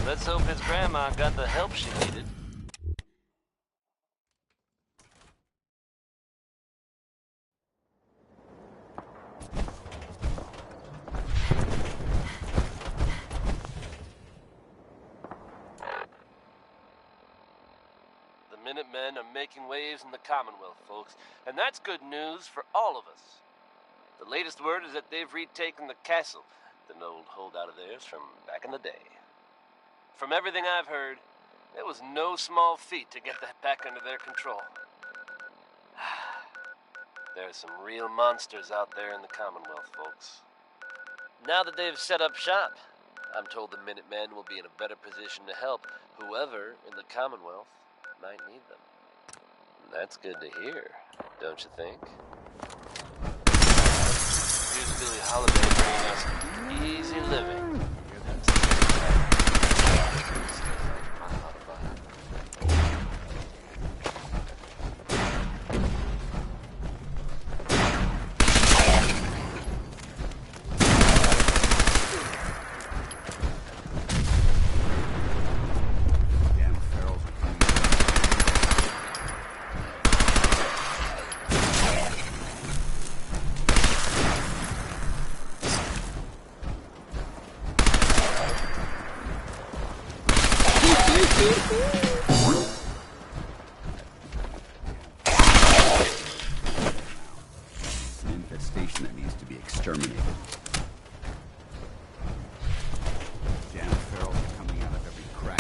Let's hope his grandma got the help she needed. The Minutemen are making waves in the Commonwealth, folks, and that's good news for all of us. The latest word is that they've retaken the castle, an old holdout of theirs from back in the day. From everything I've heard, it was no small feat to get that back under their control. There are some real monsters out there in the Commonwealth, folks. Now that they've set up shop, I'm told the Minutemen will be in a better position to help whoever in the Commonwealth might need them. And that's good to hear, don't you think? Here's Billie Holiday bringing us easy living. An infestation that needs to be exterminated. Damn ferals are coming out of every crack.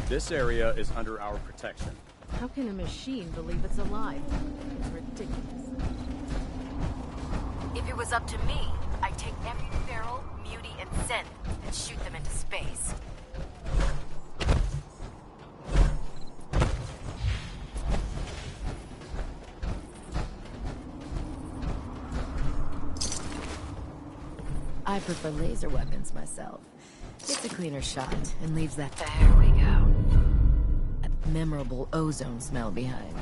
This area is under our protection. How can a machine believe it's alive? It's ridiculous. If it was up to me, I'd take every feral, mutie, and synth and shoot them into space. I prefer laser weapons myself. It's a cleaner shot and leaves that... There we go. Mem memorable ozone smell behind.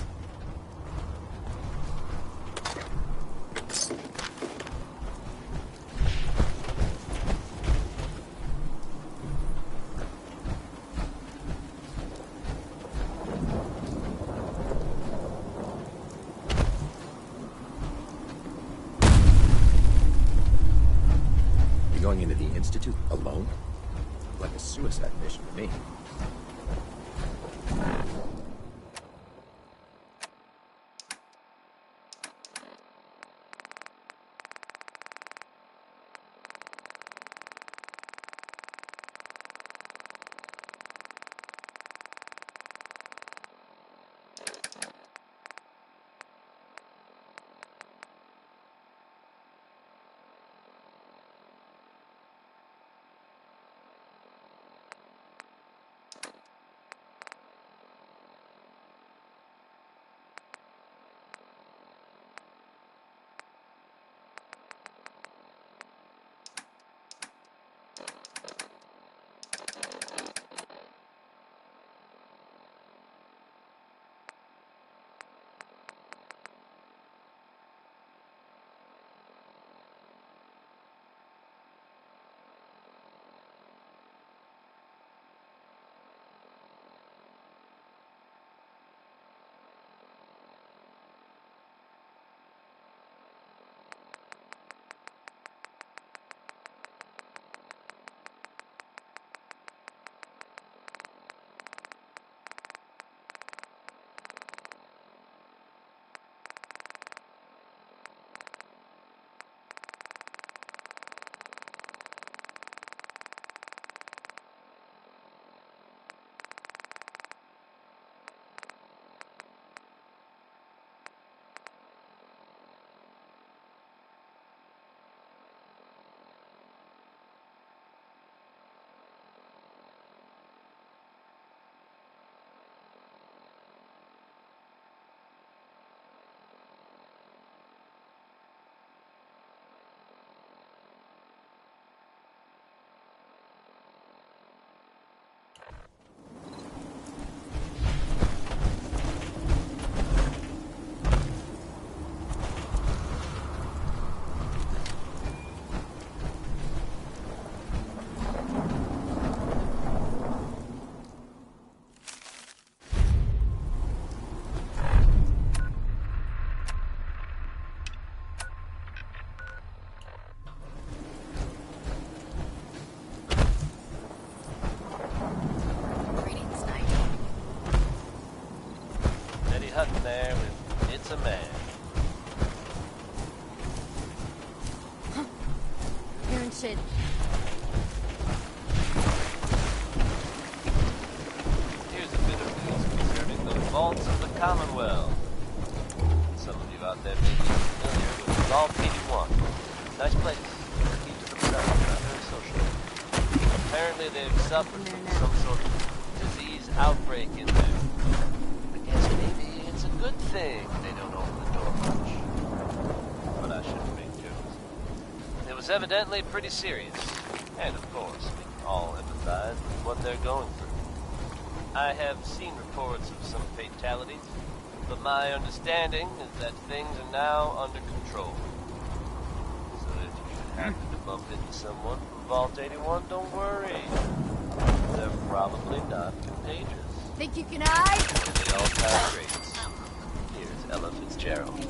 You're going into the Institute alone? Like a suicide mission to me. Hutton there with It's a Man. Hearing shit. Here's a bit of news concerning the vaults of the Commonwealth. Some of you out there may be familiar with Vault 81. Nice place. Keep to themselves, not very social. Apparently they've suffered from some sort of disease outbreak in there. I guess maybe it's a good thing they don't open the door much. But I shouldn't make jokes. It was evidently pretty serious. And of course, we can all empathize with what they're going through. I have seen reports of some fatalities, but my understanding is that things are now under control. So if you should happen to bump into someone from Vault 81, don't worry. They're probably not contagious. Think you can hide? They all have traits. Here's Ella Fitzgerald.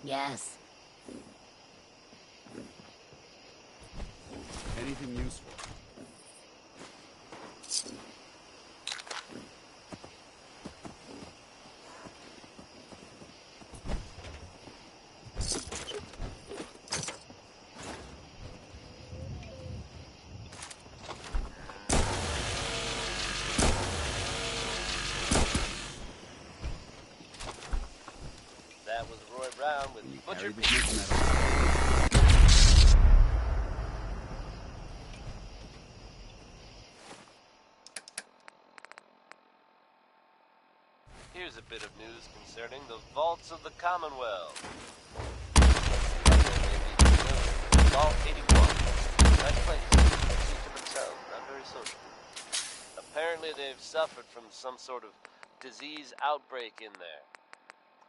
Yes. Anything useful? That was Roy Brown with Can you Butcher carry Beef. this much metal? Here's a bit of news concerning the vaults of the Commonwealth. Vault 81. Nice place. Keep to themselves, not very social. Apparently they've suffered from some sort of disease outbreak in there.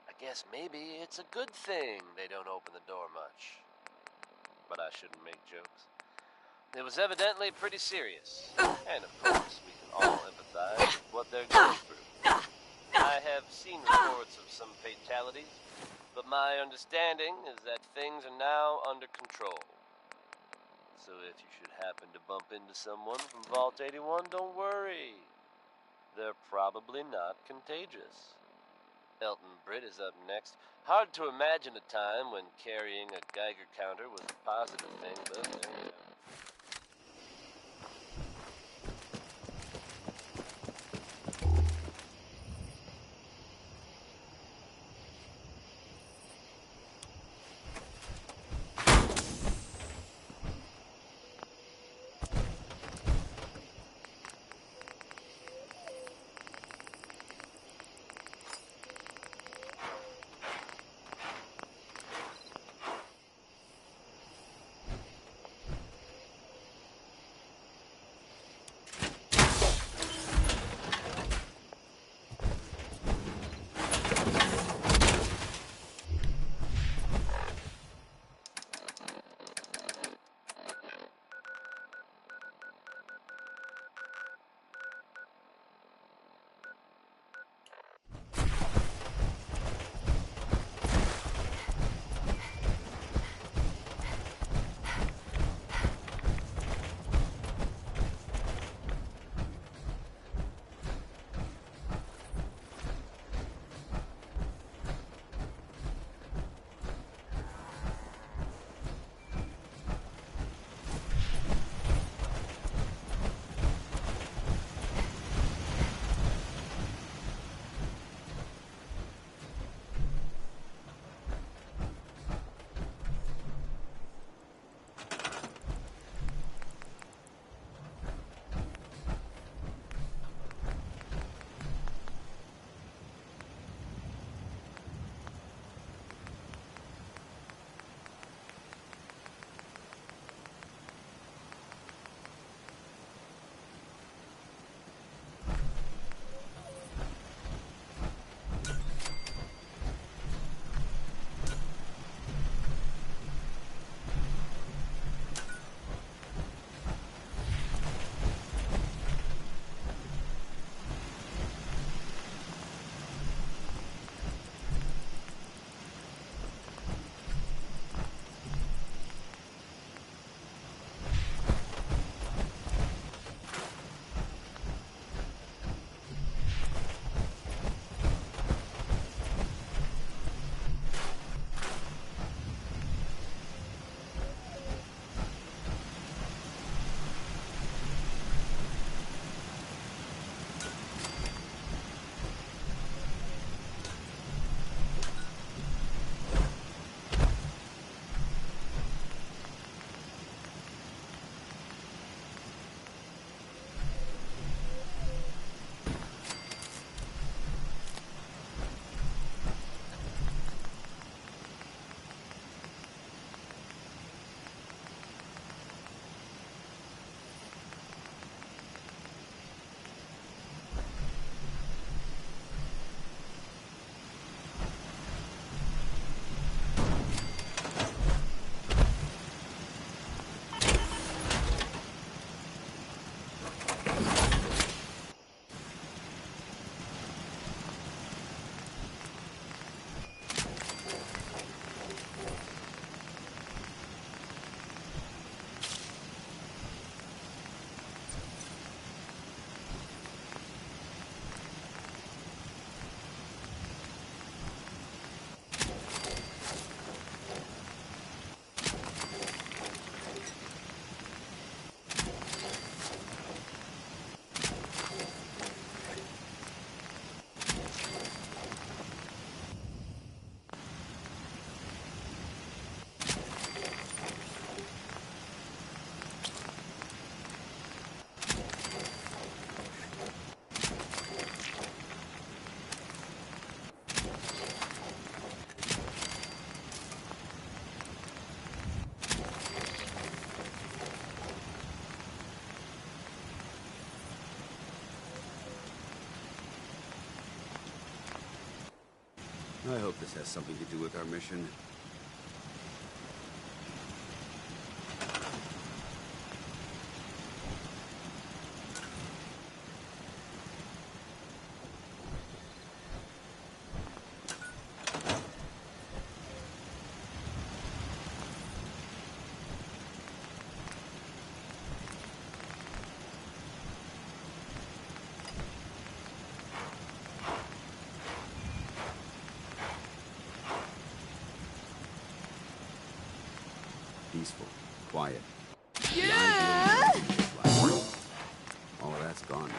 I guess maybe it's a good thing they don't open the door much. But I shouldn't make jokes. It was evidently pretty serious. And of course, we can all empathize with what they're going through. I have seen reports of some fatalities, but my understanding is that things are now under control. So if you should happen to bump into someone from Vault 81, don't worry. They're probably not contagious. Elton Britt is up next. Hard to imagine a time when carrying a Geiger counter was a positive thing, but there you go. I hope this has something to do with our mission. Peaceful, quiet. Yeah! All of that's gone.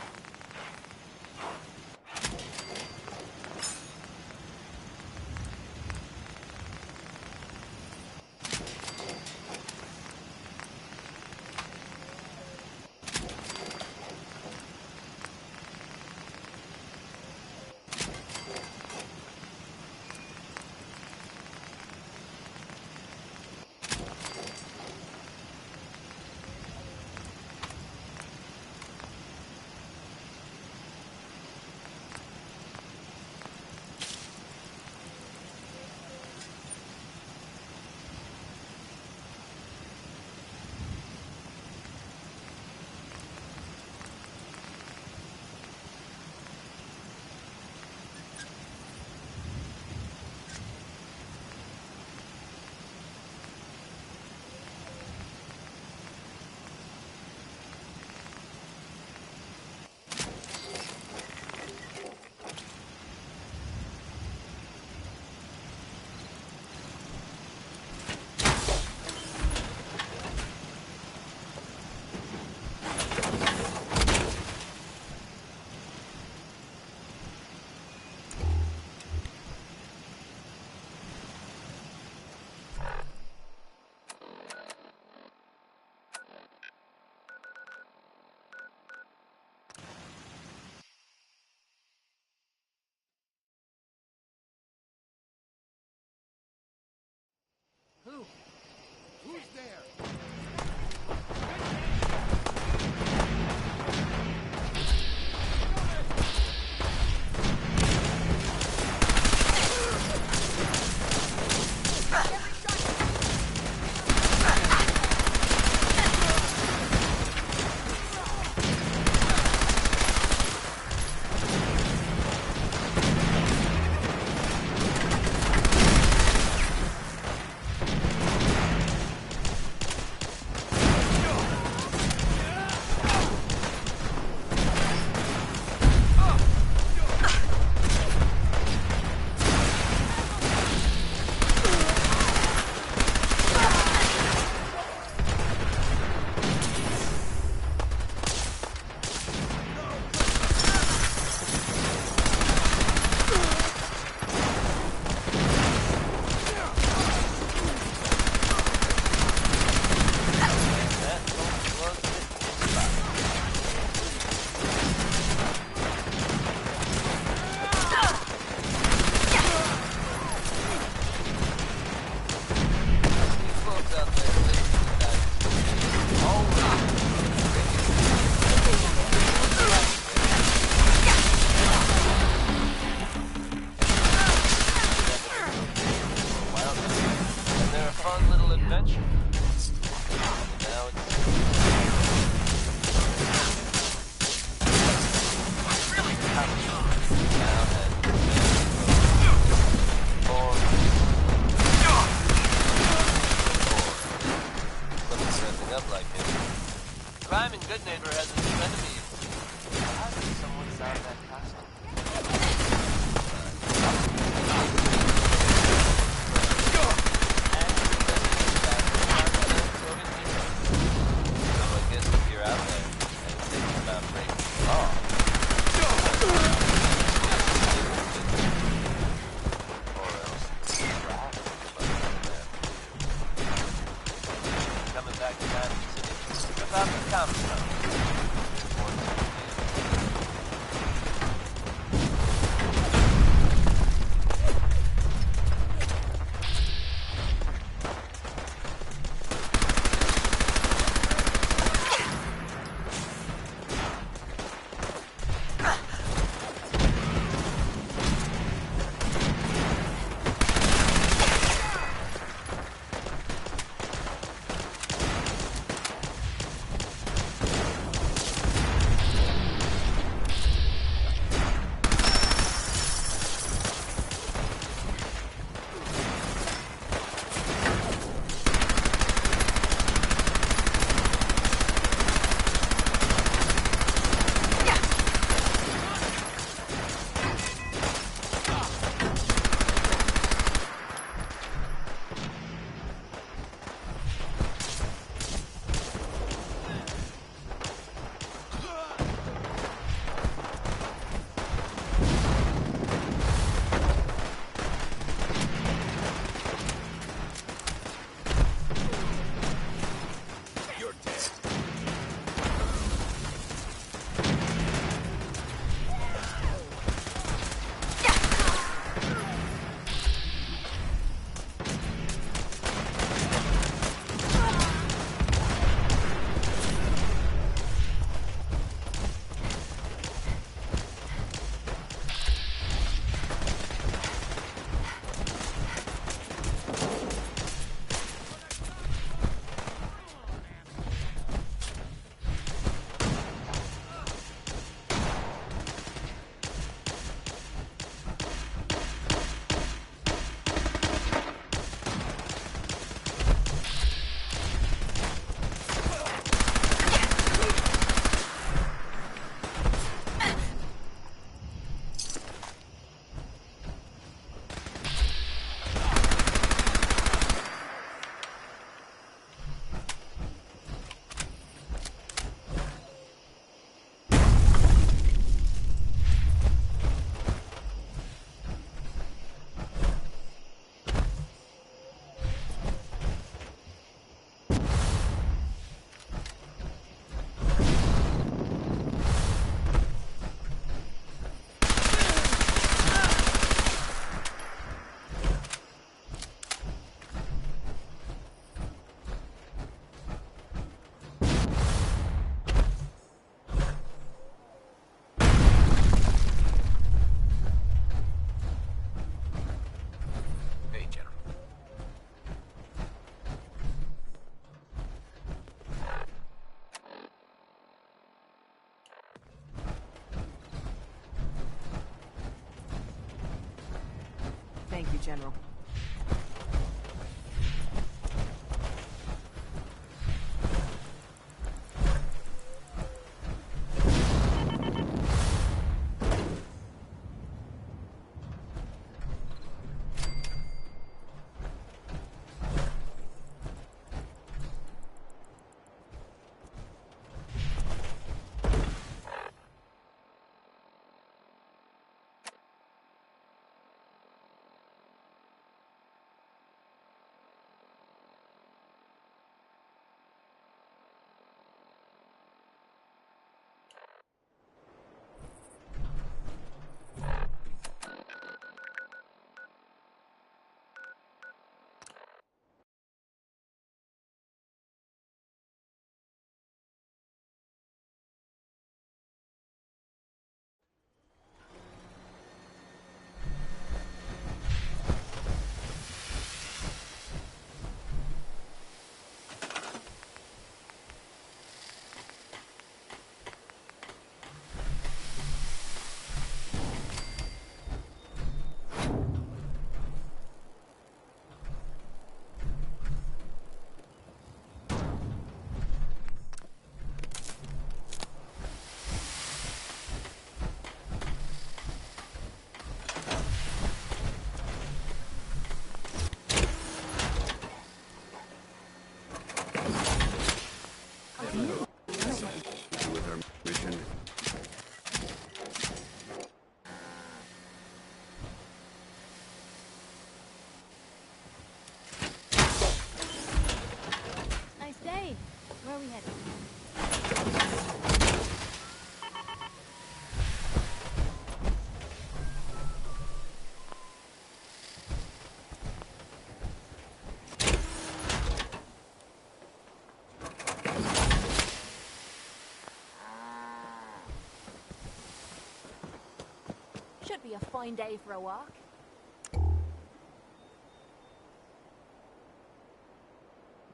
Thank you, General. With our mission. Nice day. Where are we headed? Should be a fine day for a walk.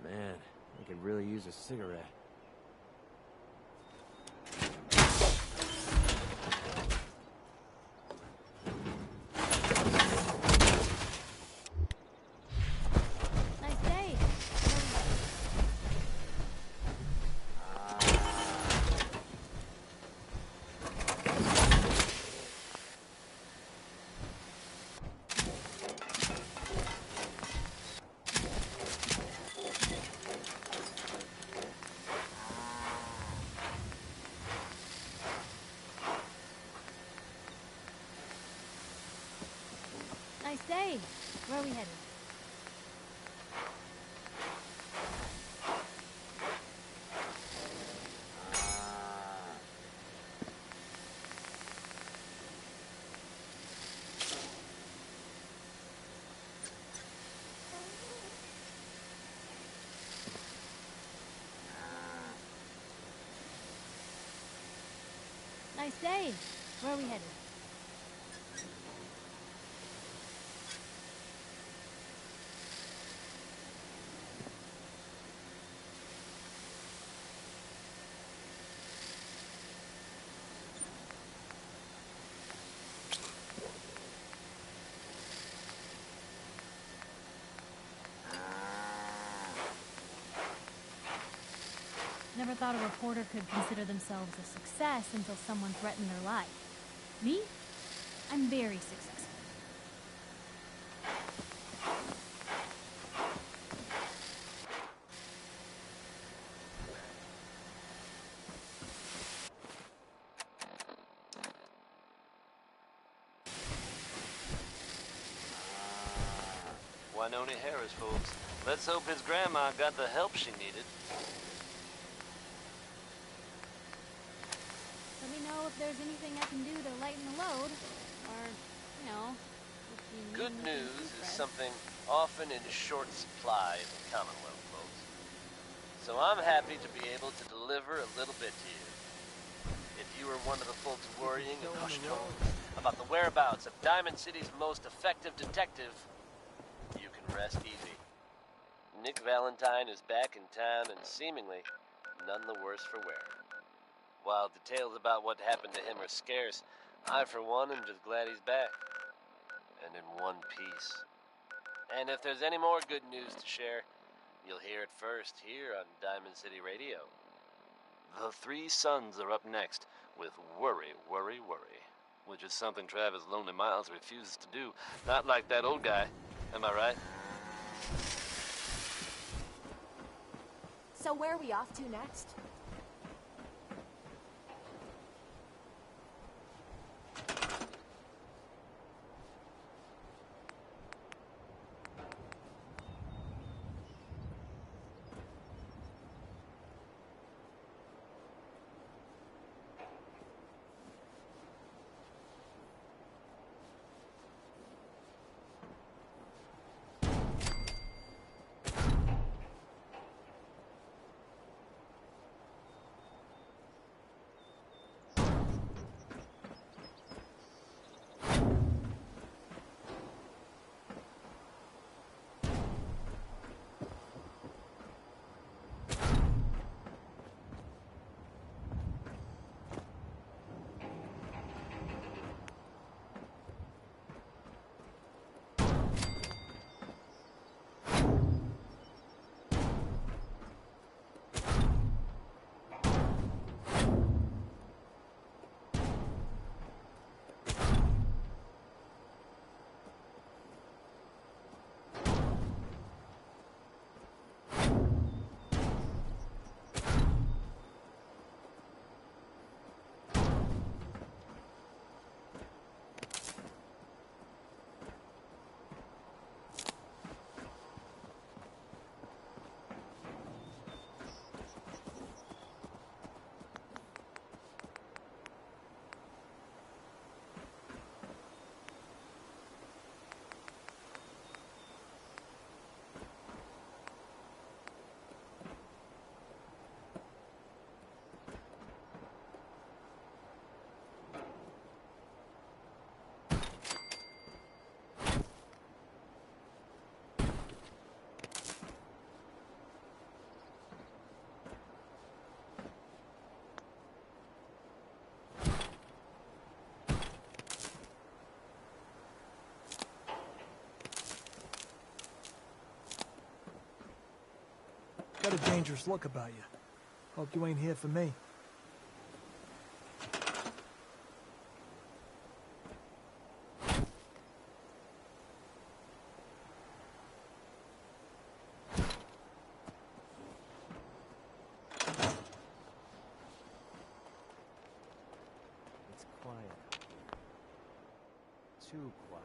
Man, I could really use a cigarette. Nice day. Nice day. Where are we headed? Nice day. Where are we headed? Never thought a reporter could consider themselves a success until someone threatened their life. Me? I'm very successful. Winona Harris, folks. Let's hope his grandma got the help she needed. Let me know if there's anything I can do to lighten the load. Or, you know, if you need Good anything news is express. something often in short supply in the Commonwealth, folks. So I'm happy to be able to deliver a little bit to you. If you were one of the folks worrying in hushed tones about the whereabouts of Diamond City's most effective detective, you can rest easy. Nick Valentine is back in town and seemingly none the worse for wear. While details about what happened to him are scarce, I for one am just glad he's back. and in one piece. And if there's any more good news to share, you'll hear it first here on Diamond City Radio. The Three Sons are up next with Worry, Worry, Worry, which is something Travis Lonely Miles refuses to do. Not like that old guy. Am I right? So where are we off to next? Got a dangerous look about you. Hope you ain't here for me. It's quiet. Too quiet.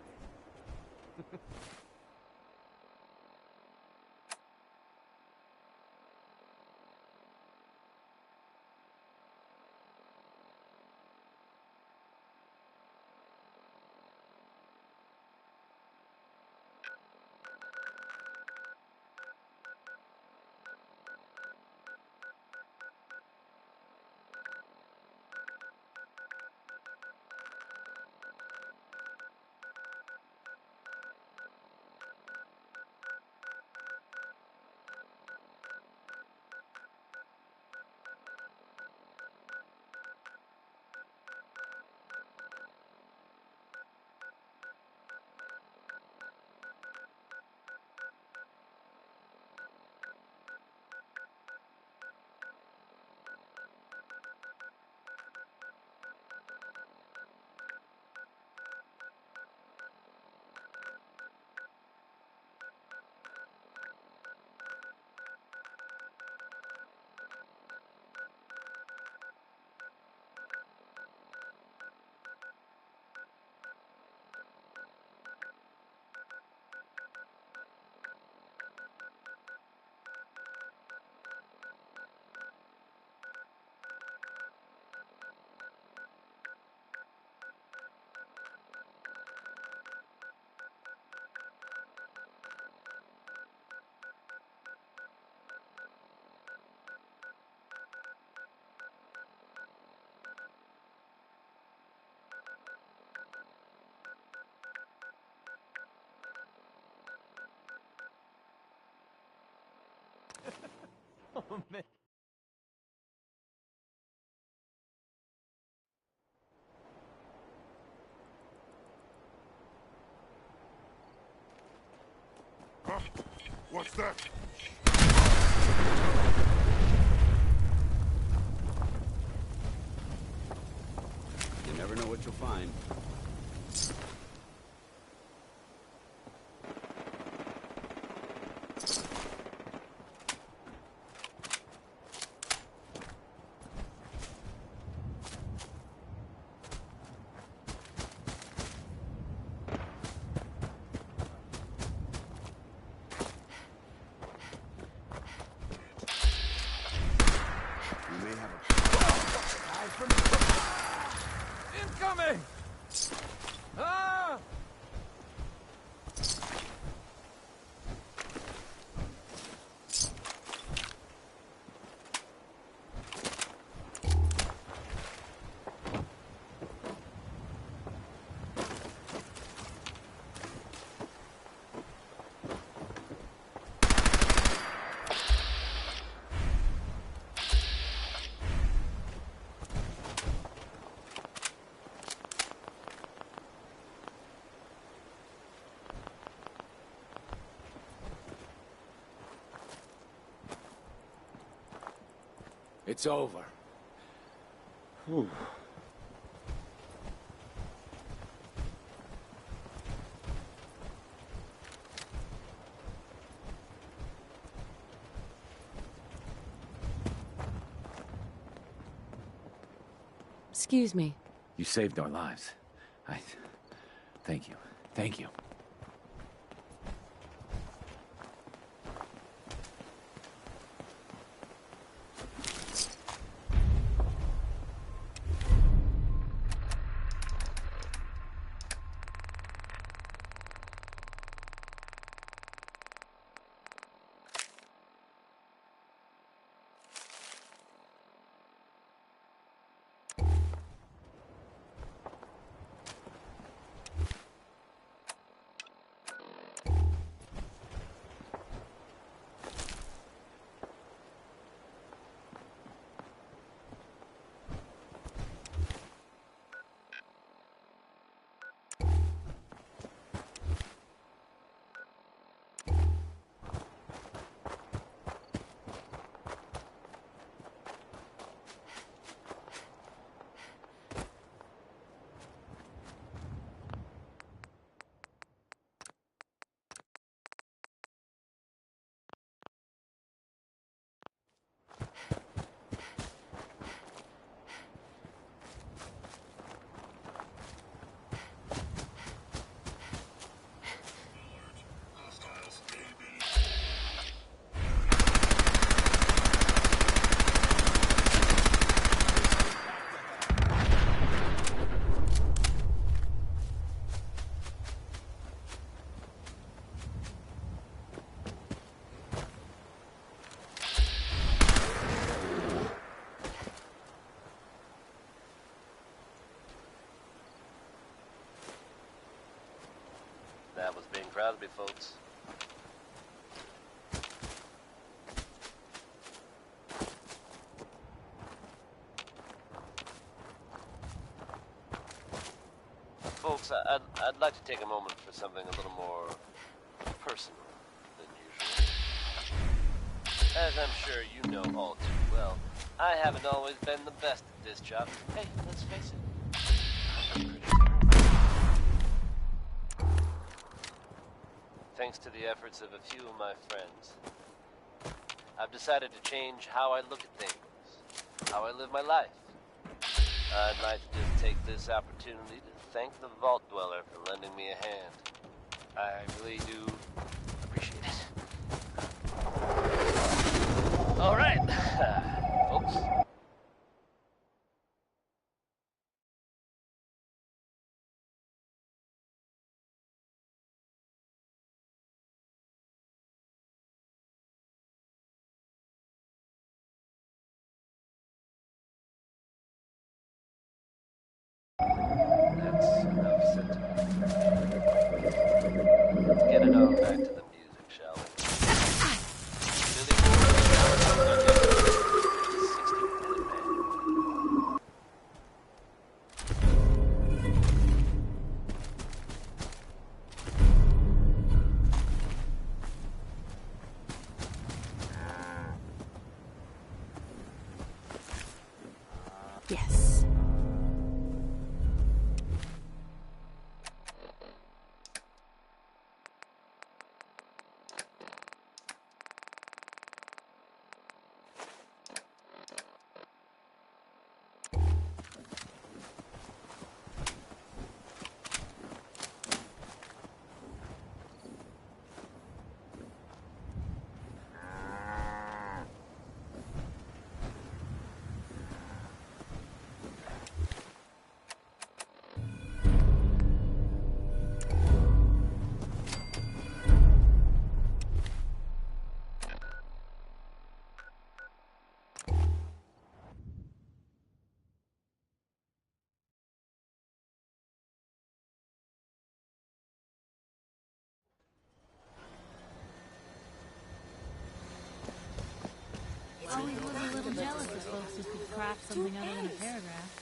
Oh, man. What's that? You never know what you'll find. Incoming! Ah! It's over. Whew. Excuse me. You saved our lives. Thank you. Thank you. That was being proud of me, folks. Folks, I'd like to take a moment for something a little more personal than usual. As I'm sure you know all too well, I haven't always been the best at this job. Hey, let's face it. I'm pretty terrible. Thanks to the efforts of a few of my friends, I've decided to change how I look at things, how I live my life. I'd like to just take this opportunity to thank the Vault Dweller for lending me a hand. I really do appreciate it. All right, folks. That's enough sentiment. Let's get it on back to the music, shall we? Billy Moore, 60 minutes. craft something other than a paragraph.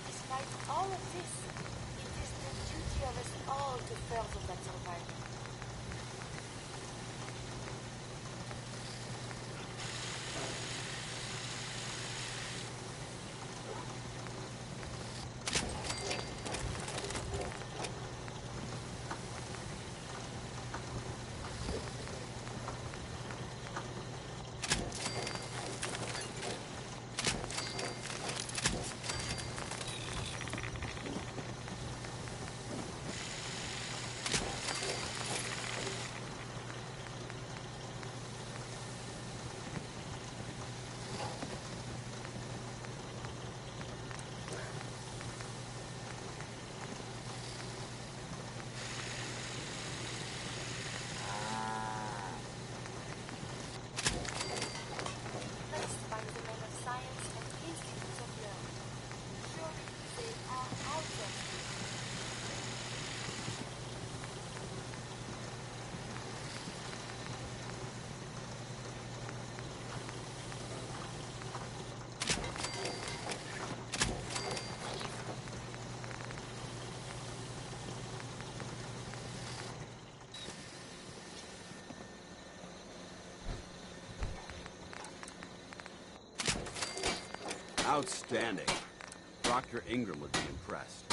Despite all of this, it is the duty of us all to further that survival. Outstanding. Dr. Ingram would be impressed.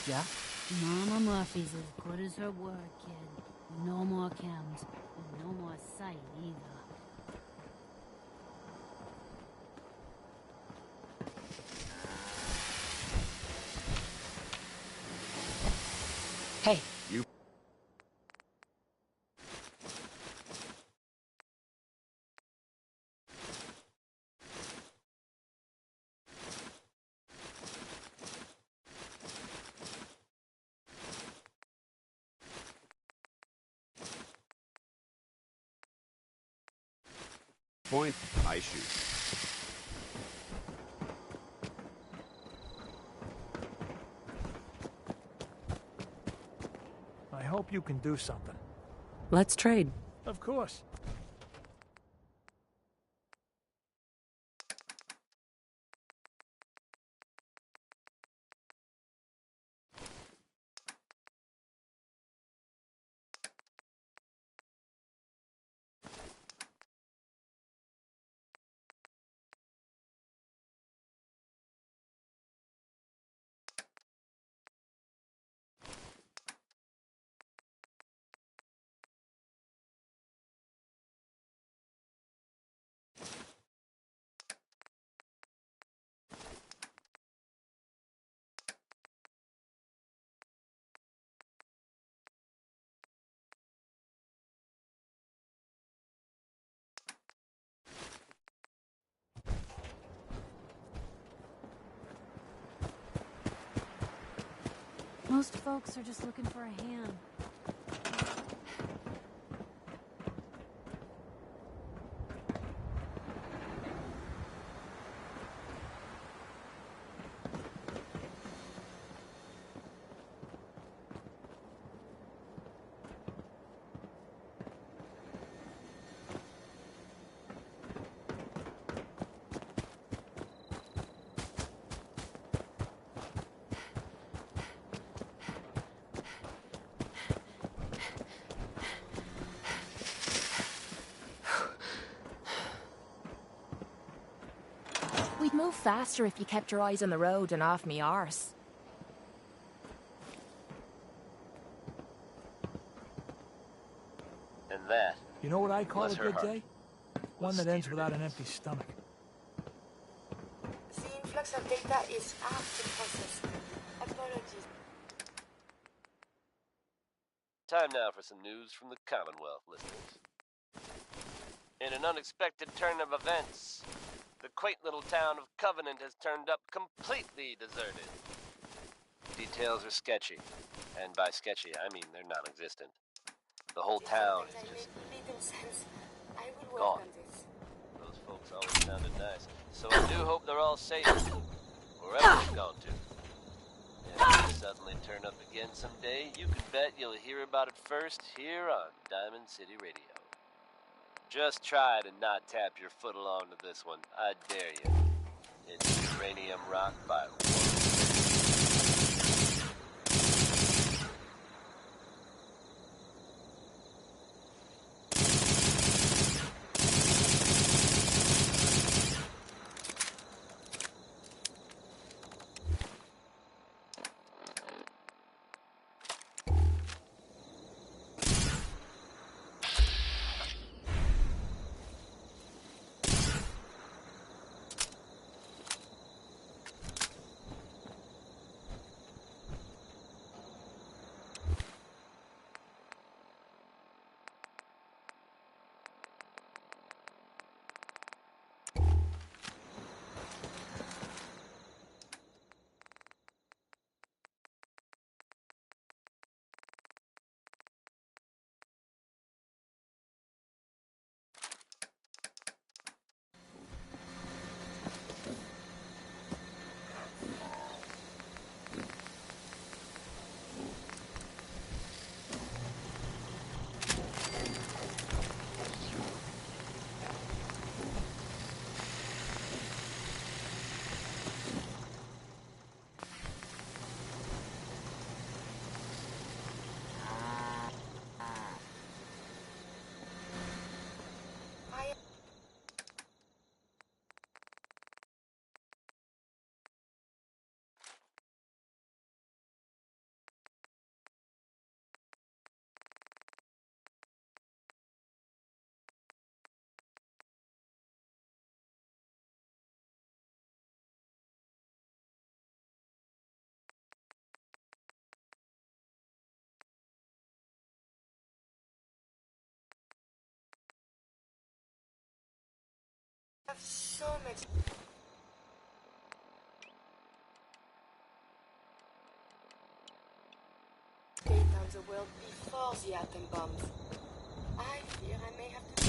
Yeah? Mama Murphy's as good as her word, kid. No more chems, and no more sight either. Hey. You... Point, I shoot. I hope you can do something. Let's trade. Of course. Most folks are just looking for a hand. We'd move faster if you kept your eyes on the road and off me arse. And that, You know what I call bless a her good heart, day? One that ends without an empty stomach. The influx of data is hard to process. Apologies. time now for some news from the Commonwealth, listeners. In an unexpected turn of events, the quaint little town of Covenant has turned up completely deserted. Details are sketchy, and by sketchy I mean they're non-existent. The whole town is just Little sense. I will work gone. on this. Those folks always sounded nice, so I do hope they're all safe, wherever they've gone to. And if they suddenly turn up again someday, you can bet you'll hear about it first here on Diamond City Radio. Just try to not tap your foot along to this one, I dare you. It's Uranium Rock by I have so much. Take down the world before the atom bombs. I fear I may have to.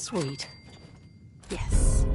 Sweet. Yes.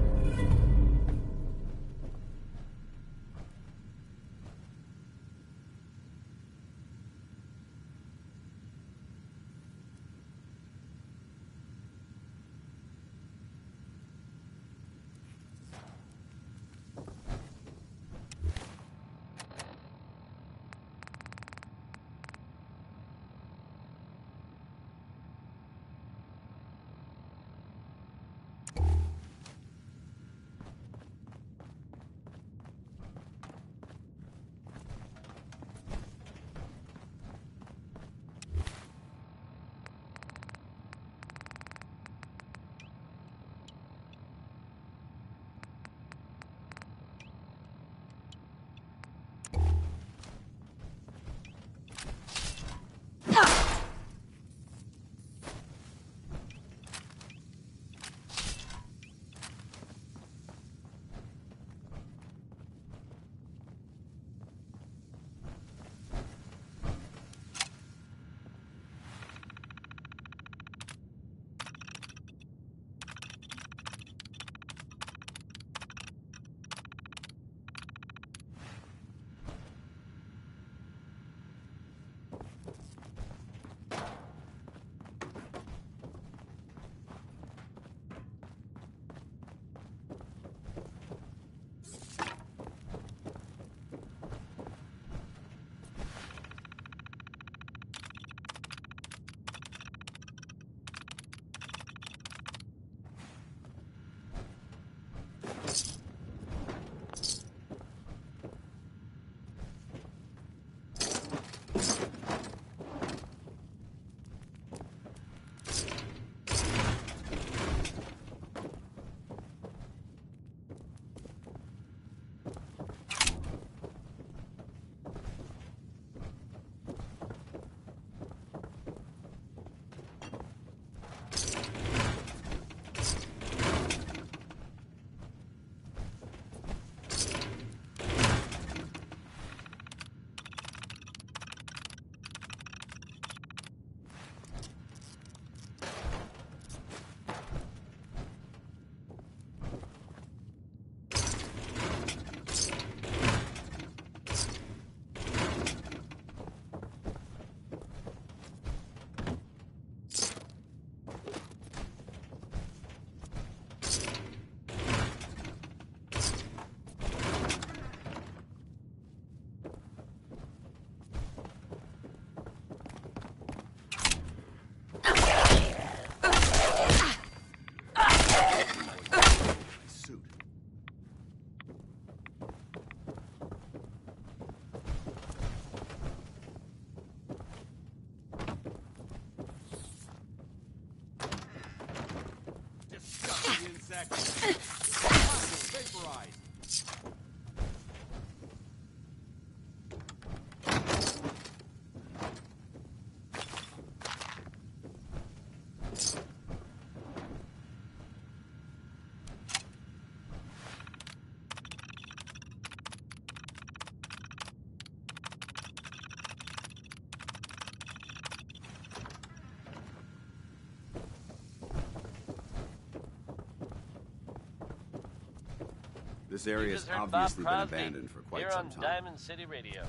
This area has obviously been abandoned for quite some time. Here on Diamond City Radio.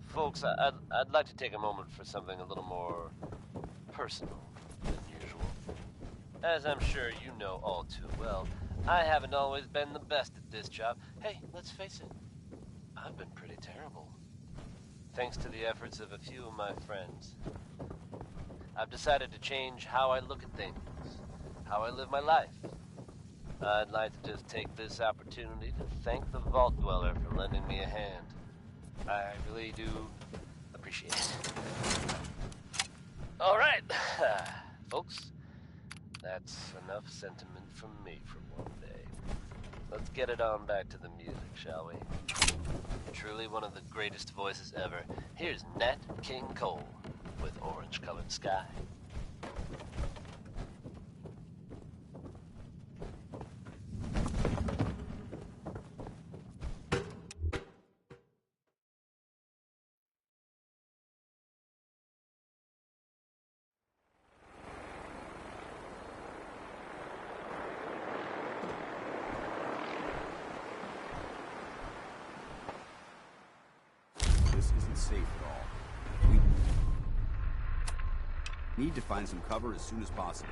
Folks, I'd like to take a moment for something a little more personal than usual. As I'm sure you know all too well, I haven't always been the best at this job. Hey, let's face it, I've been pretty terrible. Thanks to the efforts of a few of my friends, I've decided to change how I look at things, how I live my life. I'd like to just take this opportunity to thank the Vault Dweller for lending me a hand. I really do appreciate it. All right, folks, that's enough sentiment from me for one day. Let's get it on back to the music, shall we? Truly one of the greatest voices ever. Here's Nat King Cole with Orange-Colored Sky. Need to find some cover as soon as possible.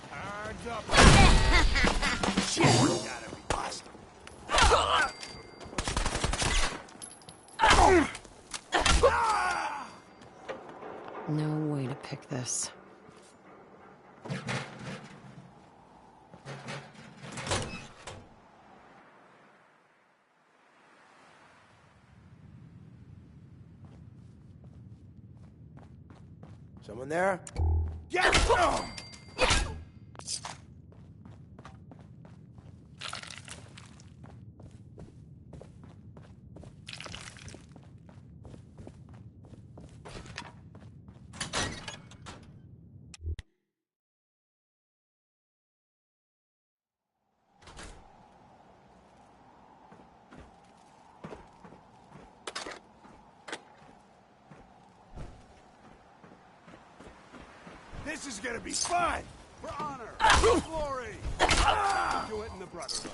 Hands up! Shit! Gotta be hostile. No way to pick this. Someone there? Get some! This is gonna be fun! For honor! For glory! Do it in the Brotherhood.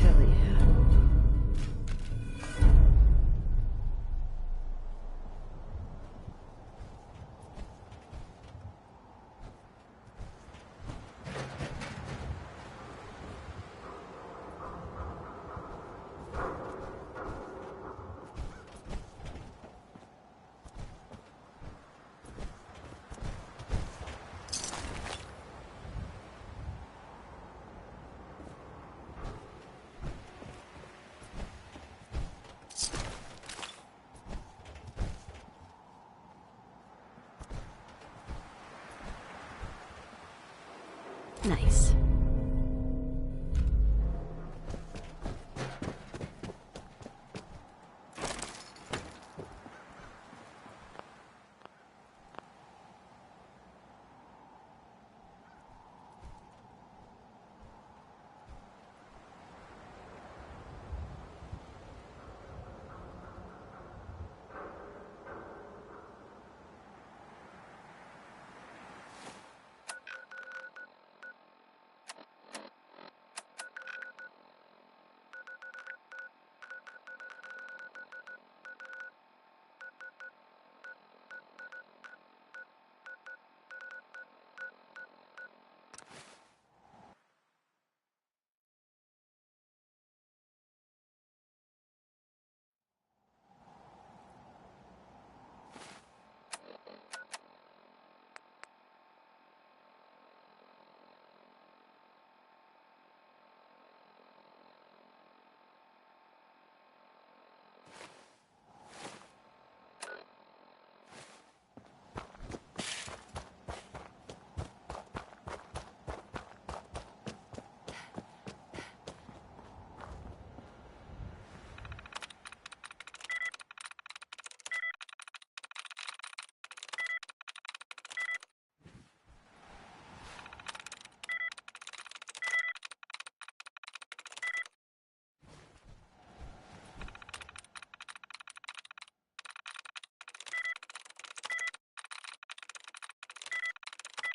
Hell yeah. Nice.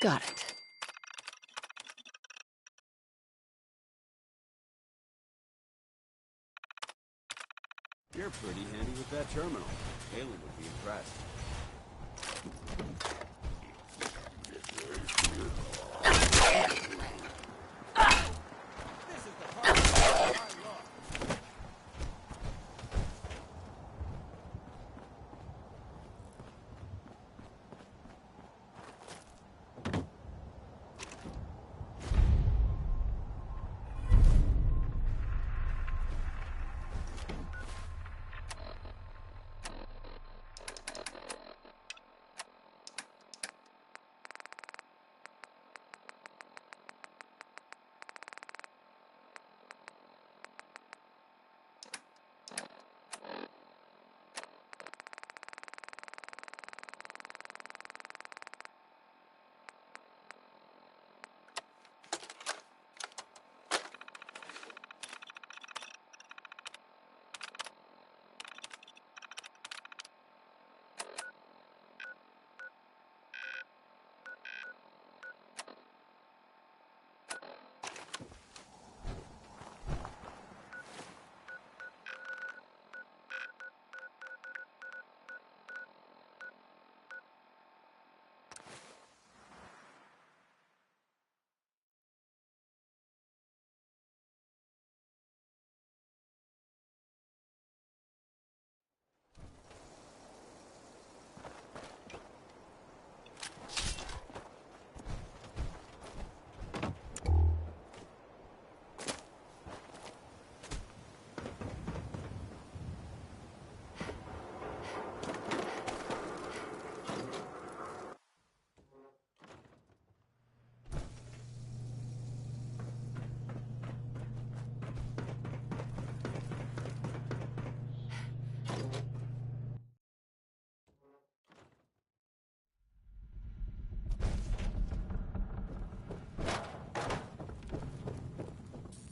Got it. You're pretty handy with that terminal. Halen would be impressed.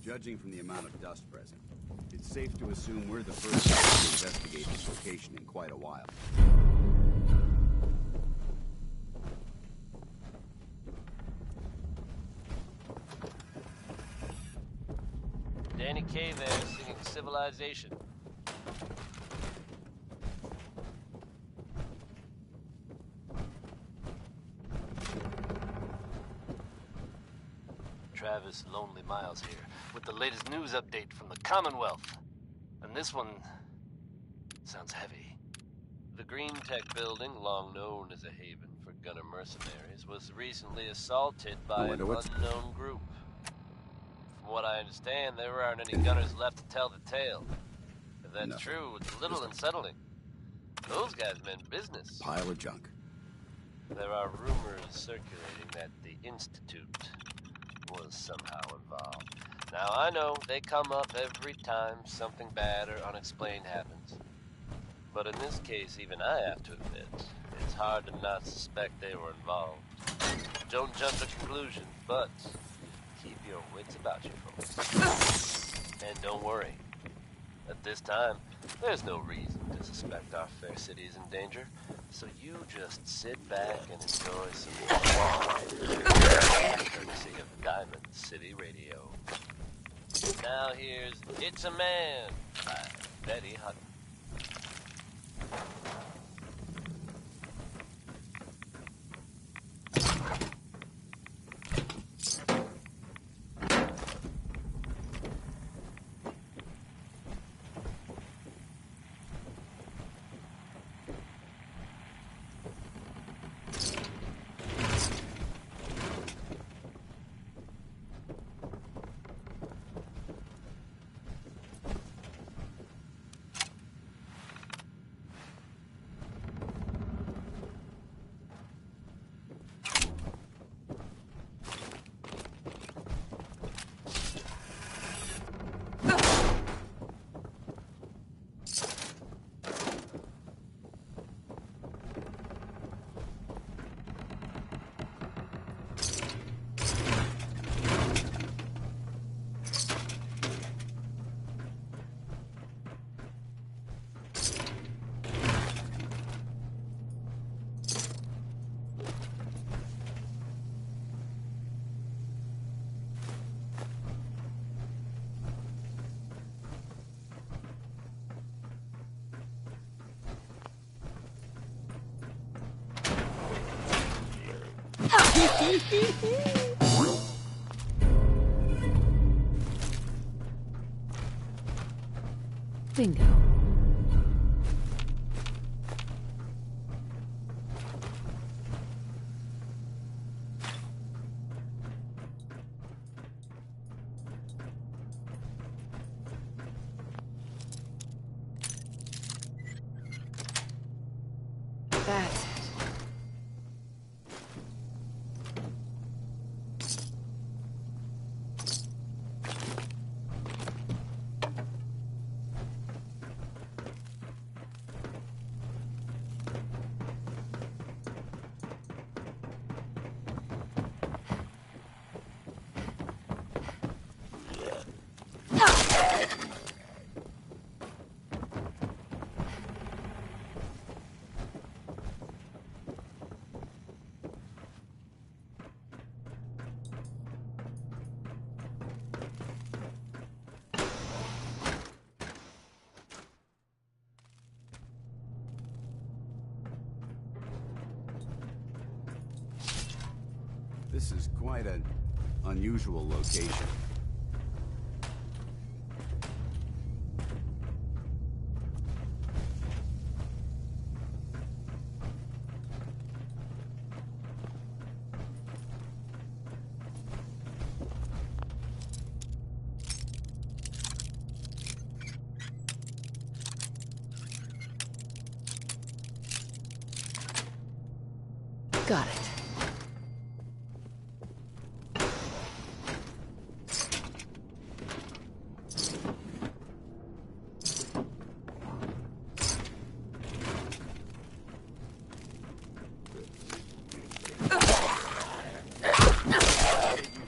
Judging from the amount of dust present, it's safe to assume we're the first to investigate this location in quite a while. Danny Kaye there singing Civilization. Travis Lonely Miles here, with the latest news update from the Commonwealth. And this one sounds heavy. The Green Tech building, long known as a haven for gunner mercenaries, was recently assaulted by an unknown group. From what I understand, there aren't any gunners left to tell the tale. If that's true, it's a little unsettling. Those guys meant business. Pile of junk. There are rumors circulating that the Institute was somehow involved. Now, I know they come up every time something bad or unexplained happens. But in this case, even I have to admit, it's hard to not suspect they were involved. Don't jump to conclusions, but keep your wits about you, folks. And don't worry. At this time, there's no reason to suspect our fair city is in danger. So you just sit back and enjoy some courtesy of Diamond City Radio. Now here's It's a Man by Betty Hutton. Bingo. That's it. This is quite an unusual location. Got it.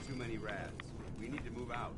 Too many rats. We need to move out.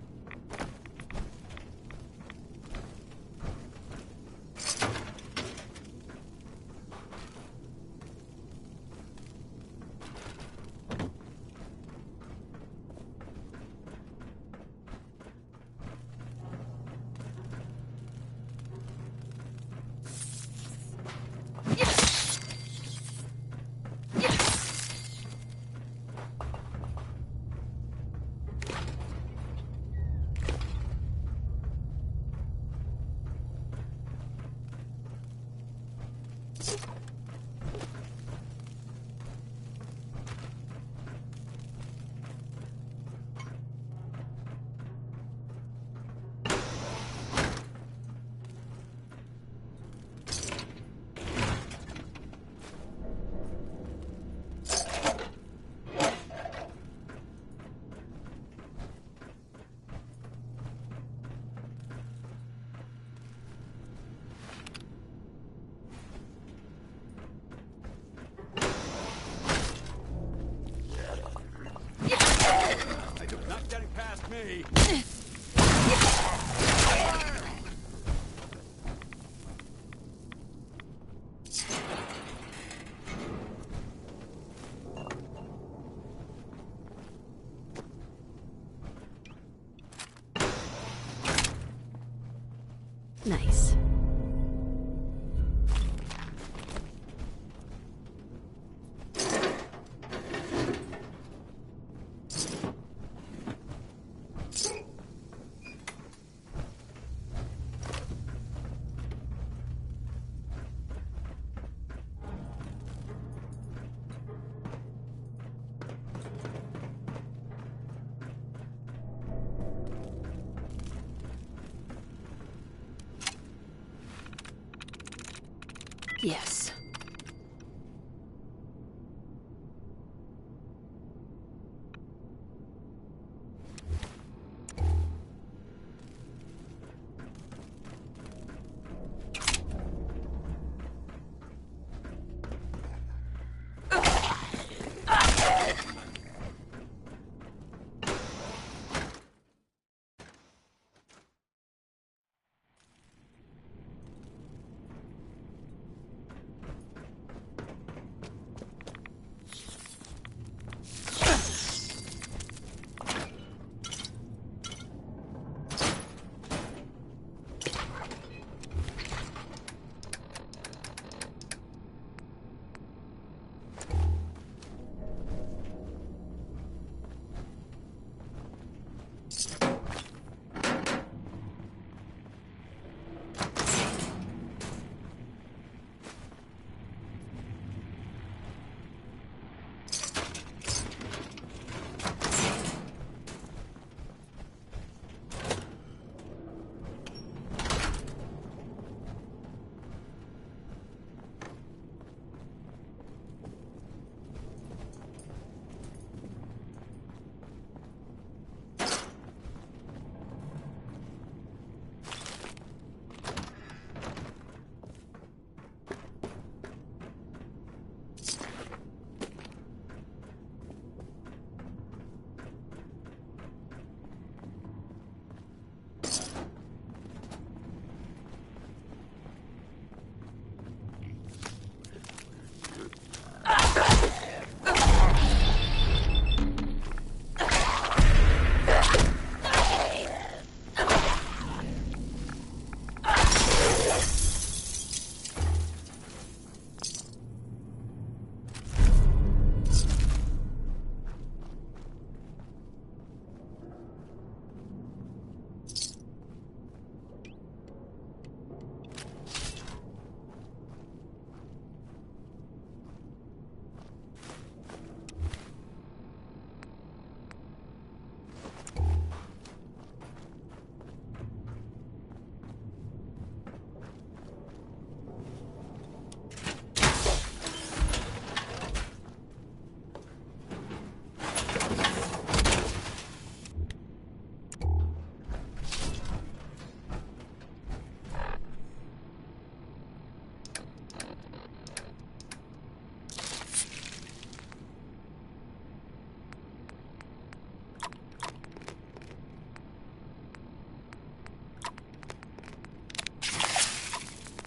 past me! Nice. Yes.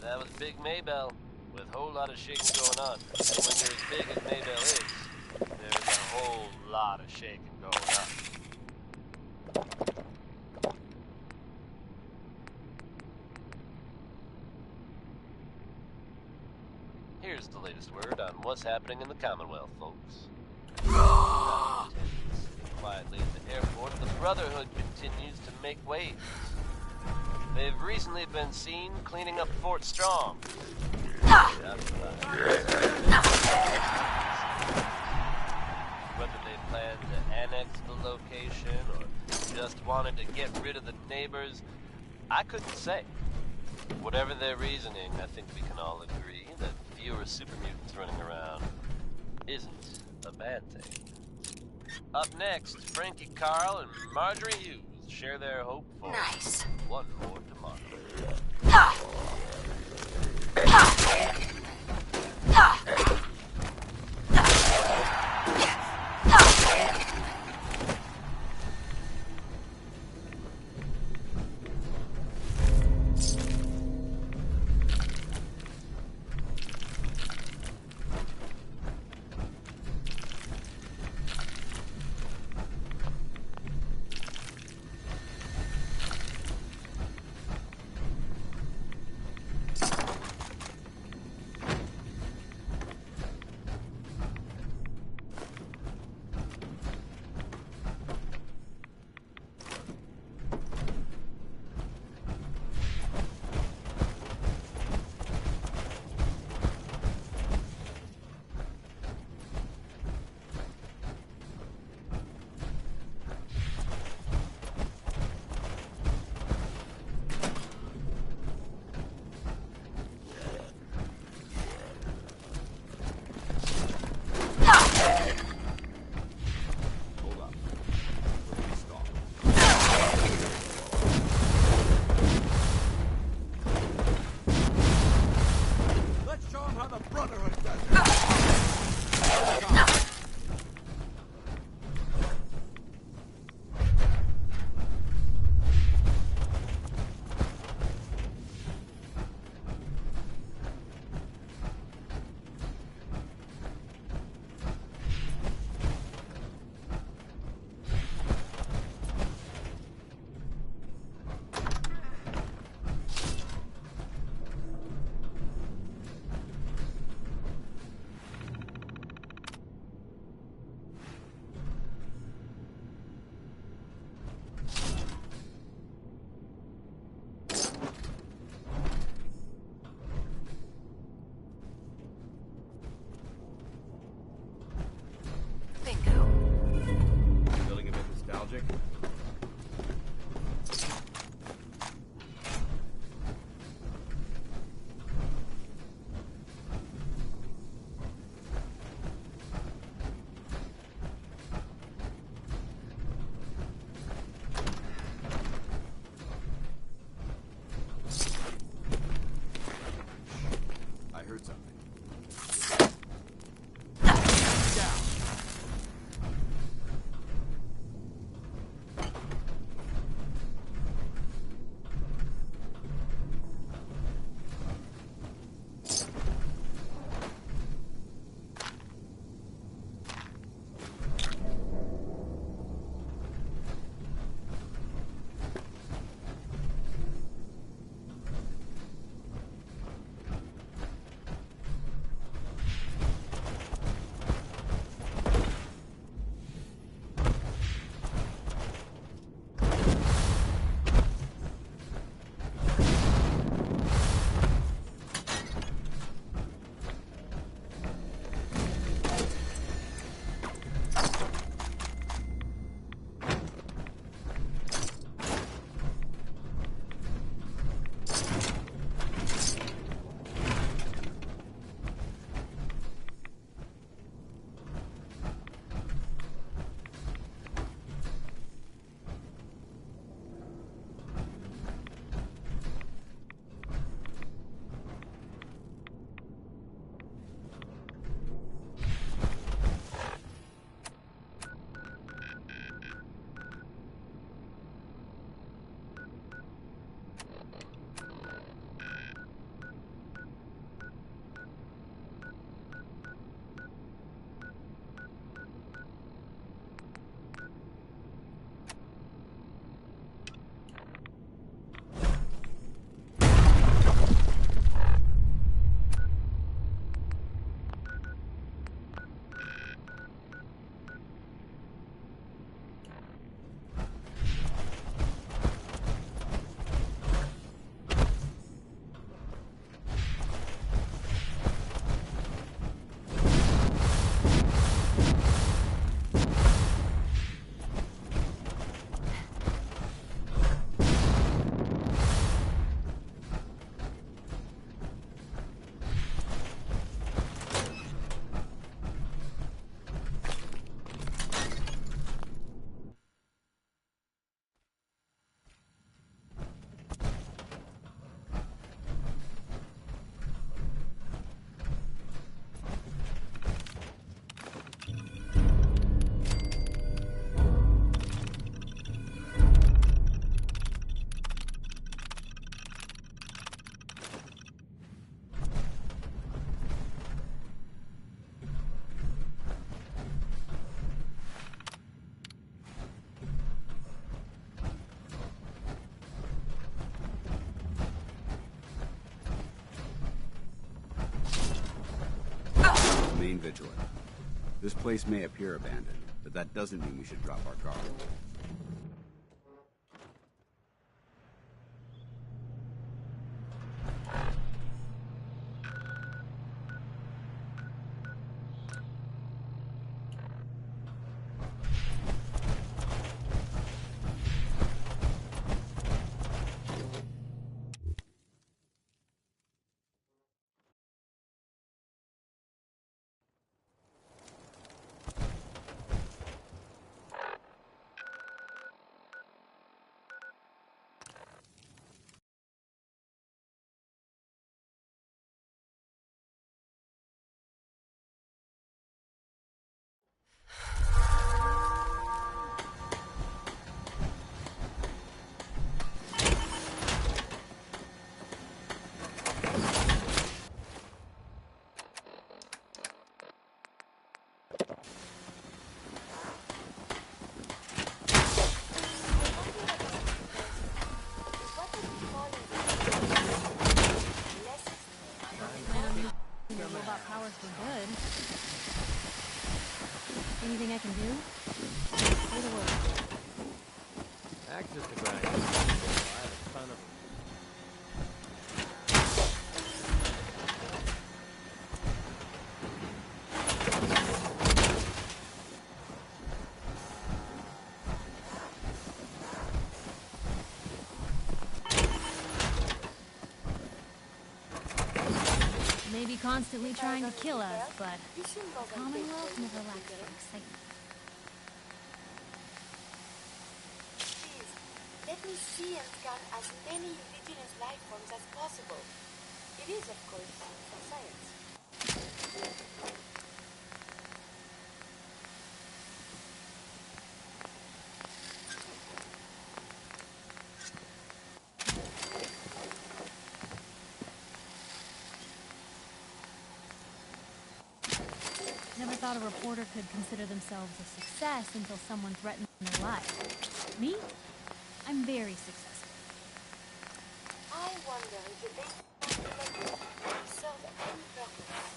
That was Big Maybell, with a whole lot of shaking going on. And when you're as big as Maybell is, there's a whole lot of shaking going on. Here's the latest word on what's happening in the Commonwealth, folks. Quietly at the airport, the Brotherhood continues to make waves. They've recently been seen cleaning up Fort Strong. Whether they plan to annex the location or just wanted to get rid of the neighbors, I couldn't say. Whatever their reasoning, I think we can all agree that fewer super mutants running around isn't a bad thing. Up next, Frankie Carl and Marjorie Hughes share their hope for one more tomorrow. nostalgic. I heard something. Remain vigilant. This place may appear abandoned, but that doesn't mean we should drop our guard. Anything I can do? Say the word. Access to grind. I have a ton of may be constantly trying to kill us, but You shouldn't go the Commonwealth never lacks for excitement. Please, let me see and scan as many indigenous life forms as possible. It is, of course, for science. Never thought a reporter could consider themselves a success until someone threatened their life. Me? I'm very successful. I wonder if the data collected will serve any purpose.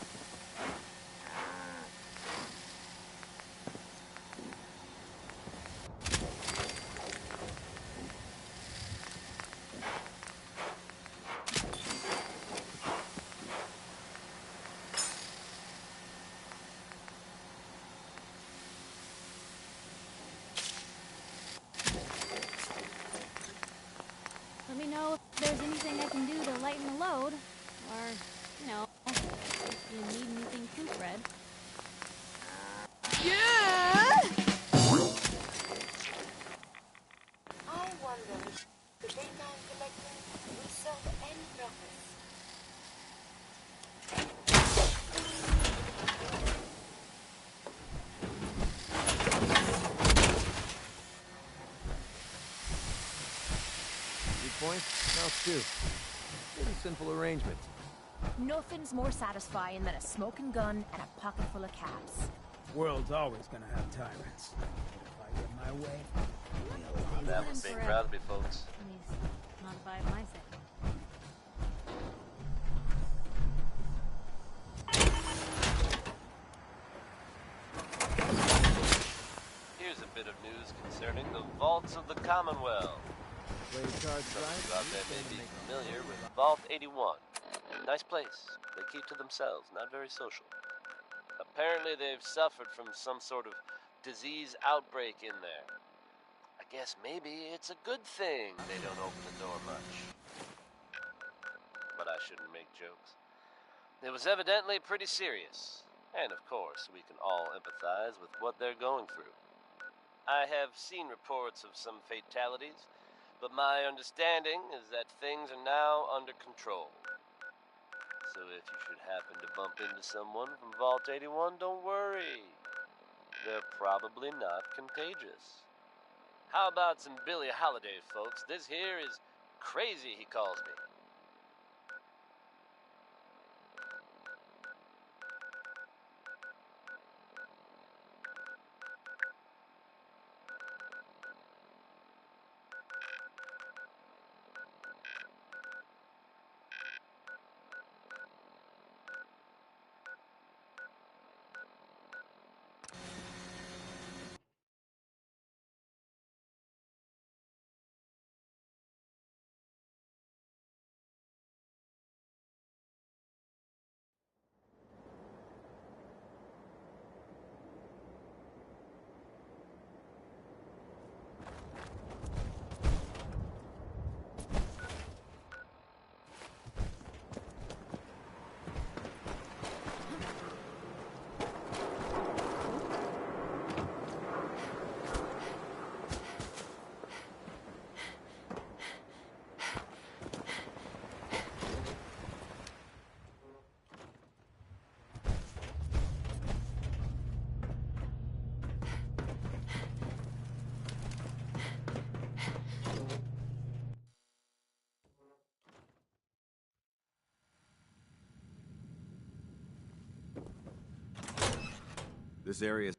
Let me know if there's anything I can do to lighten the load. Or, you know, if you need anything proofread. I wonder if the data I'm collecting will serve any purpose. Point? Now stew. Pretty simple arrangement. Nothing's more satisfying than a smoking gun and a pocket full of caps. World's always gonna have tyrants. If I get my way, That was being proud of me, folks. At least, not if I have my say. Here's a bit of news concerning the vaults of the Commonwealth. Play cards Some right. of you out there may be familiar with Vault 81. Nice place. They keep to themselves, not very social. Apparently they've suffered from some sort of disease outbreak in there. I guess maybe it's a good thing they don't open the door much. But I shouldn't make jokes. It was evidently pretty serious. And of course, we can all empathize with what they're going through. I have seen reports of some fatalities, but my understanding is that things are now under control. So if you should happen to bump into someone from Vault 81, don't worry. They're probably not contagious. How about some Billie Holiday, folks? This here is crazy, he calls me. This area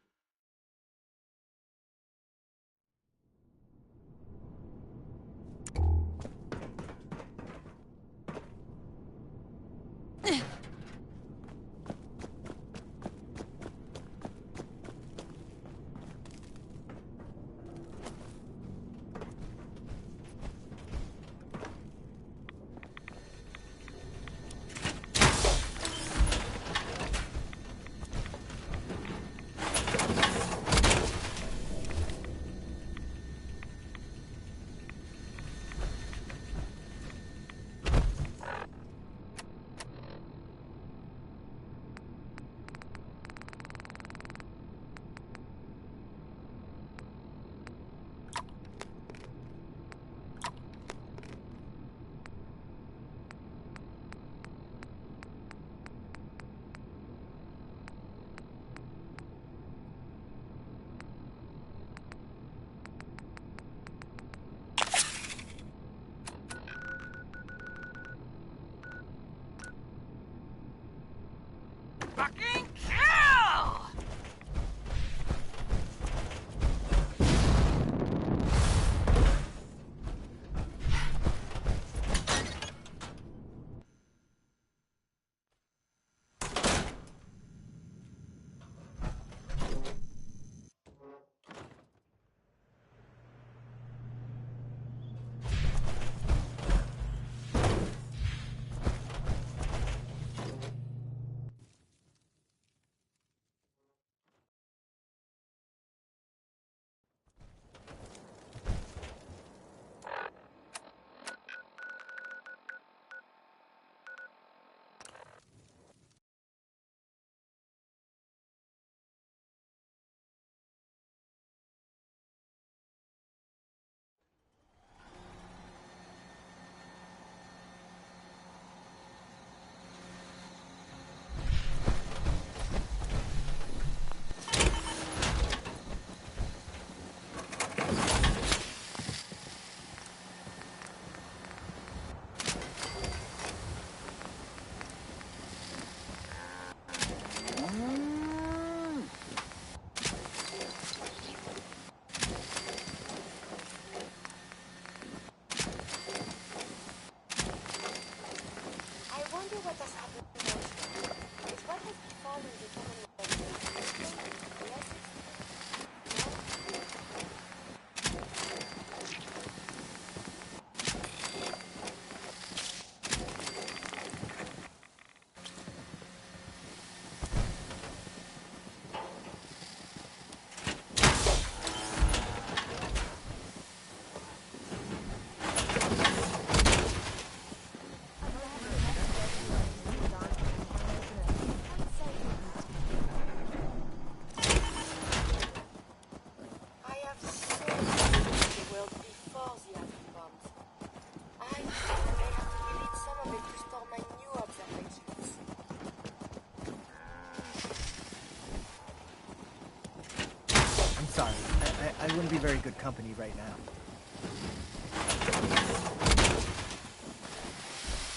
company right now.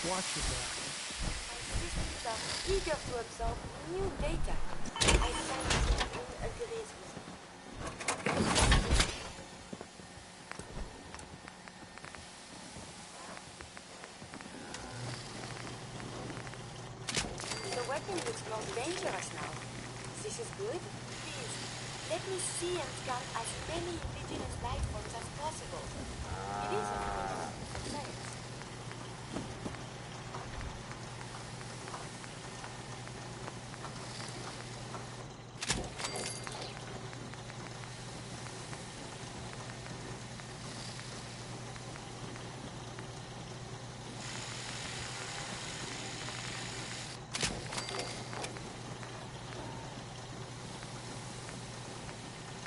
Watch your back. My systems are eager to absorb new data. I sense something agrees with me. The weapon looks more dangerous now. This is good. Please, let me see and scan as many indigenous life forms as possible. It is, of course, science.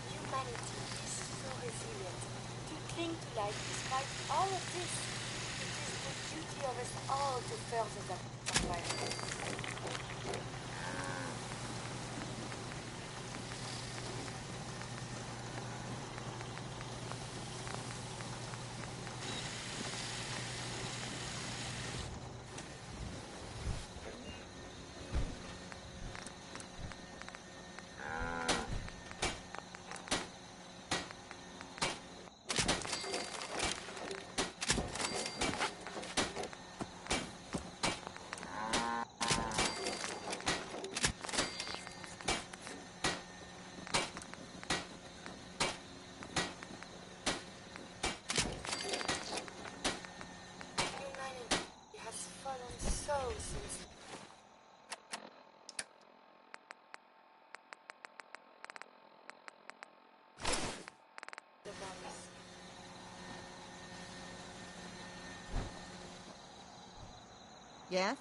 Humanity is so resilient. To cling to life despite all of this, it is the duty of us all to further that survival. Humanity has fallen so since the bombs. Yes?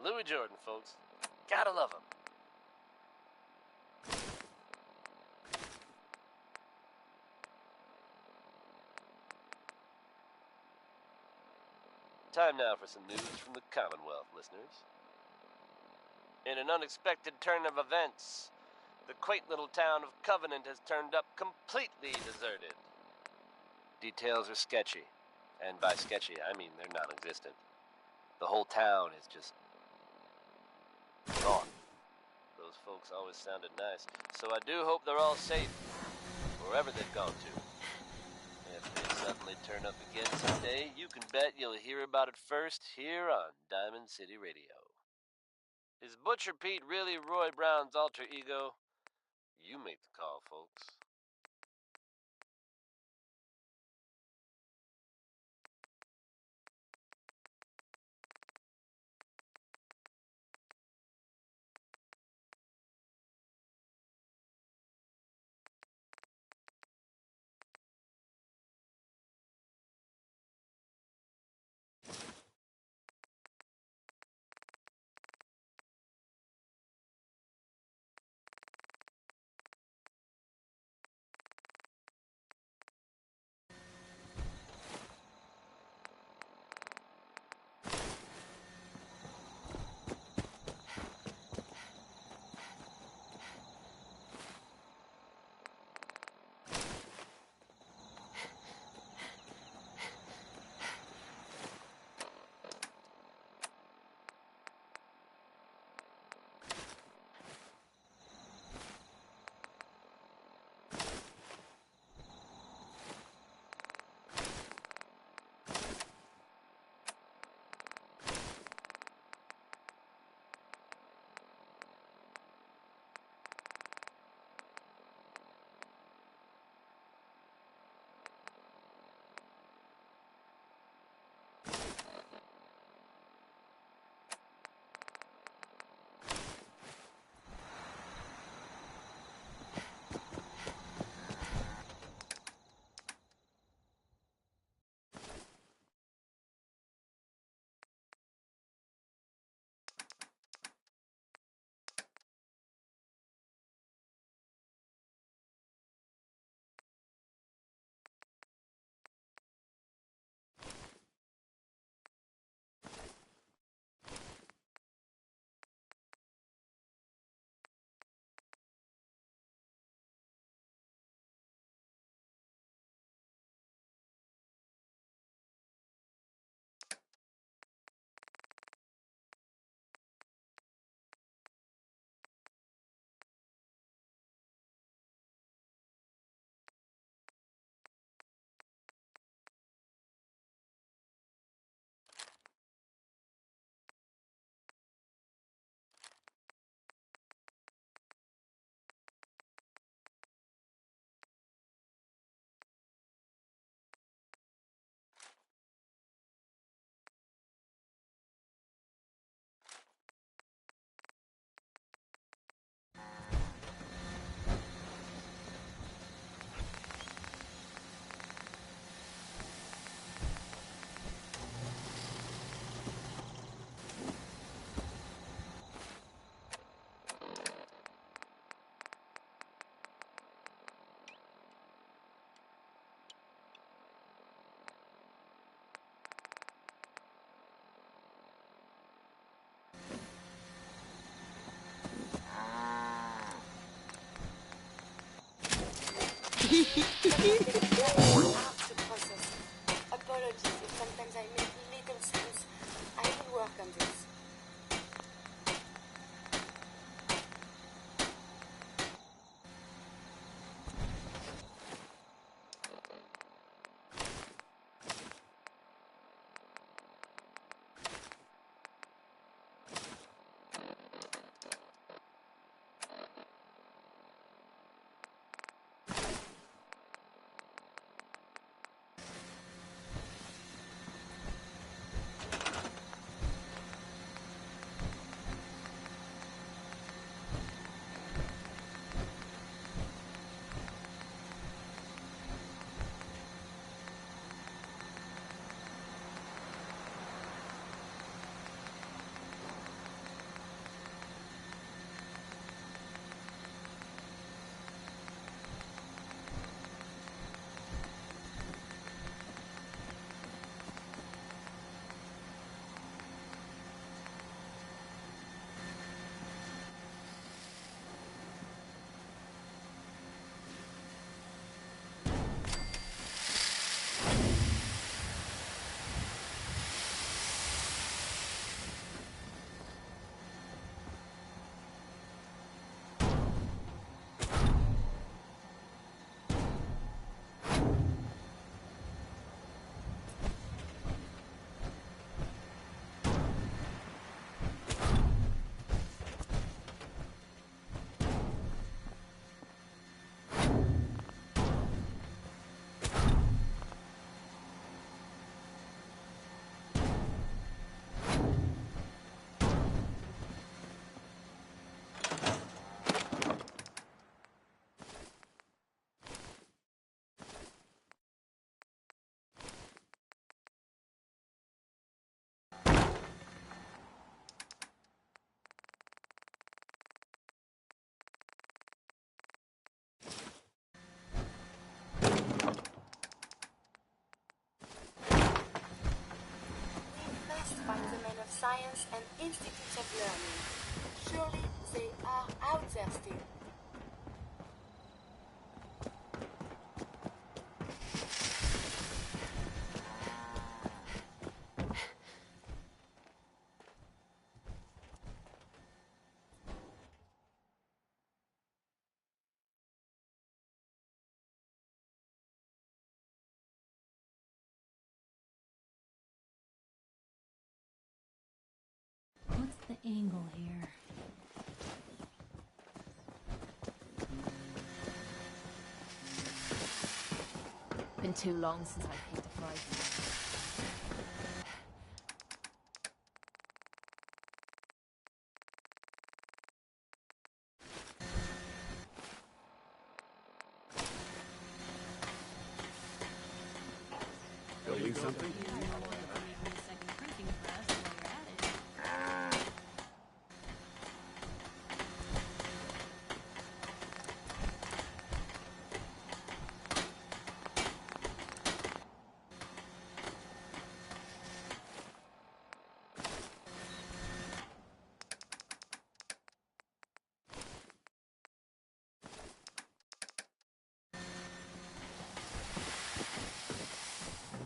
Louis Jordan, folks. Gotta love him. Time now for some news from the Commonwealth, listeners. In an unexpected turn of events, the quaint little town of Covenant has turned up completely deserted. Details are sketchy, and by sketchy, I mean they're non-existent. The whole town is just gone. Those folks always sounded nice, so I do hope they're all safe, wherever they've gone to. If they suddenly turn up again someday, you can bet you'll hear about it first here on Diamond City Radio. Is Butcher Pete really Roy Brown's alter ego? You make the call, folks. to process. Apologies if sometimes I make little sense. I will work on this. Science and institutes of learning. Surely they are out there still. What's the angle here? Been too long since I picked a fight. Building something?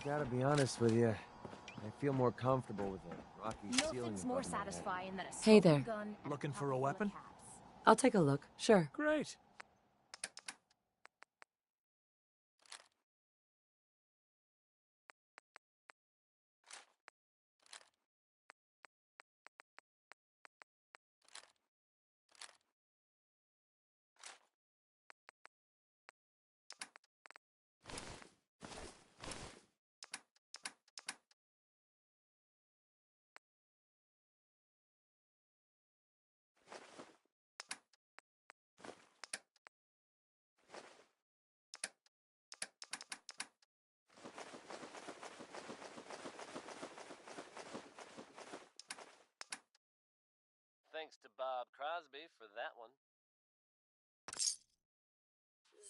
I gotta be honest with you. I feel more comfortable with a rocky ceiling. Nothing's more satisfying than a Hey smoking there. gun and Looking a for a pocket full of weapon? caps. I'll take a look. Sure. Great. Thanks to Bob Crosby for that one.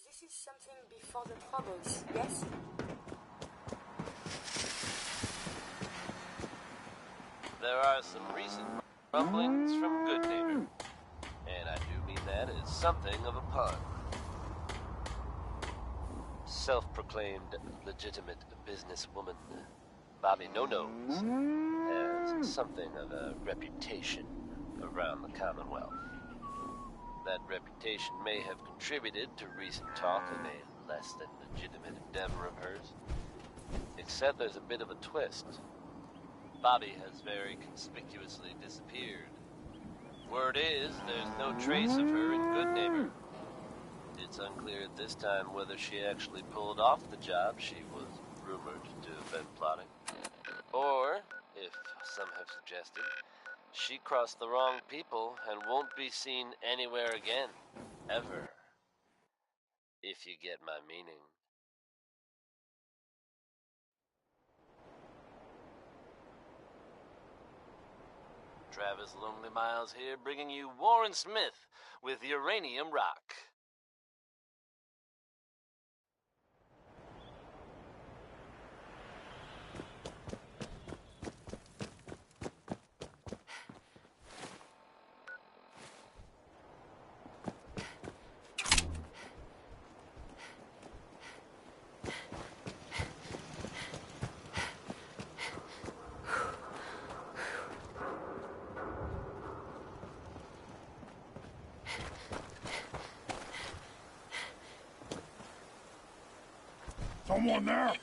This is something before the troubles, yes? There are some recent rumblings from Goodneighbor, and I do mean that as something of a pun. self-proclaimed legitimate businesswoman, Bobby No-Nose has something of a reputation around the Commonwealth. That reputation may have contributed to recent talk of a less than legitimate endeavor of hers. Except there's a bit of a twist. Bobby has very conspicuously disappeared. Word is, there's no trace of her in Goodneighbor. It's unclear at this time whether she actually pulled off the job she was rumored to have been plotting. Or, if some have suggested, she crossed the wrong people and won't be seen anywhere again. Ever. If you get my meaning. Travis Lonely Miles here, bringing you Warren Smith with Uranium Rock. Someone there?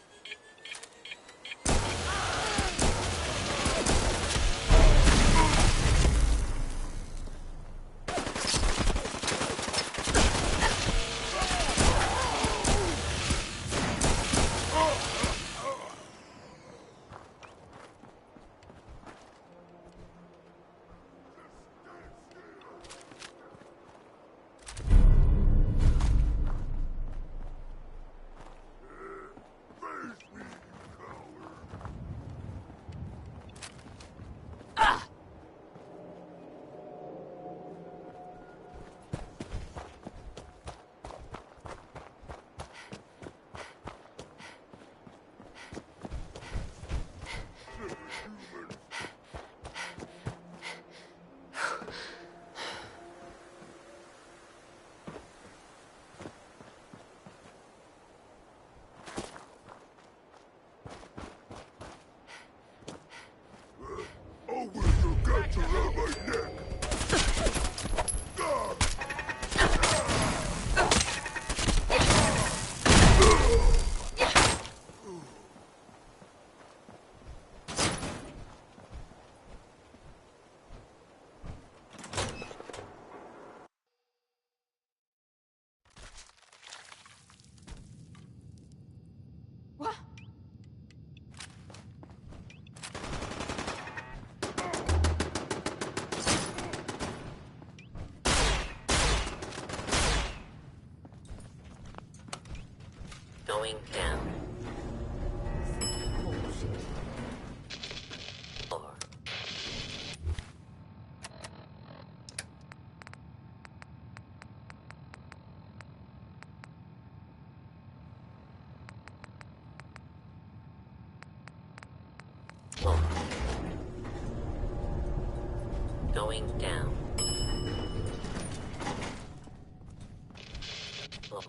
Going down. Or going down. Or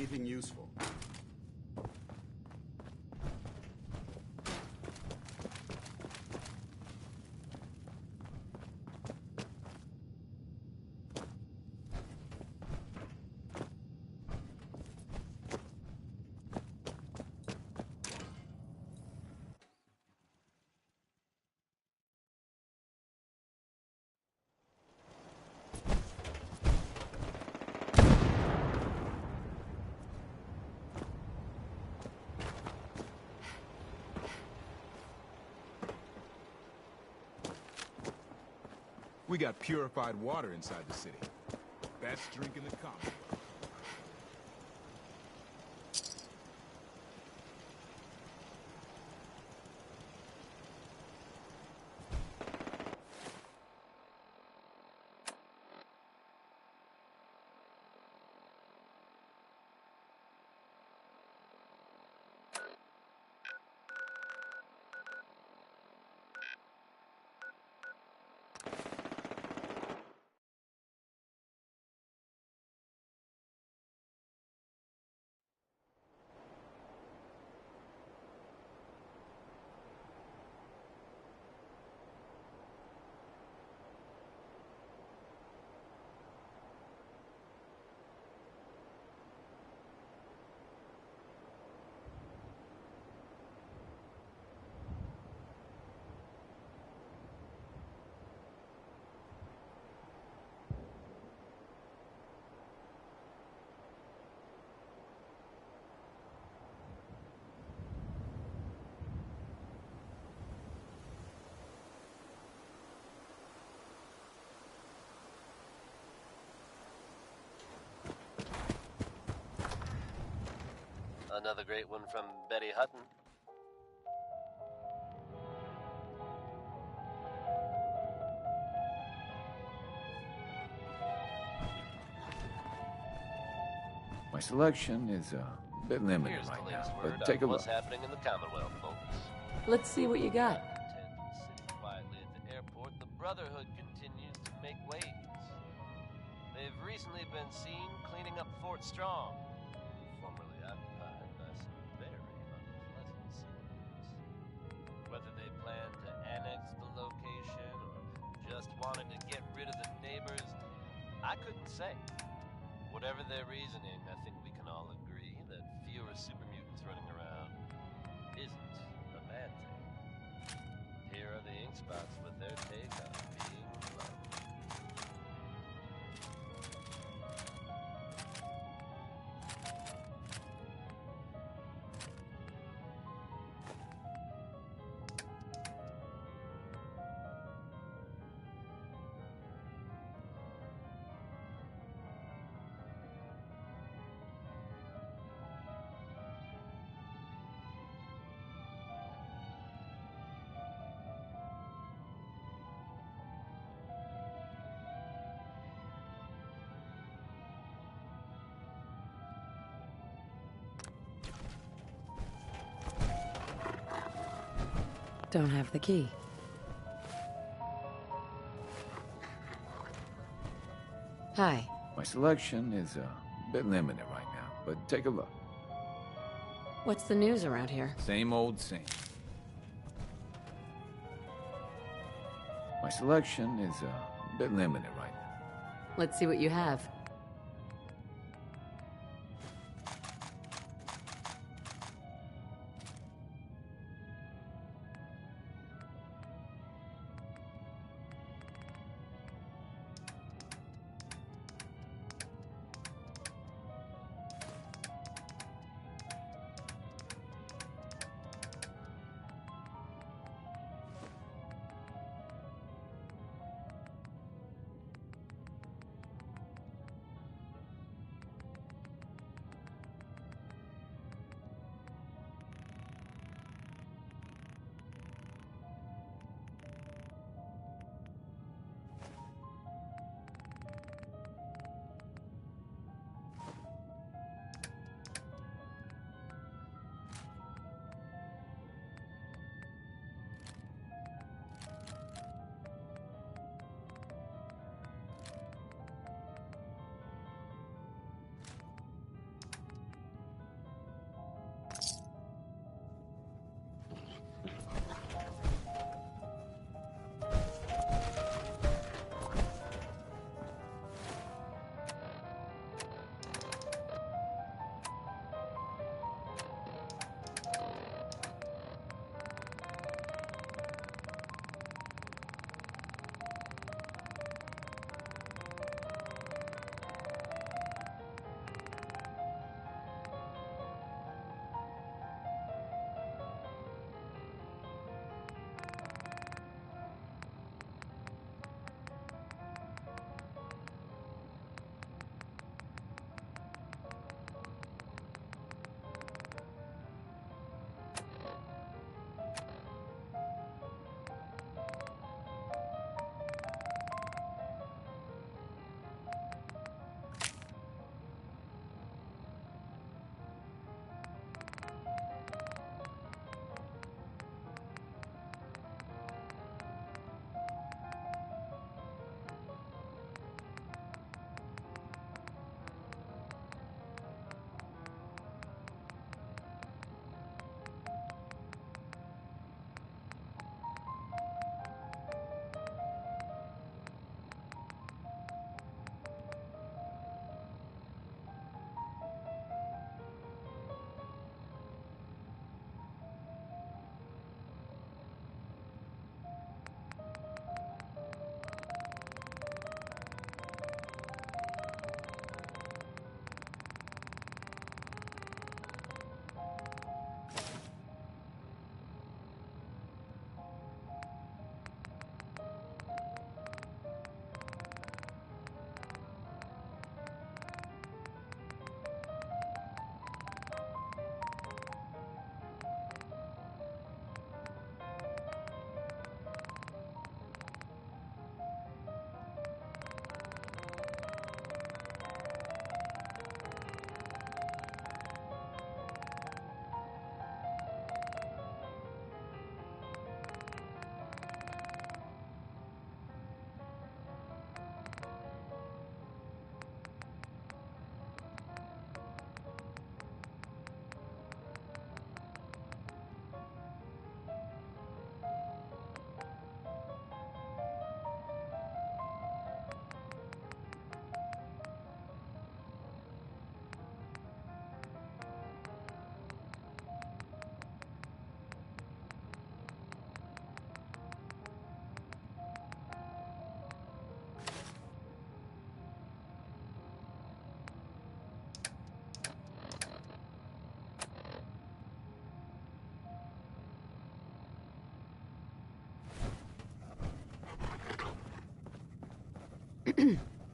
anything useful? We got purified water inside the city. Best drink in the Commonwealth. Another great one from Betty Hutton. My selection is a bit limited Here's right the now, latest but word take a on look. what's happening in the Commonwealth, folks. Let's see what you got. Sitting quietly at the airport, the Brotherhood continues to make waves. They've recently been seen cleaning up Fort Strong, formerly occupied by some very unpleasant scenes. Whether they plan to annex the location or just wanted to get rid of the neighbors, I couldn't say. Whatever their reasoning, I think we can all agree that fewer super mutants running around isn't a bad thing. Here are the ink spots with their take on being alone. Don't have the key. Hi. My selection is a bit limited right now, but take a look. What's the news around here? Same old same. My selection is a bit limited right now. Let's see what you have.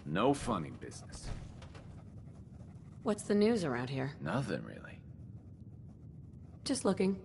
No funny business. What's the news around here? Nothing, really. Just looking.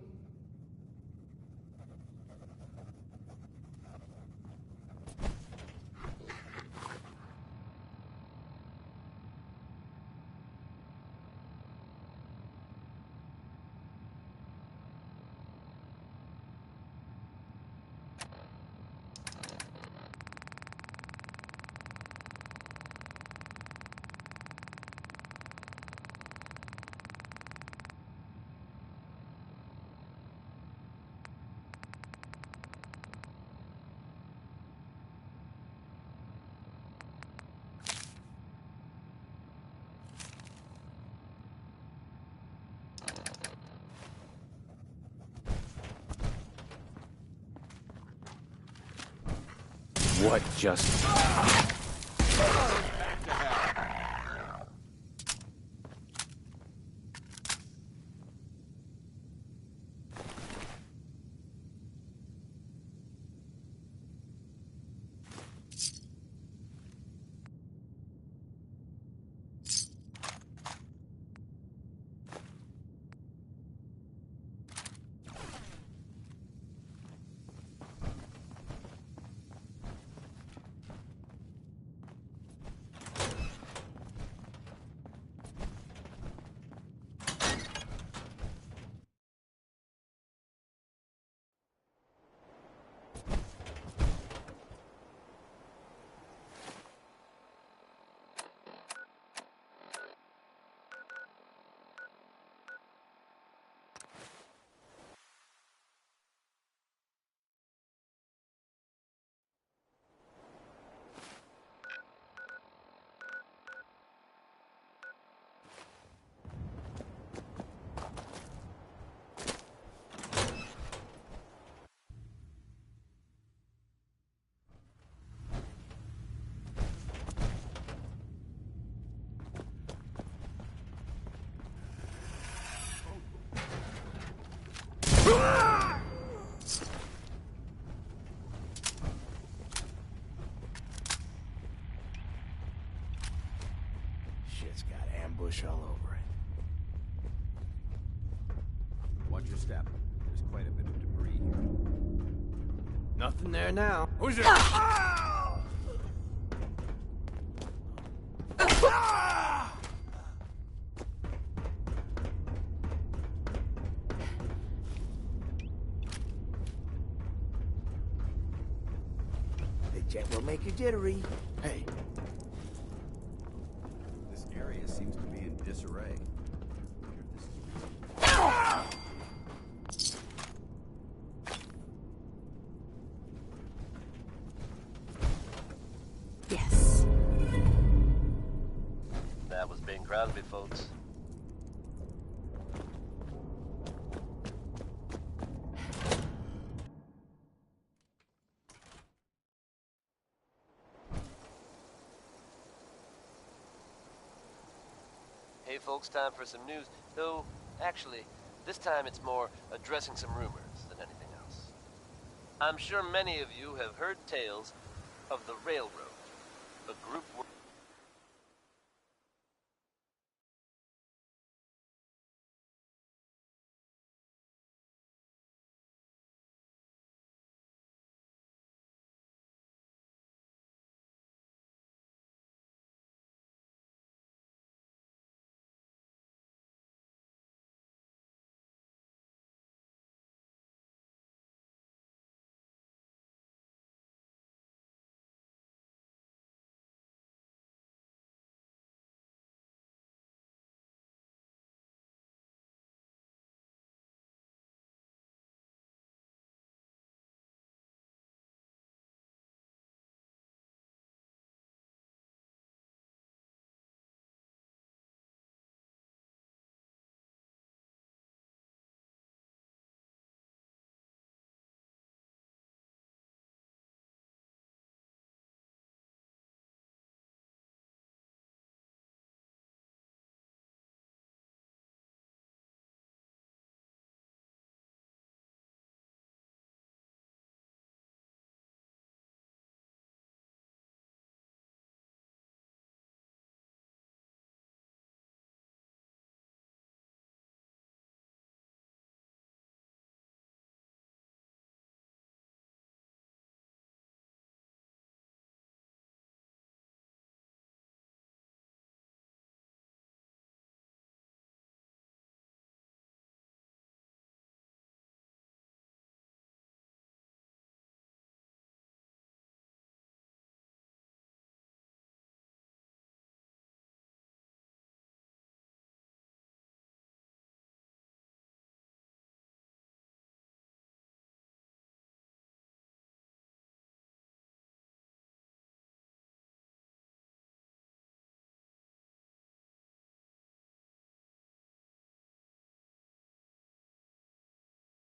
What just... Shit's got ambush all over it. Watch your step. There's quite a bit of debris here. Nothing there now. Who's it? The jet will make you jittery. Hey, This area seems to be in disarray. Wonder if this is Yes. That was Bing Crosby, folks. Hey folks, time for some news. Though, actually, this time it's more addressing some rumors than anything else. I'm sure many of you have heard tales of the Railroad, a group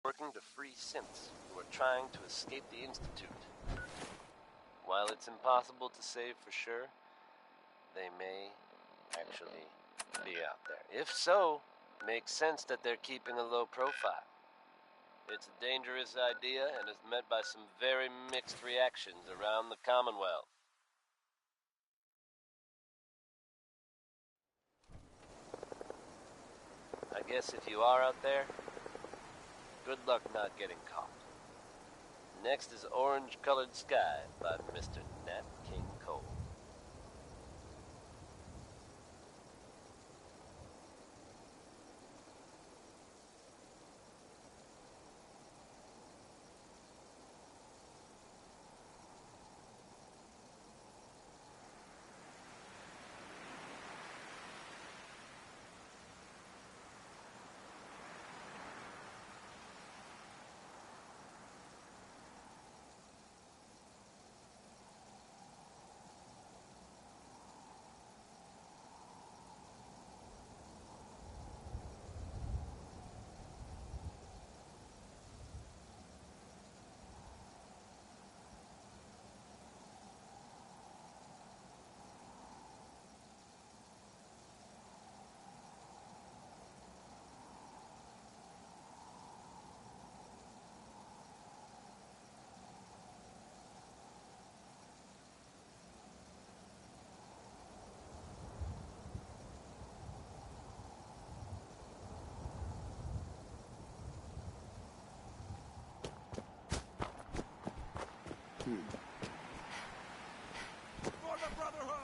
working to free synths who are trying to escape the Institute. While it's impossible to say for sure, they may actually be out there. If so, makes sense that they're keeping a low profile. It's a dangerous idea and is met by some very mixed reactions around the Commonwealth. I guess if you are out there, good luck not getting caught. Next is Orange Colored Sky by Mr. Nat King Cole.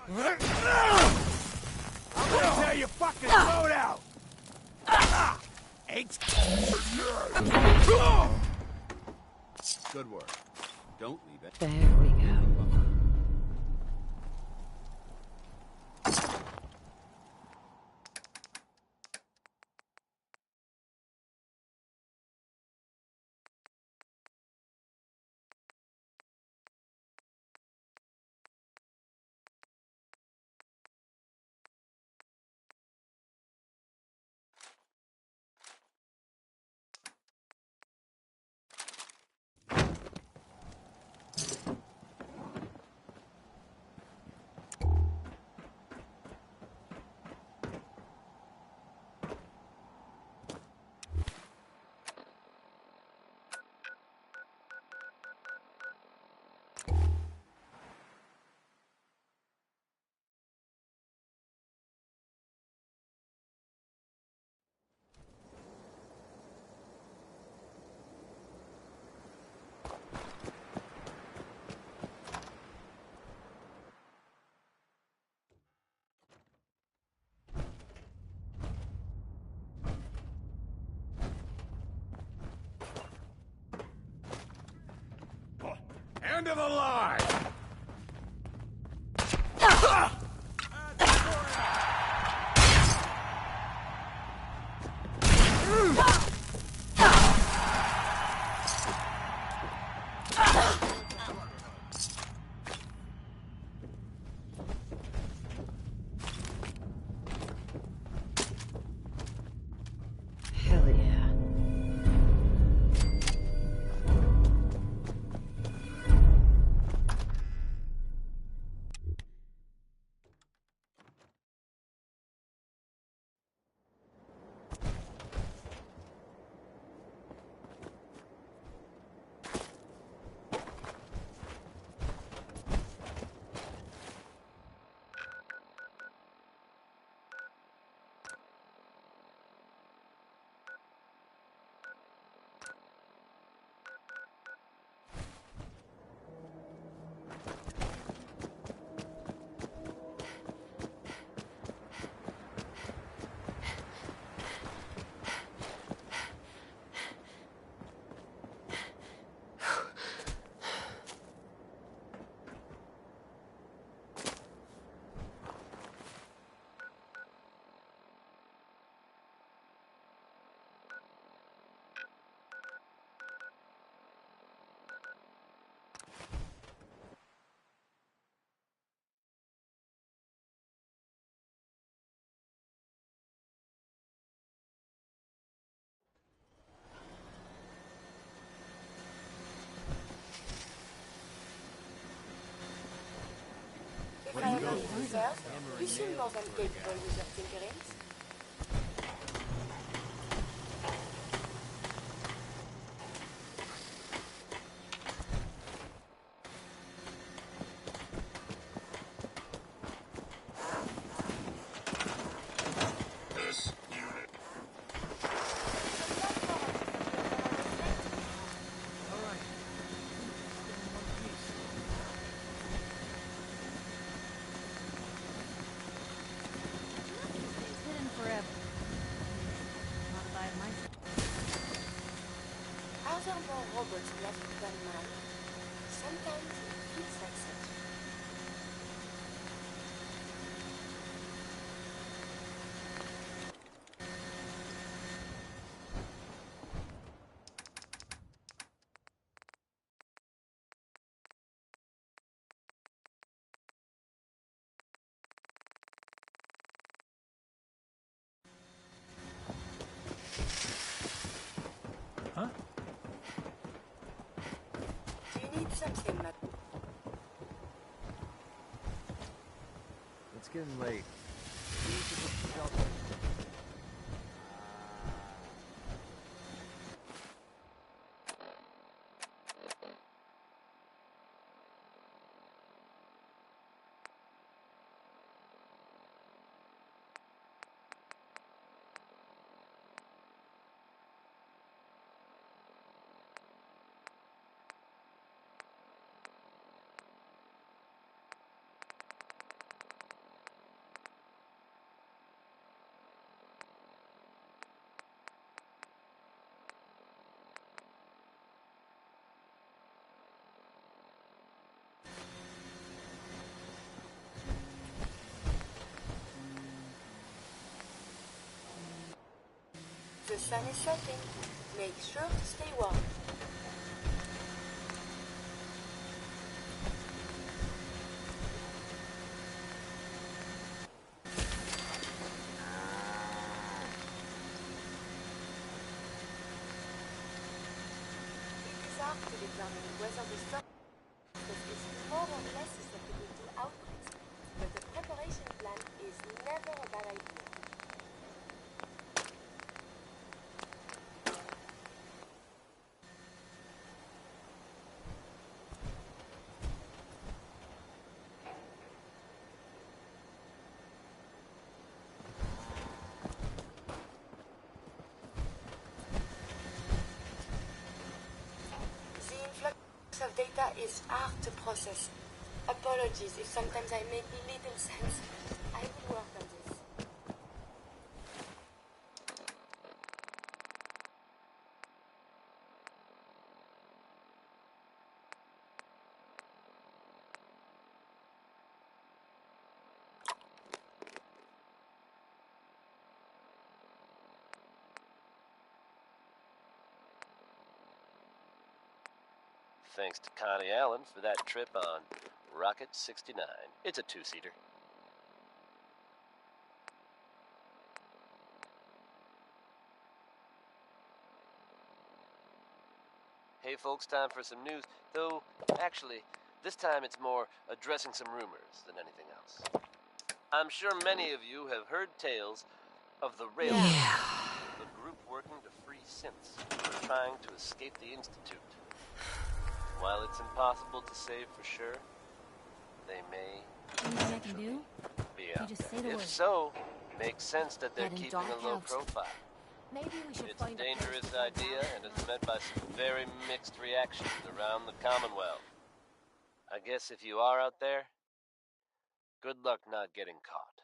I'm gonna tell you fucking slow down! Ain't... Good work. Don't leave it. There we go. End of the line! Hell yeah. You seem more than capable with your tinkerings. Hidden forever. Not if I had my say. Are there more robots left than man? Sometimes it feels like such. Huh? Do you need something, Matt? It's getting late. We need to get some shelter. The sun is setting. Make sure to stay warm. It is hard to determine whether the surface is more or less susceptible to outbreaks, but a preparation plan is never a bad idea. The influx of data is hard to process. Apologies if sometimes I make little sense. I will work on this. Thanks to Connie Allen for that trip on Rocket 69. It's a two-seater. Hey folks, time for some news. Though, actually, this time it's more addressing some rumors than anything else. I'm sure many of you have heard tales of the Railroad, the group working to free synths who are trying to escape the Institute. While it's impossible to say for sure, they may Anything I can do? be You out just there. say the If word. so, makes sense that they're Heading keeping dark a low out. profile. Maybe we should It's a find a place dangerous to go idea down. and is met by some very mixed reactions around the Commonwealth. I guess if you are out there, good luck not getting caught.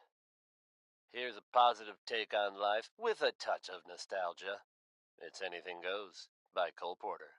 Here's a positive take on life with a touch of nostalgia. It's Anything Goes by Cole Porter.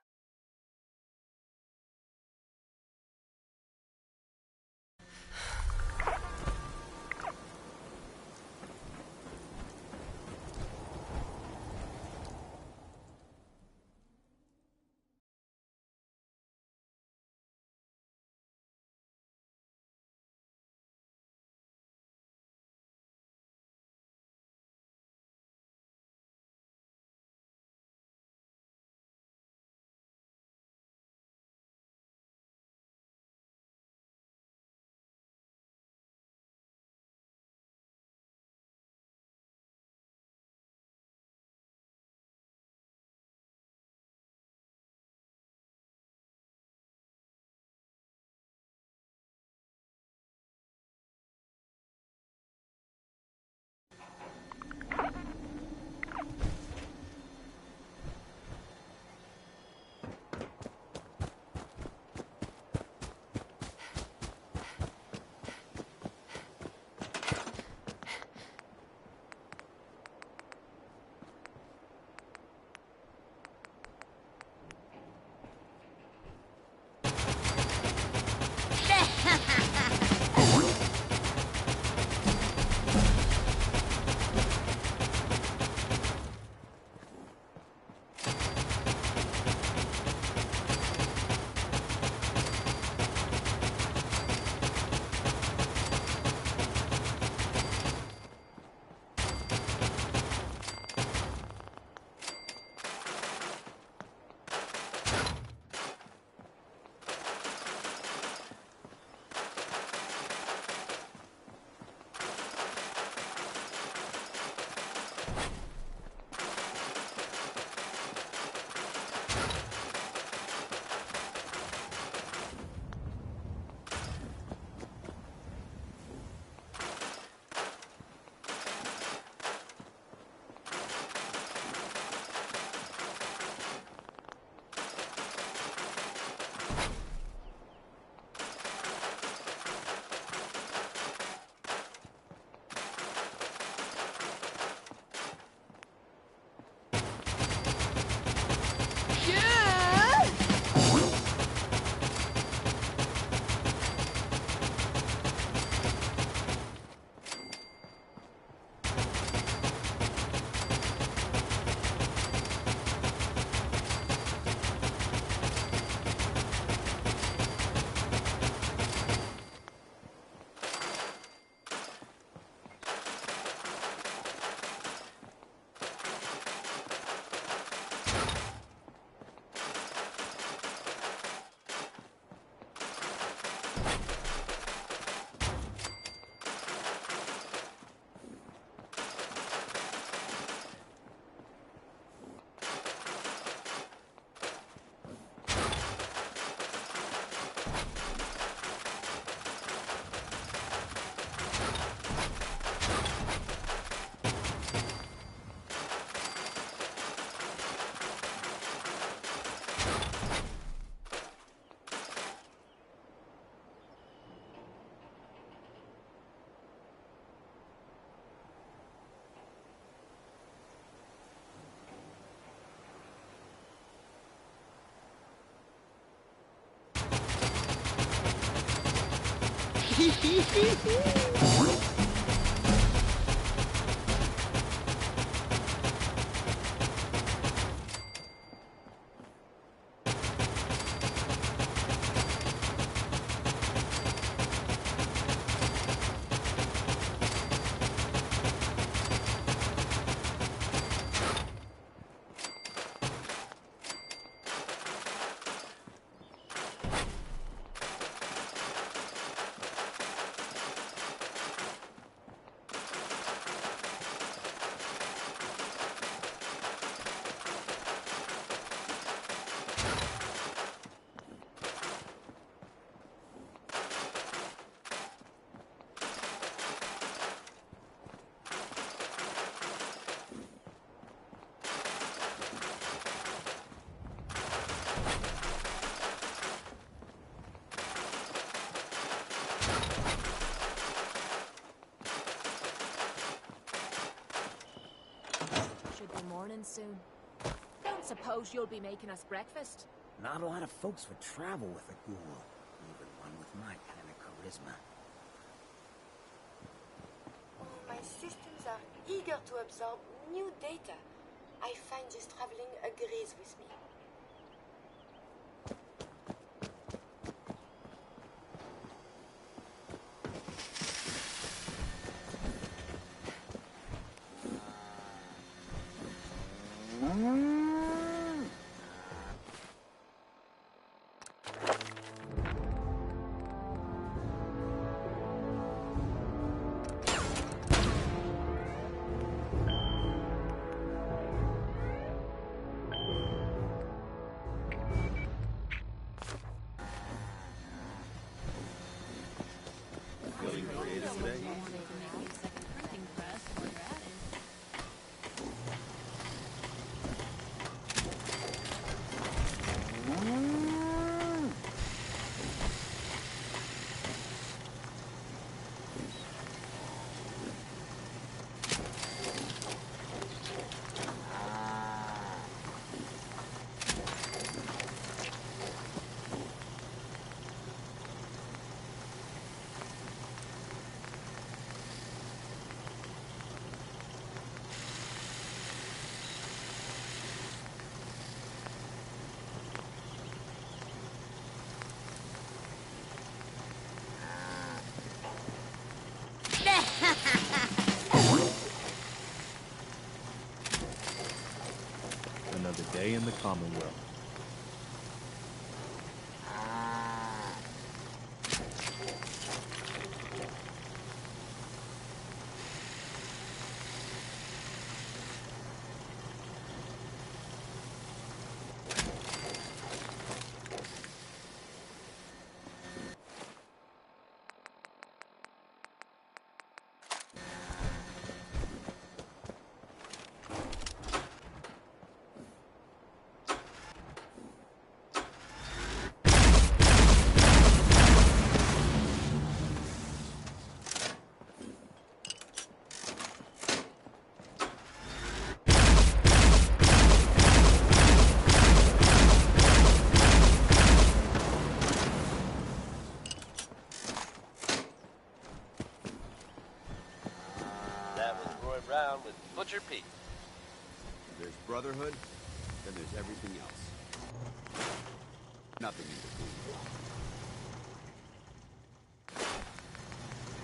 Should be morning soon. Don't suppose you'll be making us breakfast? Not a lot of folks would travel with a ghoul, even one with my kind of charisma. My systems are eager to absorb new data. I find this traveling agrees with me. Another day in the Commonwealth. Brown with Butcher Pete. There's Brotherhood, then there's everything else. Nothing in between.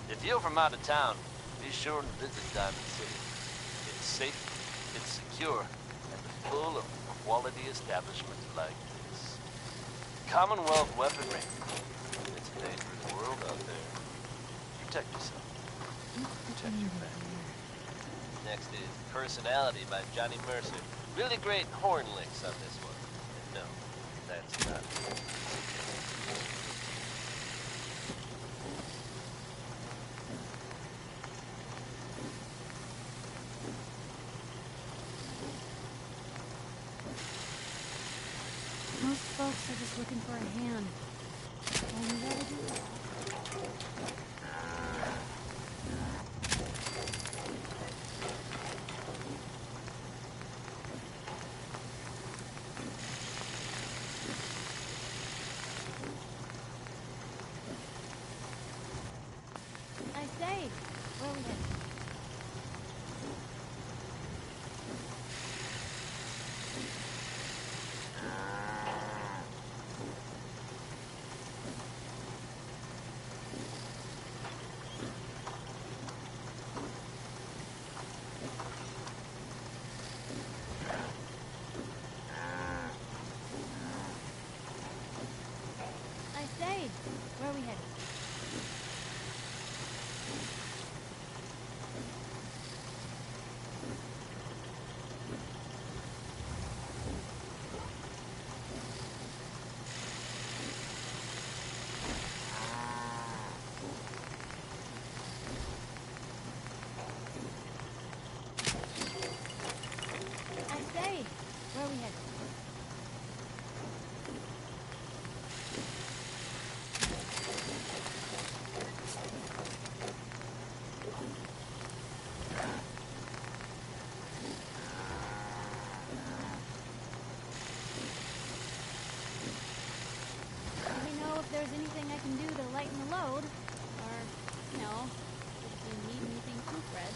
If you're from out of town, be sure to visit Diamond City. It's safe, it's secure, and full of quality establishments like this. Commonwealth weaponry. It's a dangerous world out there. Protect yourself. Protect your family. Next is Personality by Johnny Mercer. Really great horn licks on this one. And no, that's not it. Most folks are just looking for a hand. All you gotta do is... I say, where are we headed? I say, where are we headed? I say, where are we headed? Let me know if there's anything I can do to lighten the load. Or, you know, if you need anything too, Fred.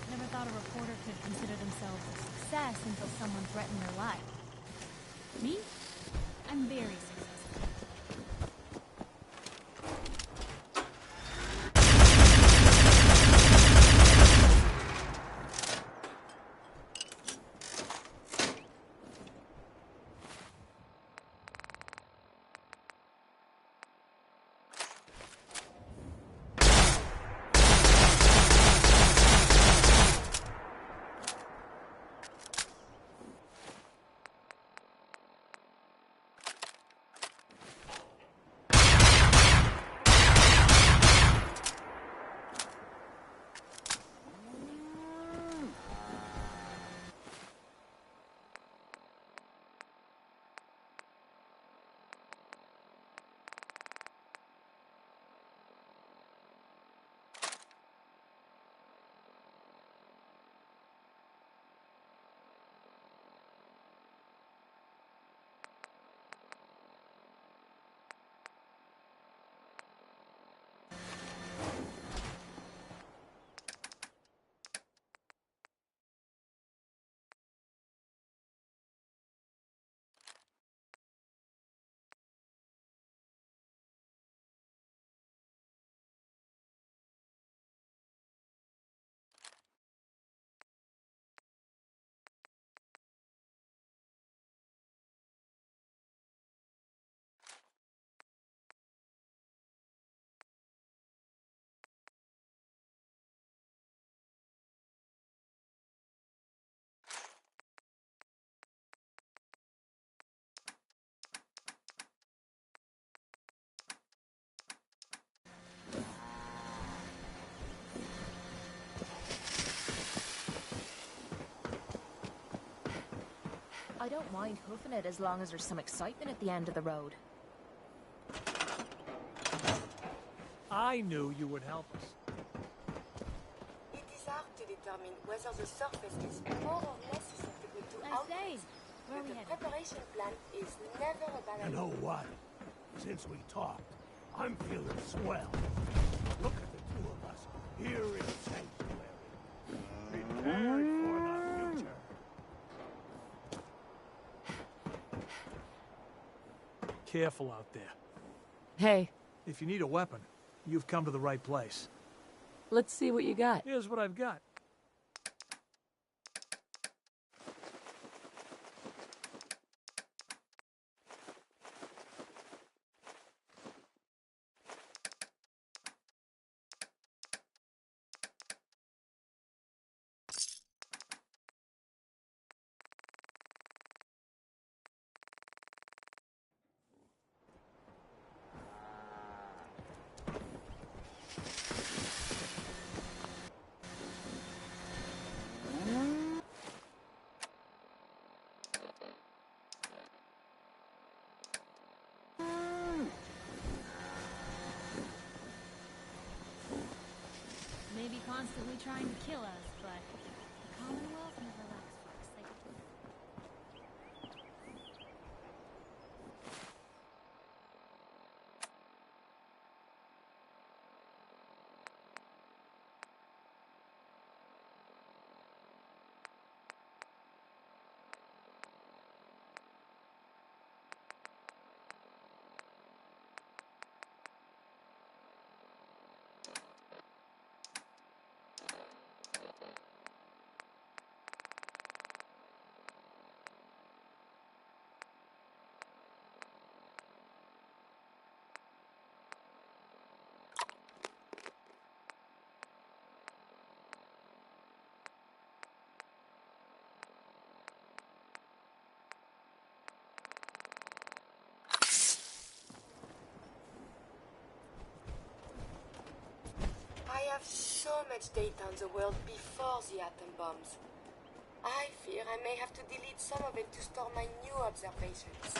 Never thought a reporter could consider themselves a success until someone threatened their life. Me? I'm very successful. I don't mind hoofing it as long as there's some excitement at the end of the road. I knew you would help us. It is hard to determine whether the surface is more or less susceptible to outbreaks. But the preparation plan is never a bad idea. You know what? Since we talked, I'm feeling swell. Look at the two of us here in Sanctuary. Prepared for the future. careful out there. Hey, If you need a weapon, you've come to the right place. let's see what you got. Here's what I've got. Maybe constantly trying to kill us, but the Commonwealth never lacks folks I have so much data on the world before the atom bombs. I fear I may have to delete some of it to store my new observations.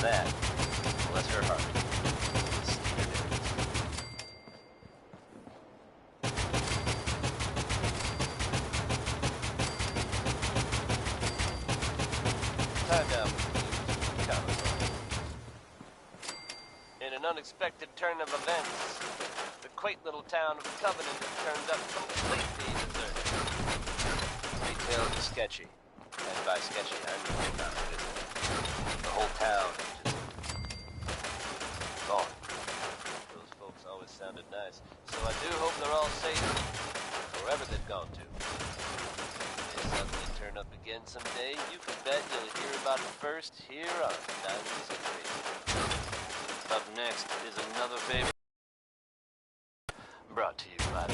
That, bless her heart. Time now. In an unexpected turn of events, the quaint little town of Covenant has turned up completely deserted. Detailed is sketchy, and by sketchy I mean non-existent. The whole town is just gone. Those folks always sounded nice, so I do hope they're all safe wherever they've gone to. If they suddenly turn up again someday, you can bet you'll hear about it first here on Diamond City Radio. Up next is another favorite brought to you by the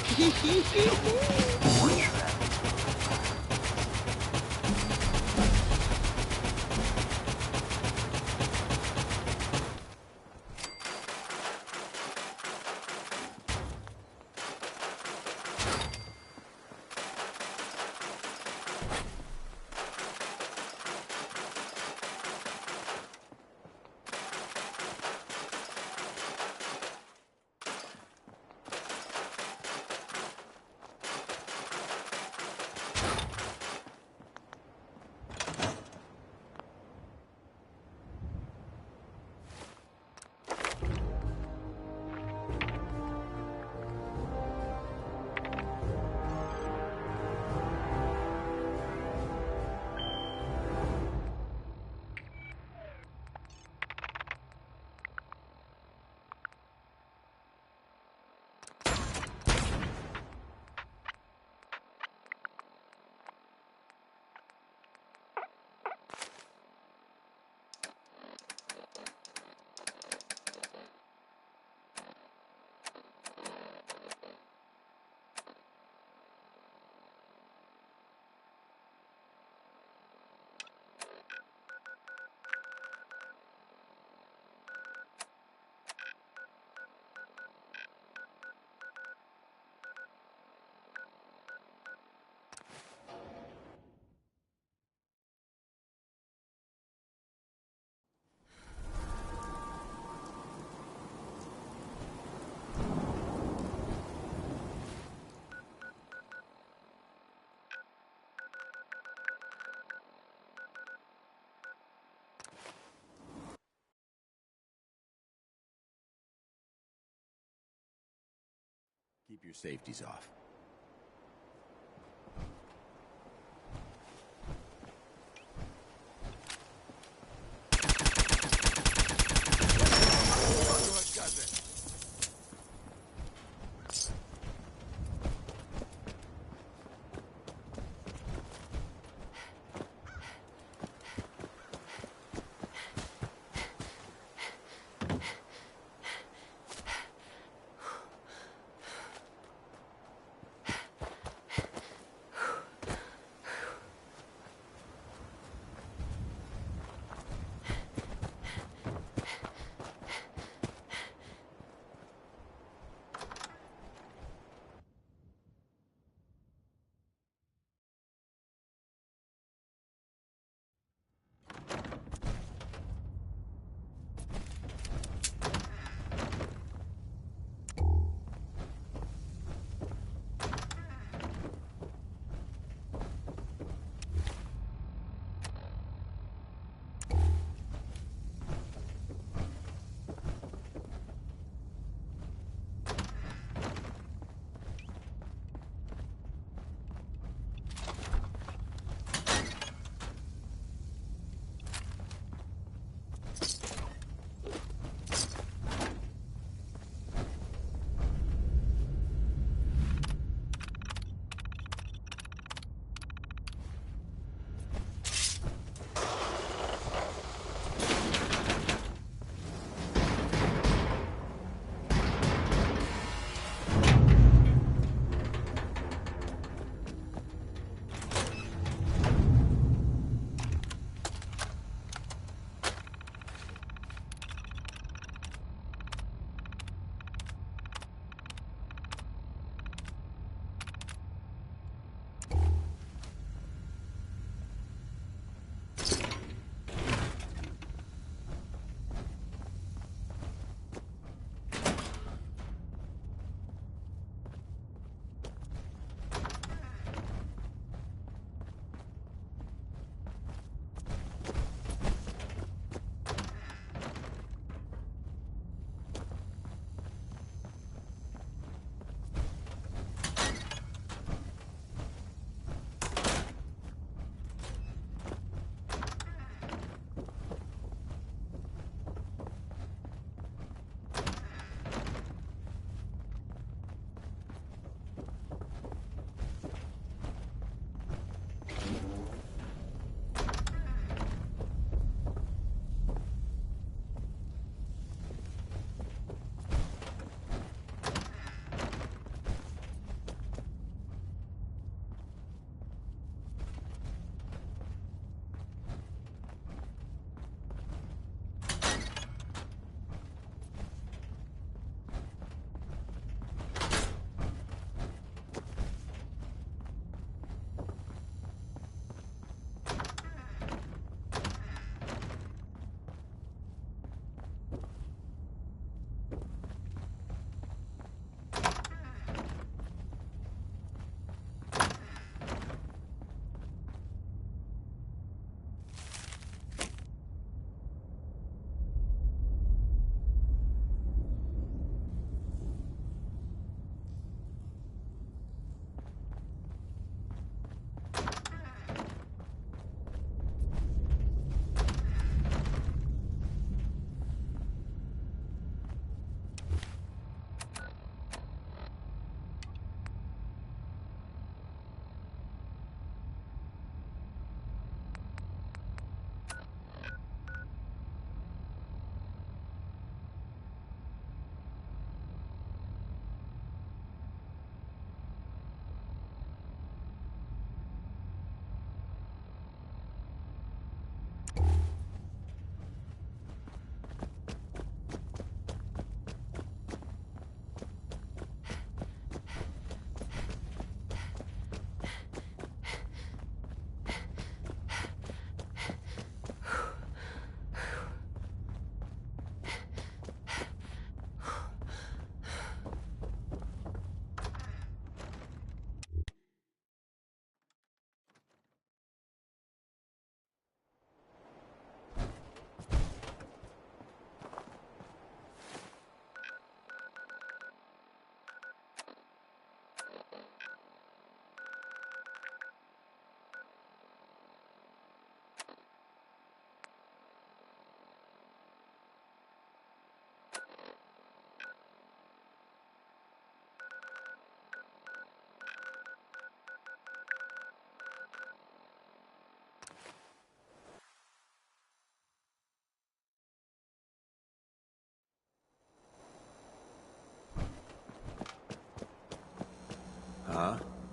Keep your safeties off.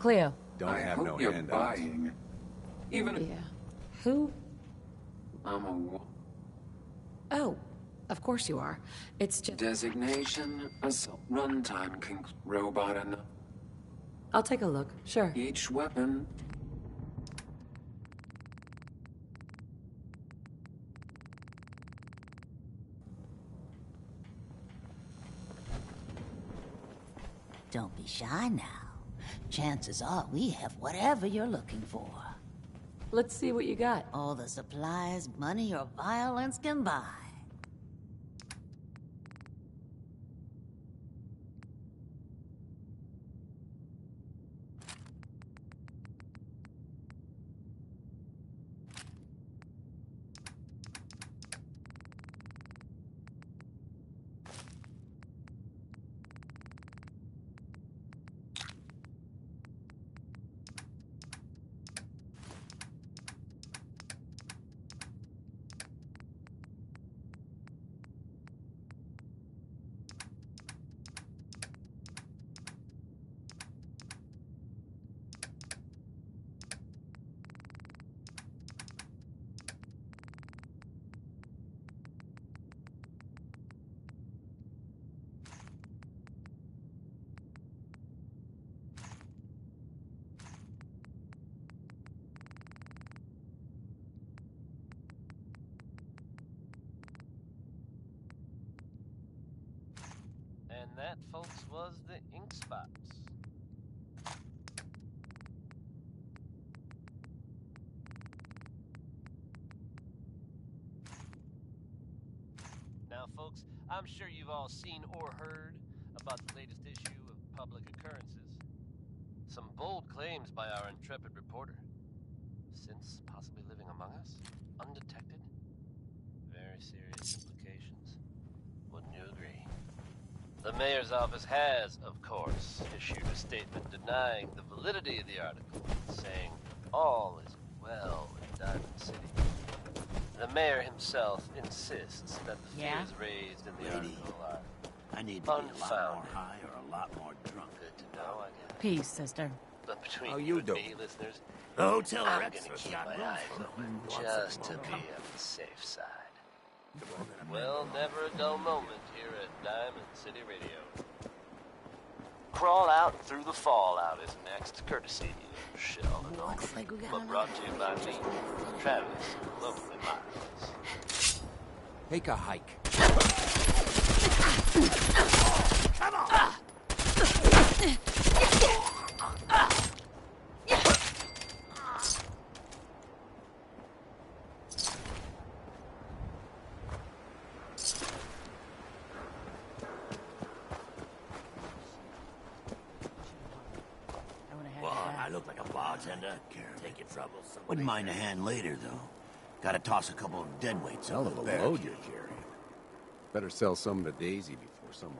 Cleo. Don't I have hope no you're handouts. buying. Even Yeah. Who? I'm a Oh, of course you are. It's just... designation, assault, runtime, robot, and I'll take a look, sure. each weapon. Don't be shy now. Chances are we have whatever you're looking for. Let's see what you got. All the supplies, money, or violence can buy. And that, folks, was the ink spots. Now, folks, I'm sure you've all seen or heard about the latest issue of Public Occurrences. Some bold claims by our intrepid reporter. Since possibly living among us, undetected. Very serious implications. Wouldn't you agree? The mayor's office has, of course, issued a statement denying the validity of the article, saying all is well in Diamond City. The mayor himself insists that the fears raised in the article are I need to be a lot more unfounded. high or a lot more drunk. Good to know, I guess. Peace, sister. But between How you you and doing? me, listeners, The hotel I'm Rex gonna has keep got my room eyes for open who wants just it to more be comfortable. on the safe side. Well, never a dull moment here at Diamond City Radio. Crawl Out Through the Fallout is next, courtesy of Sheldon. Looks like we got But brought to you by me, Travis Lonely Miles. Take a hike. Come on! What? I look like a bartender? Take your troubles. Wouldn't mind a hand later, though. Gotta toss a couple of dead weights Hell over of the a back. load you're carrying. Better sell some to Daisy before someone...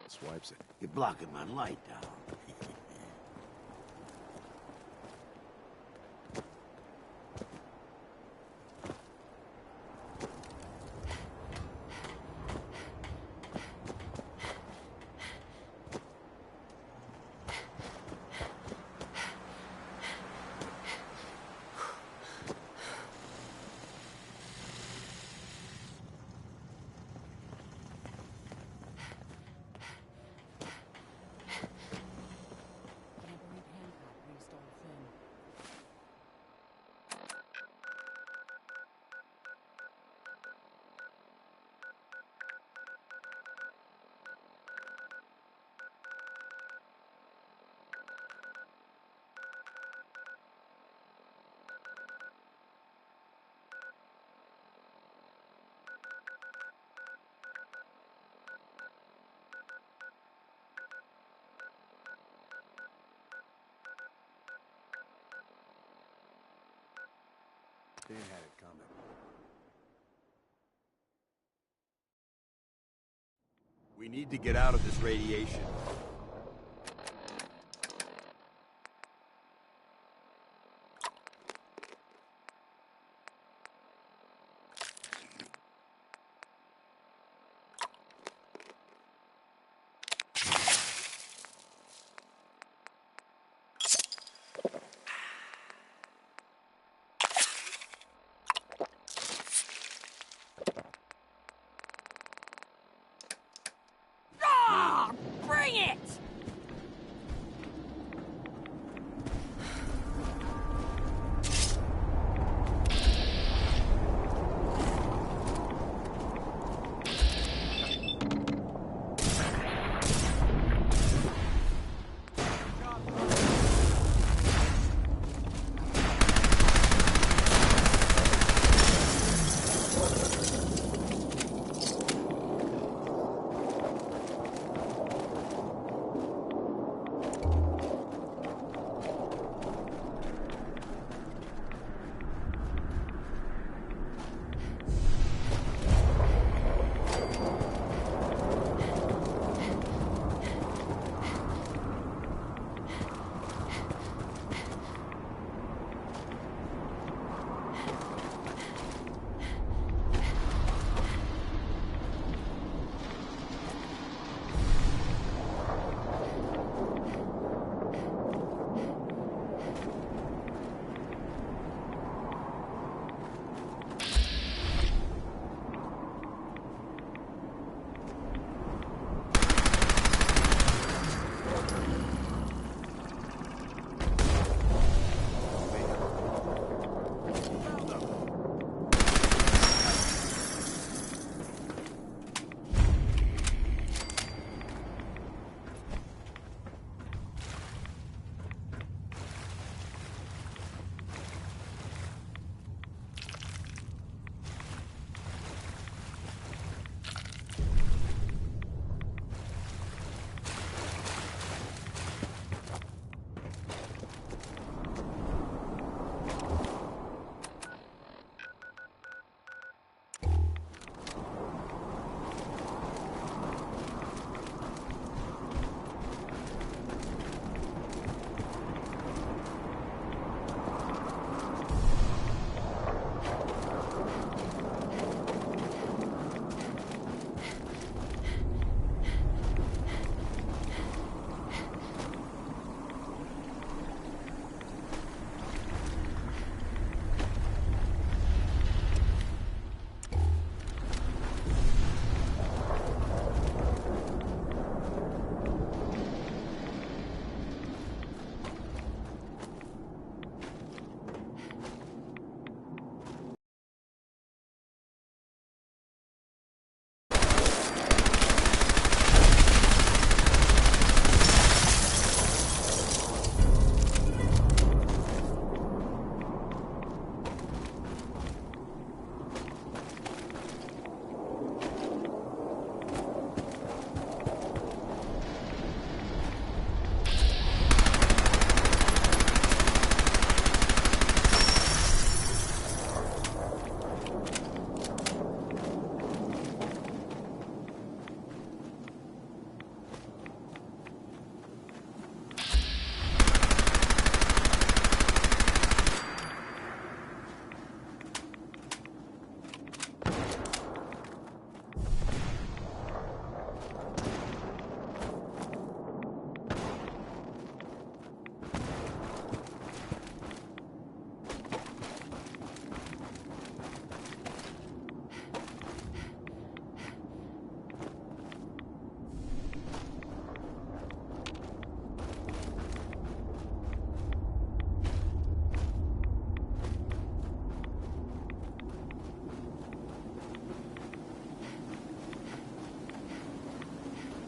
Swipes it. You're blocking my light down. They had it coming. We need to get out of this radiation. Bring it!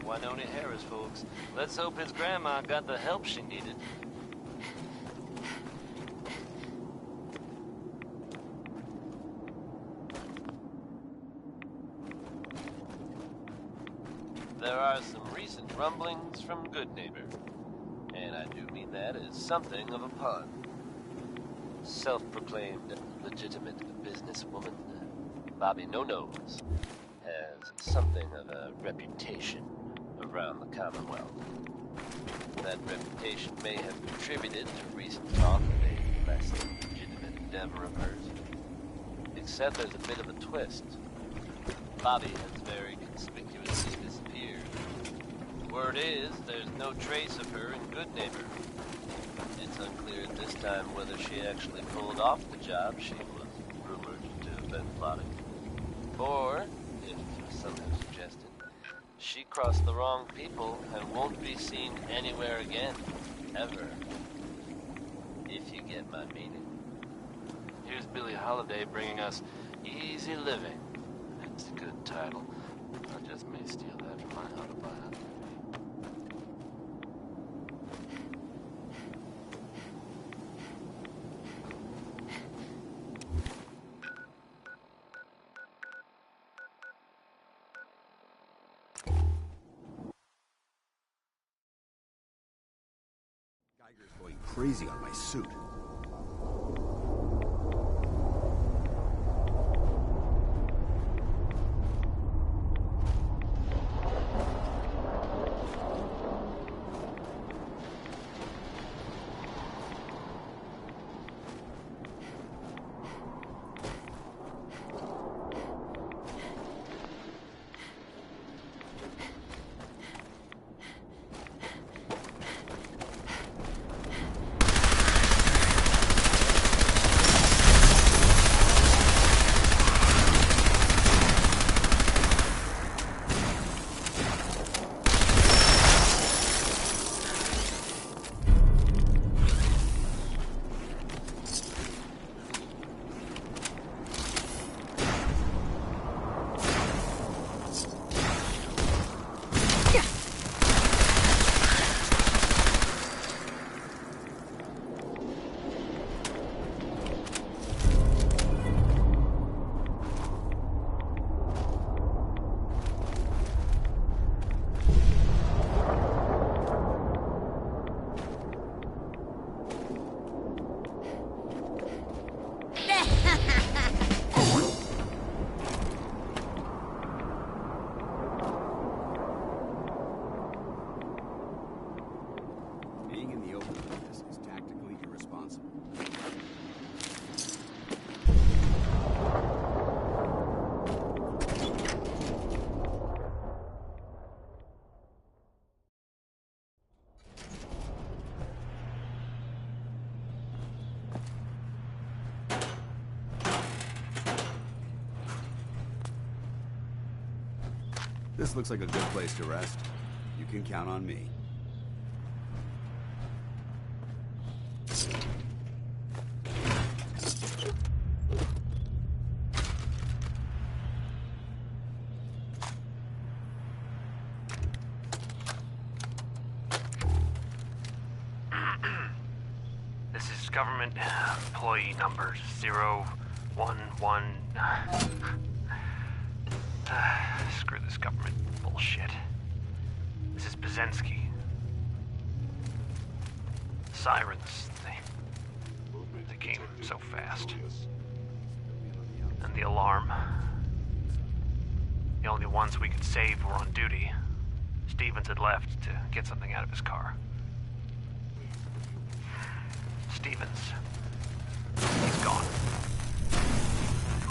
Winona Harris, folks. Let's hope his grandma got the help she needed. There are some recent rumblings from Good Neighbor, and I do mean that as something of a pun. self-proclaimed legitimate businesswoman, Bobby No-Nose has something of a reputation around the Commonwealth. That reputation may have contributed to recent talk of a less legitimate endeavor of hers. Except there's a bit of a twist. Bobby has very conspicuously disappeared. Word is, there's no trace of her in Goodneighbor. It's unclear at this time whether she actually pulled off the job she was rumored to have been plotting. Or, if some have suggested, she crossed the wrong people and won't be seen anywhere again, ever. If you get my meaning. Here's Billie Holiday bringing us Easy Living. That's a good title. I just may steal that from my autobiography. Geiger's going crazy on my suit. This looks like a good place to rest. You can count on me. This is government employee number 011. Screw this government bullshit. This is Bazensky. Sirens, they came so fast. And the alarm. The only ones we could save were on duty. Stevens had left to get something out of his car. Stevens. He's gone.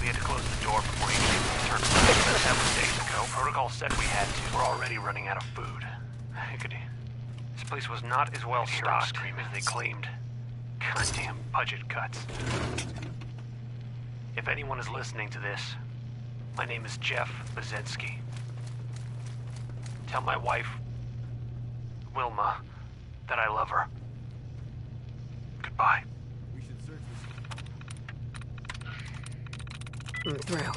We had to close the door before he came to turn around. That was days ago. Protocol said we had to. We're already running out of food. This place was not as well stocked as they claimed. Goddamn budget cuts. If anyone is listening to this, my name is Jeff Bazensky. Tell my wife, Wilma, that I love her. Goodbye. We should search this. I'm through.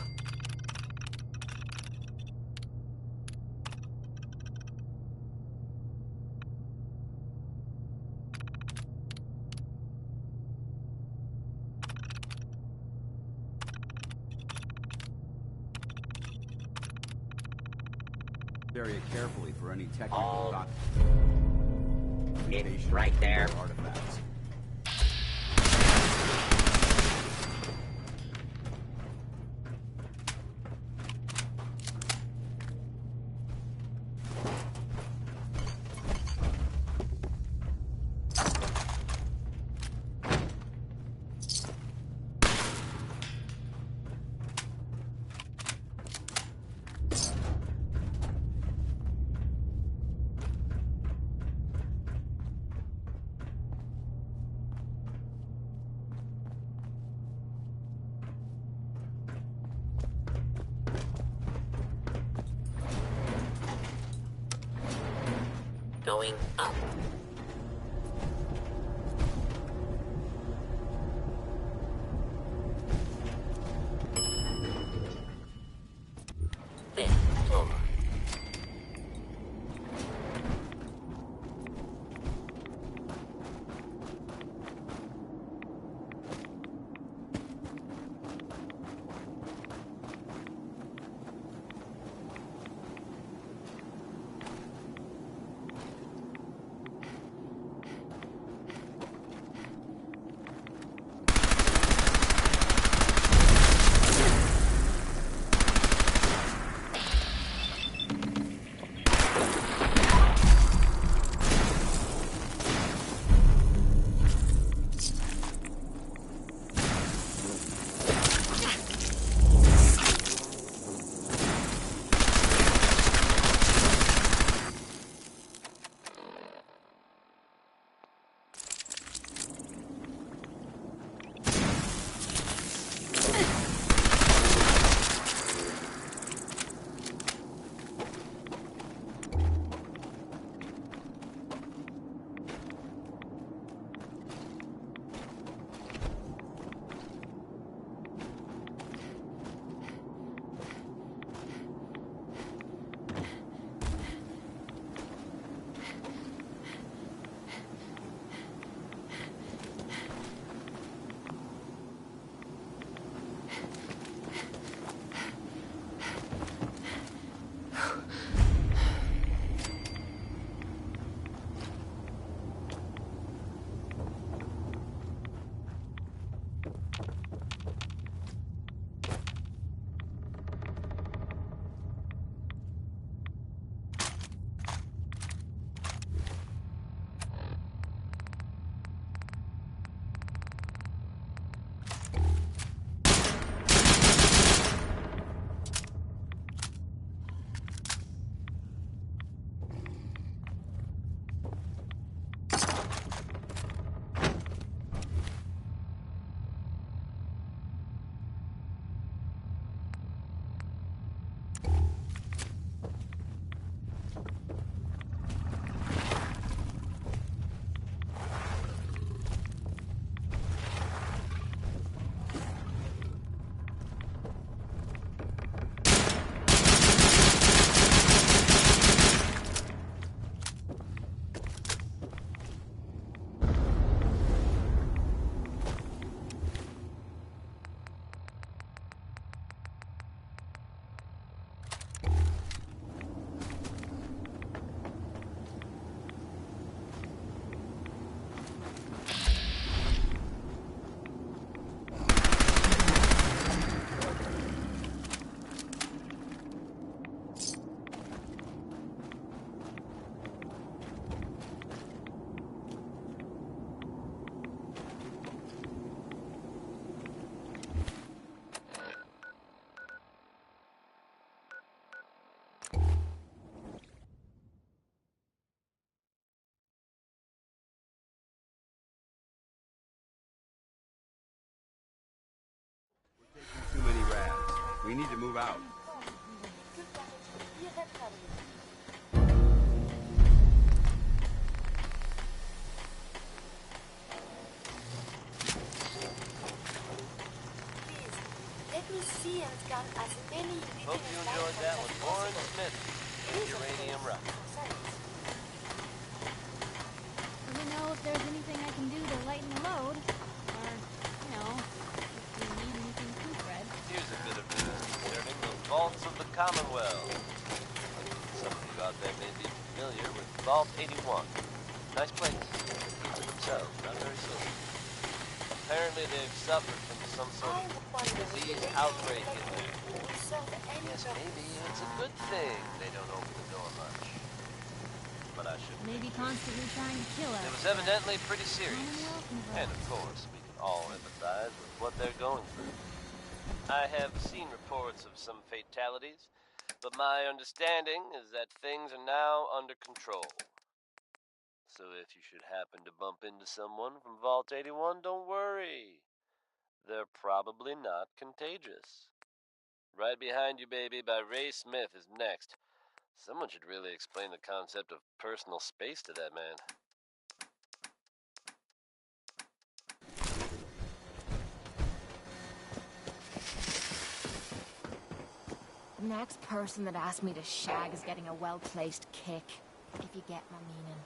Carry it carefully for any technical It's right there. Artifacts. going up. There, over. Too many rads. We need to move out. Let me see and scan as many Hope you enjoyed that with Warren Smith, Uranium Rock. Let me know if there's anything I can do to lighten the load. Or, you know, if you need anything too, Fred. Here's a bit of news concerning the vaults of the Commonwealth. Some of you out there may be familiar with Vault 81. Nice place. Keep to themselves, not very social. Apparently they've suffered from some sort of disease outbreak in there. Yes, maybe it's a good thing they don't open the door much. But I shouldn't. Maybe constantly trying to kill us. It was evidently pretty serious. And of course, we can all empathize with what they're going through. I have seen reports of some fatalities, but my understanding is that things are now under control. So if you should happen to bump into someone from Vault 81, don't worry. They're probably not contagious. Right Behind You, Baby by Ray Smith is next. Someone should really explain the concept of personal space to that man. The next person that asks me to shag is getting a well-placed kick, if you get my meaning.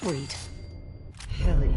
Sweet. Hell yeah.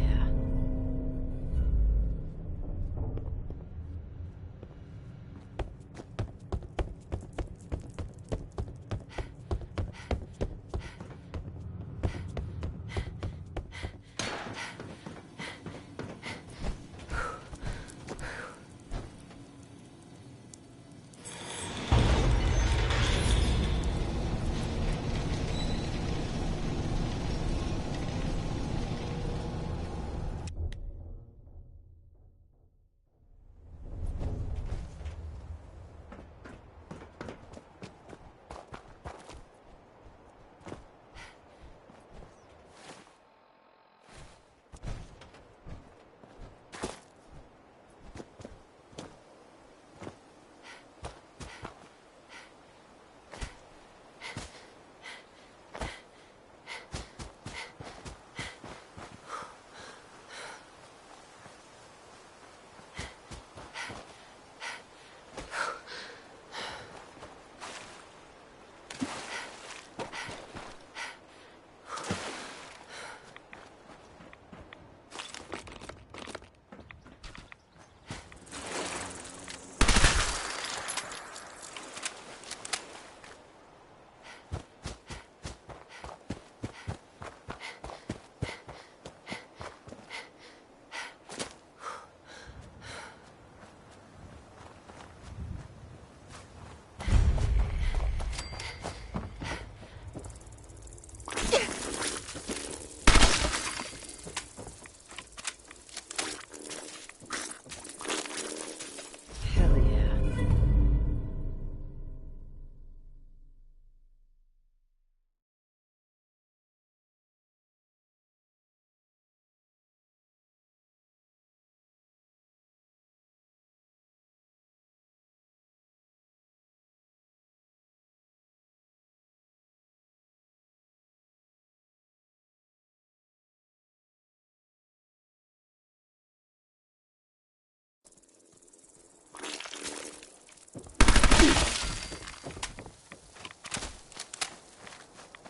Hell yeah.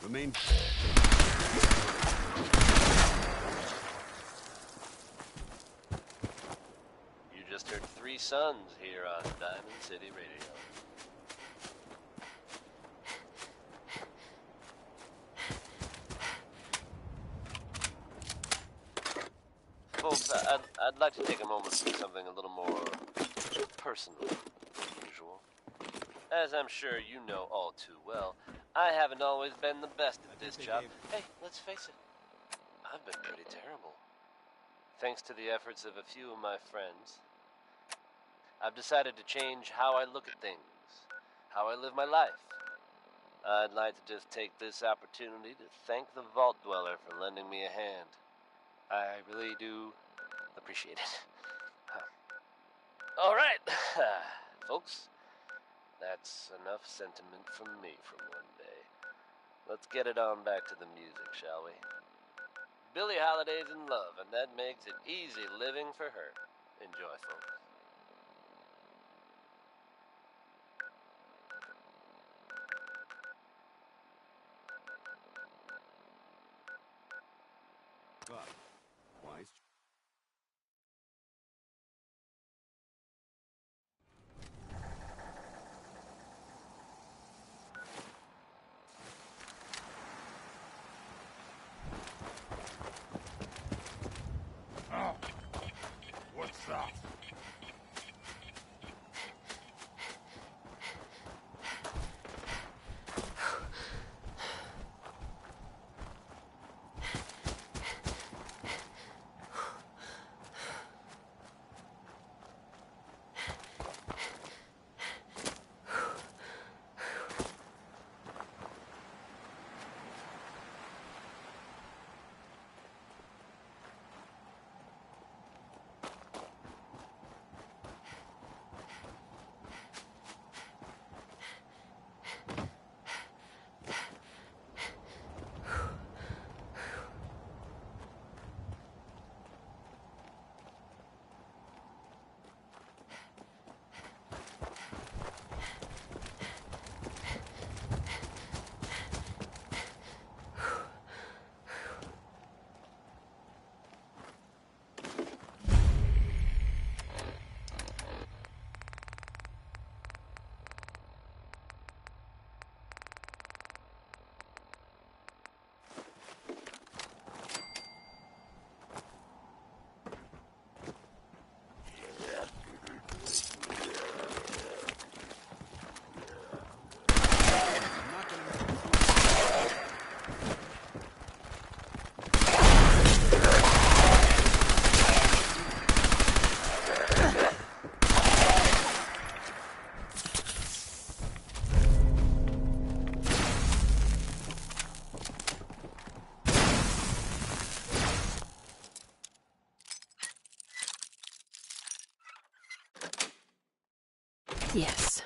Remain. You just heard 3 Sons here on Diamond City Radio. Folks, I'd like to take a moment for something a little more personal than usual. As I'm sure you know all too well, I haven't always been the best at this job. Hey, let's face it, I've been pretty terrible. Thanks to the efforts of a few of my friends, I've decided to change how I look at things, how I live my life. I'd like to just take this opportunity to thank the Vault Dweller for lending me a hand. I really do appreciate it. All right, folks, that's enough sentiment from me for one day. Let's get it on back to the music, shall we? Billie Holiday's in love, and that makes it easy living for her. Enjoy, folks. Wise. Oh, what's that? Yes.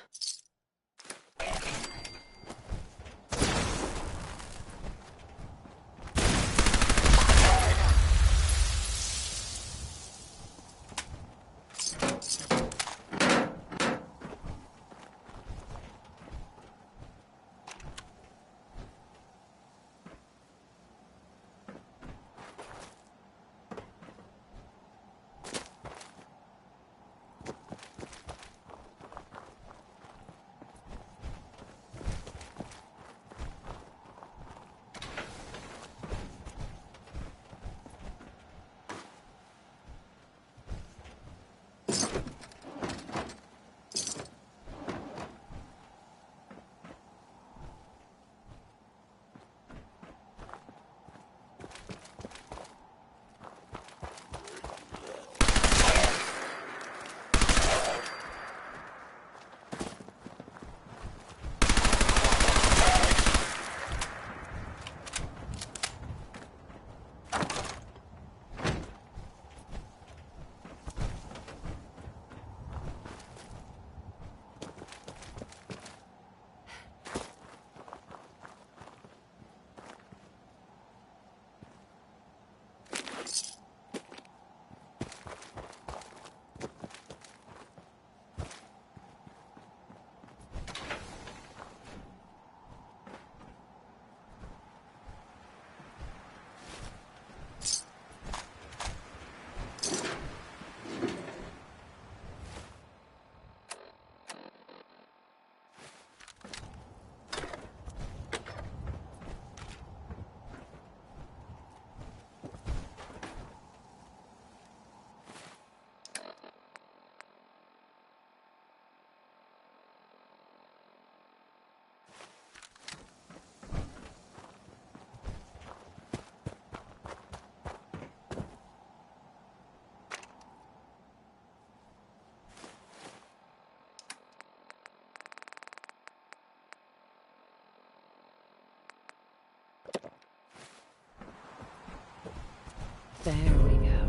There we go.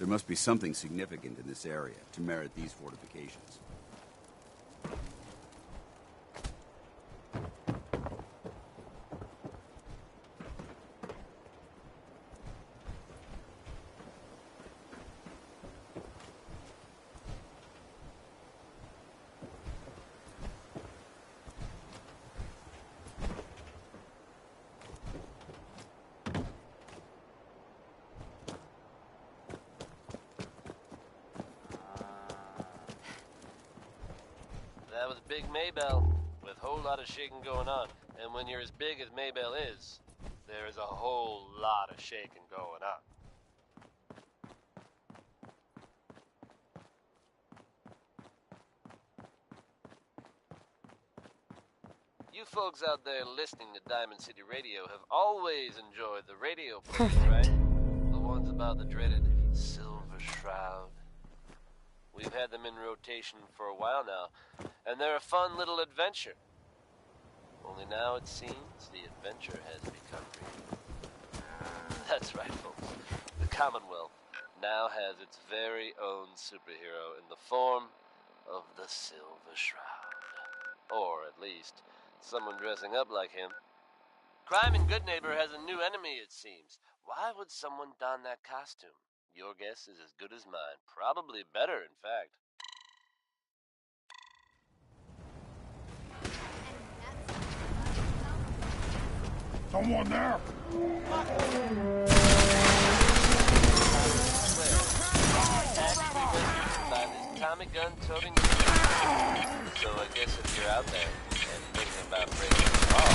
There must be something significant in this area to merit these fortifications. That was Big Maybell, with a whole lot of shaking going on. And when you're as big as Maybell is, there is a whole lot of shaking going on. You folks out there listening to Diamond City Radio have always enjoyed the radio plays, right? The ones about the dreaded Silver Shroud. We've had them in rotation for a while now, and they're a fun little adventure. Only now it seems the adventure has become real. That's right, folks. The Commonwealth now has its very own superhero in the form of the Silver Shroud. Or, at least, someone dressing up like him. Crime in Goodneighbor has a new enemy, it seems. Why would someone don that costume? Your guess is as good as mine. Probably better, in fact. Someone there! By this Tommy gun-toting. So I guess if you're out there and thinking about breaking the law,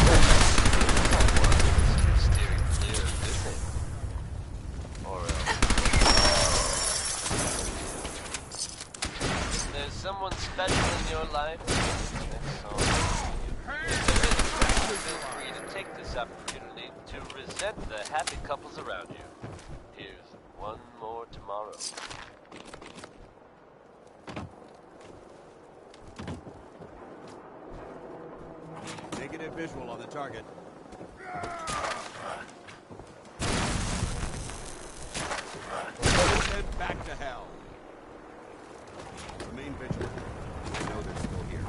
steering clear of this thing. Or else. If there's someone special in your life, feel free to take this opportunity to resent the happy couples around you. Here's one more tomorrow. Negative visual on the target. Head back to hell. Remain vigilant. I know they're still here.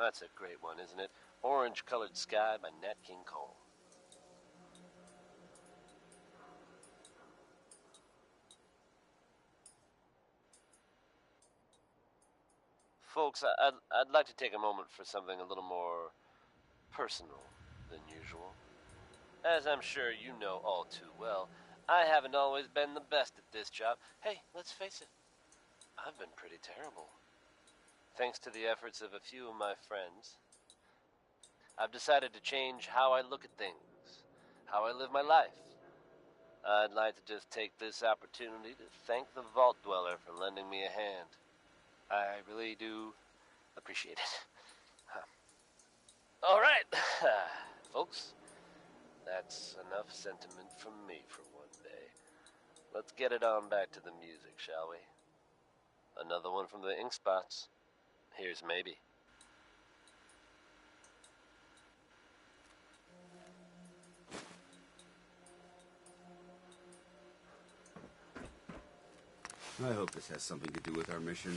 That's a great one, isn't it? Orange Colored Sky by Nat King Cole. Folks, I'd like to take a moment for something a little more personal than usual. As I'm sure you know all too well, I haven't always been the best at this job. Hey, let's face it, I've been pretty terrible. Thanks to the efforts of a few of my friends, I've decided to change how I look at things, how I live my life. I'd like to just take this opportunity to thank the Vault Dweller for lending me a hand. I really do appreciate it. All right, folks, that's enough sentiment from me for one day. Let's get it on back to the music, shall we? Another one from the Ink Spots. Here's Maybe. I hope this has something to do with our mission.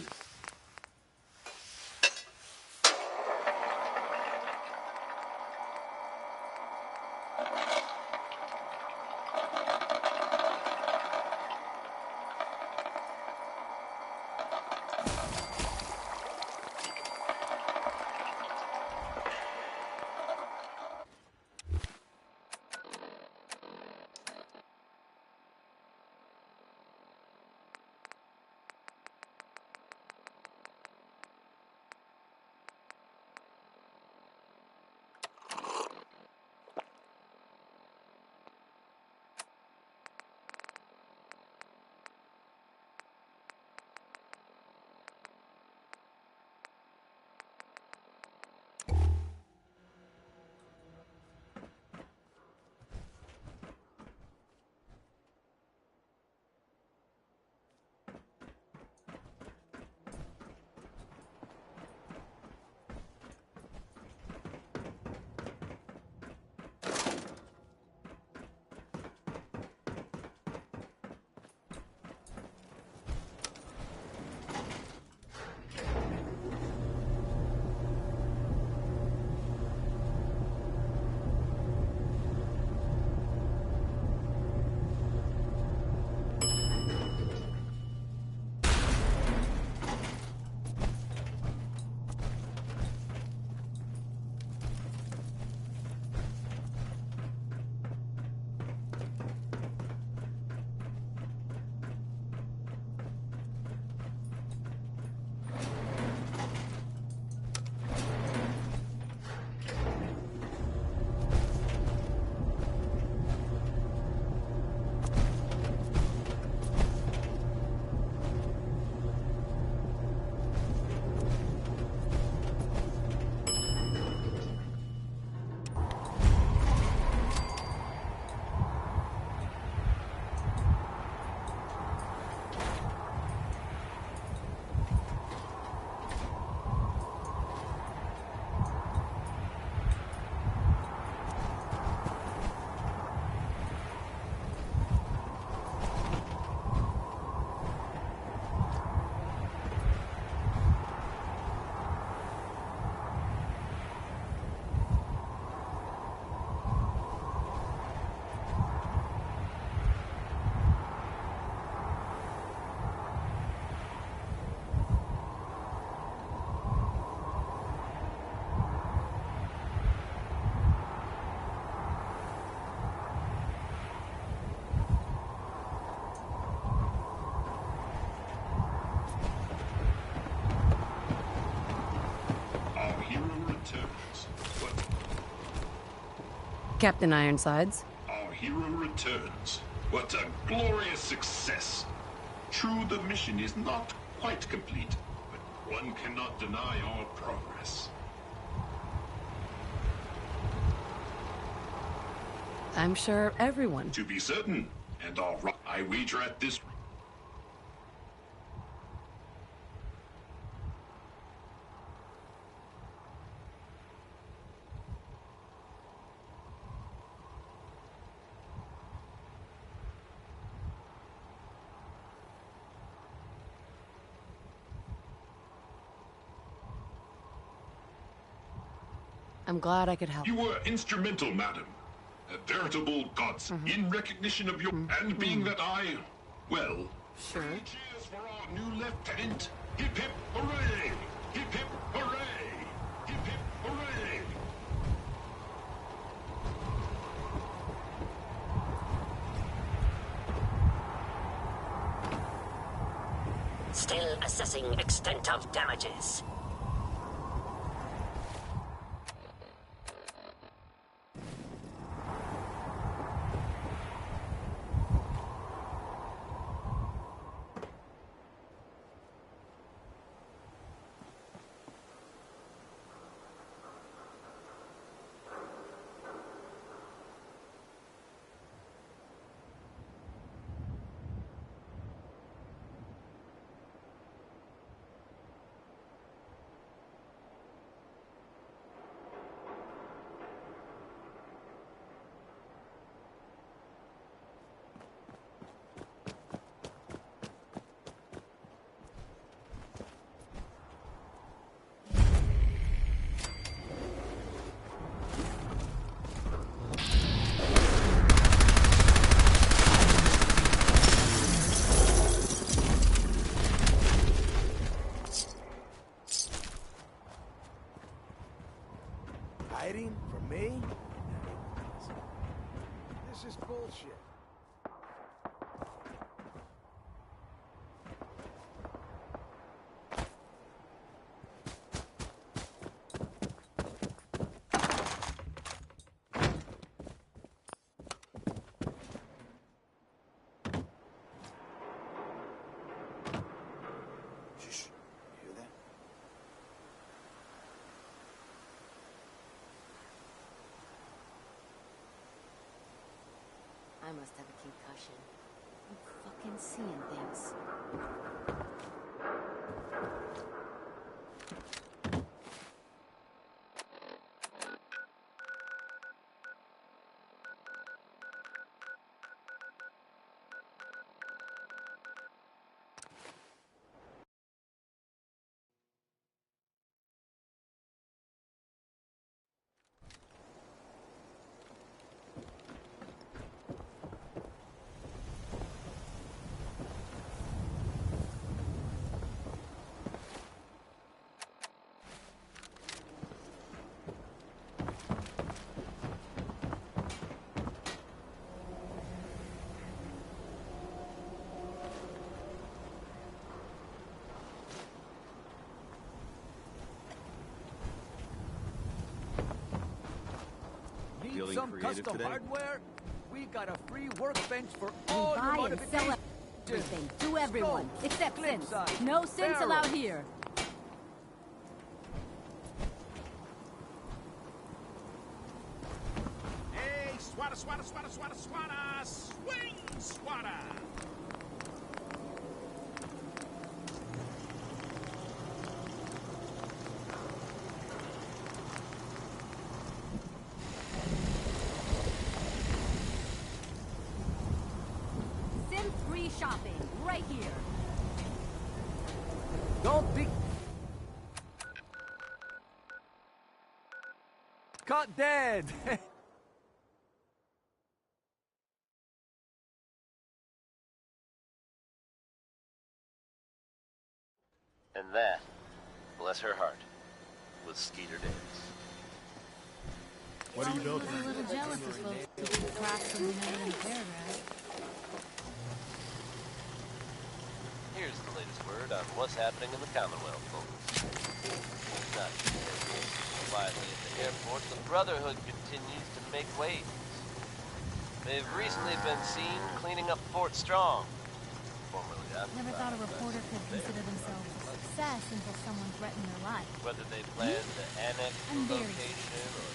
Captain Ironsides. Our hero returns. What a glorious success. True, the mission is not quite complete, but one cannot deny our progress. I'm sure everyone. To be certain, and all right, I wager at this. I'm glad I could help. You were instrumental, madam. A veritable godsend. In recognition of your... And being that I... Well... Sure. Cheers for our new lieutenant. Hip hip hooray! Hip hip hooray! Hip hip hooray! Still assessing extent of damages. Hiding from me? This is bullshit. Shh. You hear that? I must have a concussion. I'm fucking seeing things. Need some custom hardware? We got a free workbench for We all your buy and modifications. sell everything to everyone, Scope, except clip synths. size, No synths barrel. allowed here. Hey, swata, swata, swata, swata, swata! Swing, swata! Synth free shopping, right here. Don't be... Caught dead! And that, bless her heart, was Skeeter Davis. What are you building? I'm a little jealous of folks who do the crafts from the note in the paragraph. Here's the latest word on what's happening in the Commonwealth, folks. Not quietly at the airport, the Brotherhood continues to make waves. They've recently been seen cleaning up Fort Strong. Formerly Never thought a reporter could consider themselves a success until someone threatened their life. Whether they planned to annex I'm the very location or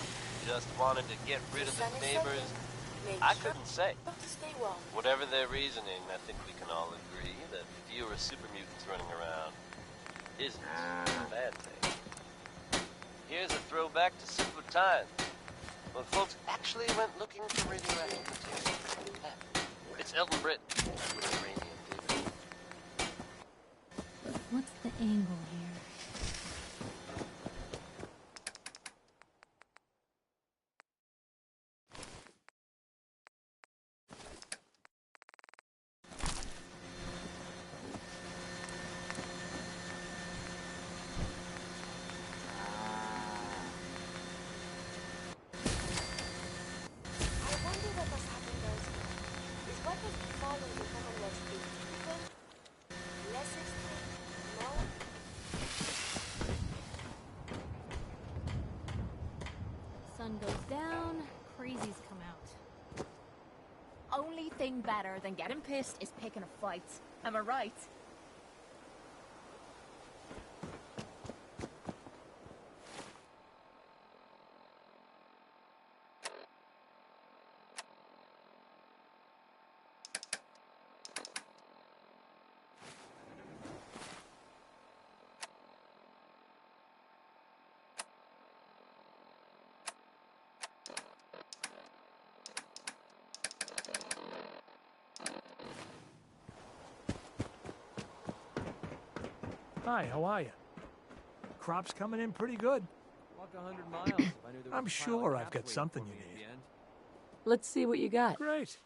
just wanted to get rid of the neighbors, I couldn't say. Whatever their reasoning, I think we can all agree that fewer super mutants running around isn't a bad thing. Here's a throwback to simpler times, when folks actually went looking for radioactive material. It's Elton Britt with uranium, David. What's the angle here? better than getting pissed is picking a fight. Am I right? Hi, how are you? Crop's coming in pretty good. Walk 100 miles if I knew there was I'm a sure pile of I've got caps something waiting you for me at need. the end. Let's see what you got. Great.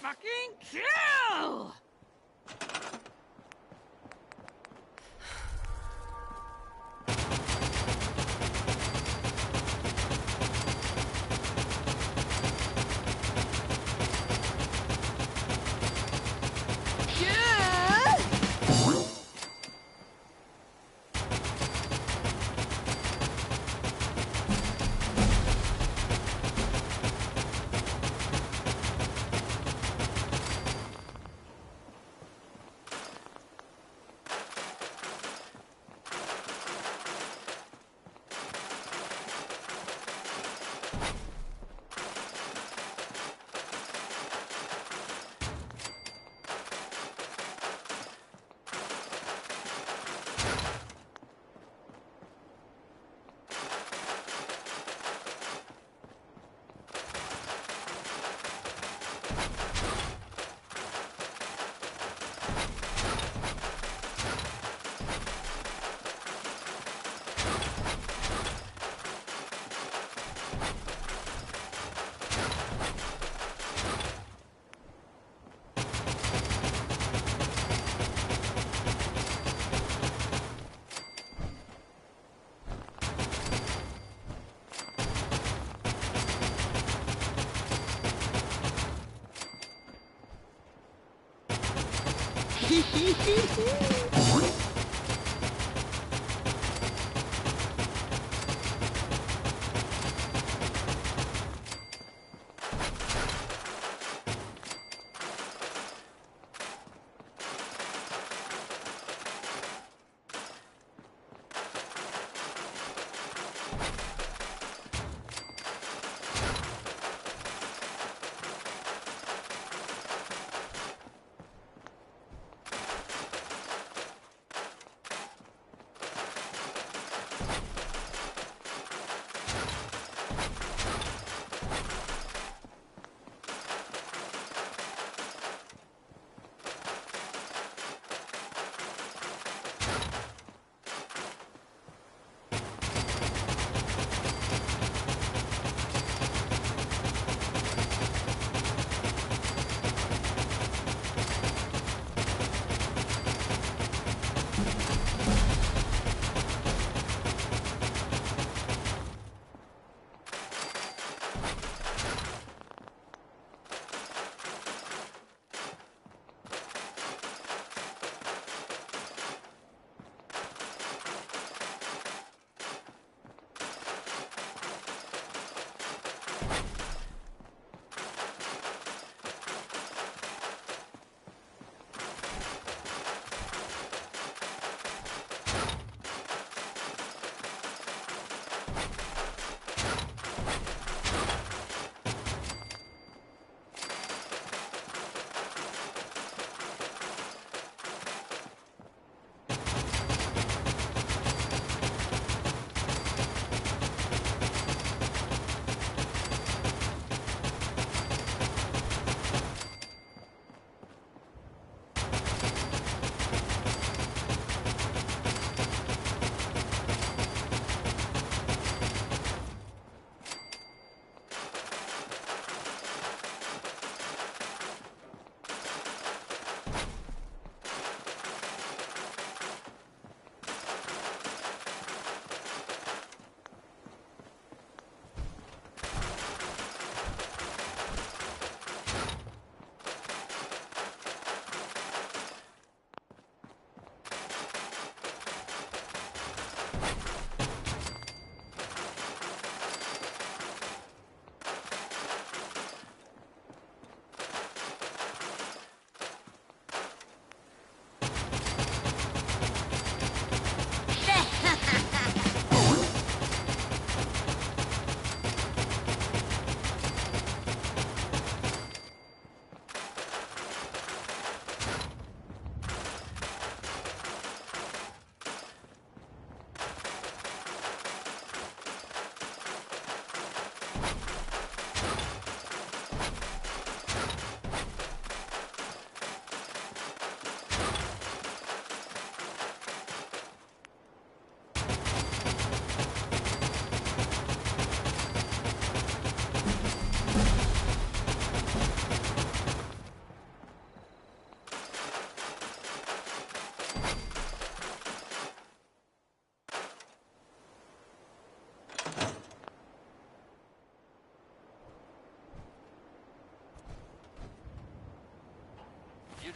Fucking kill!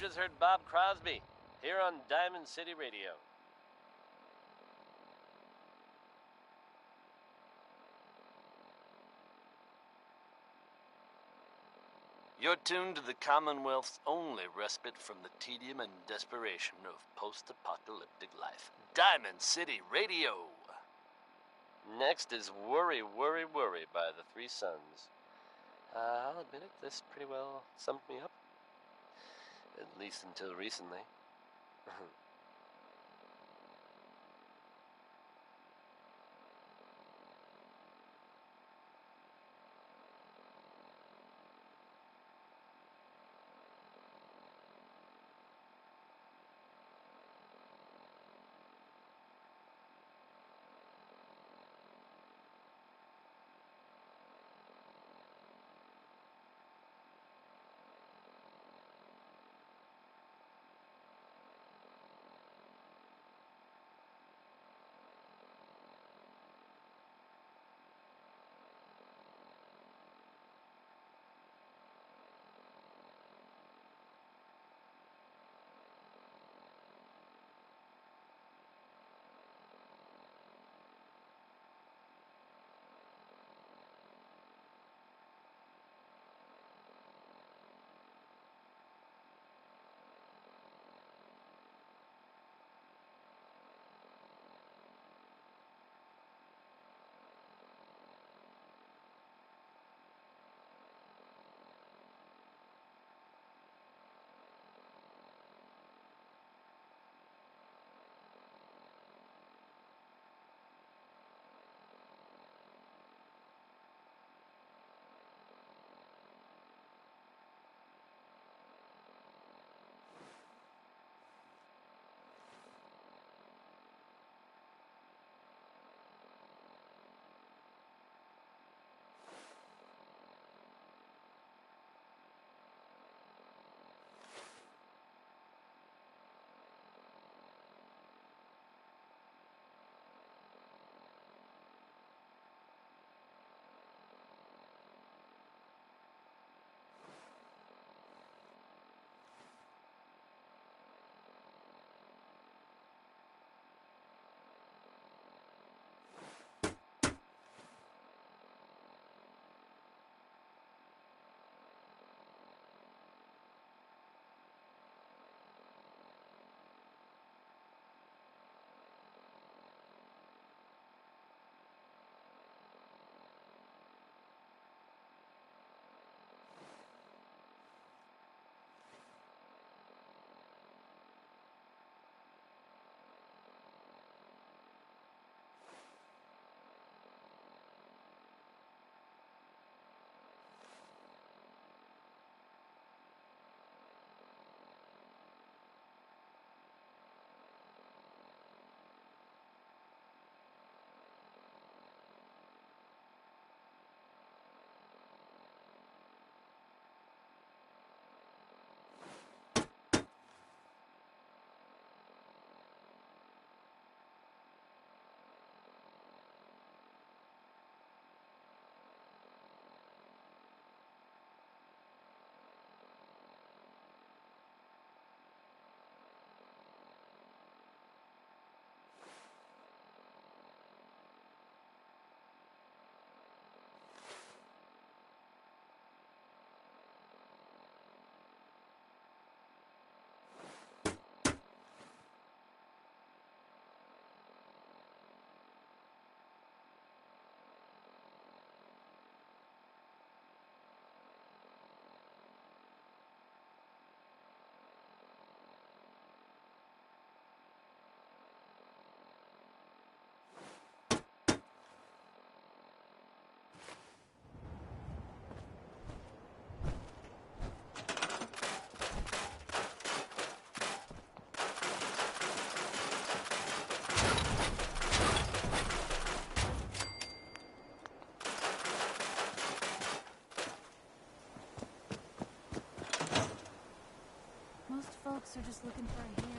just heard Bob Crosby here on Diamond City Radio. You're tuned to the Commonwealth's only respite from the tedium and desperation of post-apocalyptic life. Diamond City Radio. Next is Worry, Worry, Worry by the Three Sons. I'll admit it, this pretty well summed me up. At least until recently. folks are just looking for a hand.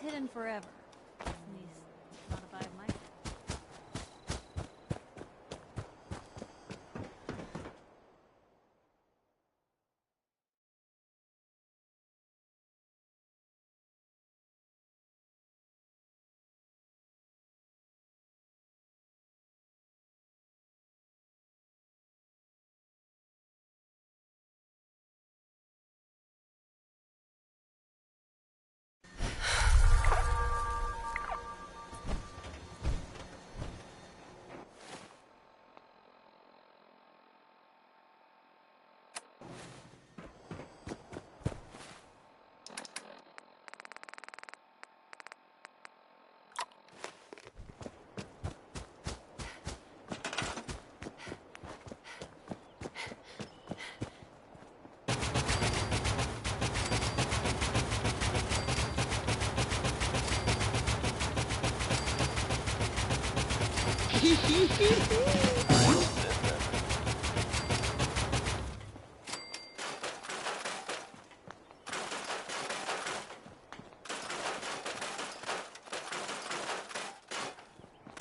hidden forever. At least, not if I have my...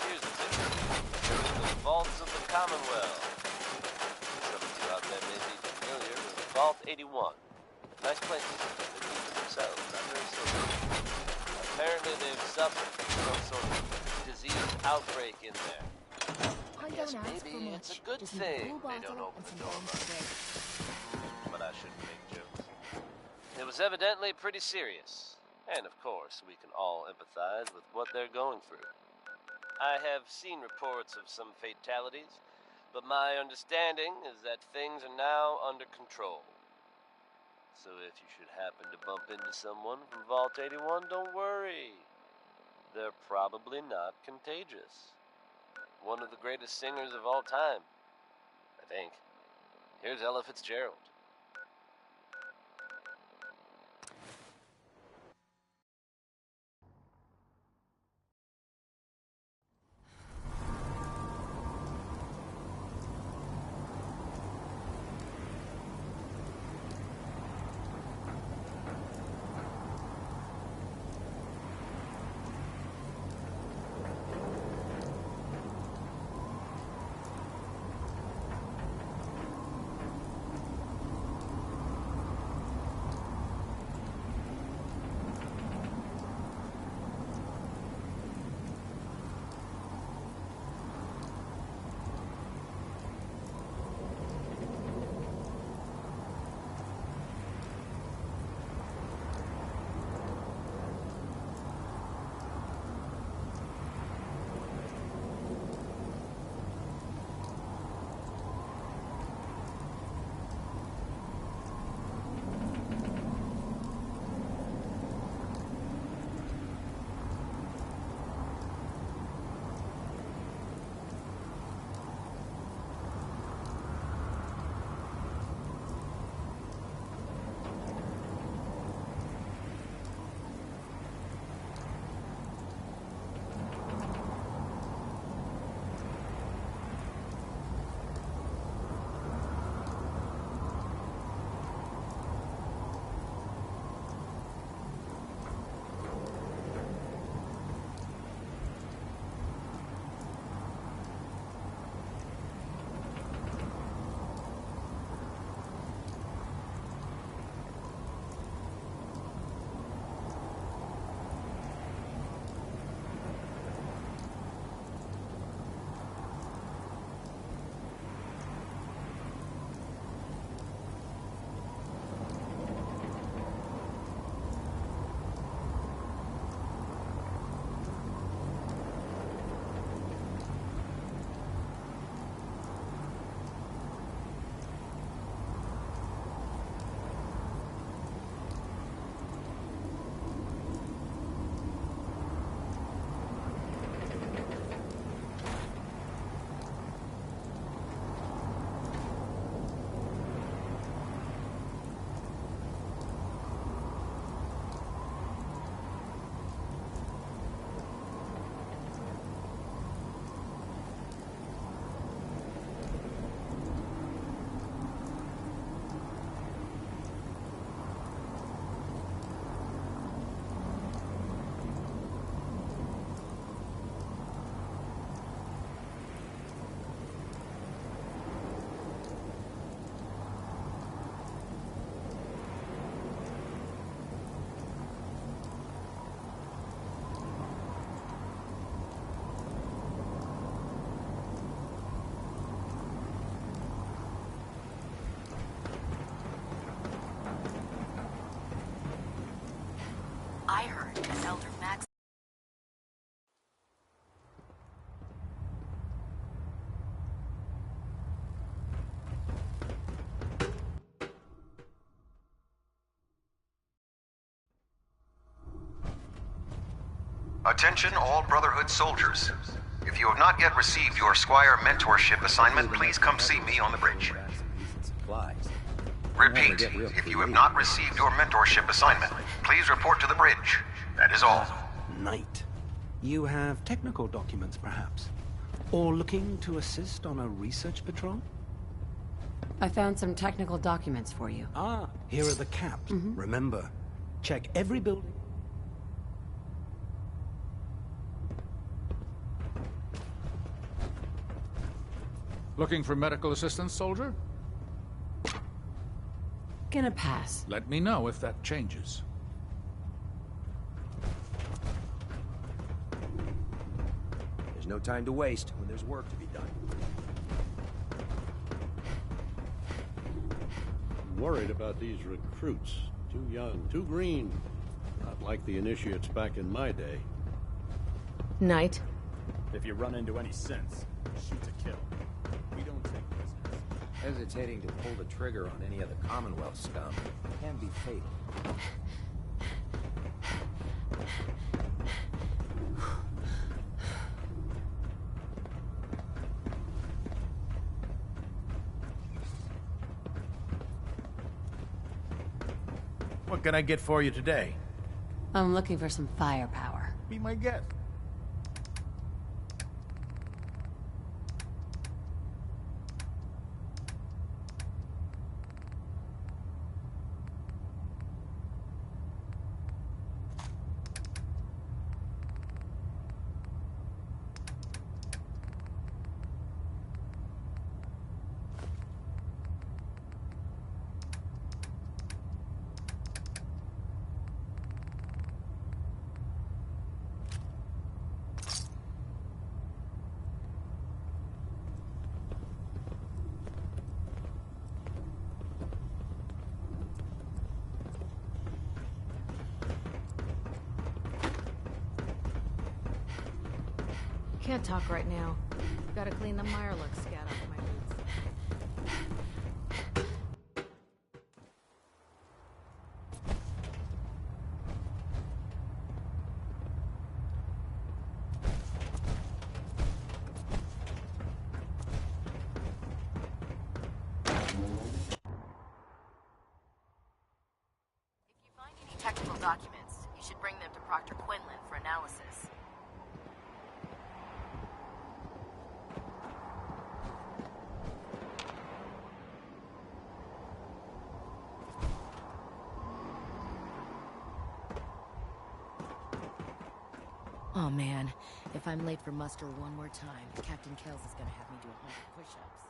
Here's the thing. The vaults of the Commonwealth. Some of you out there may be familiar with Vault 81. Nice place. They keep to themselves, not very social. Apparently they've suffered from some sort of disease outbreak in there. I guess maybe it's a good thing they don't open the door much. But I shouldn't make jokes. It was evidently pretty serious. And of course, we can all empathize with what they're going through. I have seen reports of some fatalities, but my understanding is that things are now under control. So if you should happen to bump into someone from Vault 81, don't worry. They're probably not contagious. One of the greatest singers of all time, I think. Here's Ella Fitzgerald. Attention all Brotherhood soldiers. If you have not yet received your Squire mentorship assignment, please come see me on the bridge. Repeat, if you have not received your mentorship assignment, please report to the bridge. That is all. Knight. You have technical documents, perhaps? Or looking to assist on a research patrol? I found some technical documents for you. Ah, here are the caps. Remember, check every building. Looking for medical assistance, soldier? Gonna pass. Let me know if that changes. There's no time to waste when there's work to be done. I'm worried about these recruits. Too young, too green. Not like the initiates back in my day. Knight. If you run into any sense, shoot to kill. We don't take prisoners. Hesitating to pull the trigger on any of the Commonwealth scum can be fatal. What can I get for you today? I'm looking for some firepower. Be my guest. Can't talk right now. Gotta clean the Mirelurk scat off my boots. If you find any technical documents, you should bring them to Proctor Quinlan for analysis. Oh man, if I'm late for muster one more time, Captain Kells is gonna have me do 100 push-ups.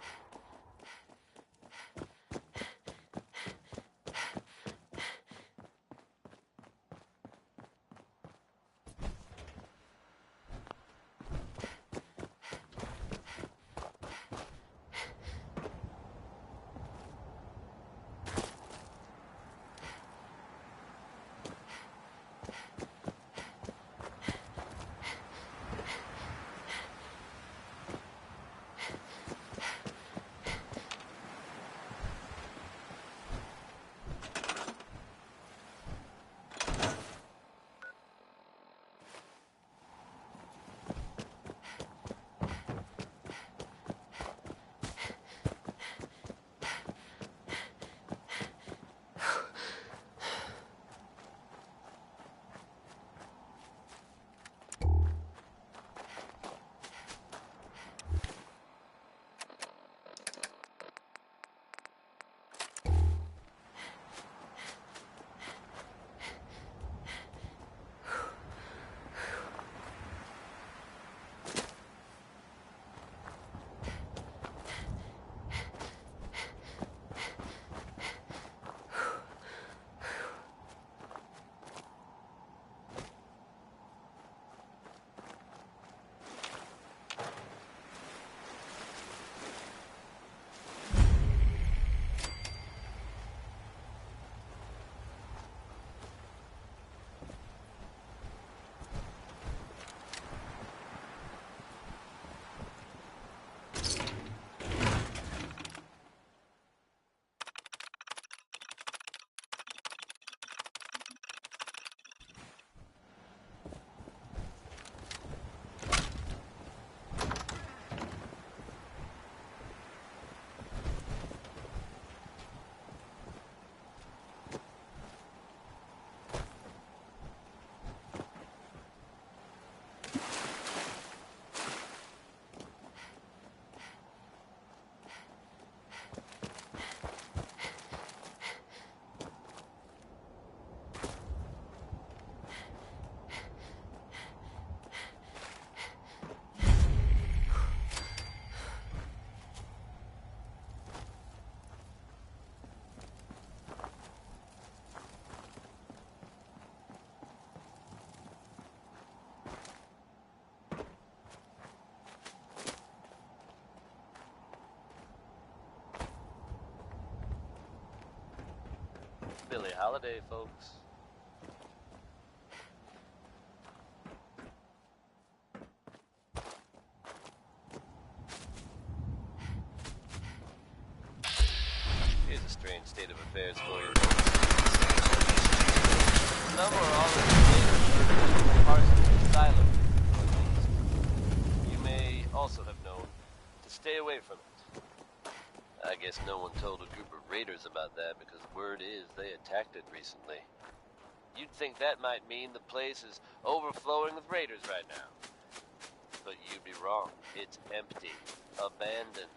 Billie Holiday, folks. Here's a strange state of affairs for you. Some are already native to Parsons Asylum, at least. You may also have known to stay away from it. I guess no one told a group of raiders about that because word is they attacked it recently. You'd think that might mean the place is overflowing with raiders right now. But you'd be wrong. It's empty. Abandoned.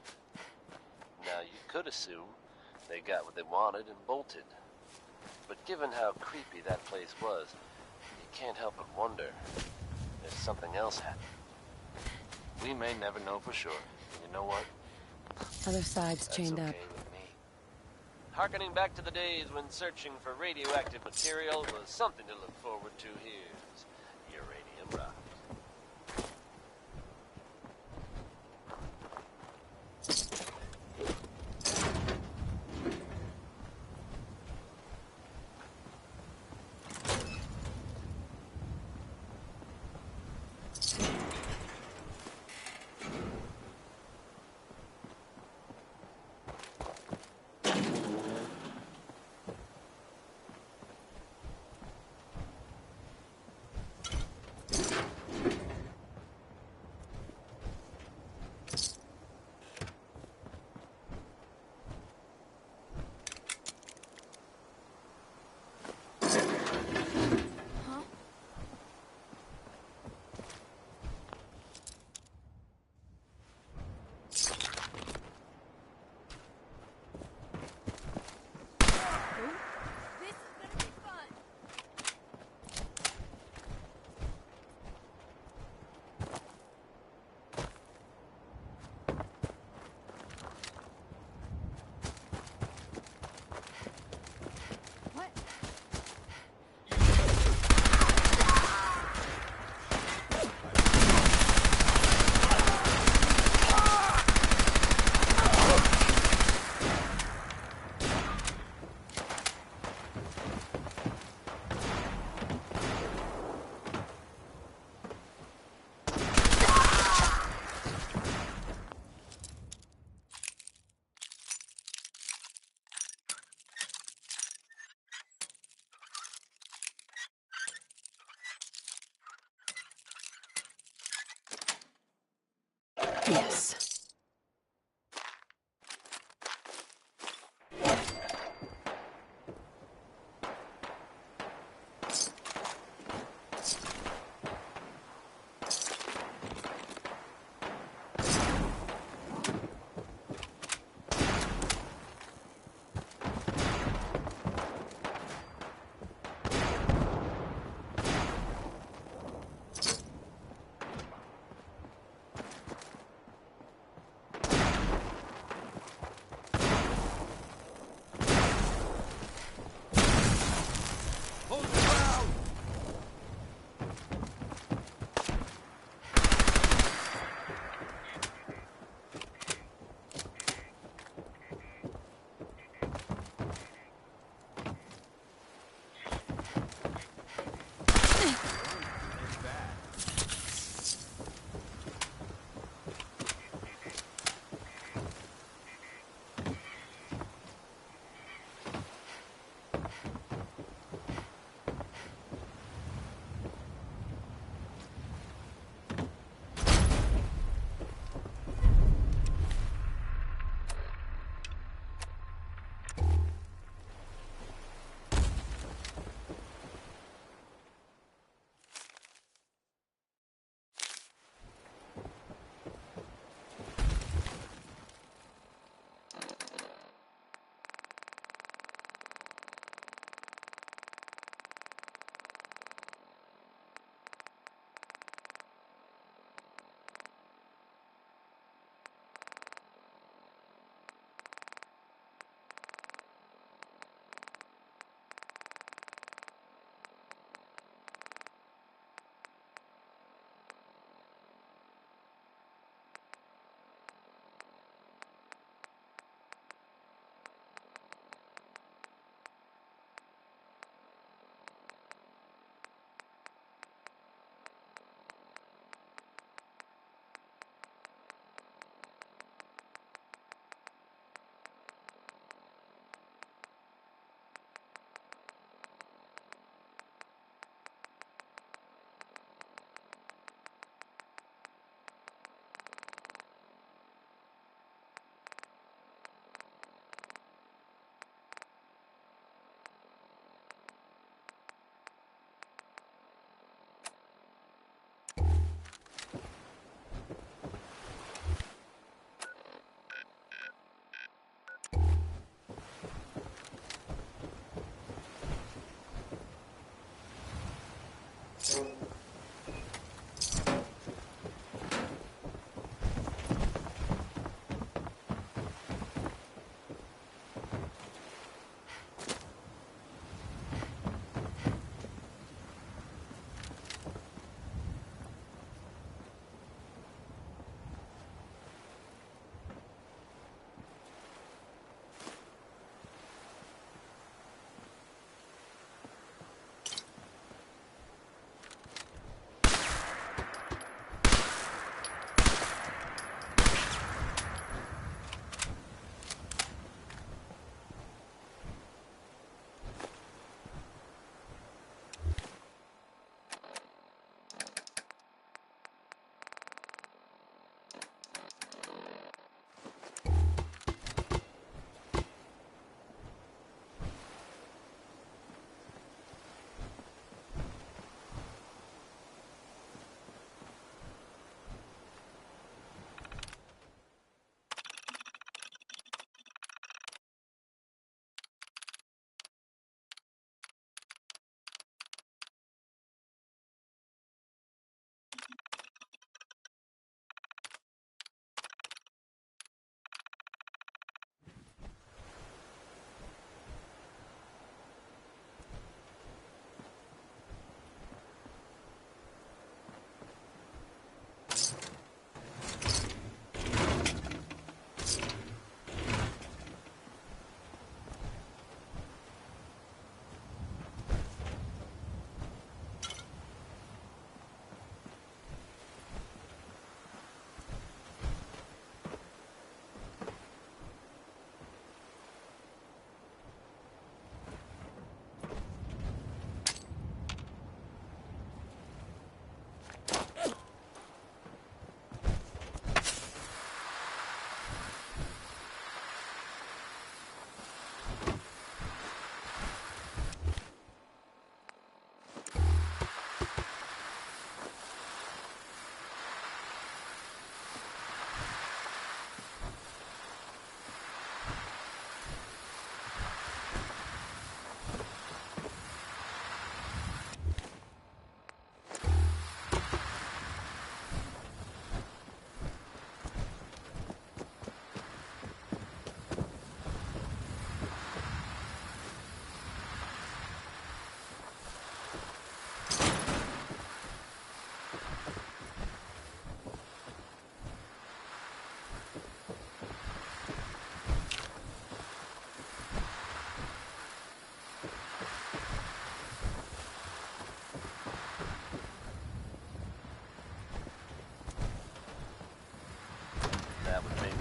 Now, you could assume they got what they wanted and bolted. But given how creepy that place was, you can't help but wonder if something else happened. We may never know for sure. You know what? Other side's chained up. With me. Harkening back to the days when searching for radioactive material was something to look forward to, here's Uranium Rock. Yes.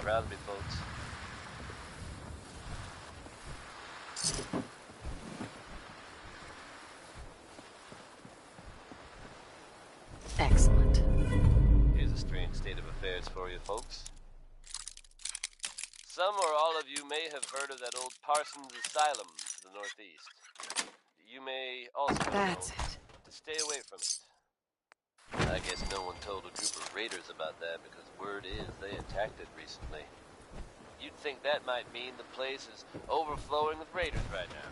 proud of me, folks. Excellent. Here's a strange state of affairs for you, folks. Some or all of you may have heard of that old Parsons Asylum to the northeast. You may also know to stay away from it. I guess no one told a group of raiders about that because word is they attacked it recently. You'd think that might mean the place is overflowing with raiders right now.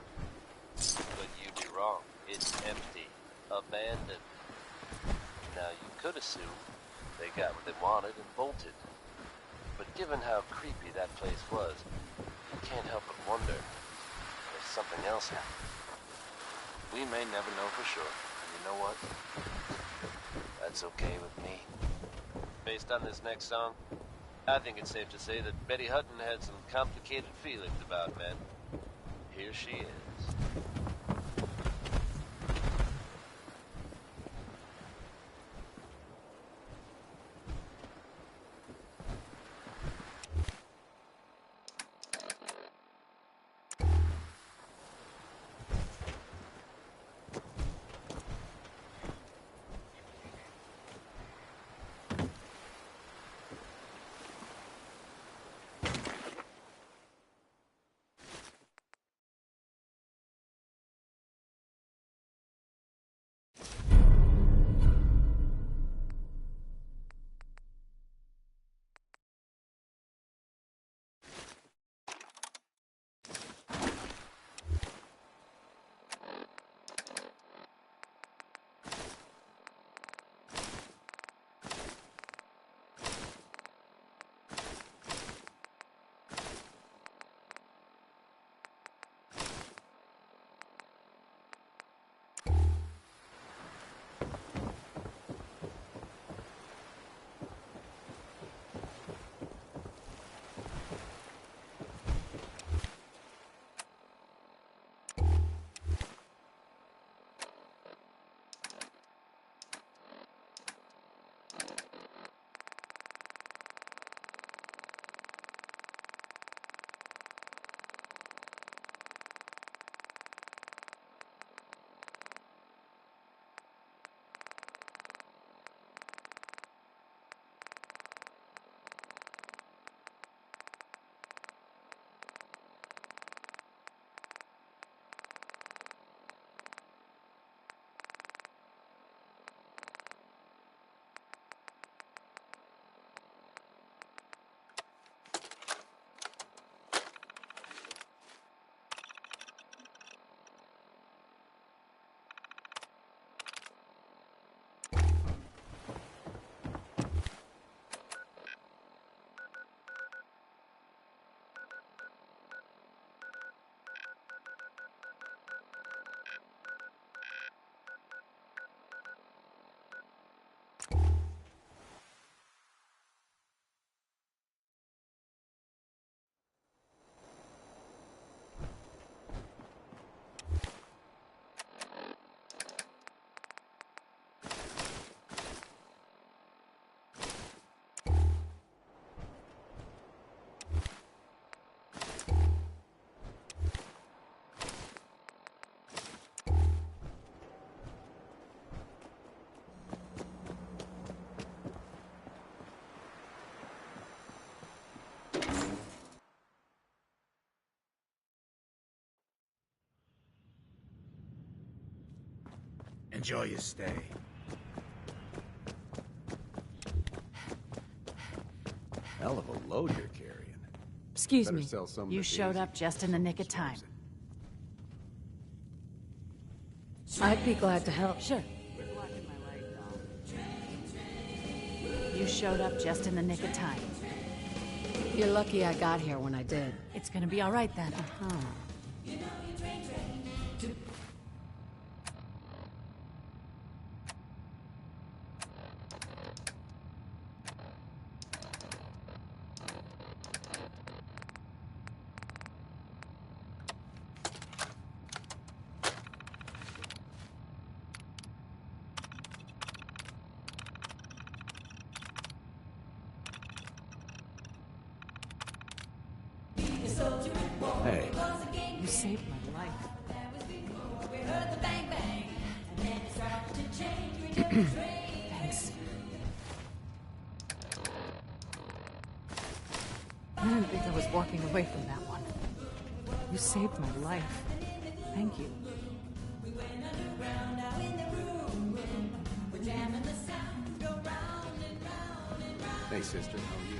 But you'd be wrong. It's empty. Abandoned. Now, you could assume they got what they wanted and bolted. But given how creepy that place was, you can't help but wonder if something else happened. We may never know for sure. And you know what? That's okay with me. Based on this next song, I think it's safe to say that Betty Hutton had some complicated feelings about men. Here she is. Enjoy your stay. Hell of a load you're carrying. Excuse Better me. sell some of You the showed daisy up just in the nick of time. swaps. I'd be glad to help. Sure. You showed up just in the nick of time. You're lucky I got here when I did. It's gonna be all right then. Uh-huh. saved my life. Thanks. I didn't think I was walking away from that one. You saved my life. Thank you. Hey, sister, how are you?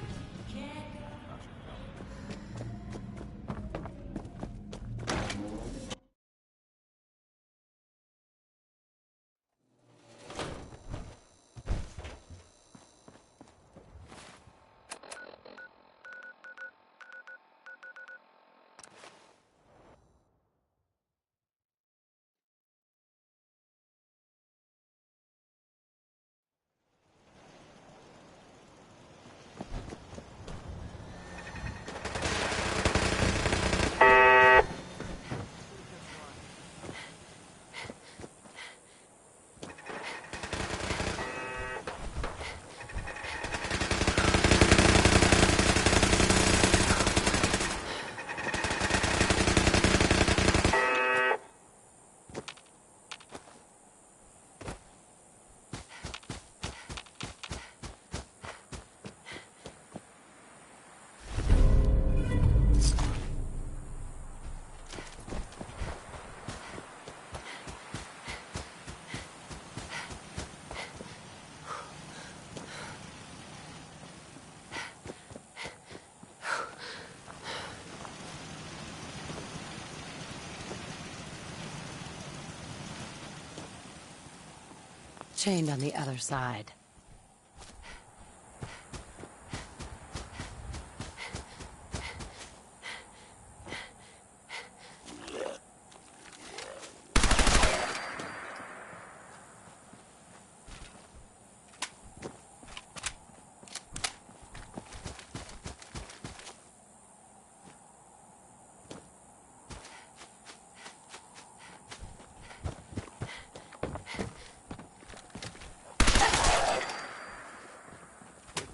Chained on the other side.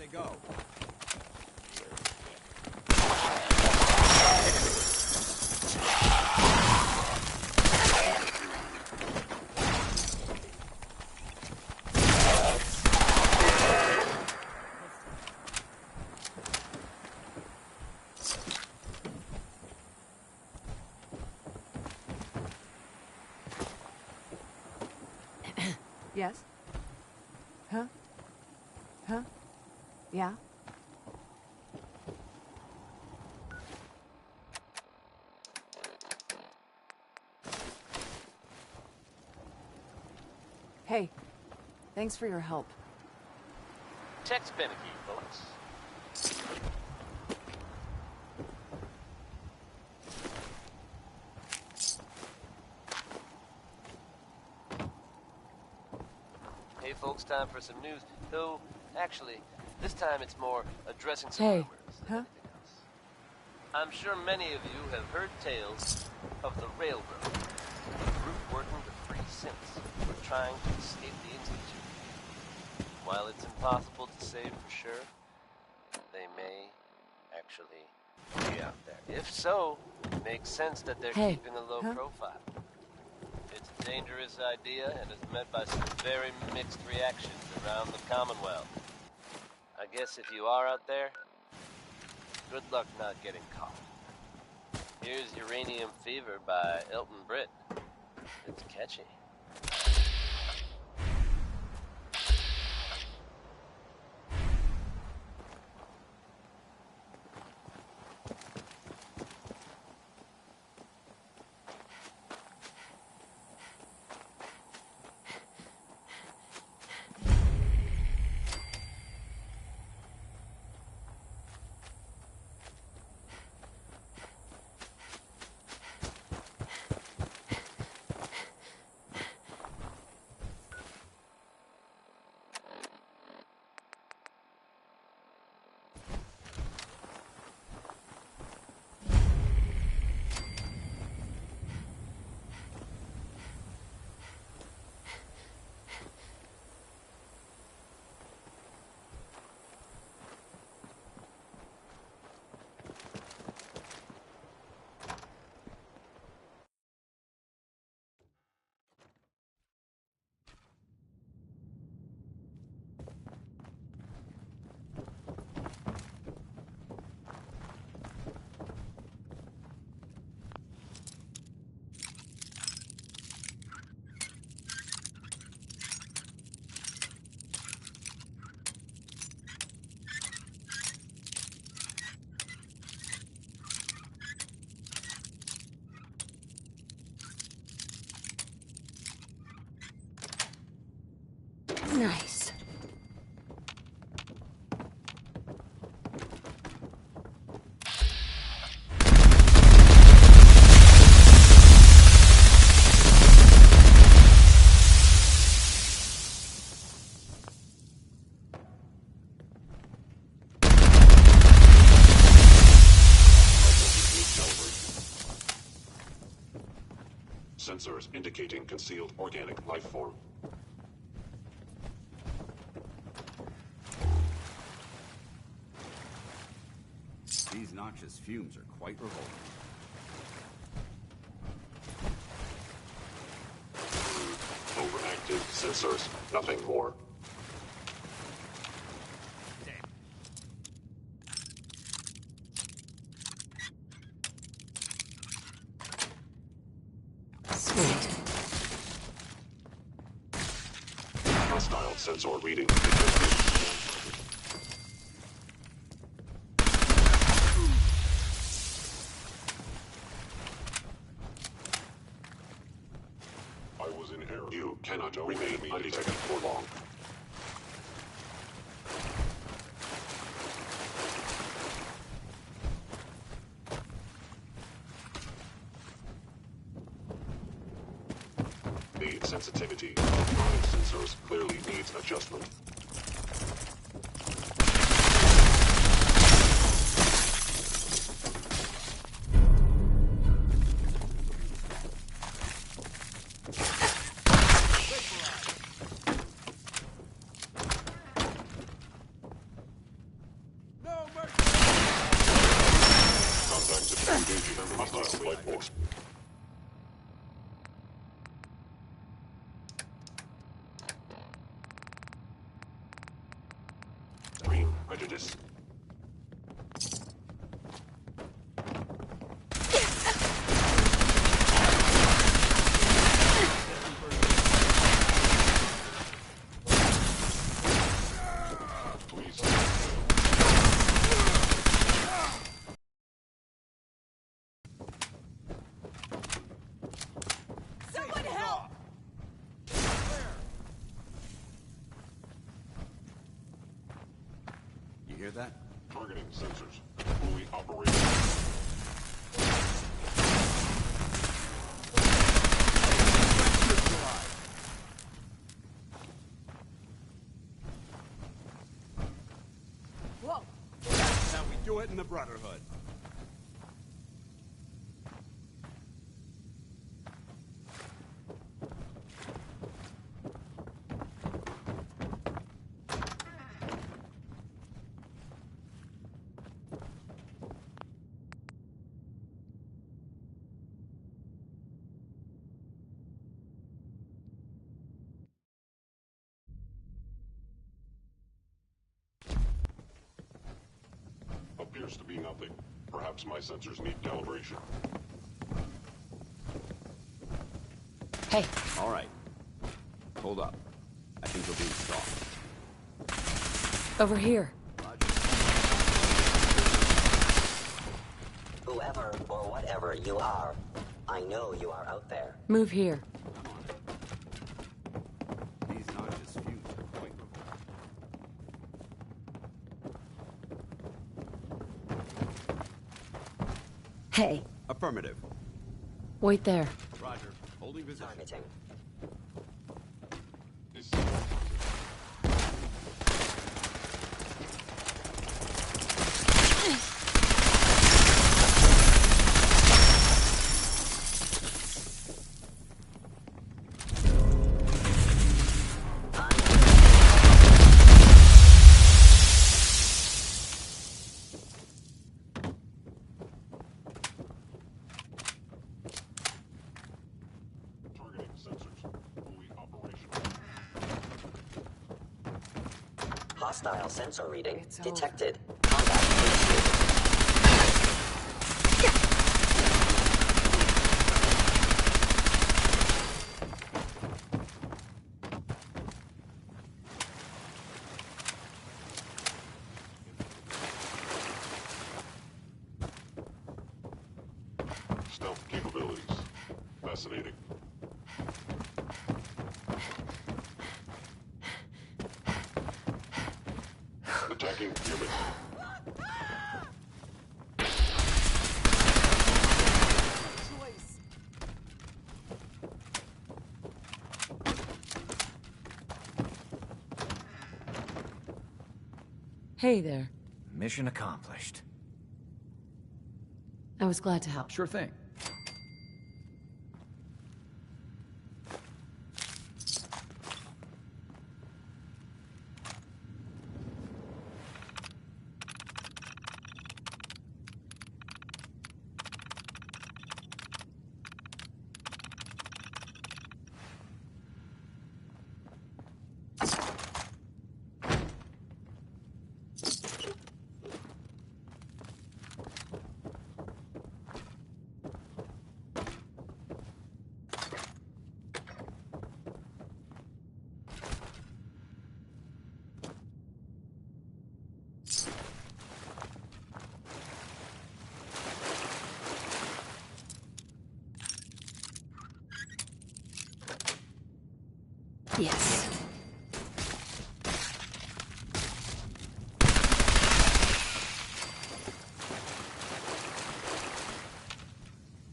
Go. Yes? Huh? Huh? Yeah? Hey, thanks for your help. Text Beneke, folks. Hey folks, time for some news. Though, actually, this time it's more addressing some rumors than anything else. I'm sure many of you have heard tales of the Railroad, a group working to free synths who are trying to escape the Institute. While it's impossible to say for sure, they may actually be out there. If so, it makes sense that they're keeping a low profile. It's a dangerous idea and is met by some very mixed reactions around the Commonwealth. I guess if you are out there, good luck not getting caught. Here's Uranium Fever by Elton Britt. It's catchy. Sensors indicating concealed organic life form. These noxious fumes are quite revolting. Overactive sensors, nothing more. Sweet. Hostile sensor reading. I was in error. You cannot remain undetected for long. The sensitivity of my sensors clearly needs adjustment. Contact engaging hostile life force. Extreme prejudice. Please. Someone help! You hear that? Targeting sensors. Fully operational. Whoa! That's how we do it in the Brotherhood. Appears to be nothing. Perhaps my sensors need calibration. Hey. All right. Hold up. I think we're being stalked. Over here. Whoever or whatever you are, I know you are out there. Move here. These noxious fumes are quite revolting. Hey. Affirmative. Wait there. Roger. Holding position. Targeting. Targeting sensors. Fully operational. Hostile sensor reading It's detected. Combat initiated. Stealth capabilities. Fascinating. Attacking human. Hey there. Mission accomplished. I was glad to help. Sure thing.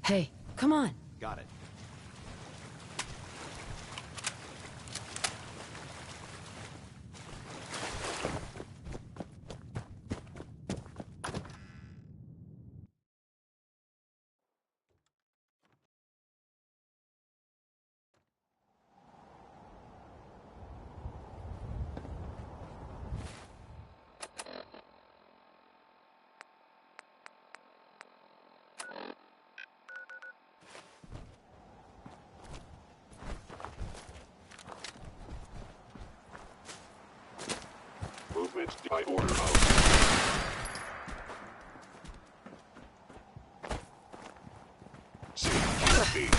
Hey, come on. Got it. Movement by order of... CQB.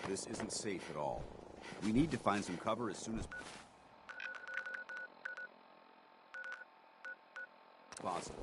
This isn't safe at all. We need to find some cover as soon as possible.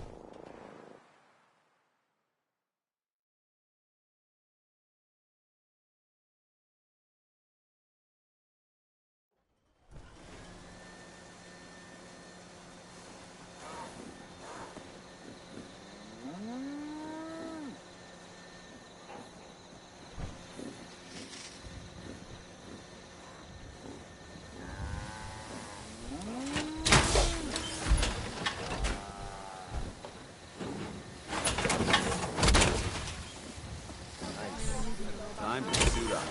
Time to suit up.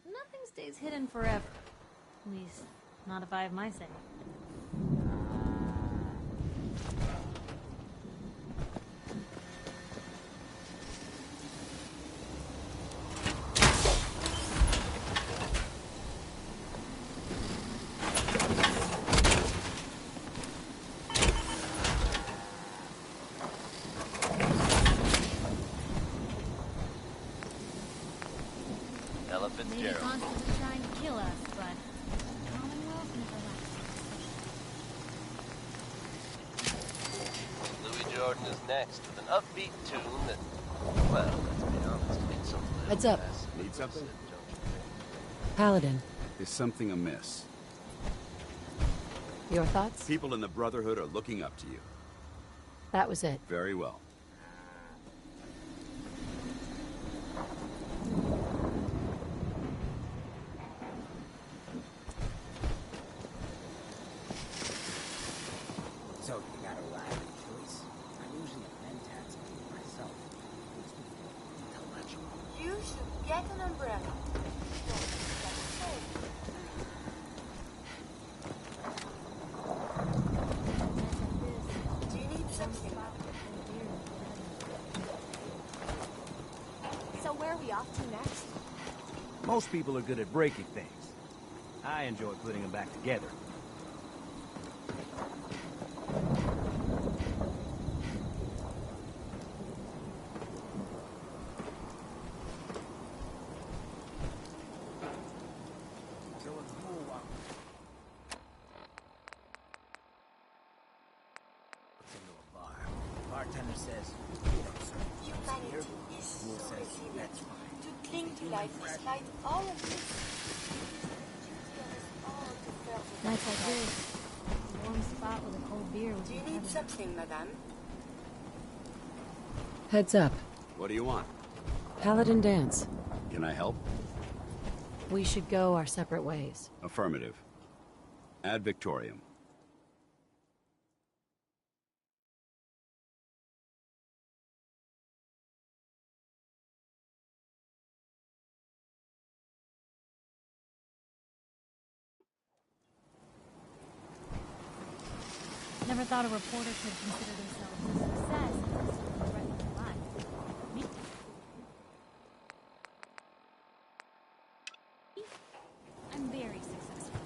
Nothing stays hidden forever. At least, not if I have my say. Ella Maybe Fitzgerald. constantly trying to kill us, but Commonwealth never left. Louis Jordan is next with an upbeat tune that, well, let's be honest, needs something. Heads up. Need something? Paladin, Is something amiss? your thoughts? People in the Brotherhood are looking up to you. That was it. Very well. So you got a ride of choice. I'm usually a mentats myself. Intellectual. You should get an umbrella. Do you need something? So where are we off to next? Most people are good at breaking things. I enjoy putting them back together. Bartender says, Humanity is so resilient to cling to life despite all of this. Nights like this, a warm spot with a cold beer would Do be you need heaven. something, madame? Heads up. What do you want? Paladin dance. Can I help? We should go our separate ways. Affirmative. Ad Victorium. Never thought a reporter could consider themselves a success until someone threatened their life. Me? I'm very successful.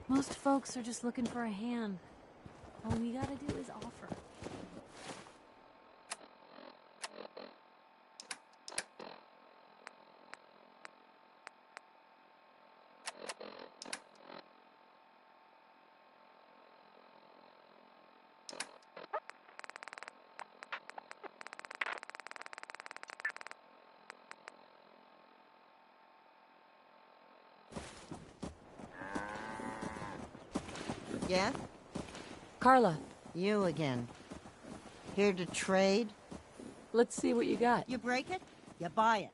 Most folks are just looking for a hand. All we gotta do is offer. Yeah? Carla. You again. Here to trade? Let's see what you got. You break it, you buy it.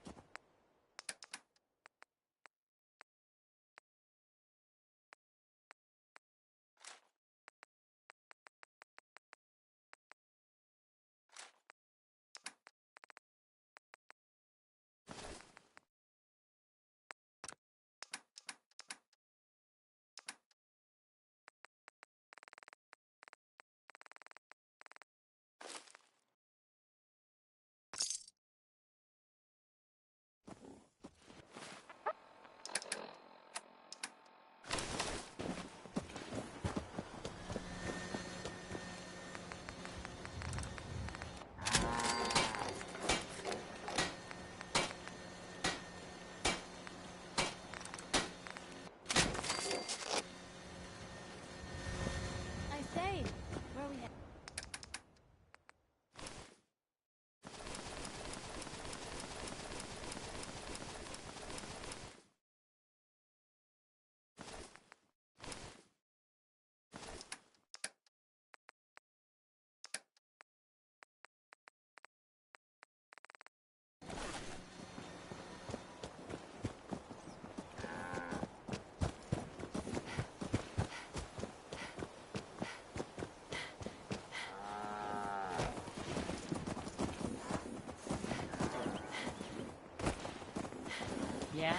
I say, where are we headed? Yeah?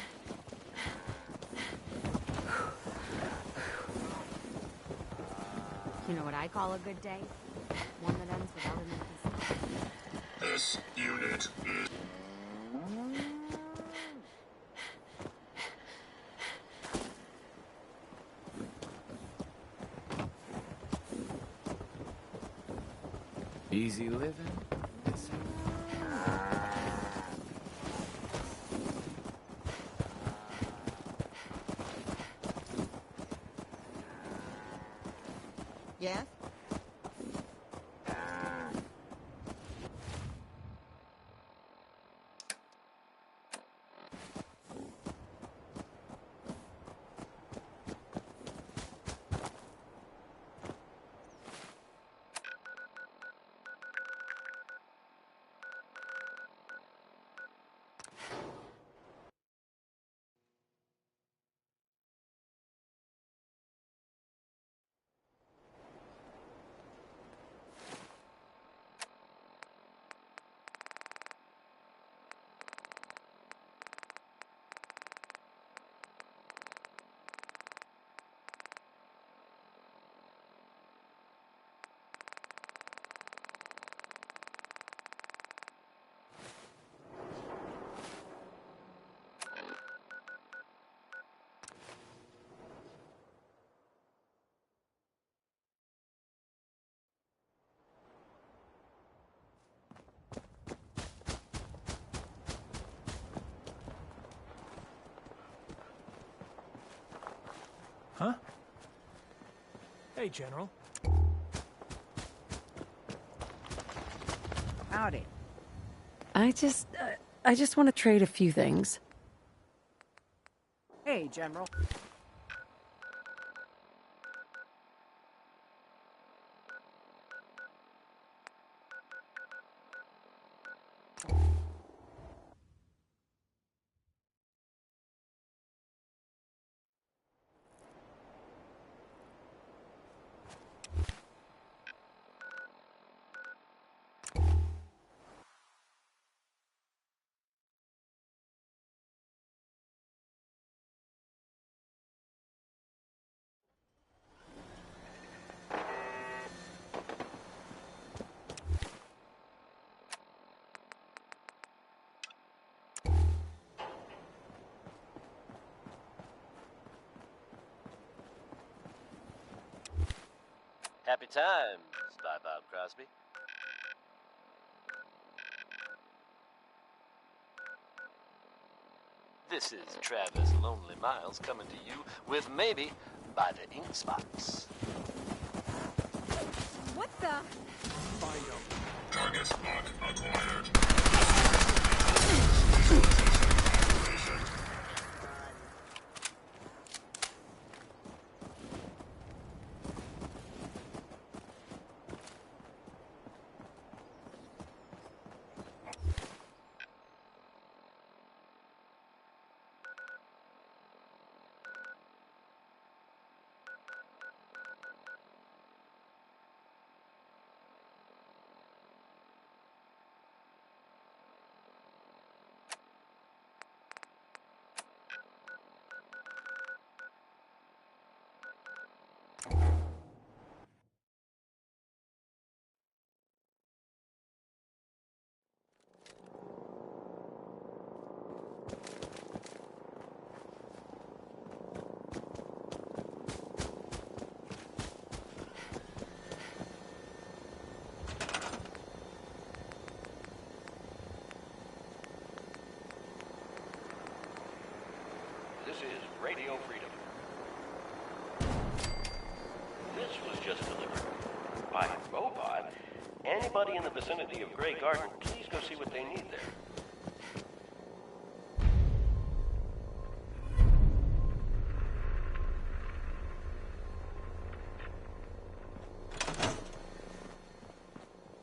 You know what I call a good day? One that ends without an empty seat. This unit is... Easy living. Yeah? Huh? Hey, General. Howdy. I just want to trade a few things. Hey, General. Happy times, Spy Bob Crosby. This is Travis Lonely Miles coming to you with Maybe by the Ink Spots. What the? Find them. Target lock acquired. This is Radio Freedom. This was just delivered by a robot. Anybody in the vicinity of Grey Garden, please go see what they need there.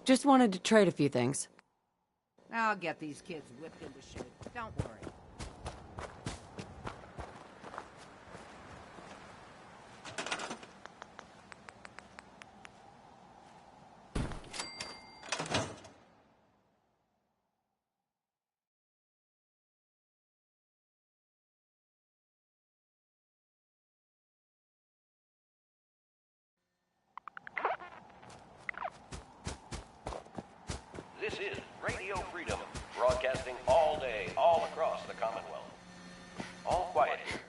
Just wanted to trade a few things. I'll get these kids whipped into shape. Don't worry. This is Radio Freedom, broadcasting all day, all across the Commonwealth. All quiet here.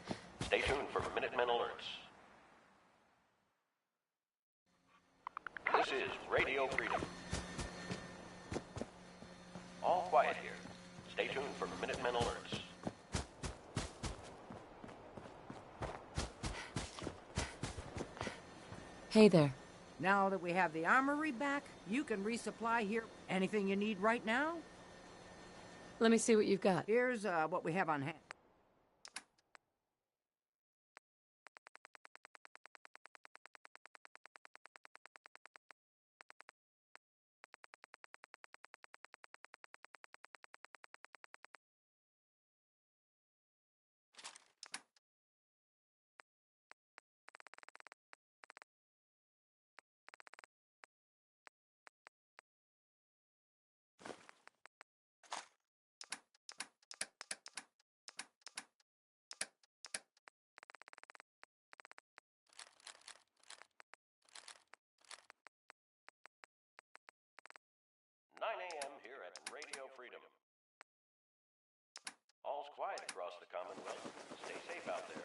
Stay tuned for Minutemen alerts. This is Radio Freedom. All quiet here. Stay tuned for Minutemen alerts. Hey there. Now that we have the armory back, you can resupply here. Anything you need right now? Let me see what you've got. Here's what we have on hand. AM here at Radio Freedom. All's quiet across the Commonwealth. Stay safe out there.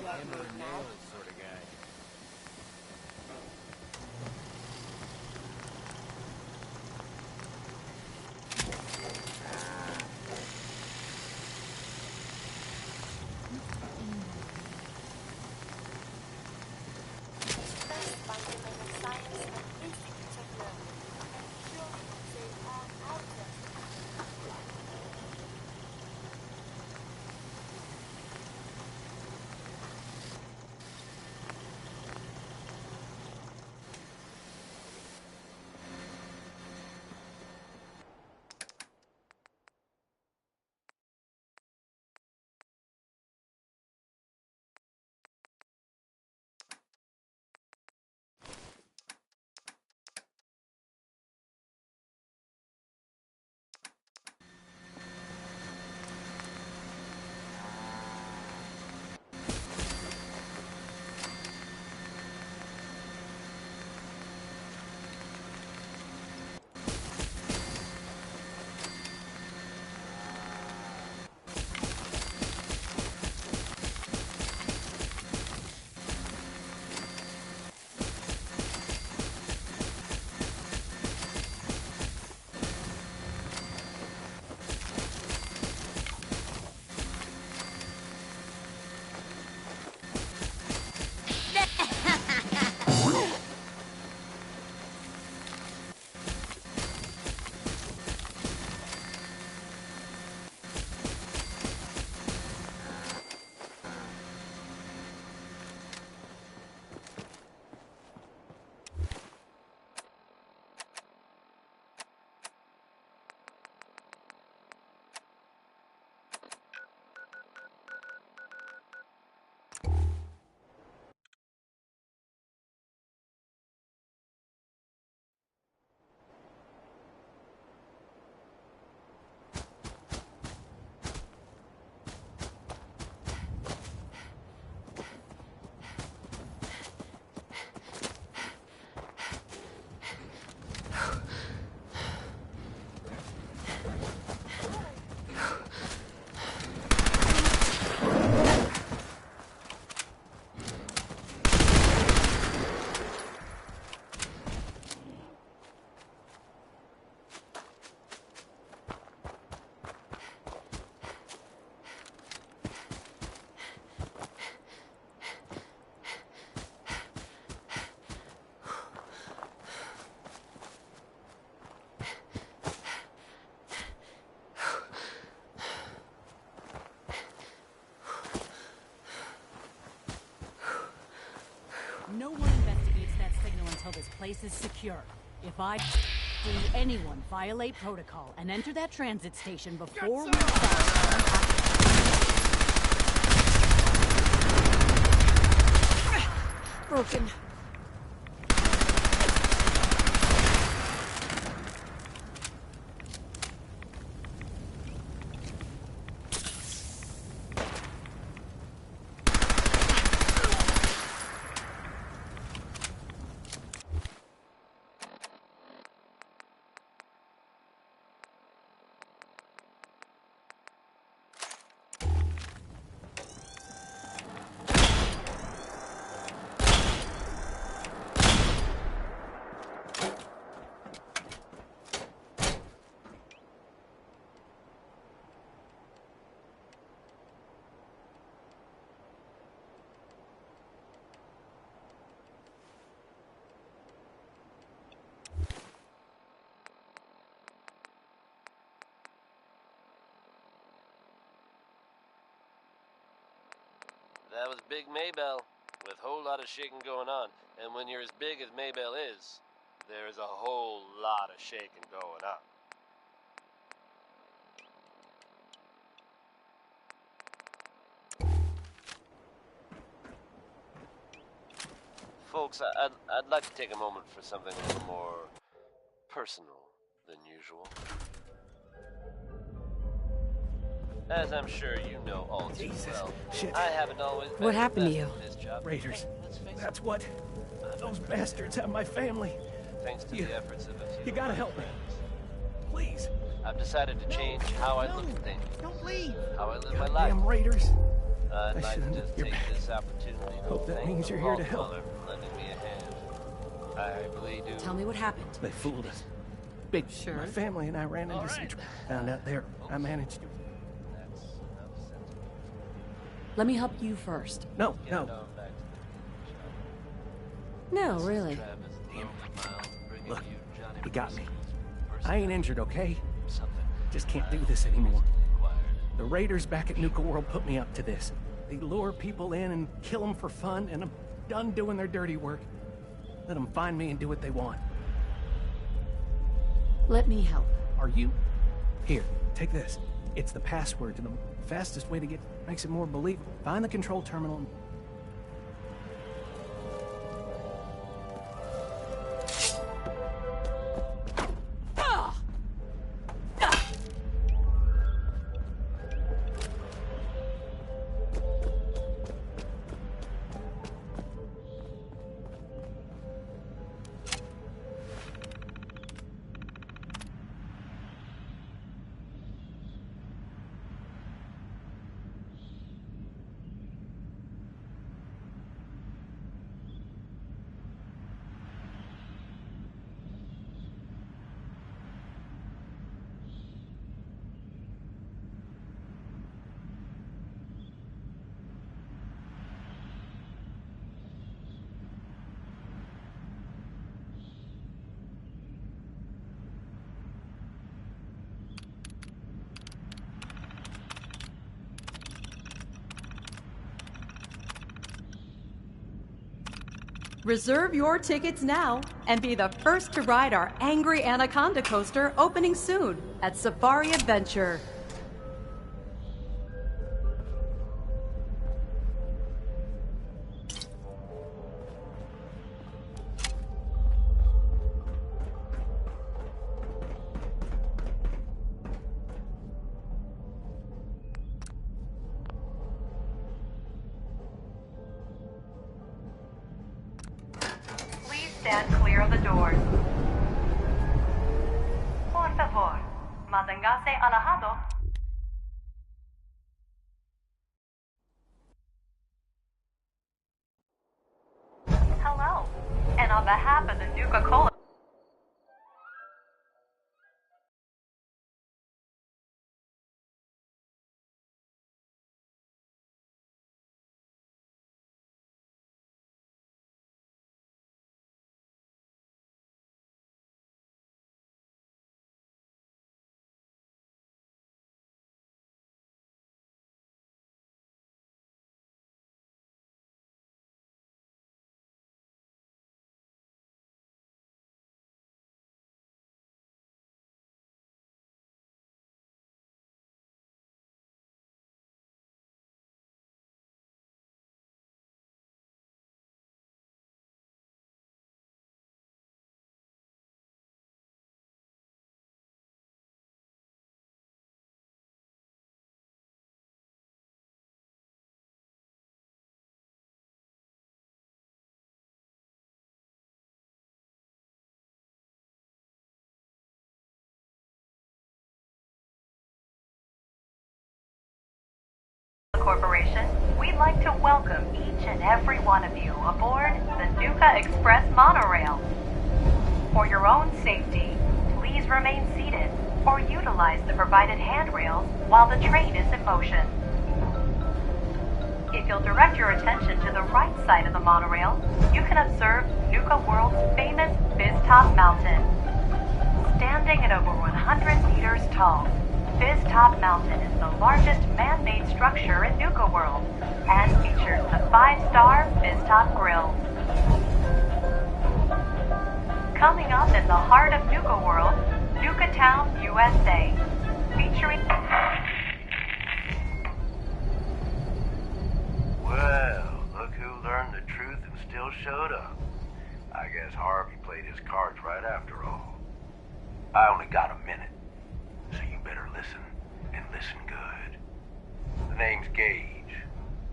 your hammer mood and now. nails sort of guy. Best fundamental science and institutes of learning. And surely would say all out there. No one investigates that signal until this place is secure. If I see anyone violate protocol and enter that transit station before we Broken. That was Big Maybell, with a whole lot of shaking going on. And when you're as big as Maybell is, there's a whole lot of shaking going on. Folks, I'd like to take a moment for something a little more personal than usual. As I'm sure you know all too well, shit. I haven't always been What happened to the you? best at this job. Raiders. That's what. Those bastards have my family. Thanks to the efforts of a few You gotta of my help me. friends. Please. I've decided to change how I look at things. Don't leave. How I live my life. Damn Raiders. I'd like to shouldn't. just You're take back. this opportunity to Hope that thank means the you're here to Vault help. Dweller for lending me a hand. I really do. Tell me what happened. They fooled us. Big. Sure. My family and I ran into some found out there. I managed to. Let me help you first. No. No, really. Look, you got me. I ain't injured, okay? Just can't do this anymore. The raiders back at Nuka World put me up to this. They lure people in and kill them for fun, and I'm done doing their dirty work. Let them find me and do what they want. Let me help. Are you? Here, take this. It's the password to the fastest way to get... Makes it more believable. Find the control terminal and... Reserve your tickets now and be the first to ride our Angry Anaconda coaster opening soon at Safari Adventure. Stand clear of the doors. Por favor, manténgase alejado. Hello, and on behalf of the Nuka-Cola... Corporation, we'd like to welcome each and every one of you aboard the Nuka Express monorail. For your own safety, please remain seated or utilize the provided handrails while the train is in motion. If you'll direct your attention to the right side of the monorail, you can observe Nuka World's famous Fizz-Top Mountain. Standing at over 100 meters tall, Fizz-Top Mountain is the largest man-made structure in Nuka World and features the 5-star Fizz-Top Grill. Coming up in the heart of Nuka World, Nuka Town, USA, featuring... Well, look who learned the truth and still showed up. I guess Harvey played his cards right after all. I only got a minute, so you better listen, and listen good. The name's Gage,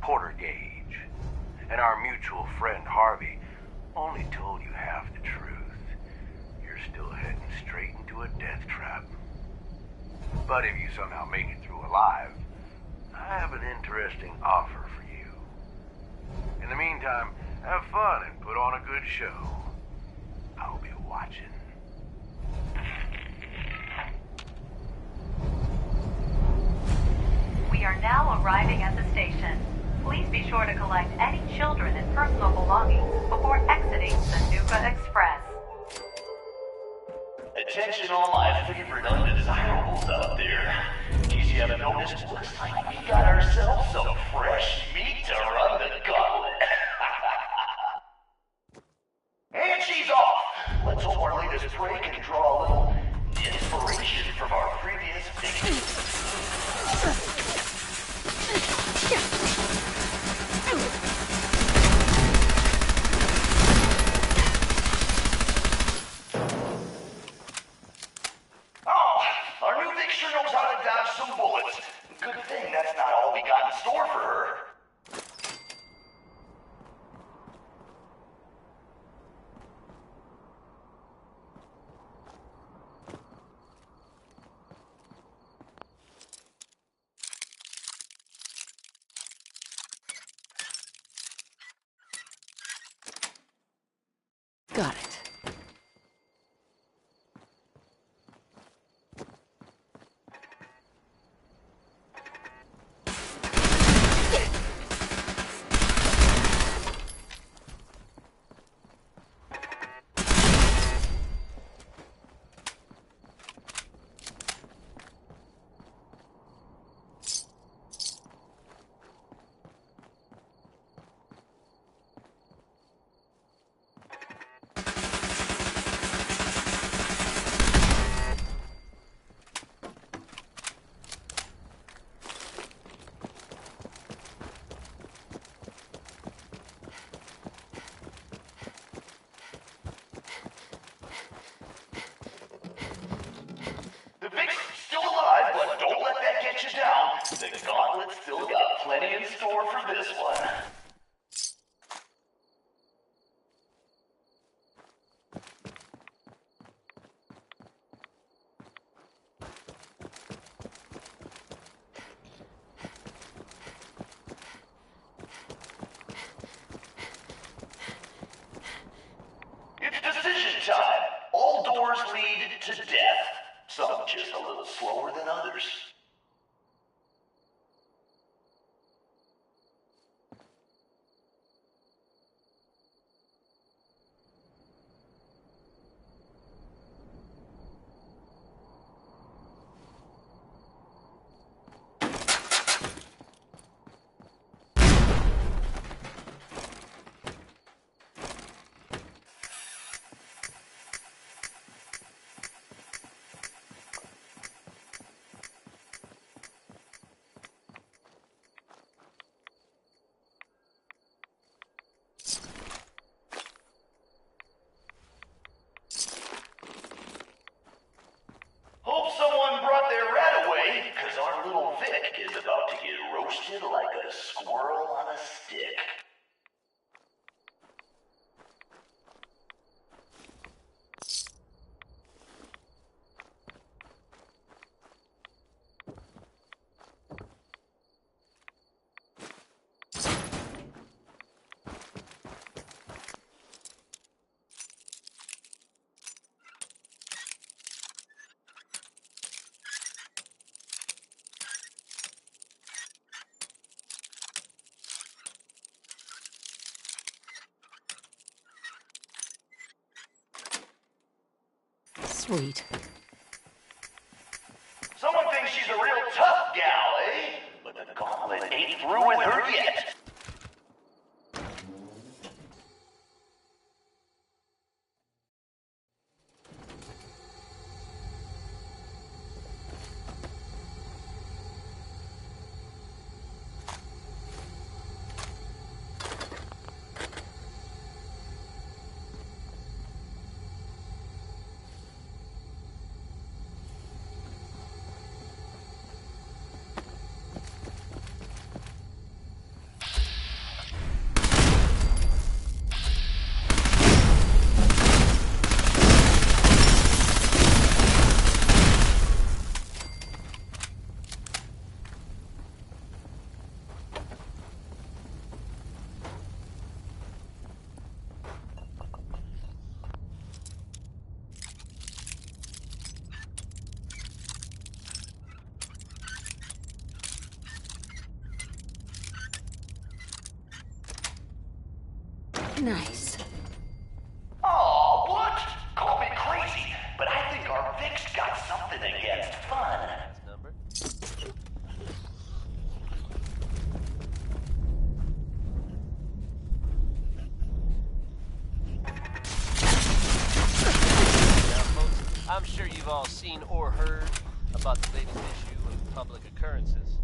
Porter Gage, and our mutual friend Harvey only told you half the truth. You're still heading straight into a death trap. But if you somehow make it through alive, I have an interesting offer for you. In the meantime, have fun and put on a good show. I'll be watching. We are now arriving at the station. Please be sure to collect any children and personal belongings before exiting the Nuka Express. Attention all my favorite undesirables out there. In case you haven't noticed, looks like we got ourselves some fresh meat to run the gauntlet. And she's off! Let's hope our latest prey can draw a little inspiration from our previous victims. Some bullets. Good thing that's not all we got in store for her. Got it. The gauntlet's still got plenty in store for this one. It's decision time. All doors lead to death. Some just a little slower than others. Hope someone brought their rat away, because our little Vic is about to get roasted like a squirrel on a stick. Sweet. Someone thinks she's a real tough gal, eh? But the gauntlet ain't through with her yet. Nice. Aw, what? Call me crazy, but I think our Vic's got something against fun. I'm sure you've all seen or heard about the latest issue of Public Occurrences.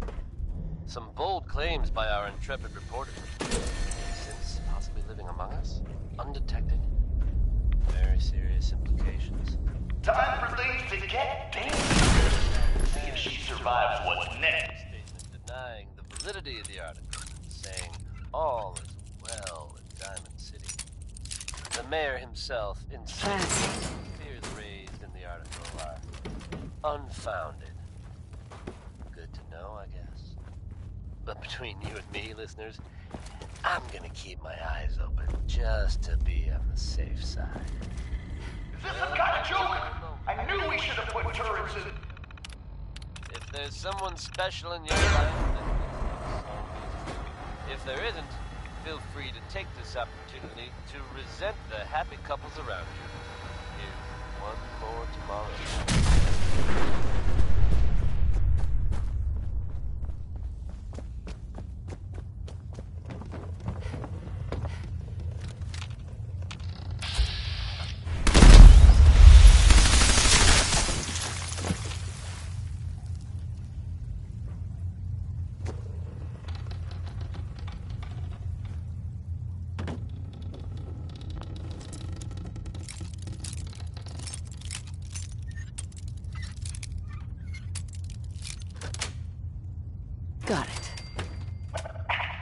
Some bold claims by our intrepid reporter. Since possibly living among us, undetected. Very serious implications. Time for things to get dangerous. See if she survives what's next. Statement denying the validity of the article, saying all is well in Diamond City. The mayor himself insists fears raised in the article are unfounded. Good to know, I guess. But between you and me, listeners, I'm gonna keep my eyes open just to be on the safe side. Is this some kind of joke? I knew we should have put turrets in. If there's someone special in your life, then if there isn't, feel free to take this opportunity to resent the happy couples around you. Here's one more tomorrow. Got it.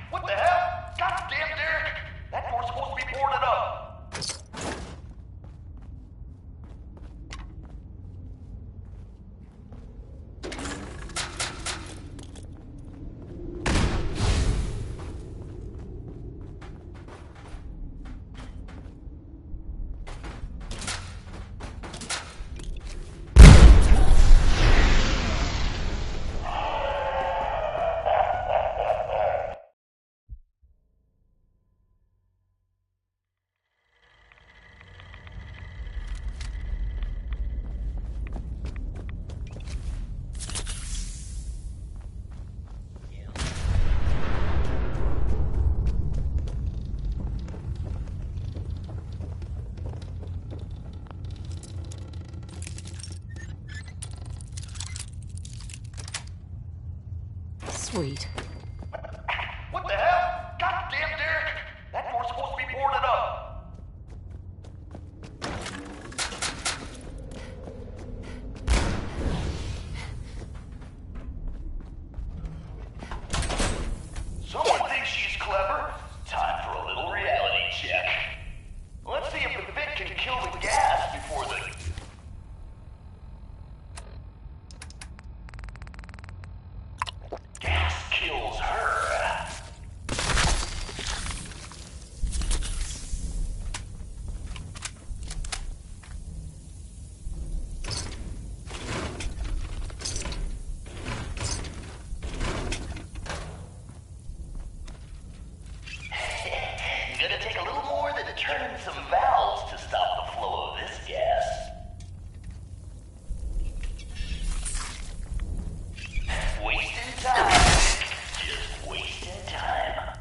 What the hell? Goddamn, Derek! That door's supposed to be boarded up. Sweet. What the hell? Goddamn, Derek! That door's supposed to be boarded up. Someone thinks she's clever. Time for a little reality check. Let's see if the Vic can kill the gas before the... gas kills her. Gonna take a little more than turning some valves to stop the flow of this gas. Wasting time. Just wasting time.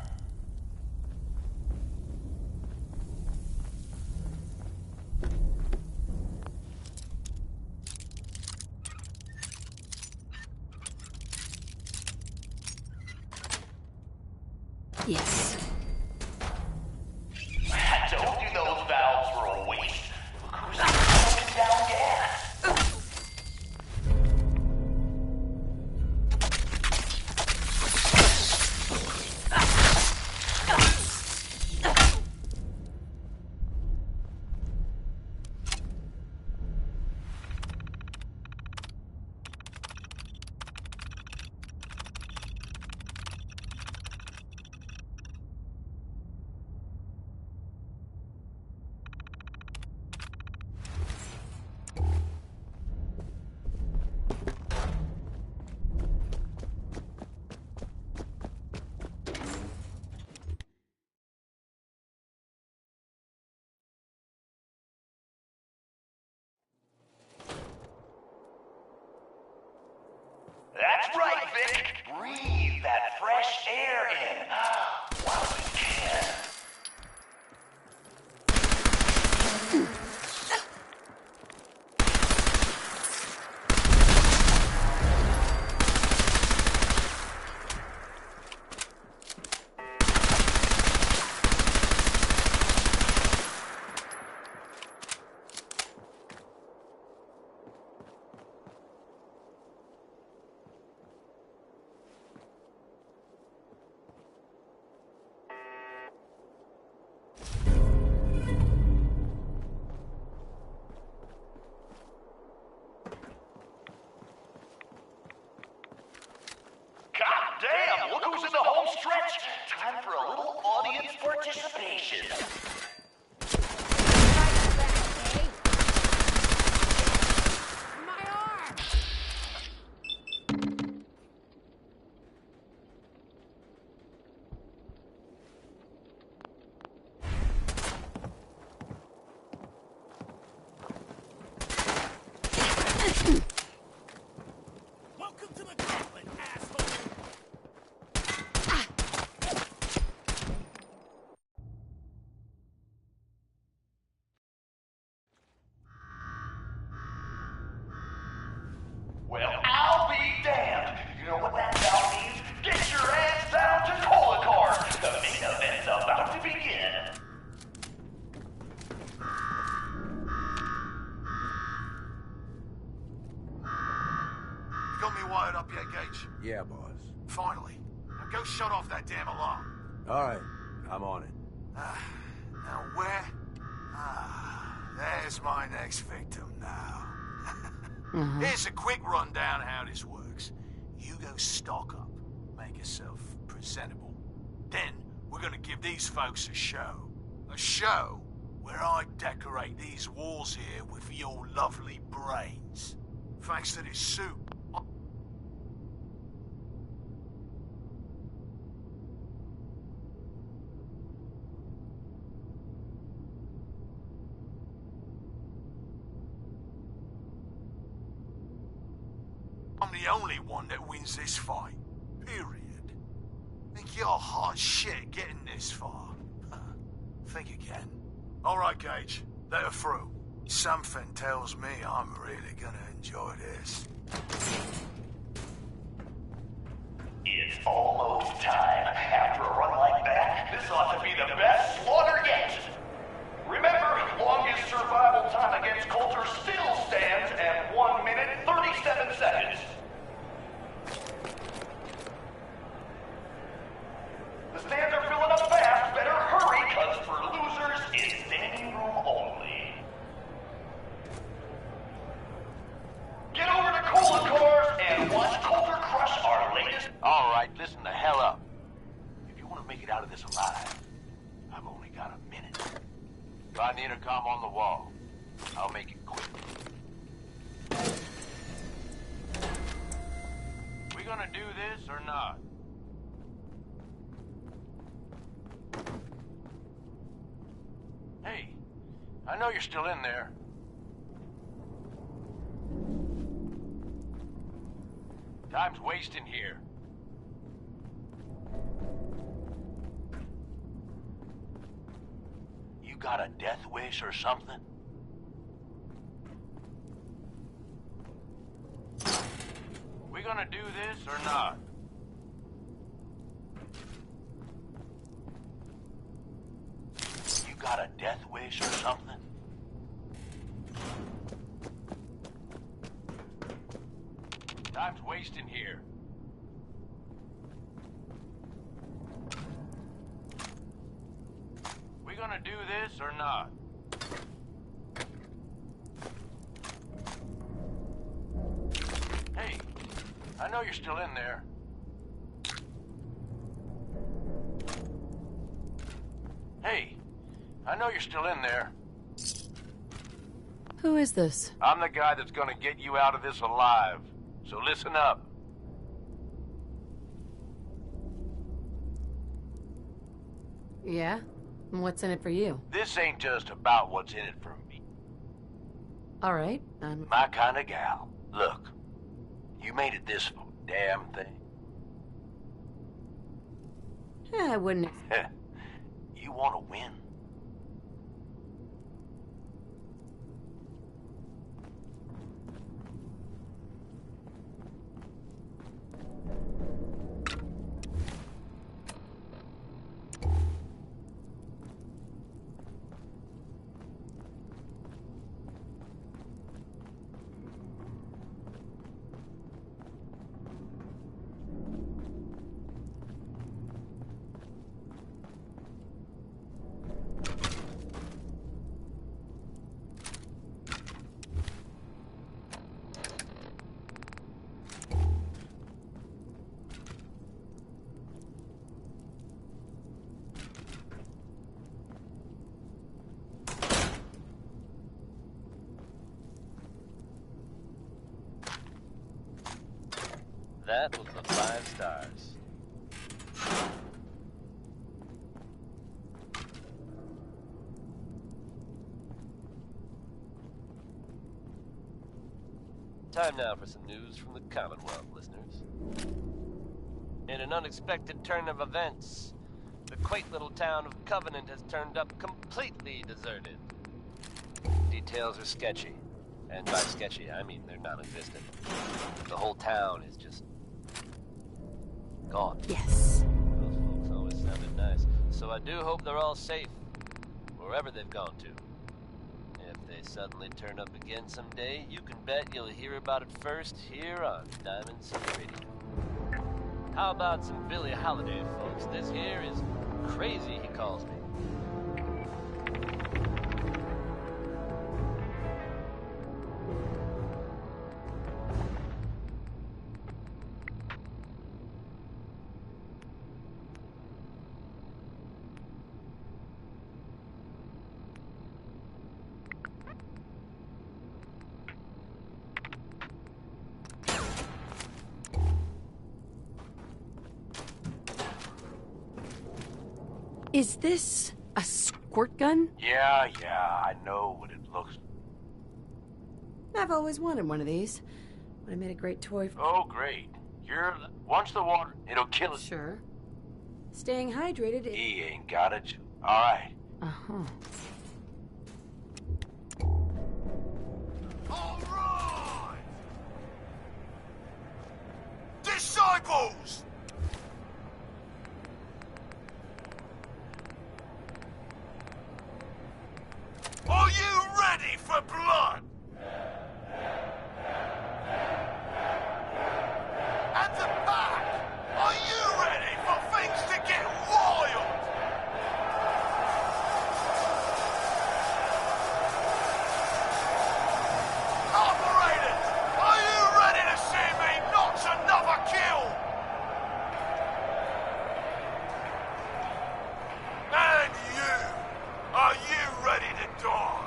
Yes. I told you those valves Gage? Yeah, boss. Finally. Now go shut off that damn alarm. All right, I'm on it. Now where? There's my next victim now. Here's a quick rundown how this works. You go stock up, make yourself presentable. Then we're gonna give these folks a show. A show where I decorate these walls here with your lovely brains. Thanks to this suit. I'm the only one that wins this fight. Period. Think you're hot shit getting this far. Think again. Alright, Gage. Let her through. Something tells me I'm really gonna enjoy this. It's almost time. After a run like that, this ought to be the best slaughter yet. Remember, longest survival time against Coulter still stands at 1 minute 37 seconds. The stands are filling up fast. Better hurry, cause for losers, it's standing room only. Get over to Cola Cars and watch Coulter crush our latest. All right, listen the hell up. If you want to make it out of this alive, I've only got a minute. Try the intercom on the wall. I'll make it quick. We gonna do this or not? Hey, I know you're still in there. Time's wasting here. You got a death wish or something? We gonna do this or not? You got a death wish or something? Time's wasting here. We gonna do this or not? Hey, I know you're still in there. Hey, I know you're still in there. Who is this? I'm the guy that's gonna get you out of this alive. So listen up. Yeah? And what's in it for you? This ain't just about what's in it for me. All right, My kind of gal. Look, you made it this damn thing. I wouldn't... You want to win? That was the 5 stars. Time now for some news from the Commonwealth, listeners. In an unexpected turn of events, the quaint little town of Covenant has turned up completely deserted. Details are sketchy. And by sketchy, I mean they're non-existent. The whole town is just... gone. Yes. Those folks always sounded nice. So I do hope they're all safe, wherever they've gone to. If they suddenly turn up again someday, you can bet you'll hear about it first here on Diamond City Radio. How about some Billie Holiday, folks? This here is crazy, he calls me. Is this a squirt gun? Yeah, I know what it looks like. I've always wanted one of these. Would have made a great toy for... Oh, great. Once the water, it'll kill it. Sure. Staying hydrated... He ain't got it. All right. Uh-huh. All right! Disciples! Are you ready for blood? At the back, are you ready for things to get wild? Operators, are you ready to see me notch another kill? And you, are you ready to die?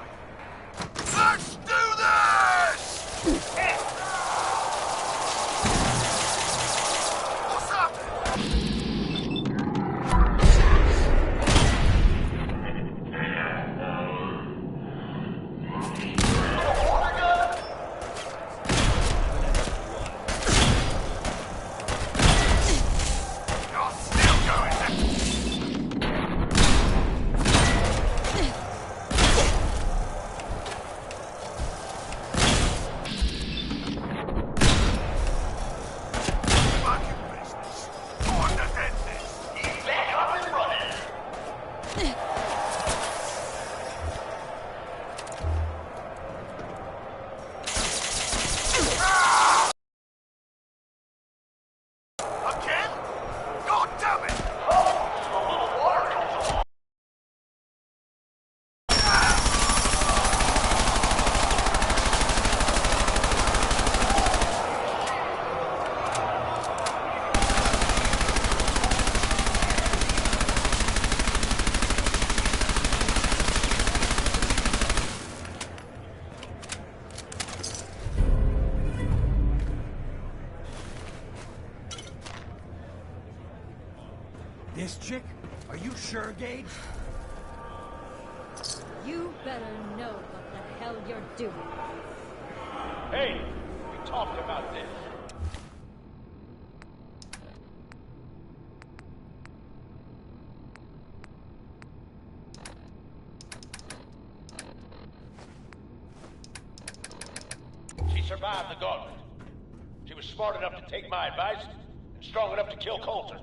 Let's do this! What's happening? You're still going to... Back in business. Time to end this. He's back up and running. Again? God damn it! A little water comes along. This chick? Are you sure, Gage? You better know what the hell you're doing. Hey, we talked about this. She survived the gauntlet. She was smart enough to take my advice and strong enough to kill Coulter.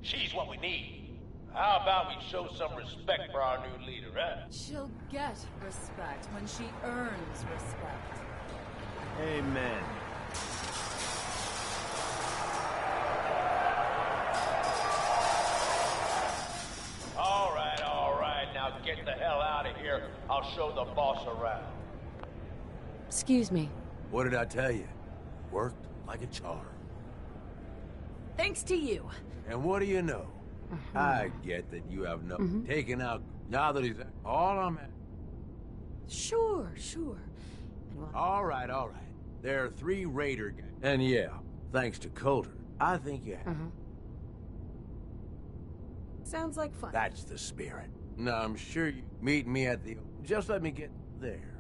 She's what we need. How about we show some respect for our new leader, huh? She'll get respect when she earns respect. Amen. All right. Now get the hell out of here. I'll show the boss around. Excuse me. What did I tell you? Worked like a charm. Thanks to you. And what do you know? I get that you have no taken out. Now that he's all I'm at. Sure. All right. There are 3 Raider guys. And yeah, thanks to Coulter, I think you have. Sounds like fun. That's the spirit. Now, I'm sure you meet me at the... Just let me get there.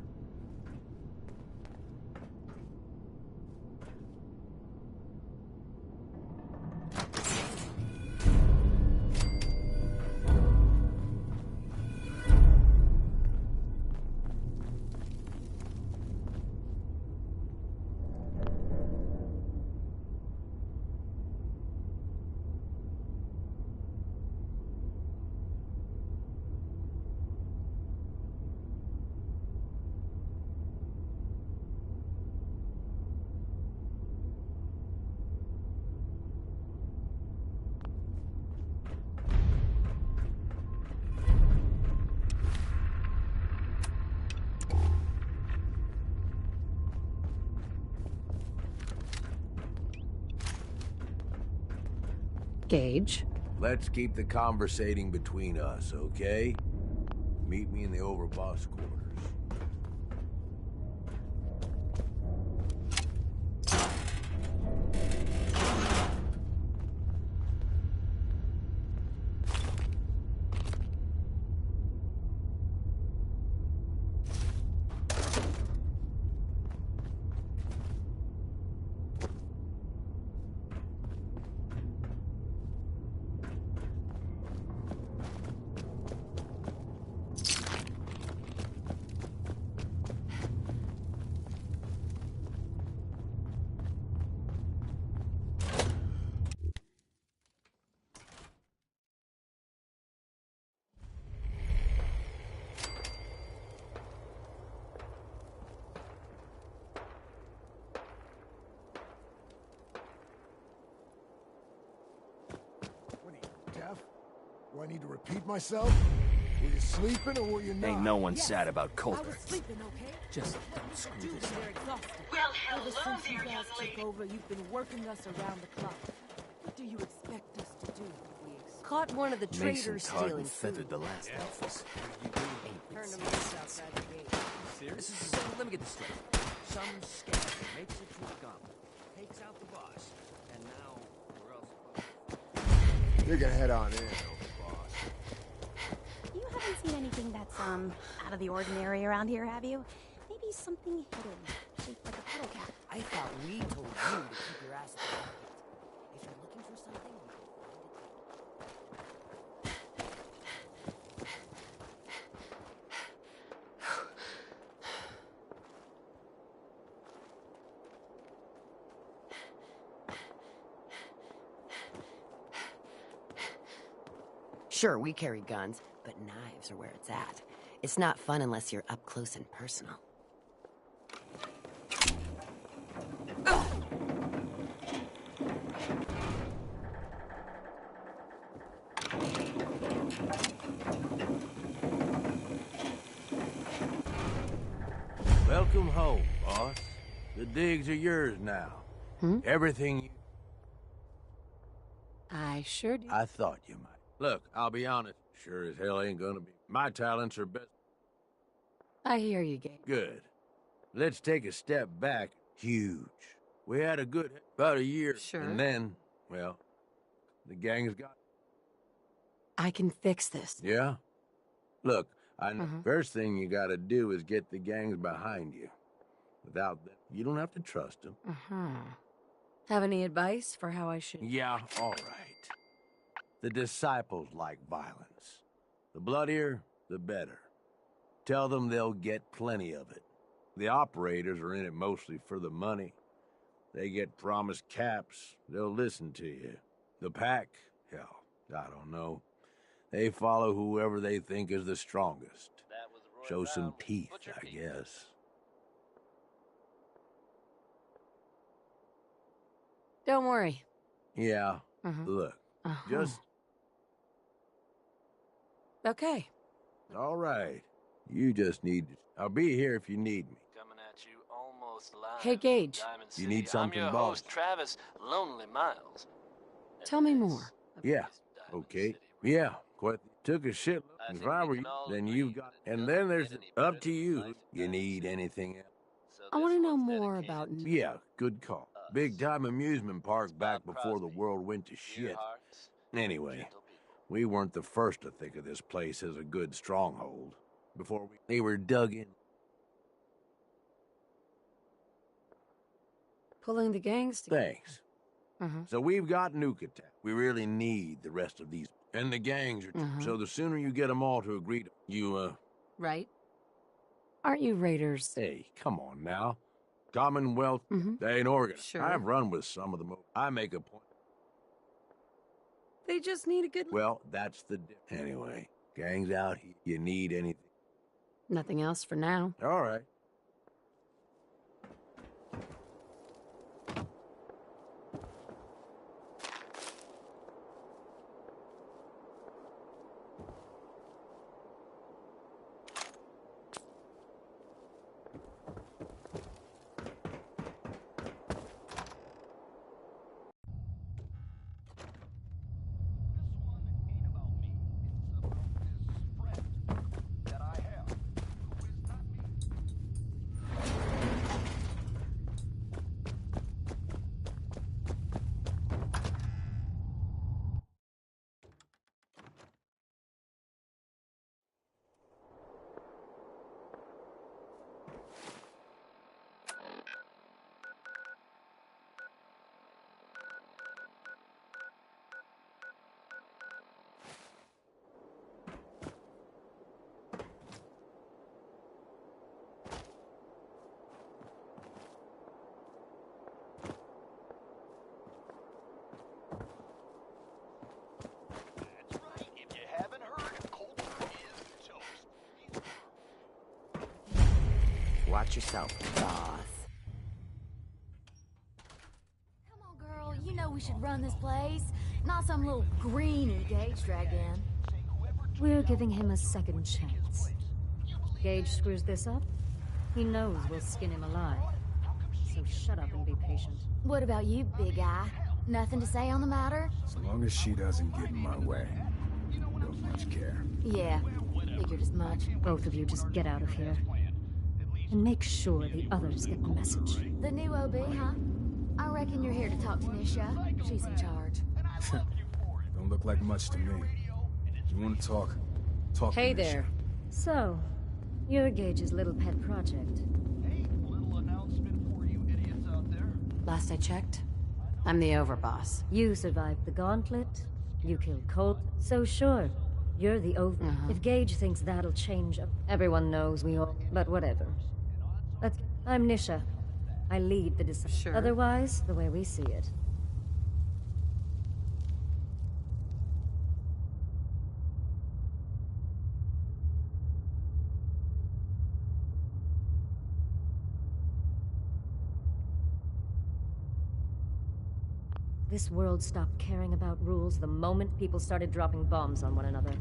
Gage. Let's keep the conversating between us, okay? Meet me in the overboss quarters. Do I need to repeat myself? Were you sleeping or were you not? Ain't no one sad about Coulter. I was sleeping, okay? Just don't screw this They're up. exhausted. Well, Ever hello since you there, guys young took lady. over, you've been working us around the clock. What do you expect us to do? Caught one of the Mason traders tarred stealing and feathered food. the last Alphas. Turn them loose outside the gate. Serious? Let me get this straight. Some scam makes it to a goblin, takes out the boss, and now we're all supposed You're gonna head on in, overboss. You haven't seen anything that's, out of the ordinary around here, have you? Maybe something hidden, shaped like a puddle cat. I thought we told you to keep your ass at the market. If you're looking for something, you can Sure, we carry guns, but knives are where it's at. It's not fun unless you're up close and personal. Welcome home, boss. The digs are yours now. Everything you... I sure do. I thought you might. Look, I'll be honest. Sure as hell ain't gonna be. My talents are best. I hear you, Gabe. Good. Let's take a step back. Huge. We had a good... about a year. Sure. And then, well, the gang's got... I can fix this. Yeah? Look, I know first thing you gotta do is get the gangs behind you. Without them, you don't have to trust them. Have any advice for how I should... Yeah, all right. The disciples like violence. The bloodier, the better. Tell them they'll get plenty of it. The operators are in it mostly for the money. They get promised caps, they'll listen to you. The pack, hell, I don't know. They follow whoever they think is the strongest. Show some teeth, I guess. Don't worry. Yeah, look, just... Okay. All right. You just need... I'll be here if you need me. Coming at you almost live. Hey, Gage. Diamond You City. need something, I'm your boss? host, Travis Lonely Miles. Tell me more. Yeah, okay. Yeah, quite. Took a shit. If I were you, then you've got... And then there's... Up to you. You need anything else? I want to know more about... Yeah, good call. Big time amusement park back before the world went to shit. Anyway, we weren't the first to think of this place as a good stronghold. Before they were dug in. Pulling the gangs together. Thanks. So we've got Nuka-Town. We really need the rest of these. And the gangs are... So the sooner you get them all to agree to... You, Right? Aren't you raiders? Hey, come on now. Commonwealth, they ain't Oregon. Sure. I've run with some of them. I make a point. They just need a good... Well, that's the... Anyway, gangs out here. You need anything? Nothing else for now. All right. watch yourself, boss. Come on, girl. You know we should run this place. Not some little greenie Gage dragged in. We're giving him a second chance. Gage screws this up, he knows we'll skin him alive. So shut up and be patient. What about you, big guy? Nothing to say on the matter? So long as she doesn't get in my way, don't much care. Yeah, figured as much. Both of you just get out of here. And make sure the others get the message. The new OB, huh? I reckon you're here to talk to Nisha. She's in charge. Don't look like much to me. You want to talk? Talk Hey to Nisha. there. So, you're Gage's little pet project. Last I checked, I'm the overboss. You survived the gauntlet. You killed Colt. So sure, you're the over. If Gage thinks that'll change, everyone knows we all. But whatever. I'm Nisha. I lead the decision. Otherwise, the way we see it. This world stopped caring about rules the moment people started dropping bombs on one another.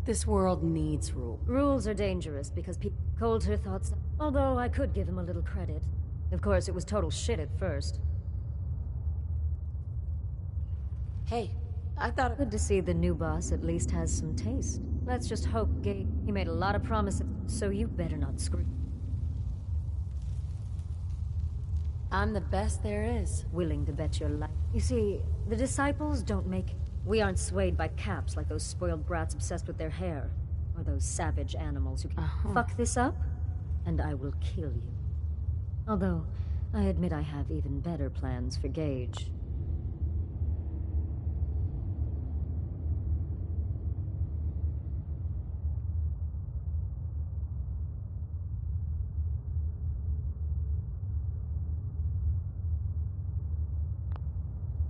This world needs rules. Rules are dangerous because people Coulter thought so. Although I could give him a little credit. Of course, it was total shit at first. Hey, I thought Good to see the new boss at least has some taste. Let's just hope he made a lot of promises, so you better not screw. I'm the best there is. Willing to bet your life. You see, the disciples don't make... We aren't swayed by caps like those spoiled brats obsessed with their hair. Or those savage animals who can fuck this up, and I will kill you. Although, I admit I have even better plans for Gage.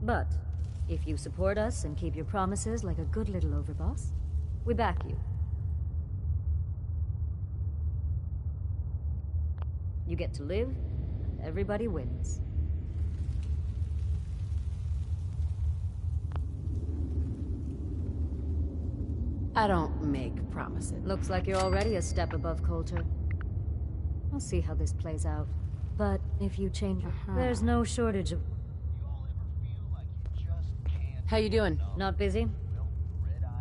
But, if you support us and keep your promises like a good little overboss, we back you. You get to live, and everybody wins. I don't make promises. Looks like you're already a step above Coulter. I'll see how this plays out. But if you change, there's no shortage of... How you doing? Not busy?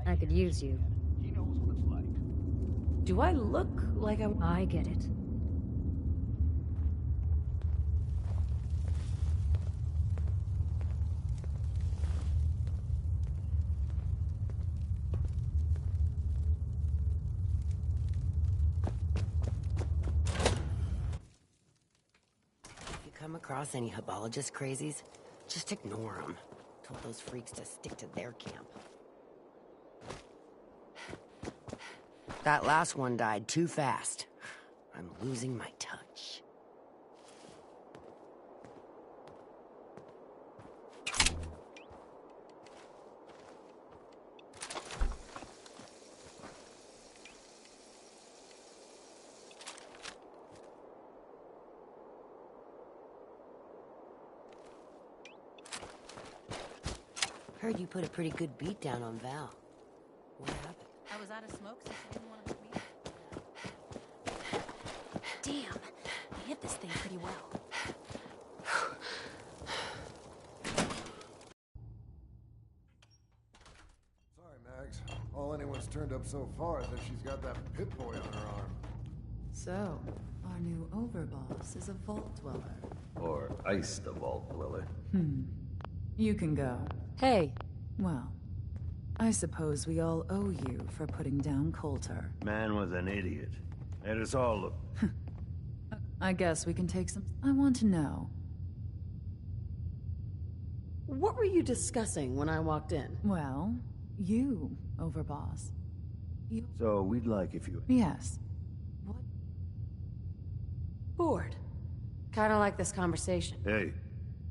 I could use you. Do I look like I get it. If you come across any Hibologist crazies, just ignore them. Told those freaks to stick to their camp. That last one died too fast. I'm losing my touch. Heard you put a pretty good beat down on Val. What happened? I was out of smoke, so she didn't want to meet. Damn, I hit this thing pretty well. Sorry, Max. All anyone's turned up so far is that she's got that Pip-Boy on her arm. So, our new overboss is a vault dweller. Or iced the vault dweller. You can go. Hey. Well, I suppose we all owe you for putting down Coulter. Man was an idiot. Made us all look... I guess we can take some... I want to know. What were you discussing when I walked in? Well, you, Overboss. You... So we'd like if you... Yes. Bored. Kinda like this conversation. Hey,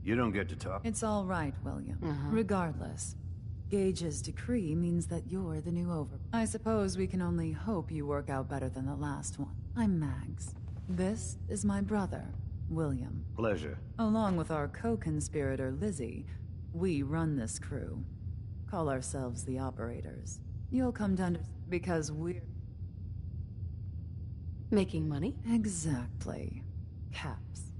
you don't get to talk. It's all right, William. Regardless, Gage's decree means that you're the new Over. I suppose we can only hope you work out better than the last one. I'm Mags. This is my brother, William. Pleasure. Along with our co-conspirator, Lizzie, we run this crew. Call ourselves the Operators. You'll come to understand because we're... Making money? Exactly. Caps.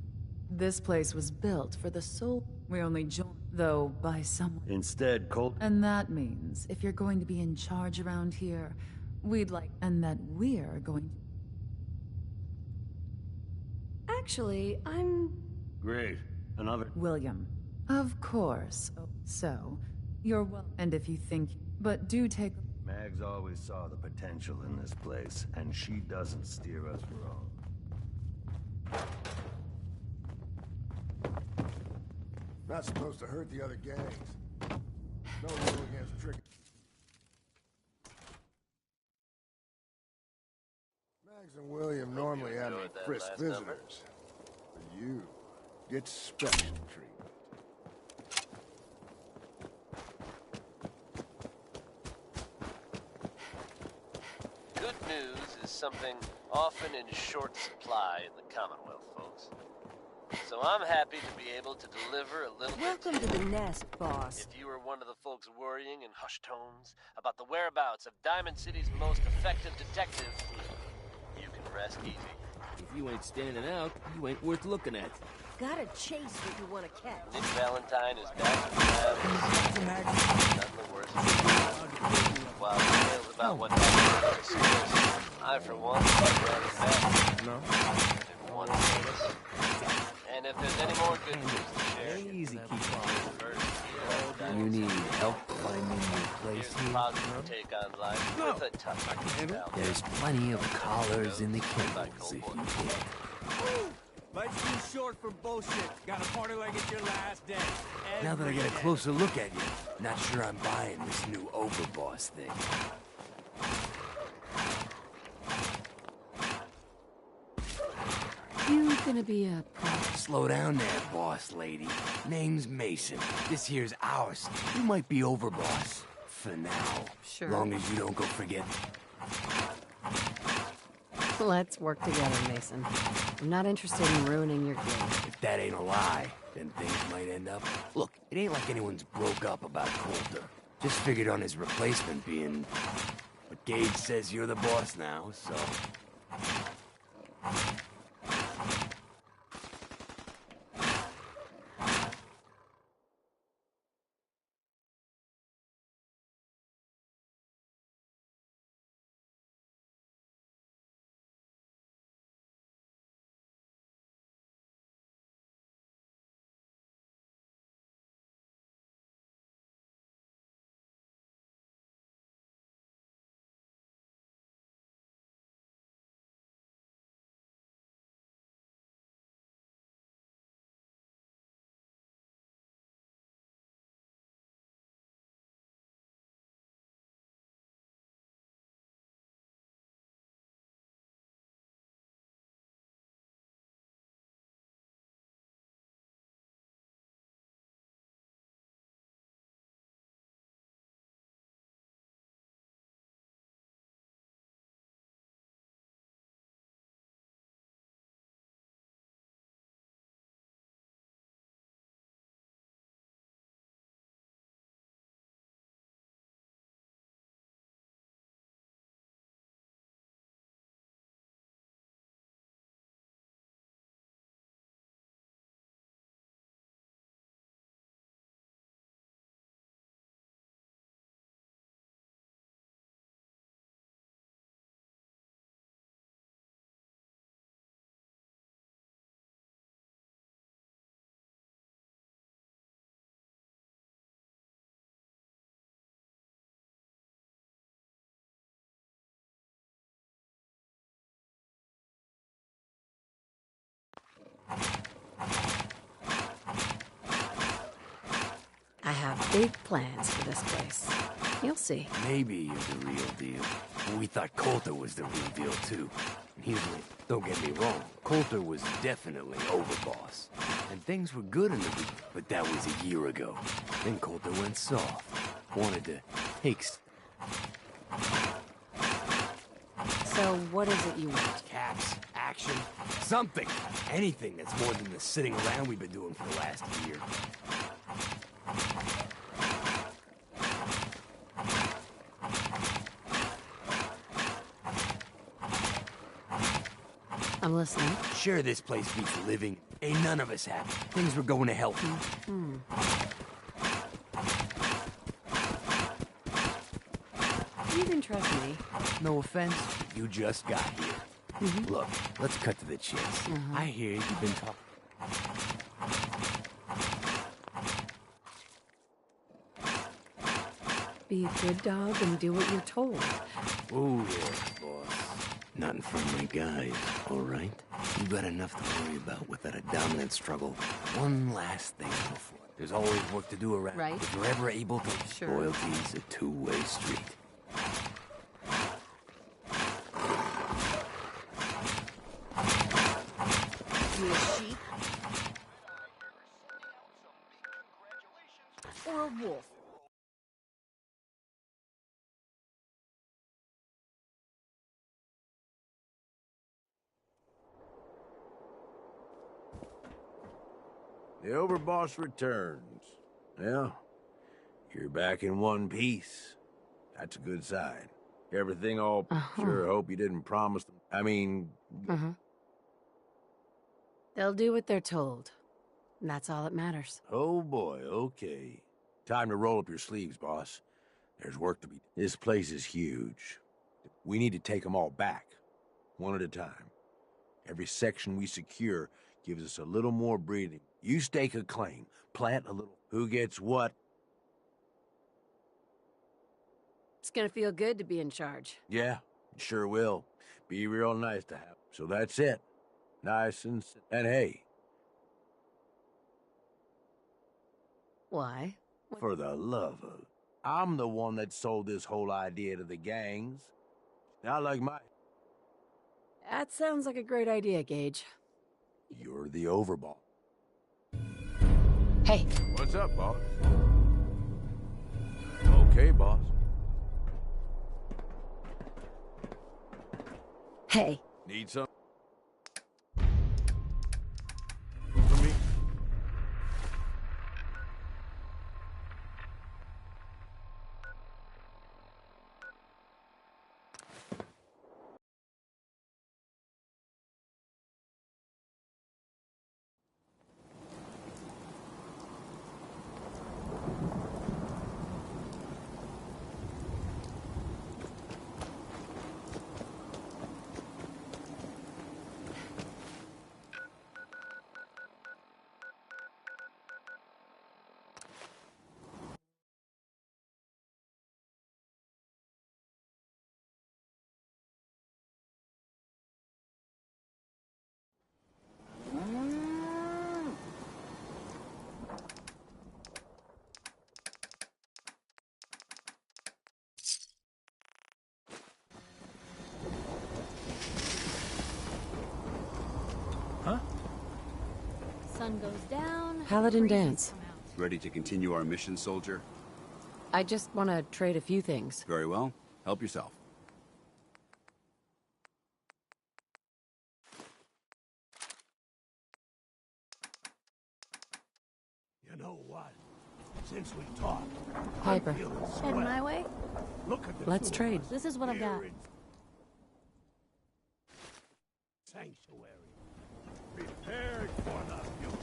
This place was built for the sole... We only joined, though, by someone... Instead, Colt... And that means, if you're going to be in charge around here, we'd like... And that we're going... Actually, I'm... Great. Another... William. Of course. So, you're well... And if you think... But do take... Mags always saw the potential in this place, and she doesn't steer us wrong. Not supposed to hurt the other gangs. No rule against trick. Mags and William normally have me frisk visitors. But you get special treatment. Good news is something often in short supply in the Commonwealth, folks. So I'm happy to be able to deliver a little Welcome to the nest, boss. If you were one of the folks worrying in hushed tones about the whereabouts of Diamond City's most effective detective, you can rest easy. If you ain't standing out, you ain't worth looking at. Gotta chase what you want to catch. Nick Valentine is back in the lab. None the worse. While tales about what happened at the schools, I, for one, would rather bet. No. If one notice. And if there's any more good news to share, Easy, keep on. you need help finding your place here's a positive take on life with a touch. There's plenty of collars in the cables if you care. Life's too short for bullshit. Gotta party like it's your last day. Now that I get a closer look at you, not sure I'm buying this new Overboss thing. You gonna be a prop? Slow down there, boss lady. Name's Mason. This here's ours. You might be Overboss. For now. Sure. Long as you don't go forget. Let's work together, Mason. I'm not interested in ruining your game. If that ain't a lie, then things might end up... Look, it ain't like anyone's broke up about Coulter. Just figured on his replacement being... But Gage says you're the boss now, so... I have big plans for this place. You'll see. Maybe you're the real deal. We thought Coulter was the real deal, too. And he was like, don't get me wrong, Coulter was definitely overboss. And things were good in the beginning, but that was a year ago. Then Coulter went soft. Wanted to take... So what is it you want? Caps, action, something. Anything that's more than the sitting around we've been doing for the last year. I'm listening. Sure, this place beats living. Ain't none of us happy. Things were going to hell. You can trust me. No offense, you just got here. Look, let's cut to the chase. I hear you've been talking. Be a good dog and do what you're told. Oh, yeah, boss. Nothing from my guys, all right? You got enough to worry about without a dominant struggle. One last thing before. There's always work to do around. Right. If you're ever able to... Sure. Loyalty's a two-way street. You a sheep? Or a wolf? The overboss returns. Well, you're back in one piece. That's a good sign. Everything all... Sure hope you didn't promise them. I mean... They'll do what they're told. And that's all that matters. Oh boy, okay. Time to roll up your sleeves, boss. There's work to be... This place is huge. We need to take them all back. One at a time. Every section we secure gives us a little more breathing. You stake a claim, plant a little... Who gets what? It's gonna feel good to be in charge. Yeah, it sure will. Be real nice to have. So that's it. Nice and... And hey, Why? for the love of... I'm the one that sold this whole idea to the gangs. Not like my... That sounds like a great idea, Gage. You're the overboss. Hey. What's up, boss? Okay, boss. Hey. Need some? For me? Sun goes down. Paladin dance. Ready to continue our mission, soldier? I just want to trade a few things. Very well. Help yourself. You know what? Since we talked, Piper. I'm feeling Head swell. my way. Look at the Let's two of trade. us This is what I've got. here in Sanctuary. Prepared for the future.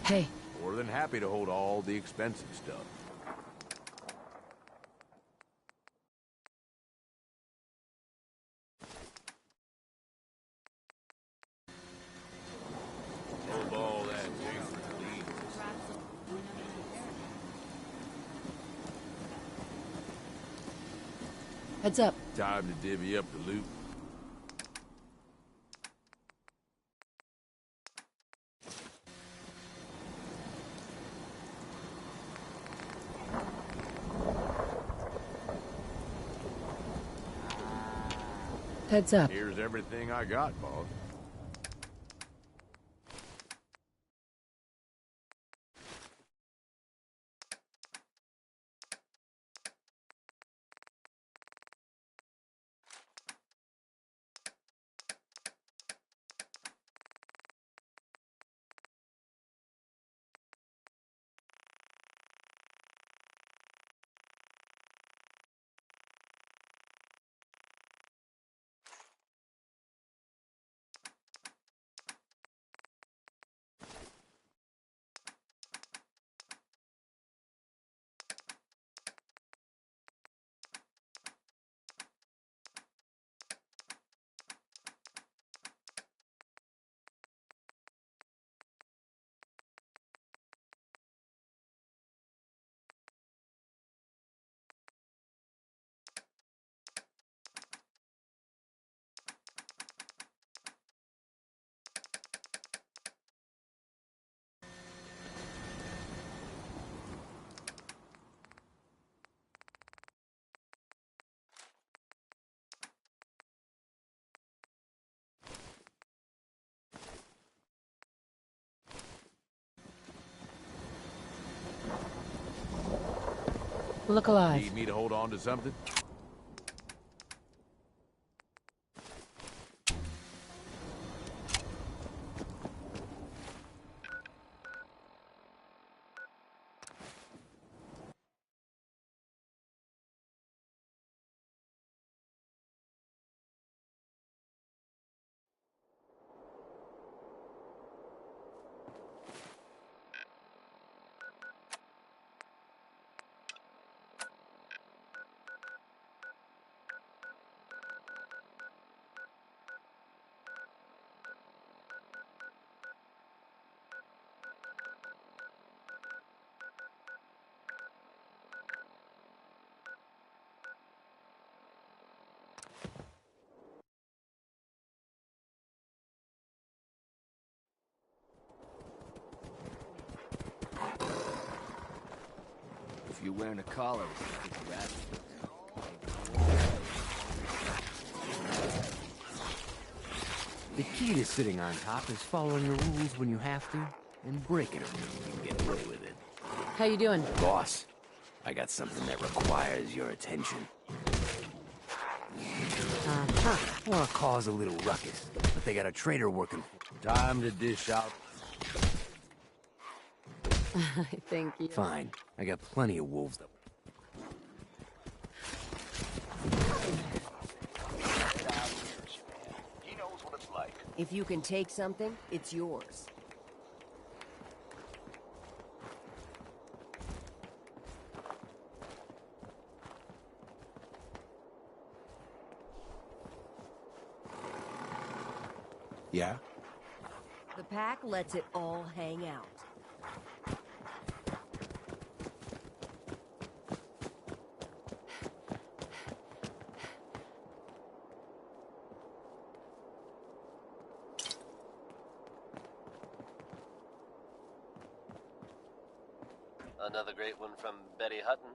Hey. More than happy to hold all the expensive stuff. Hold all that thing, please. Heads up. Time to divvy up the loot. Heads up. Here's everything I got, boss. Look alive. Need me to hold on to something? If you're wearing a collar, it's a rat. The key to sitting on top is following the rules when you have to, and breaking them when you can get away with it. How you doing? Boss, I got something that requires your attention. I want to cause a little ruckus, but they got a traitor working. Time to dish out. Thank you. Fine, I got plenty of wolves though. He knows what it's like. If you can take something, it's yours. Yeah? The pack lets it all hang out. Another great one from Betty Hutton.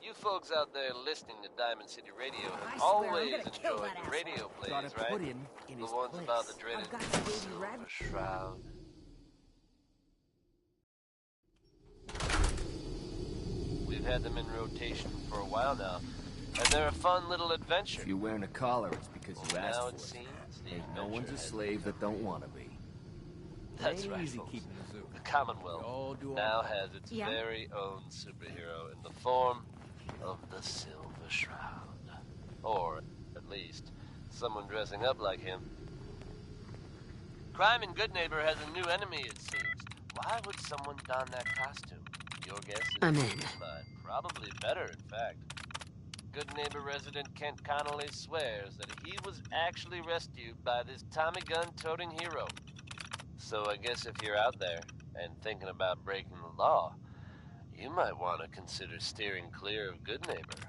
You folks out there listening to Diamond City Radio have always enjoyed the radio plays, right? The ones about the dreaded Silver Shroud. We've had them in rotation for a while now, and they're a fun little adventure. If you're wearing a collar, it's because you asked Now for it seems Ain't no one's a slave that don't want to be. That's right, Easy folks. keeping the zoo. The Commonwealth now has its very own superhero in the form of the Silver Shroud. Or, at least, someone dressing up like him. Crime in Goodneighbor has a new enemy, it seems. Why would someone don that costume? Your guess is I'm in. mine. Probably better, in fact. Goodneighbor resident Kent Connolly swears that he was actually rescued by this Tommy gun-toting hero. So I guess if you're out there and thinking about breaking the law, you might want to consider steering clear of Goodneighbor.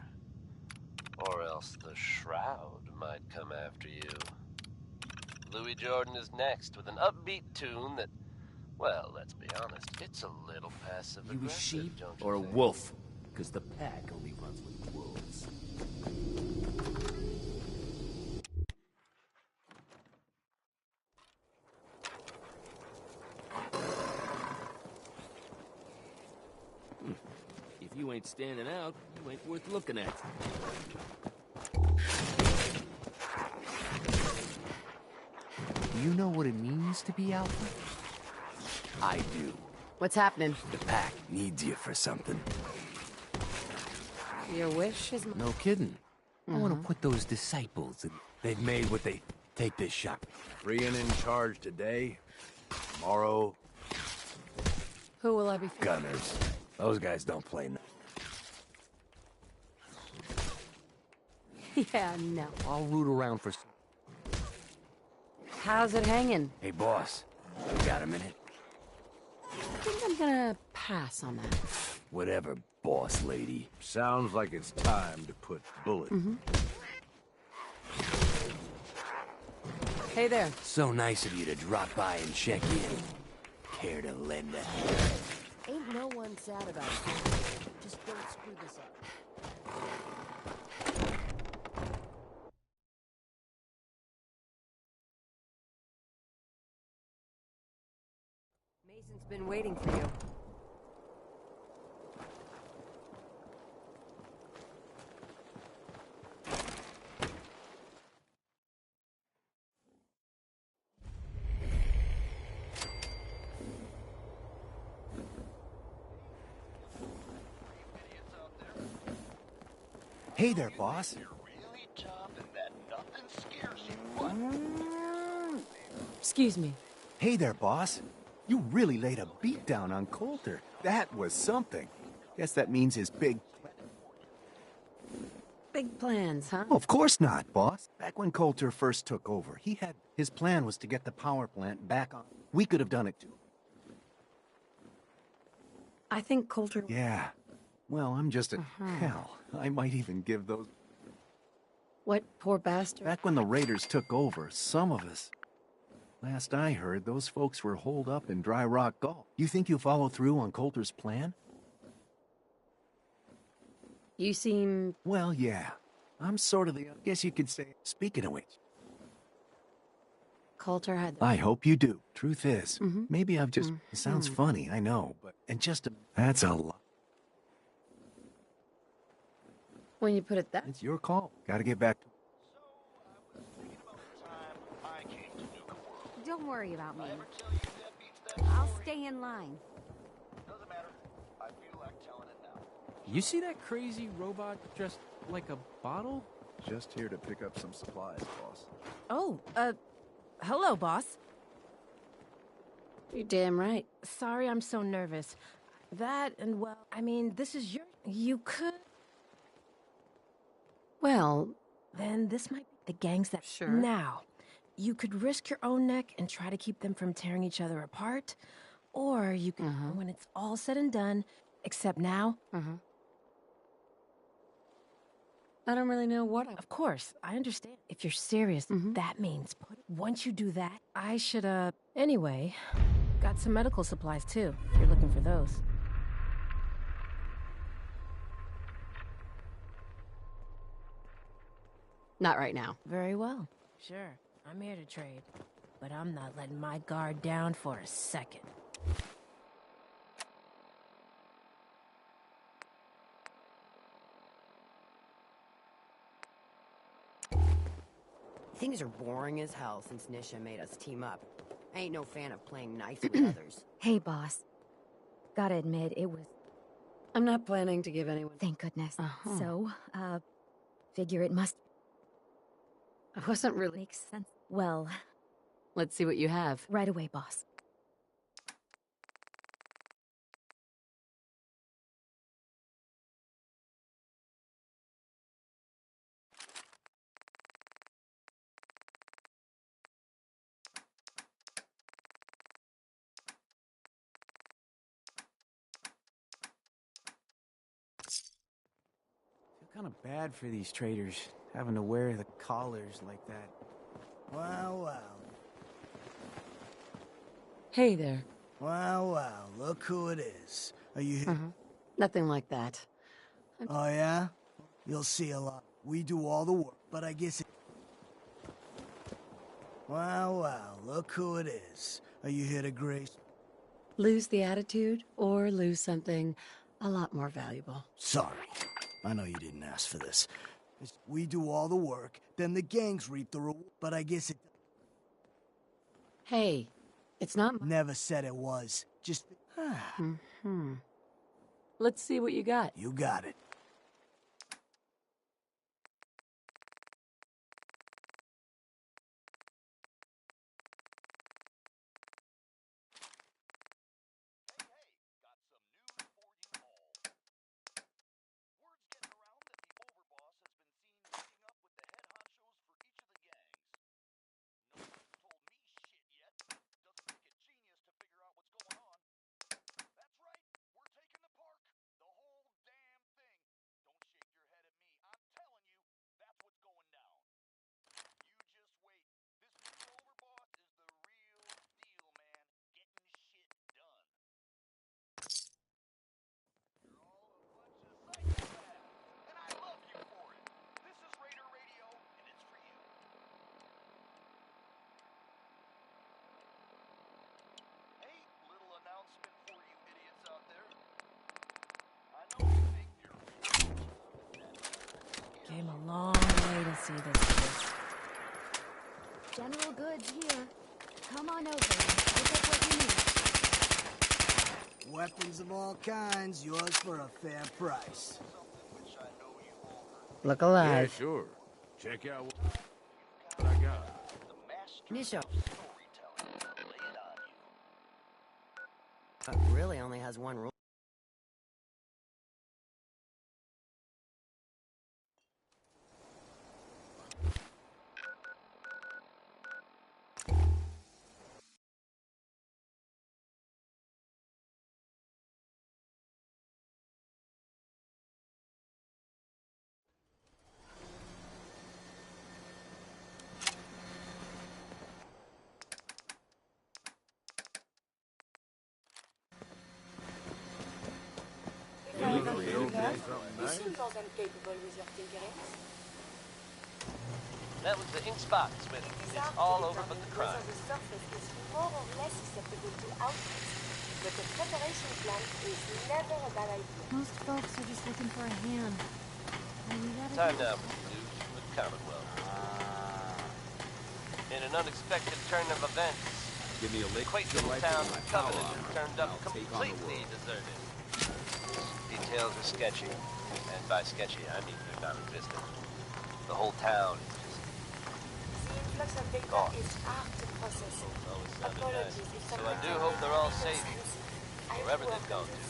Or else the Shroud might come after you. Louis Jordan is next with an upbeat tune that Well, let's be honest, it's a little passive-aggressive, You a sheep don't you or a think? wolf? Because the pack only runs with wolves. If you ain't standing out, you ain't worth looking at. Do you know what it means to be alpha? I do. What's happening? The pack needs you for something. Your wish is... No kidding. I want to put those disciples in. They've made what they... Take this shot. Brian in charge today. Tomorrow, Who will I be... Gunners. Those guys don't play Yeah, no. I'll root around for... How's it hanging? Hey, boss. You got a minute? I think I'm gonna pass on that. Whatever, boss lady. sounds like it's time to put bullet. Hey there. So nice of you to drop by and check in. Care to lend a hand? Ain't no one sad about it. Just don't screw this up. Mason's been waiting for you. Hey there, boss. Excuse me. Hey there, boss. You really laid a beat down on Coulter. That was something. Guess that means his big... Big plans, huh? Of course not, boss. Back when Coulter first took over, his plan was to get the power plant back on. We could have done it too. I think Coulter... Yeah. Well, I'm just a... Hell, I might even give those... What poor bastard? Back when the Raiders took over, some of us... Last I heard, those folks were holed up in Dry Rock Gulch. You think you'll follow through on Coulter's plan? You seem... Well, yeah. I'm sort of the... I guess you could say... Speaking of which... Coulter had... I hope you do. Truth is, maybe I've just... It sounds funny, I know, but... And just a... That's a lot. When you put it that... It's your call. Gotta get back to... Don't worry about me. I'll stay in line. You see that crazy robot dressed like a bottle? Just here to pick up some supplies, boss. Oh, hello, boss. You're damn right. Sorry I'm so nervous. That and, well, I mean, this is your... You could... Well... Then this might be the gangs that... Sure. Now, you could risk your own neck and try to keep them from tearing each other apart. Or you can, when it's all said and done, except now... I don't really know what Of course, I understand. If you're serious, that means once you do that, I should, Anyway, got some medical supplies, too, if you're looking for those. Not right now. Very well. Sure, I'm here to trade. But I'm not letting my guard down for a second. Things are boring as hell since Nisha made us team up. I ain't no fan of playing nice with others. Hey, boss. Gotta admit, it was... I'm not planning to give anyone... Thank goodness. So, figure it must... I wasn't really... Makes sense. Well... Let's see what you have. Right away, boss. Kind of bad for these traders, having to wear the collars like that. Well, well. Hey there. Wow, wow, look who it is. Are you here? Nothing like that. Oh, yeah? You'll see a lot. We do all the work, but I guess it... Wow, wow, look who it is. Are you here to grace? Lose the attitude or lose something a lot more valuable. Sorry. I know you didn't ask for this. We do all the work, then the gangs reap the reward, but I guess it... Hey, it's not... Never said it was. Just... Let's see what you got. You got it. Came a long way to see this place. General goods here. Come on over. We'll take what you need. Weapons of all kinds, yours for a fair price. Look alive. Yeah, sure. Check out what I got. Misho. Really only has one rule. You seem more than capable with your tinkerings. That was the ink spot, Smith. It's all over but the crime. The surface is more or less susceptible to outlets, but the preparation plan is never a bad idea. Most folks are just looking for a hand. Time now for the news with Commonwealth. In an unexpected turn of events, Give me a lick. quaint little town of Covenant turned up completely deserted. Details are sketchy, and by sketchy I mean they're non-existent. The whole town is just The influx of data gone. is hard to process. Always sounded nice. Apologies if So I someone do hope they're all safe, wherever they've gone to.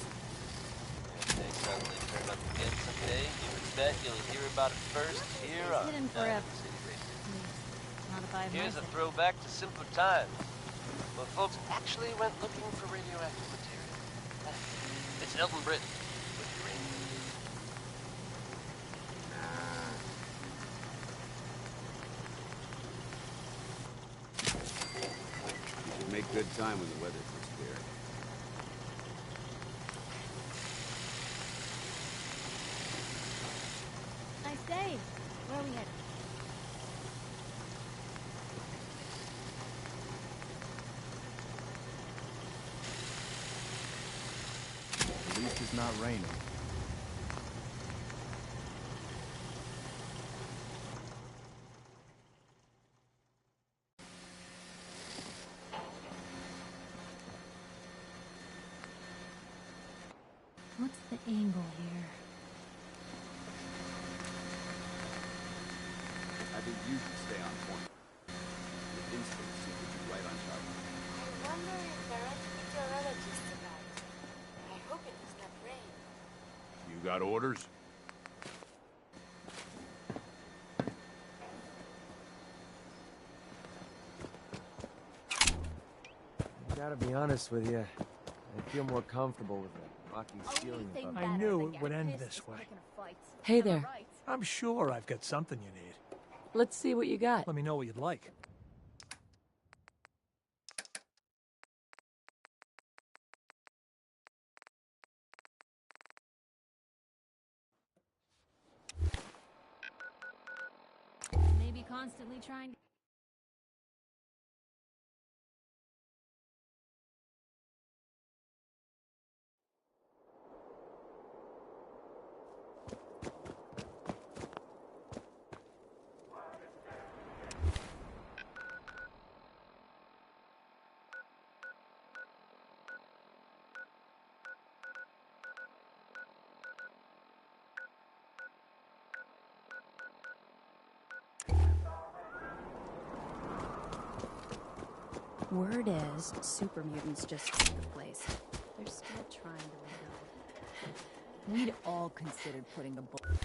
If they suddenly turn up again someday, you can bet you'll hear about it first here on hidden Diamond forever. City Radio. Not if I have Here's a nothing. throwback to simpler times, where folks actually went looking for radioactive material. It's Elton Britton with uranium. You should make good time when the weather gets clear. Nice day. Where are we headed? At least it's not raining. What's the angle here? I think you should stay on point. Your instincts seem to be right on target. I wonder if there are meteorologists about. I hope it does not rain. You got orders? I gotta be honest with you. I feel more comfortable with the rocky ceiling above. I knew it would end this way. Hey there. I'm sure I've got something you need. Let's see what you got. Let me know what you'd like. constantly trying to... Word is, super mutants just took the place. They're still trying to rebuild. We'd all considered putting a bullet.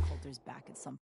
Coulter's back at some.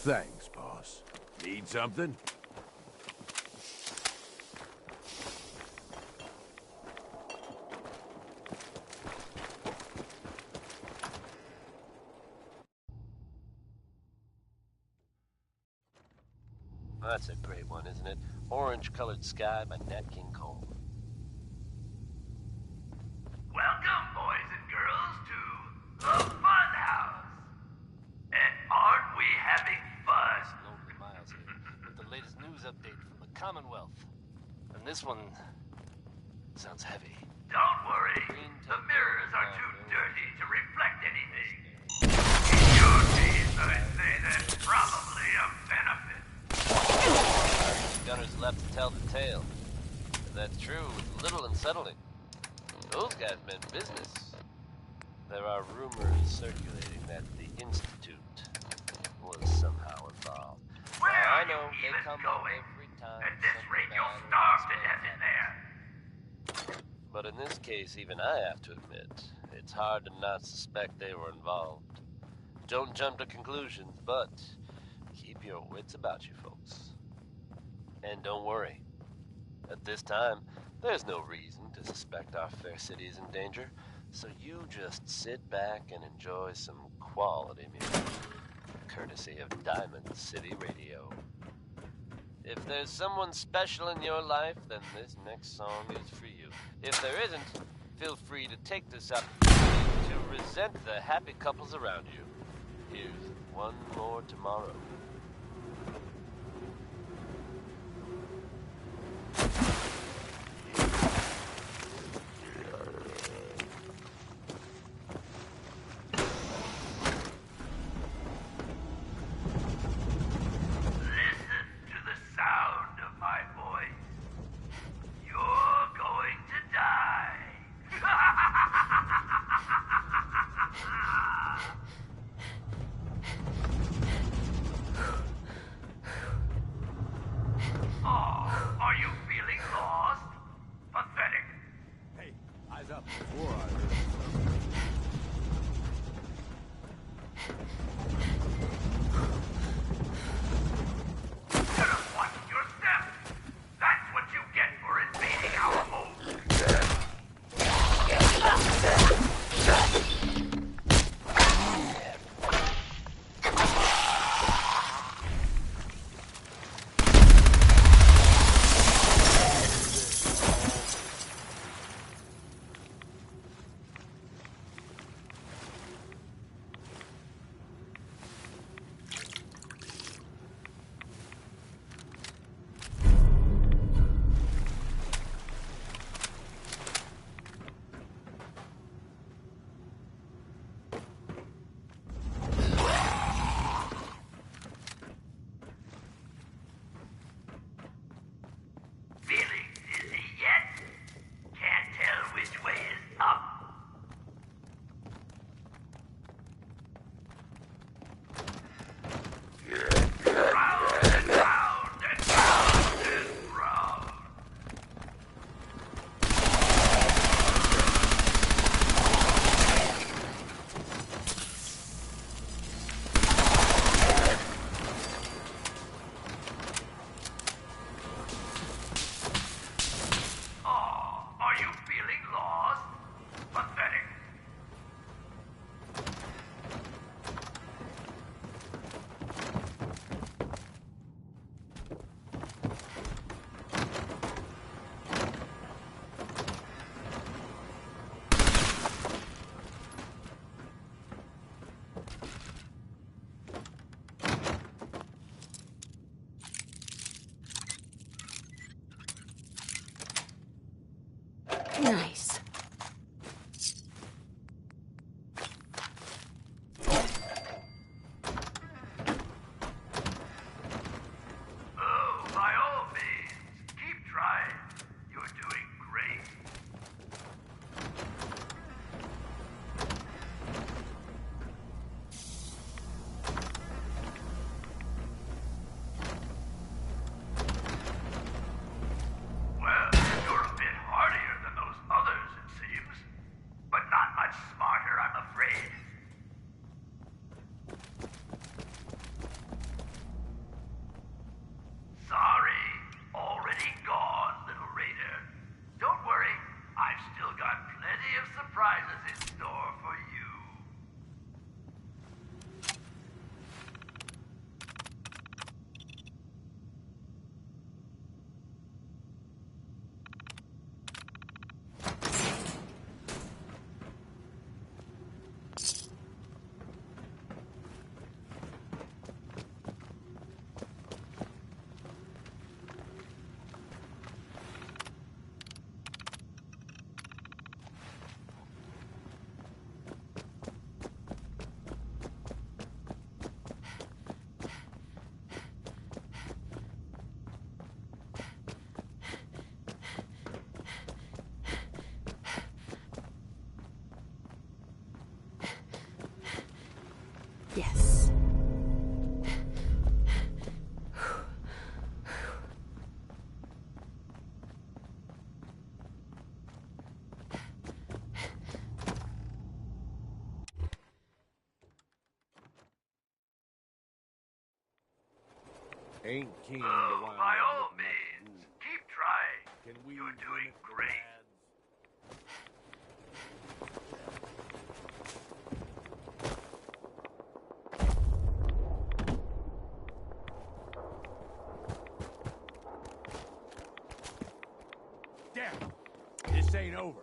Thanks, boss. Need something? That's a great one, isn't it? Orange-Colored Sky by Nat King Cole. Welcome, boys and girls, to the Funhouse. And aren't we having fun? Lonely Miles here, with the latest news update from the Commonwealth. And this one sounds heavy. Don't worry, the mirrors are too dirty to reflect anything. In your case, I'd say that's probably a benefit. Gunners left to tell the tale. If that's true, it's a little unsettling. Those guys meant business. There are rumors circulating that the Institute was somehow involved. Where I are know you they even come going? up every time. At this rate, you'll something starve bad to death in there. But in this case, even I have to admit, it's hard to not suspect they were involved. Don't jump to conclusions, but keep your wits about you, folks. And don't worry. At this time, there's no reason to suspect our fair city is in danger, so you just sit back and enjoy some quality music, courtesy of Diamond City Radio. If there's someone special in your life, then this next song is for you. If there isn't, feel free to take this opportunity to resent the happy couples around you. Here's One More Tomorrow. Nice. Oh, by all means, keep trying. You're doing great. Well, you're a bit hardier than those others. in store for you. Yes. Ain't keen to Oh, wind by up all looking like means, keep trying. Can we You're doing great. Damn! This ain't over.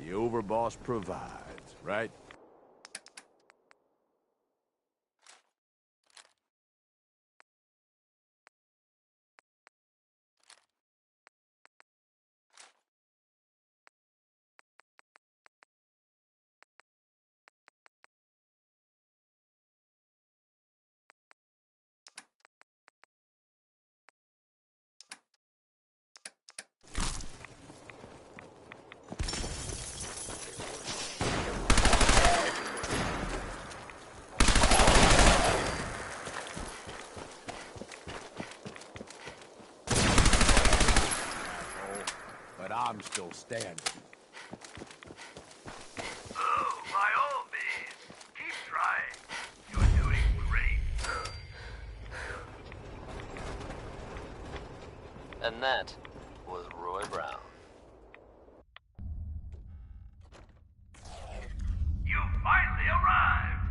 The overboss provides, right? But I'm still standing. Oh, by all means, keep trying. You're doing great. And that was Roy Brown. You finally arrived.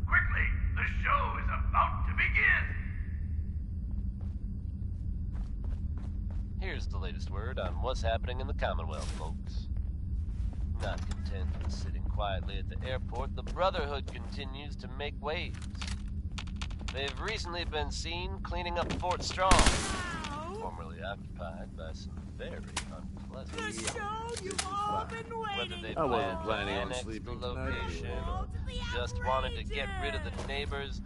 Quickly, the show is about to begin. Here's the latest word on what's happening in the Commonwealth, folks. Not content with sitting quietly at the airport, the Brotherhood continues to make waves. They've recently been seen cleaning up Fort Strong, formerly occupied by some very unpleasant The show you've all been whether they I wasn't planned to planning on annex sleeping the tonight location anyway. or just wanted to get rid of the neighbors,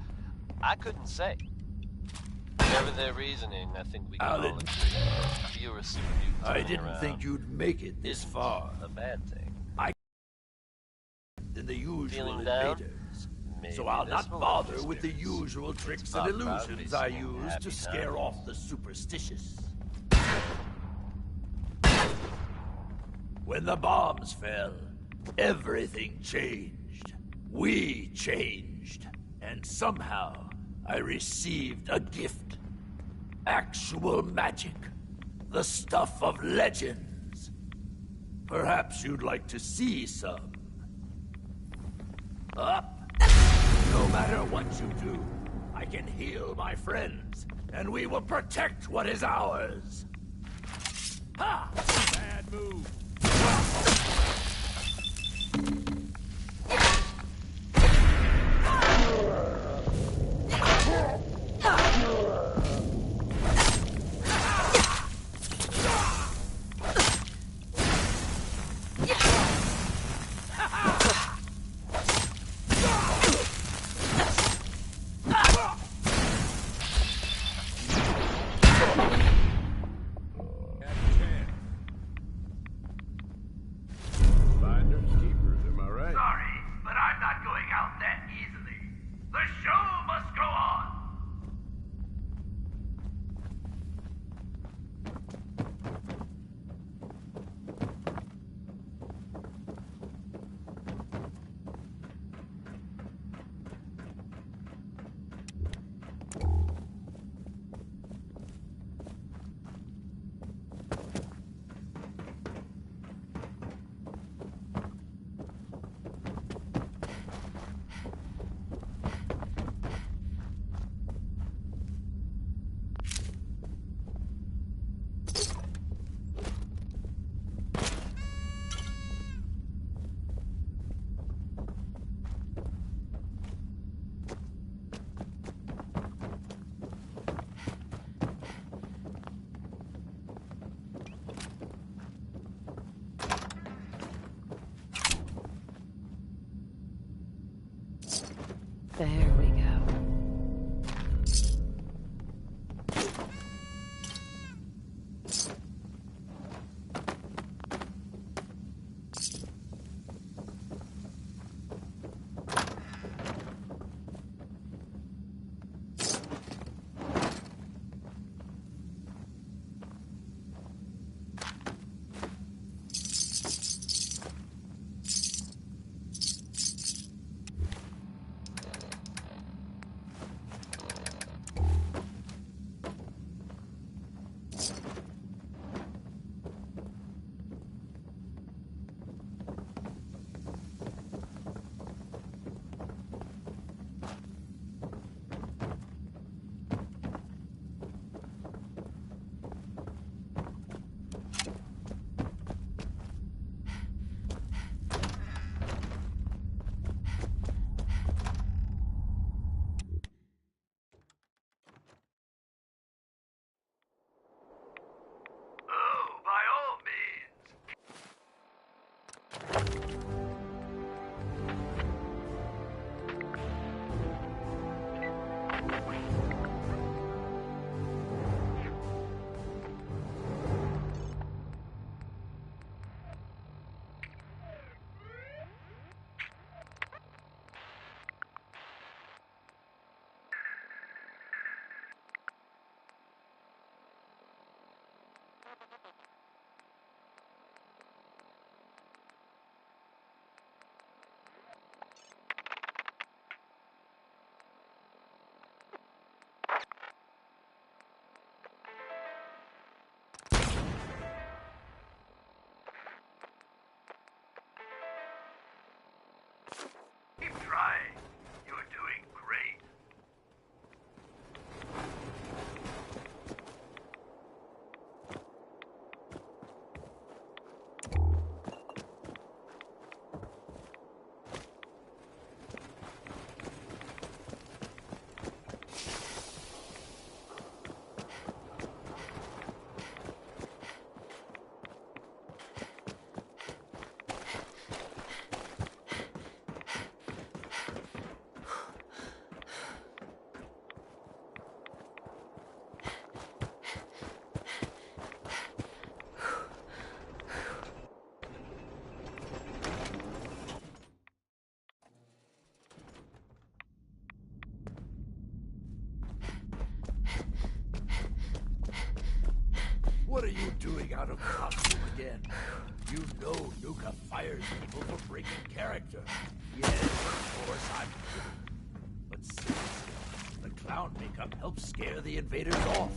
I couldn't say. Whatever their reasoning, I think we can all agree that fewer super mutants I running didn't around think you'd make it this isn't far. a bad thing. Than the usual Feeling down? invaders. Maybe So I'll this not will bother lift your with the spirits. usual tricks It's and about proudly illusions I singing use happy to scare times. off the superstitious. When the bombs fell, everything changed. We changed. And somehow, I received a gift. Actual magic. The stuff of legends. Perhaps you'd like to see some. Up! No matter what you do, I can heal my friends, and we will protect what is ours. Ha! Bad move. Finders keepers, am I right? Sorry, but I'm not going out that easily. The show must go on. There we go. doing out of costume again? You know Nuka fires people for breaking character. Yes, of course I'm kidding. But seriously, the clown makeup helps scare the invaders off.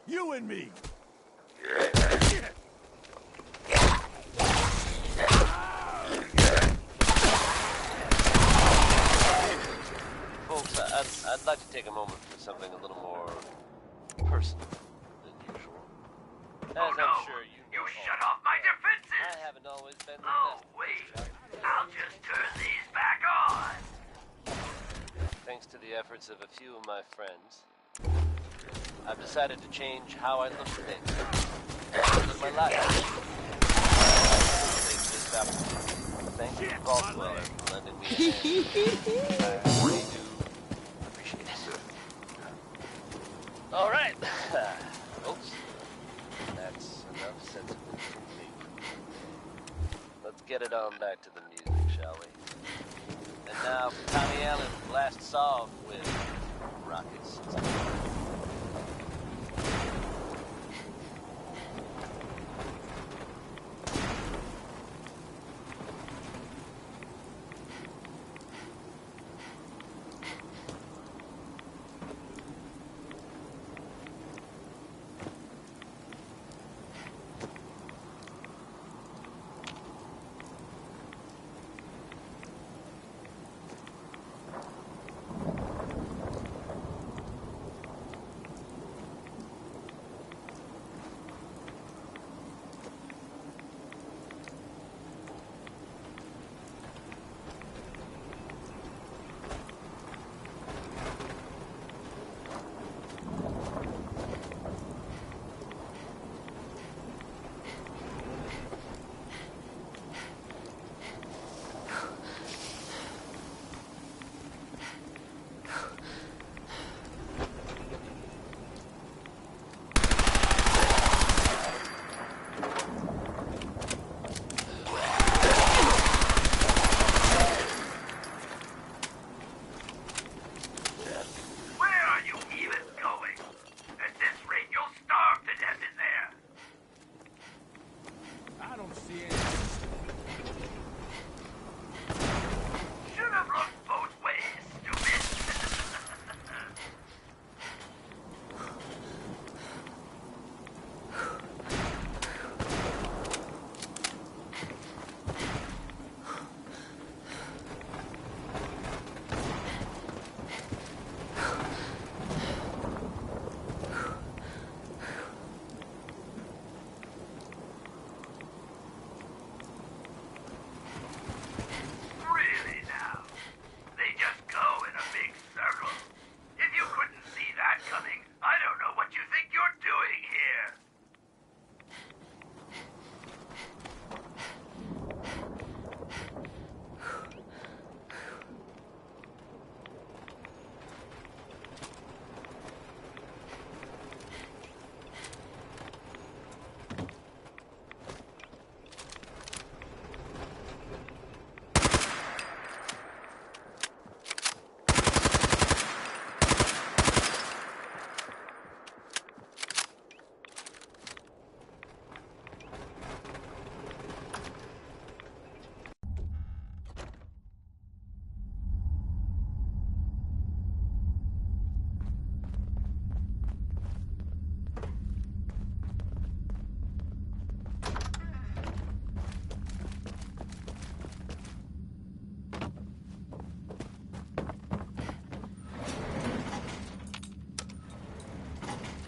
You and me. Folks, I'd like to take a moment for something a little more personal than usual. As I'm sure you know. You shut off my defenses! I haven't always been the best. Wait. I'll just turn these back on. Thanks to the efforts of a few of my friends, I've decided to change how I look at things. Live my life. Thank you, Caldwell, for lending me a hand. I really do appreciate it. All right, folks. That's enough sentiment from me. Let's get it on back to the music, shall we? And now, Tommy Allen blasts off with Rockets.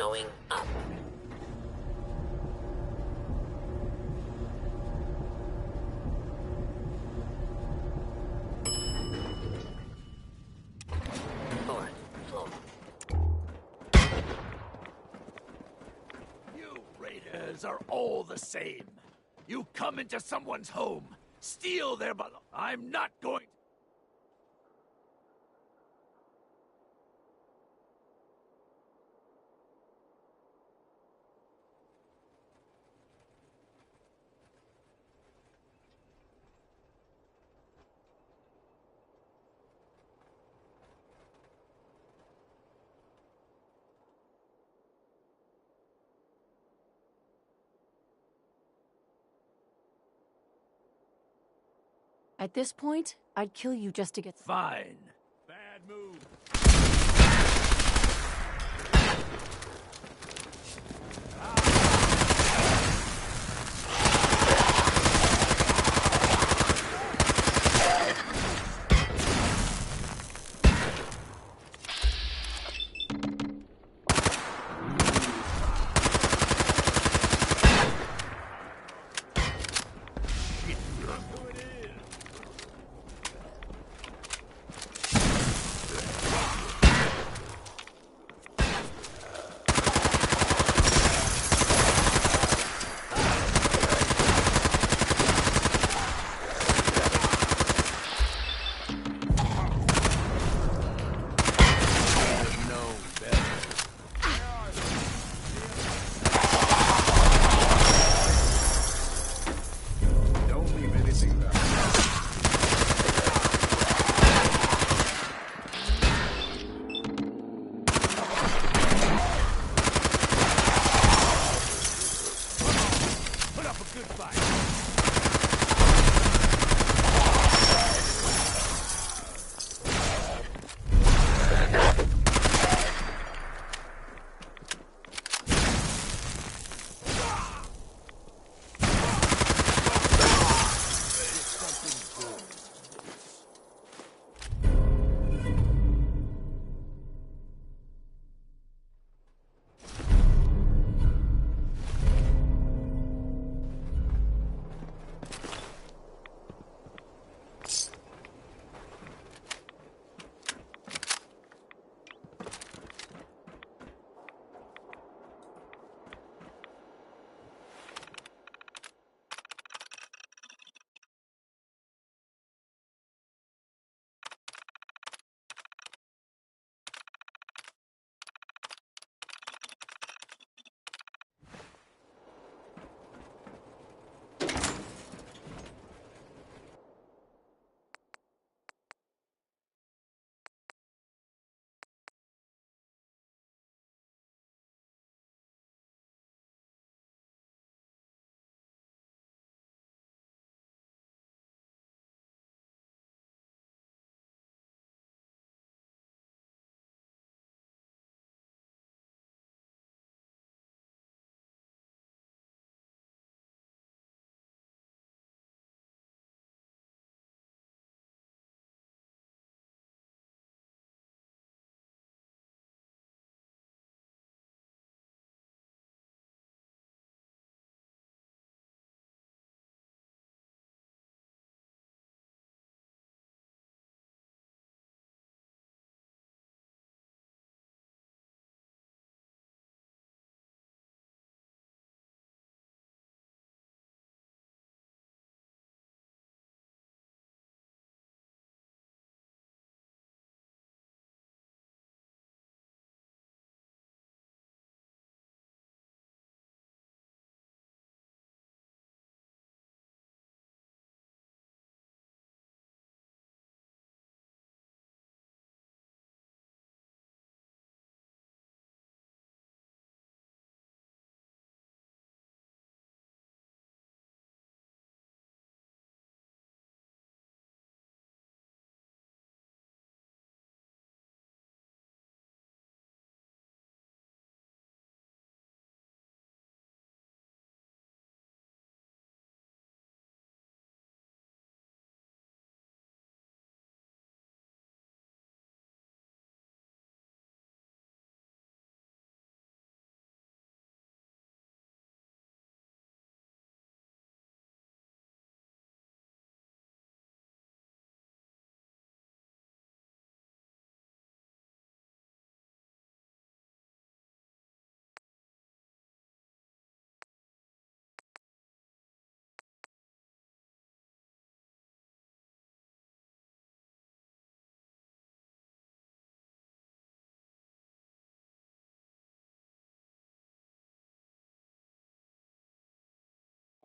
going up. Fourth floor. You raiders are all the same. You come into someone's home, steal their I'm not going. At this point, I'd kill you just to get... Fine. Bad move.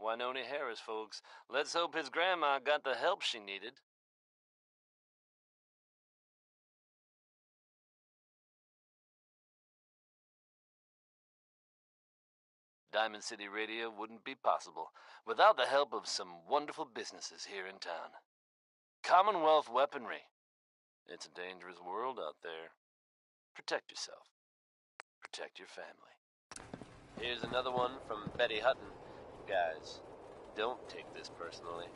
Wynonie Harris, folks. Let's hope his grandma got the help she needed. Diamond City Radio wouldn't be possible without the help of some wonderful businesses here in town. Commonwealth Weaponry. It's a dangerous world out there. Protect yourself. Protect your family. Here's another one from Betty Hutton. Guys, don't take this personally.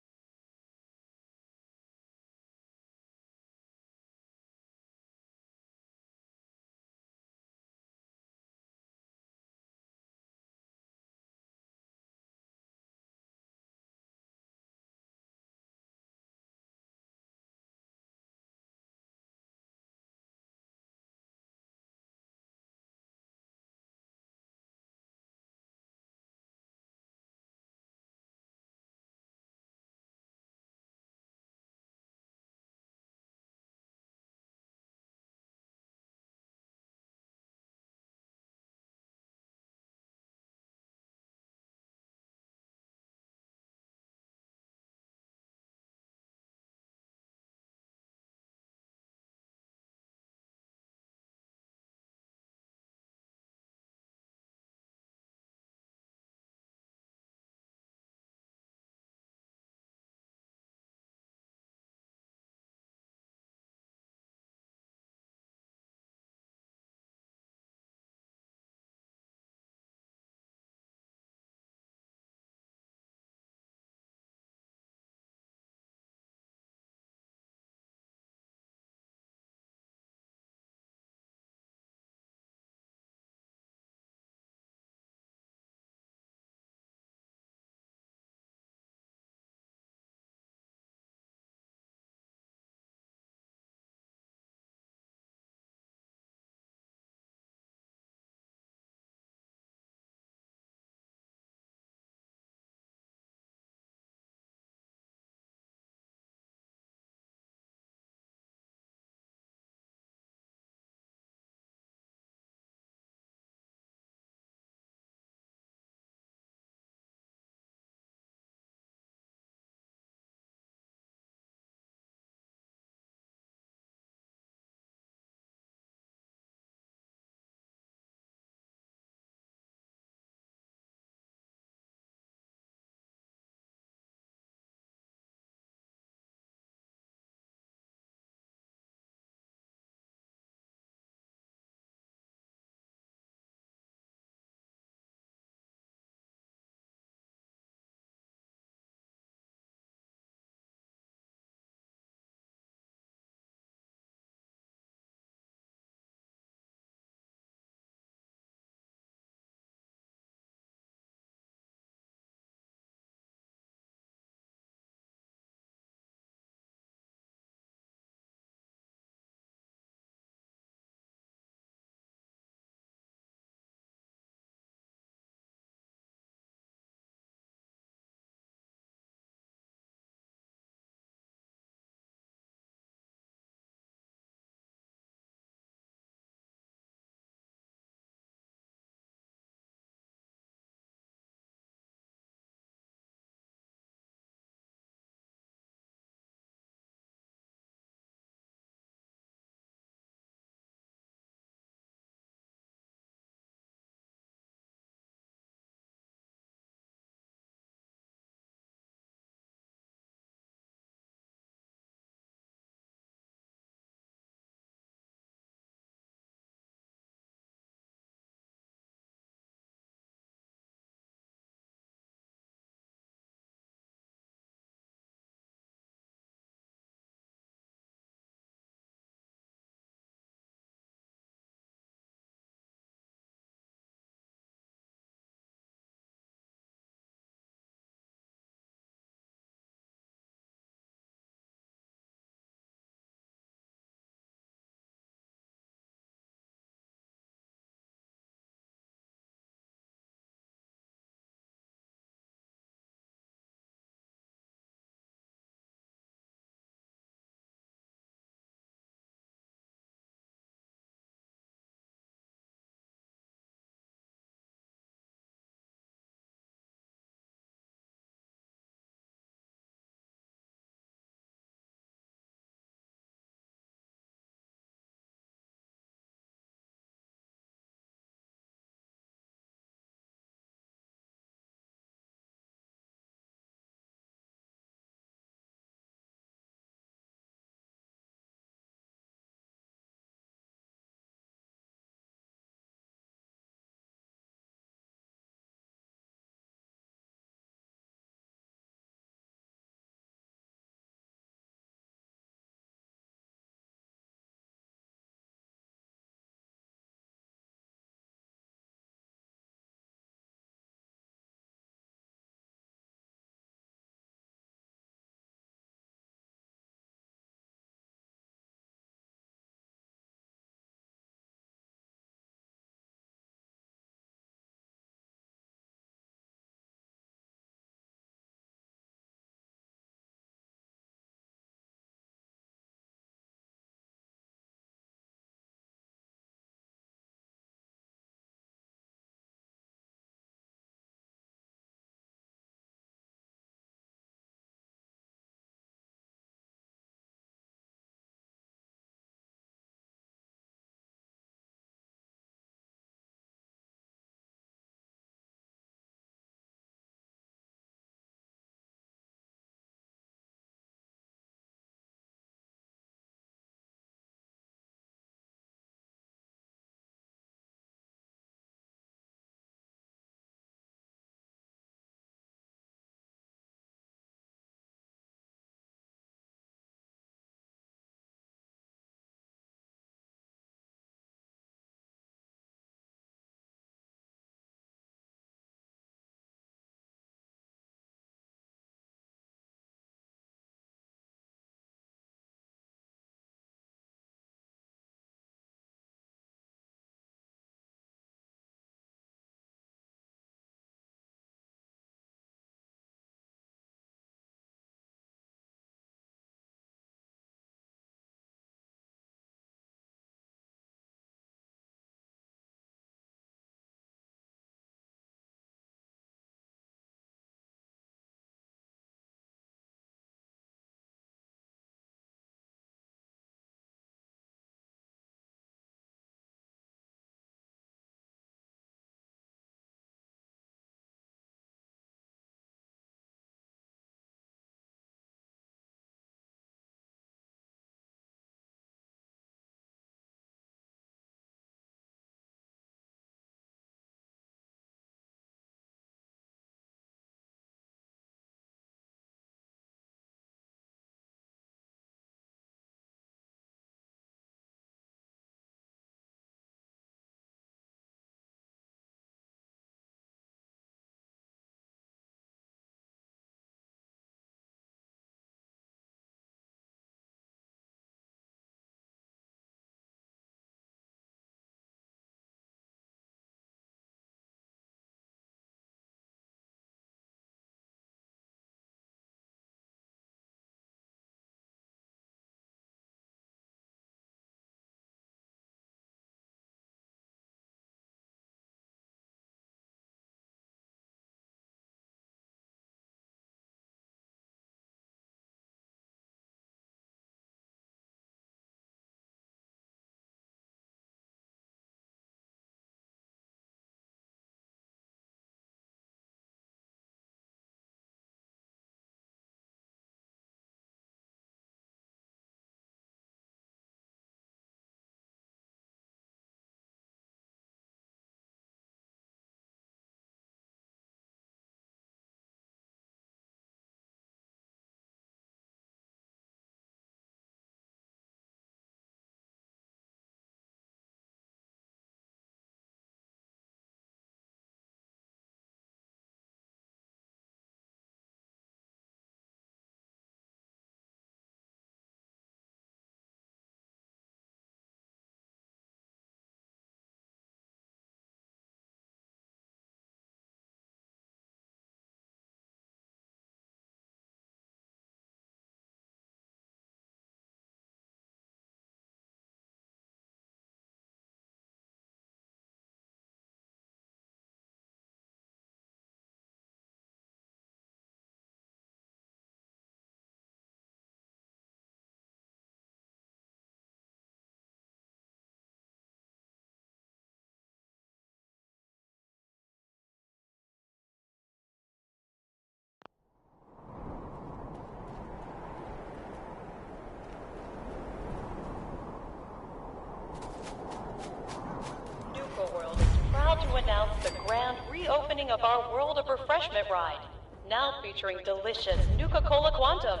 reopening of our World of Refreshment ride, now featuring delicious Nuka-Cola Quantum.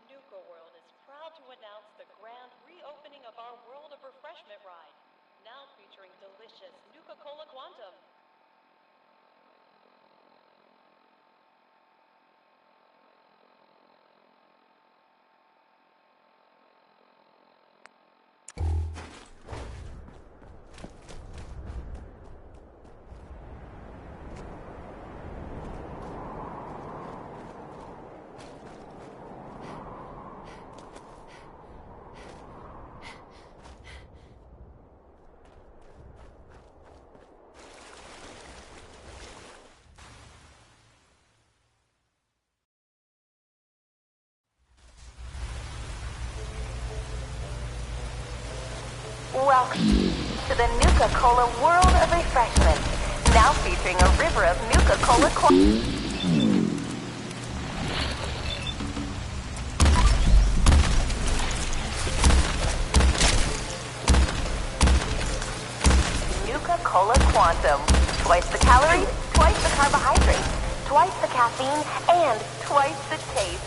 Nuka World is proud to announce the grand reopening of our World of Refreshment ride, now featuring delicious Nuka-Cola Quantum. Welcome to the Nuka-Cola World of Refreshment, now featuring a river of Nuka-Cola Nuka-Cola Quantum. Twice the calories, twice the carbohydrates, twice the caffeine, and twice the taste.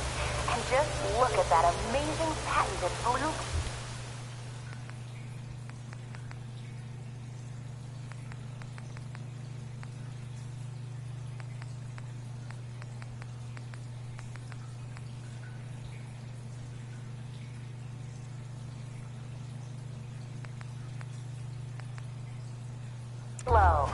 And just look at that amazing patented blue... Low.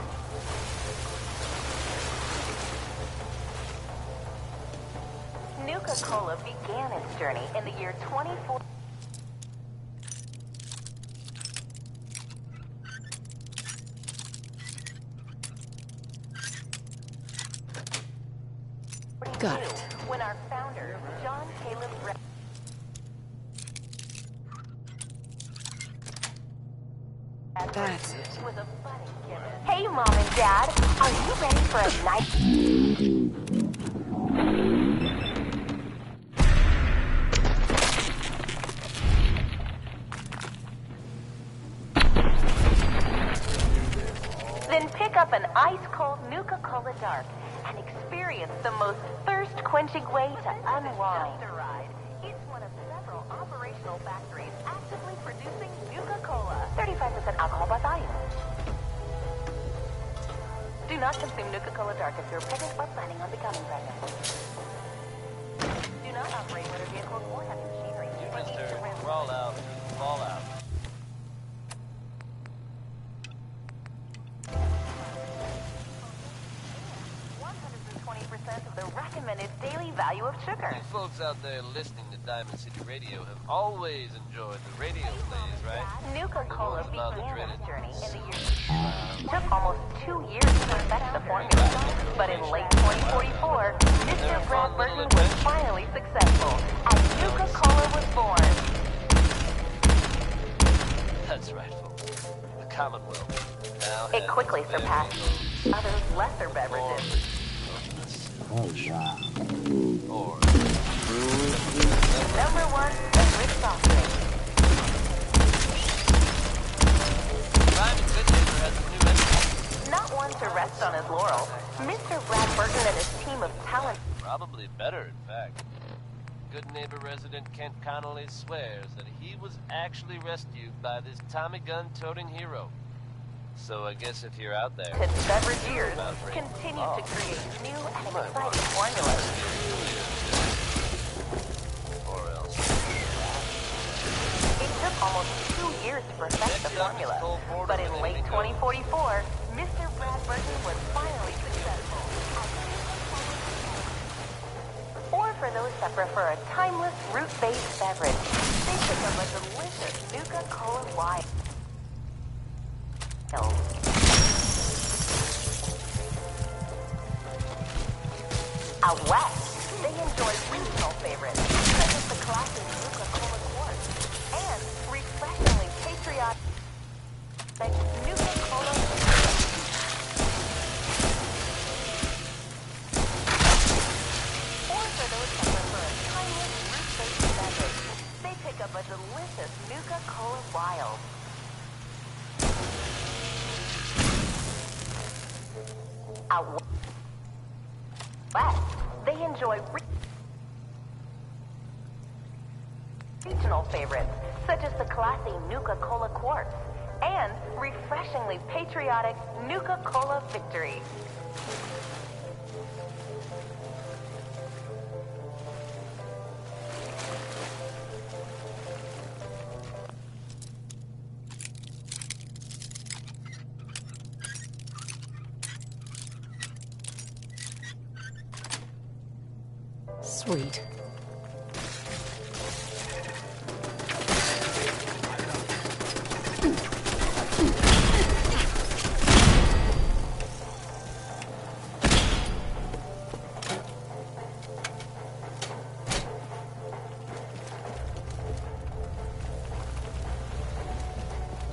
Nuka-Cola began its journey in the year 24... Got it. When our founder, John Caleb... That's it. Hey, Mom and Dad, are you ready for a night? Then pick up an ice-cold Nuka-Cola Dark and experience the most thirst-quenching way to unwind. It's one of several operational factories actively producing Nuka-Cola. 35% alcohol by volume. Do not consume Nuka-Cola Dark if you're pregnant or planning on becoming pregnant. Do not operate motor vehicles or heavy machinery. Mister, roll out. Fall out. 120% of the recommended daily value of sugar. You folks out there listening to Diamond City Radio have always enjoyed the radio plays, right? Nuka-Cola The ones about the began dreaded its journey in the year... Took almost 2 years to perfect the formula, but in late 2044, Mr. Brad Burton was finally successful, and Nuka-Cola was born. That's right, folks. The Commonwealth now It quickly surpassed other lesser beverages. Or Number 1, the Rick soft drink. Not one to rest on his laurels, Mr. Brad Burton and his team of talent... Probably better, in fact. Good neighbor resident Kent Connolly swears that he was actually rescued by this Tommy gun-toting hero. So I guess if you're out there... Beverage years continue to create new and exciting formulas. Or else. It took almost 2 years to perfect the formula, but in late 2044, Mr. Brad Burton was finally successful. Or for those that prefer a timeless, root-based beverage, they pick up a delicious Nuka-Cola Light. Out west, they enjoy regional favorites, such as the classic Nuka-Cola Quartz, and refreshingly patriotic Nuka-Cola. Out west, they enjoy regional favorites, such as the classy Nuka-Cola Quartz and refreshingly patriotic Nuka-Cola Victory. Sweet.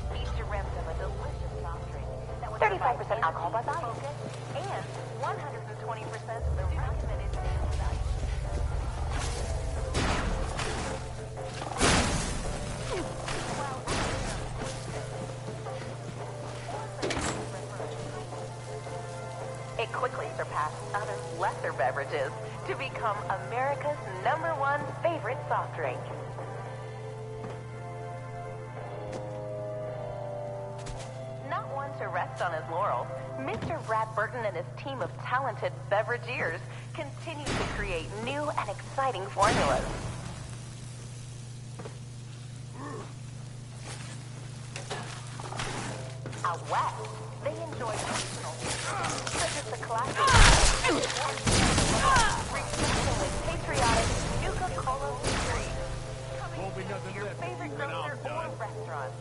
Feature rims of a delicious soft drink that was 35% alcohol by volume and 120% of the recommended sales value. It quickly surpassed other lesser beverages to become America's #1 favorite soft drink. Not one to rest on his laurels, Mr. Brad Burton and his team of talented beverageers continue to create new and exciting formulas. Out west, they enjoy personal such as the classic refreshingly patriotic Nuka-Cola Victory, coming to your favorite grocer or restaurant.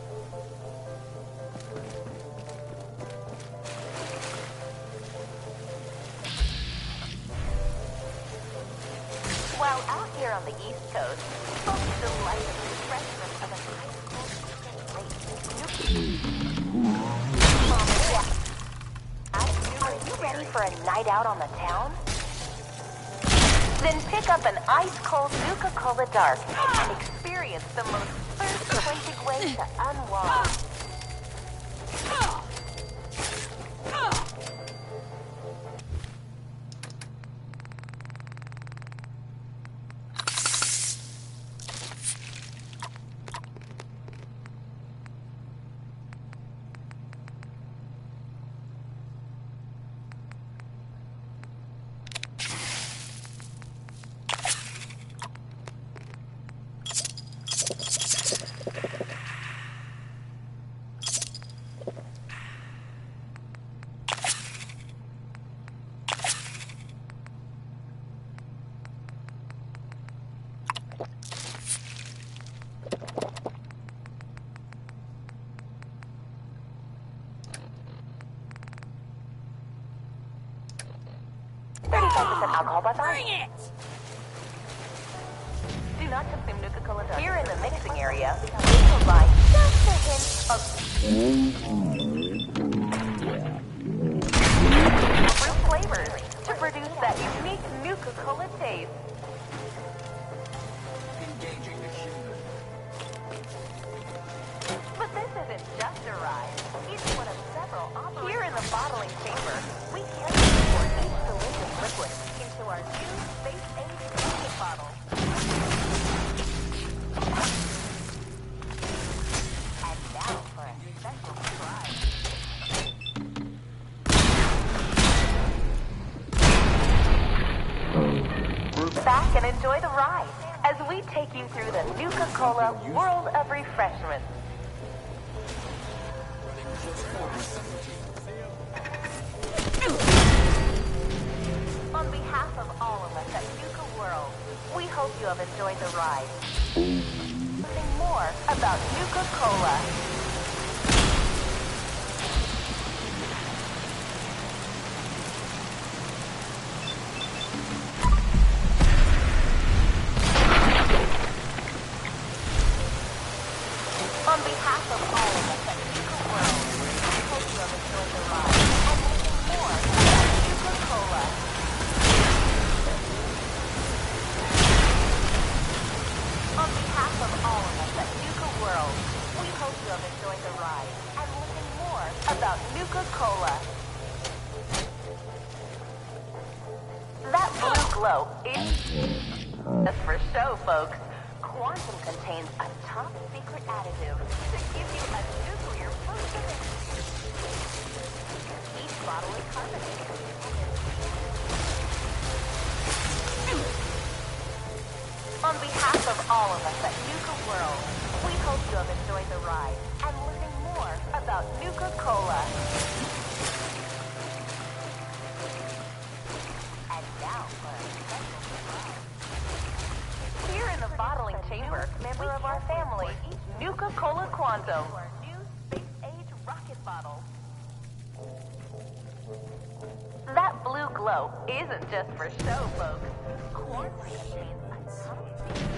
While out here on the East Coast, folks delight in the refreshment of an Are you ready for a night out on the town? Then pick up an ice-cold Nuka-Cola Dark and experience the most thirst-quenching way to unwind. Alcohol by volume. Bring it! Do not consume Nuka-Cola Dark. Here in the mixing area, we provide just a hint of fruit flavors to produce that unique Nuka-Cola taste. But this isn't just a ride. It's one of several operations. Here in the bottling chamber, we carefully pour each delicious liquid into our new space-age rocket bottle. And now for a special surprise. Back and enjoy the ride as we take you through the Nuka-Cola World of Refreshment. On behalf of all of us at Nuka World, we hope you have enjoyed the ride. Learning more about Nuka-Cola. On behalf of all of us at Nuka World, we hope you have enjoyed the ride and learning more about Nuka-Cola. On behalf of all of us at Nuka World, we hope you have enjoyed the ride and learning more about Nuka-Cola. glow is just for show, folks. Quantum contains a top-secret additive to give you a nuclear boost of energy. Each bottle is carbonated. On behalf of all of us at Nuka World, we hope you have enjoyed the ride and learning more about Nuka-Cola. And now for a special surprise. Here in the bottling chamber, member of our family, Nuka-Cola Quantum. Our new space-age rocket bottle. That blue glow isn't just for show, folks. Quantum contains a top-secret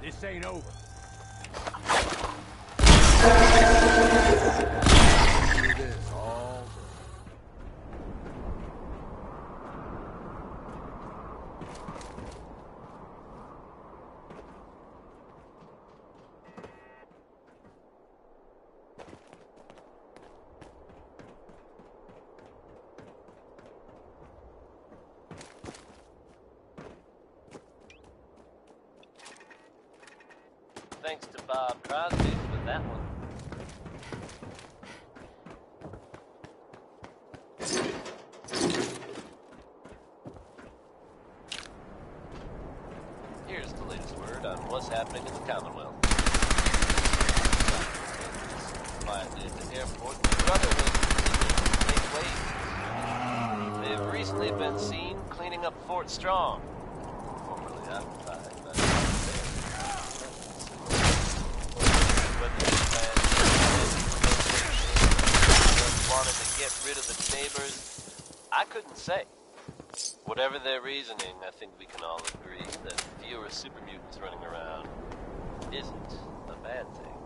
This ain't over. Do this all day. Thanks to Bob Crosby for that one. Here's the latest word on what's happening in the Commonwealth. Quietly at the airport, the Brotherhood continues to make waves. They've recently been seen cleaning up Fort Strong, formerly occupied by the wanted to get rid of the neighbors, I couldn't say. Whatever their reasoning, I think we can all agree that fewer super mutants running around isn't a bad thing.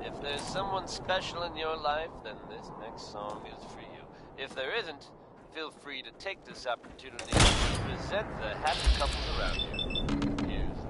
If there's someone special in your life, then this next song is for you. If there isn't, feel free to take this opportunity to present the happy couples around you. Here's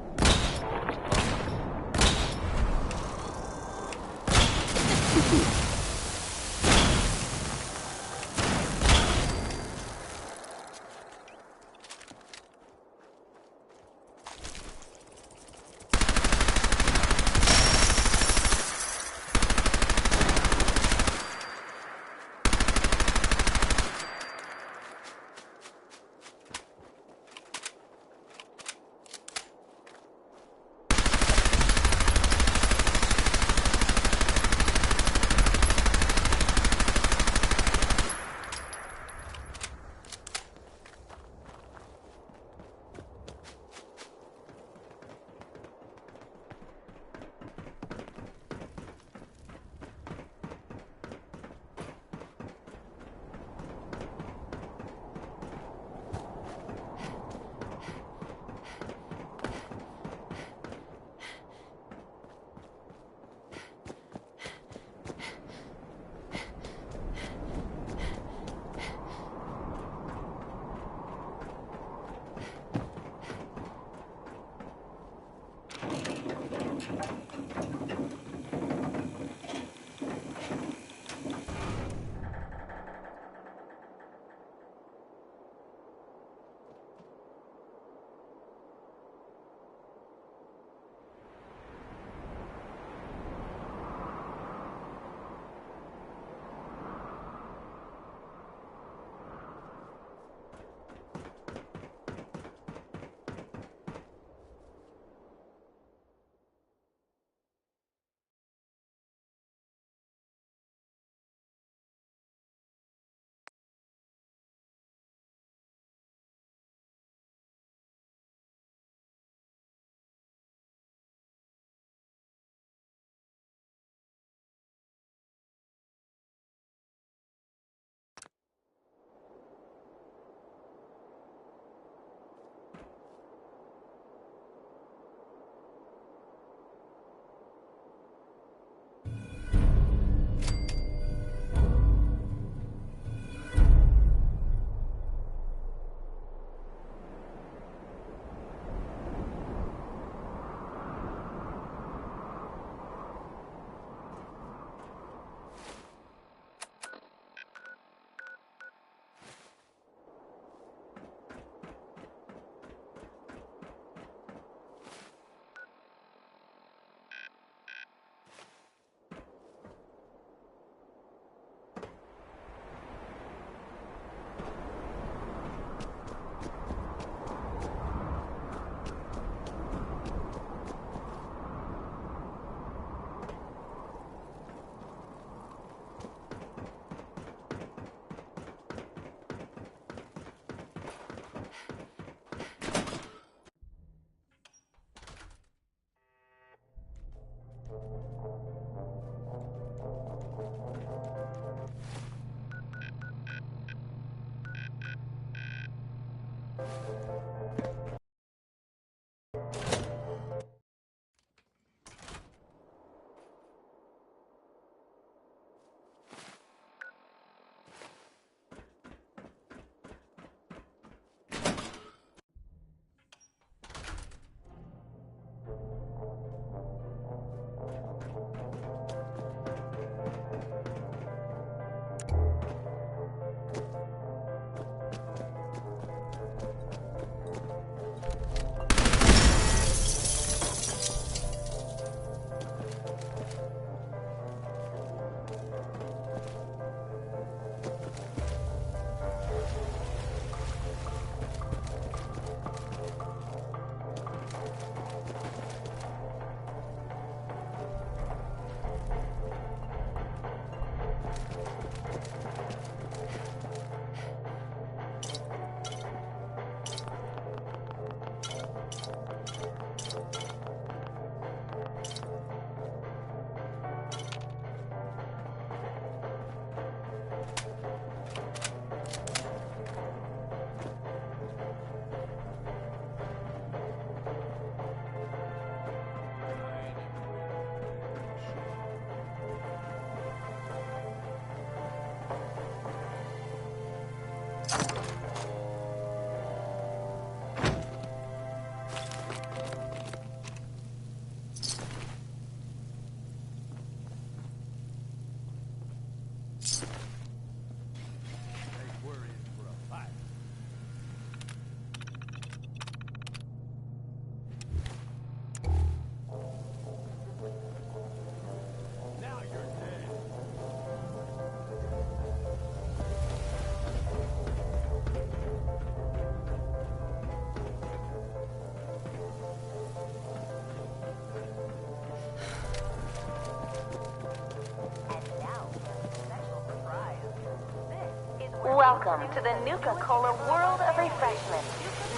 Welcome to the Nuka-Cola World of Refreshment.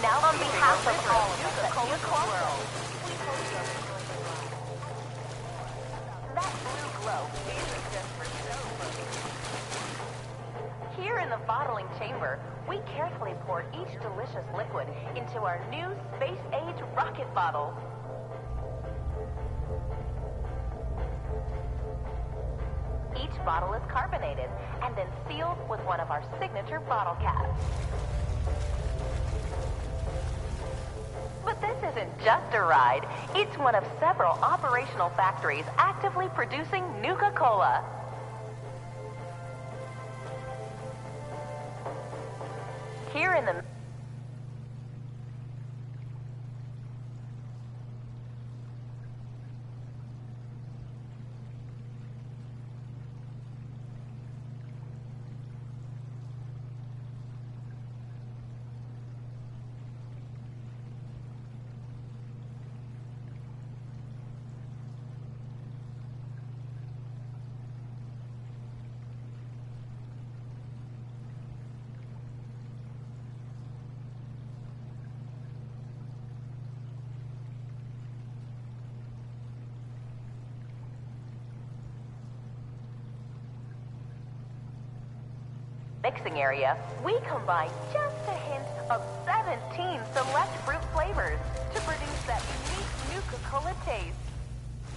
Now on behalf of all of us at Nuka World, we hope you have enjoyed the ride. That blue glow isn't just for show. Here in the bottling chamber, we carefully pour each delicious liquid into our new space-age rocket bottle. Each bottle is carbonated and then sealed with one of our signature bottle caps. But this isn't just a ride. It's one of several operational factories actively producing Nuka-Cola. Here in the mixing area, we combine just a hint of 17 select fruit flavors to produce that unique Nuka-Cola taste.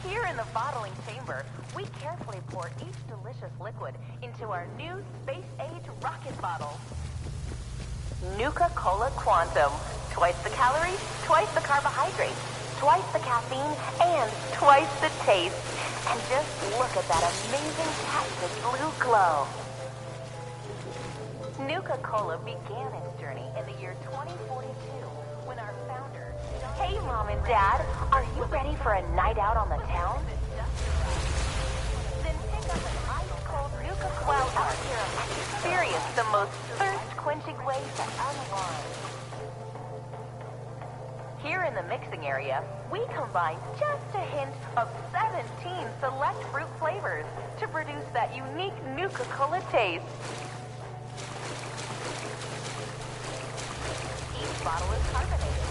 Here in the bottling chamber, we carefully pour each delicious liquid into our new space-age rocket bottle. Nuka-Cola Quantum. Twice the calories, twice the carbohydrates, twice the caffeine, and twice the taste. And just look at that amazing patented blue glow. Nuka-Cola began its journey in the year 2042 when our founder... Hey, Mom and Dad, are you ready for a night out on the town? Then pick up an ice-cold Nuka-Cola out here and experience the most thirst-quenching way to unwind. Here in the mixing area, we combine just a hint of 17 select fruit flavors to produce that unique Nuka-Cola taste. Each bottle is carbonated.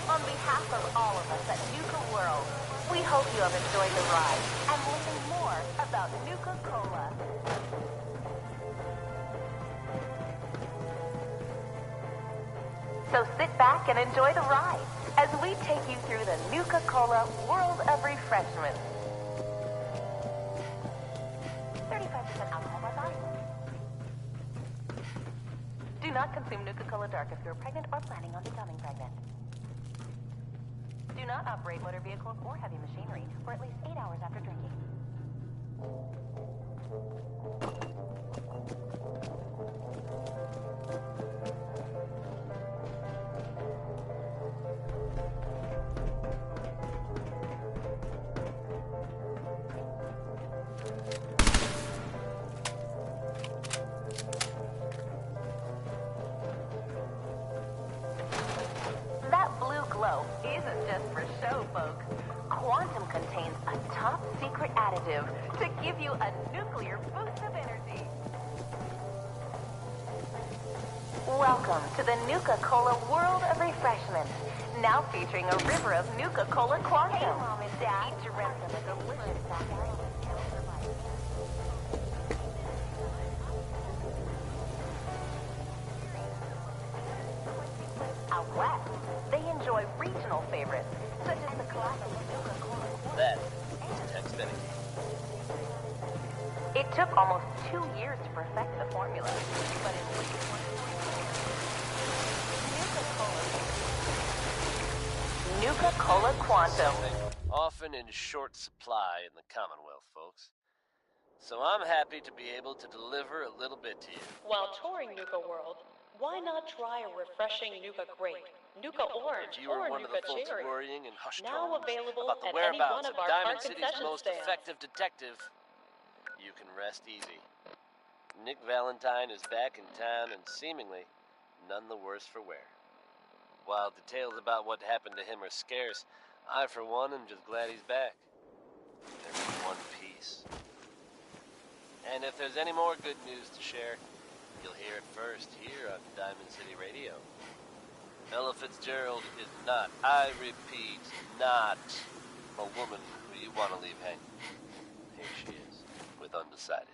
On behalf of all of us at Nuka World, we hope you have enjoyed the ride and learned more about Nuka-Cola. So sit back and enjoy the ride as we take you through the Nuka-Cola World of Refreshment. 35% alcohol by volume. Do not consume Nuka-Cola Dark if you're pregnant or planning on becoming pregnant. Do not operate motor vehicles or heavy machinery for at least 8 hours after drinking. That blue glow isn't just for show, folks. Quantum contains a top-secret additive to give you a nuclear boost of energy. Welcome to the Nuka-Cola World of Refreshment, now featuring a river of Nuka-Cola Quantum. Hey, Mom and Dad, to rinse in a delicious Out west, they enjoy regional favorites, such as the classic Nuka-Cola. That is Tex Benny. It took almost 2 years to perfect the formula, but in Nuka-Cola Quantum. Often in short supply in the Commonwealth, folks. So I'm happy to be able to deliver a little bit to you. While touring Nuka World, why not try a refreshing Nuka Grape, Nuka Orange, If you were or one of the Nuka folks Cherry? worrying in hushed Now tones available about the at any whereabouts one of of our Diamond park City's concession most stands. effective detective, you can rest easy. Nick Valentine is back in town and seemingly none the worse for wear. While details about what happened to him are scarce, I, for one, am just glad he's back. They're in one piece. And if there's any more good news to share, you'll hear it first here on Diamond City Radio. Ella Fitzgerald is not, I repeat, not a woman who you want to leave hanging. Here she is, with Undecided.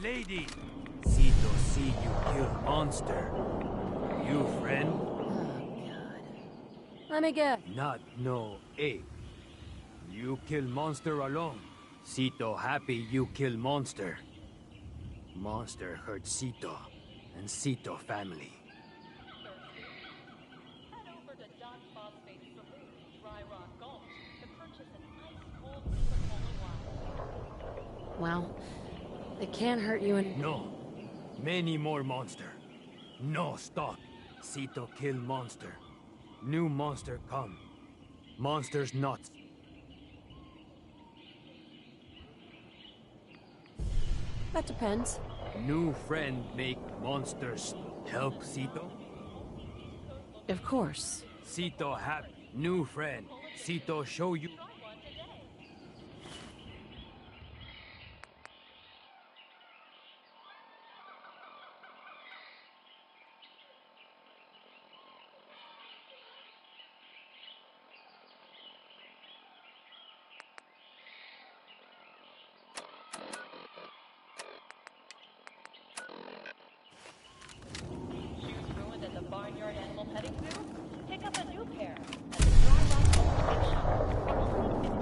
Lady, Cito see you kill monster. You friend? Let me guess. Not no ape. You kill monster alone. Cito happy you kill monster. Monster hurt Cito and Cito family. Head over to Don Phosphate Saloon in Dry Rock Gulch to purchase an ice-cold Nuka-Cola wine. Well, they can't hurt you and... No. Many more monster. No stop. Cito kill monster. New monster come. Monsters not. That depends. New friend make monsters help Cito? Of course. Cito happy. New friend. Cito show you. Shoes ruined at the Barnyard Animal Petting Zoo? Pick up a new pair at the Dry Rock Gulch gift shop for only $50.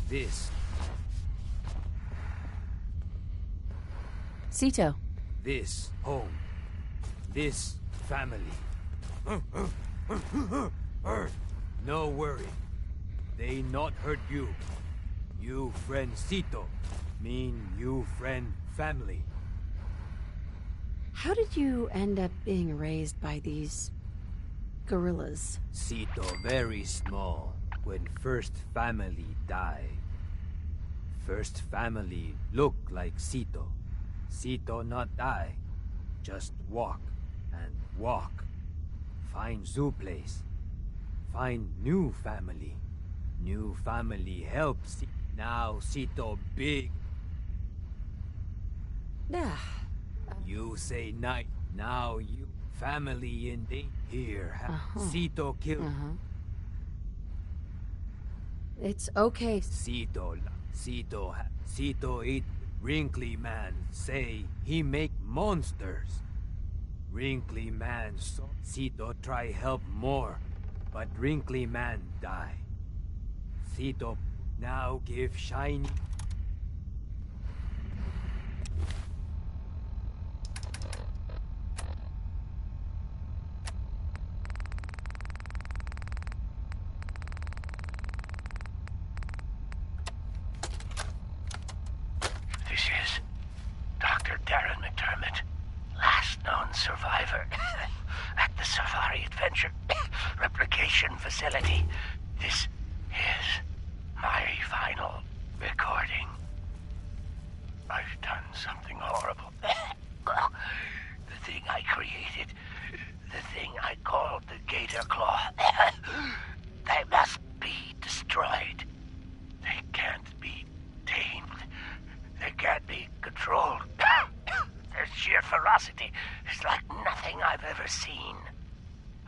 This. Sito. This home. This family. No worry. They not hurt you. You friend Sito. Mean you friend family. How did you end up being raised by these gorillas? Sito very small when first family die. First family look like Sito. Sito not die. Just walk and walk. Find zoo place. Find new family. New family help. Now Sito big. Yeah. You say night. Now you family in the here. Sito kill. It's okay. Sito eat. Wrinkly man say he make monsters. Wrinkly man so Sito try help more, but Wrinkly man die. Sito now give shiny. This is Dr. Darren McDermott, last known survivor at the Safari Adventure Replication Facility. This is my final recording. I've done something horrible. The thing I created, the thing I called the Gator Claw, they must be destroyed. They can't be tamed. They can't be controlled. Their sheer ferocity is like nothing I've ever seen.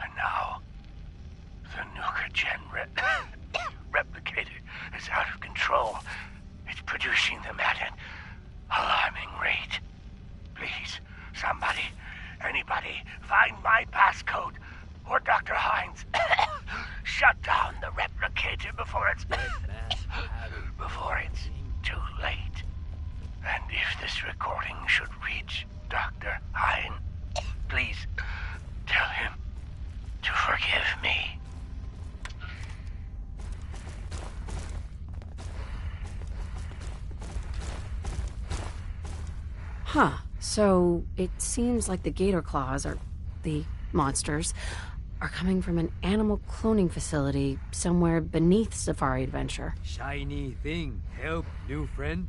And now, the Nuka-Gen replicator is out of control. It's producing them at an alarming rate. Please, somebody, anybody, find my passcode, or Dr. Hines. Shut down the replicator before it's too late. And if this recording should reach Dr. Hines, please tell him to forgive me. Huh. So it seems like the Gator Claws, or the monsters, are coming from an animal cloning facility somewhere beneath Safari Adventure. Shiny thing help new friend.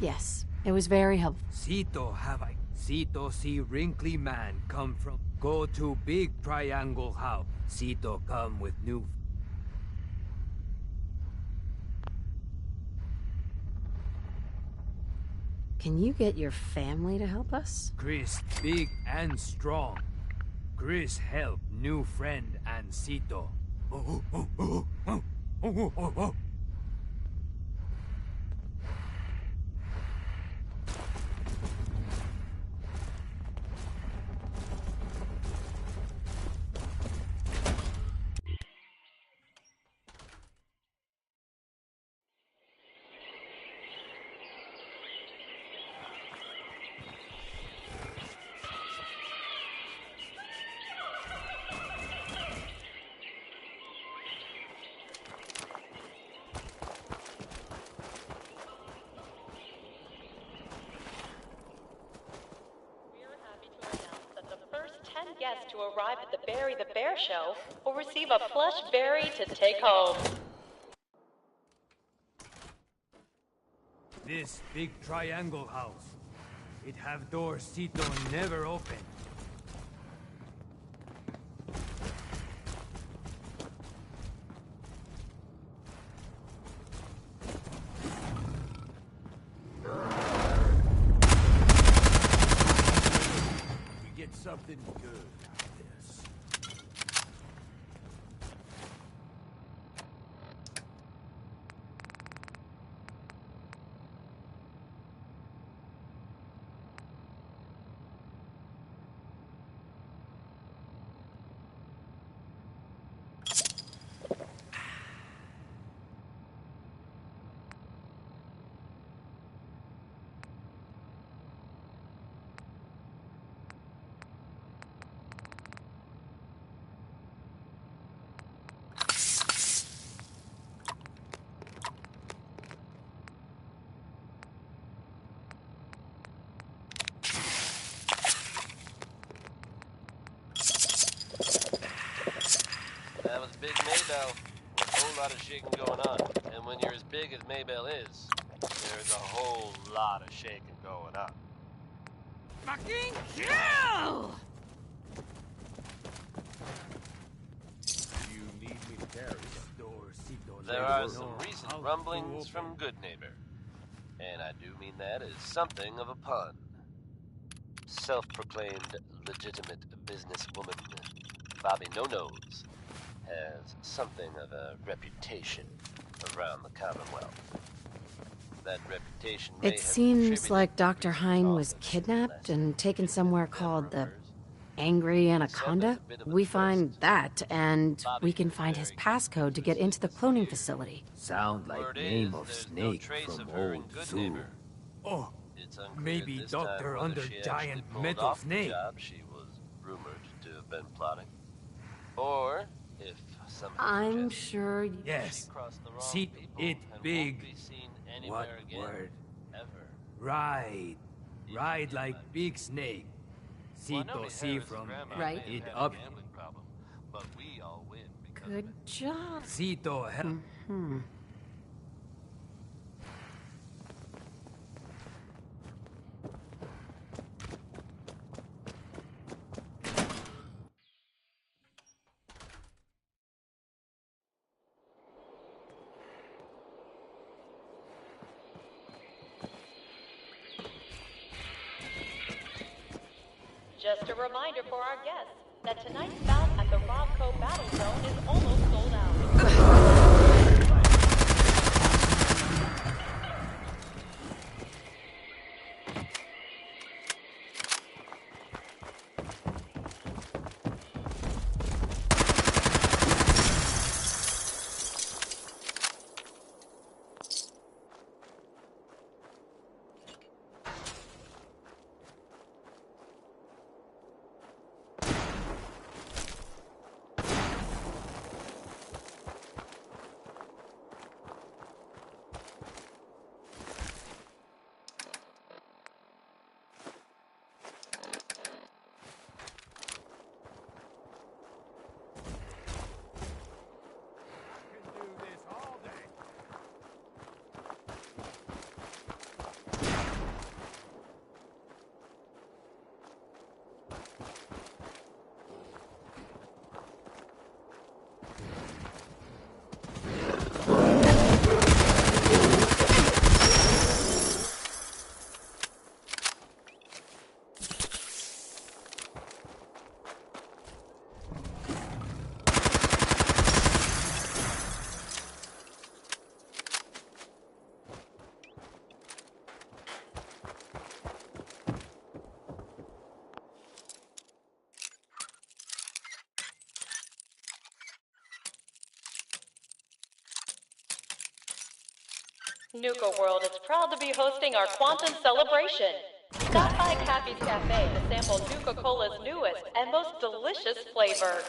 Yes, it was very helpful. Sito see Wrinkly man come from. Go to big triangle house. Sito come with new. Can you get your family to help us? Chris big and strong. Chris help new friend and Sito. Guests to arrive at the Barry the Bear show will receive a plush berry to take home. This big triangle house. It have doors Sito never open. We get something good out of this. lot of shaking going on. And when you're as big as Maybell is, there's a whole lot of shaking going on. Fucking kill! You need me to carry the door, Cito. There are some recent rumblings from Good Neighbor. And I do mean that as something of a pun. Self-proclaimed legitimate businesswoman Bobby No-Nose has something of a reputation around the Commonwealth. That reputation may It have seems contributed like Dr. Hein was kidnapped and taken somewhere called the Angry Anaconda. We find that, and we can find his passcode to get into the cloning facility. Sound like name of snake from old zoo. Oh, maybe this time Doctor whether under she actually giant pulled metal off the snake. job she was rumored to have been plotting. Or if somehow I'm sure Yes. crossed the wrong See people it and big. won't be seen anywhere What again, word? ever. Ride. Ride like big snake. Well, I know Cito Miss see Harris's from grandma Right. may it have up. had a gambling problem, but we all win because Good job. Cito help. Just a reminder for our guests that tonight's bout at the Robco Battle Zone is almost sold out. Nuka World is proud to be hosting our Quantum Celebration. Stop by Cappy's Cafe to sample Nuka-Cola's newest and most delicious flavor.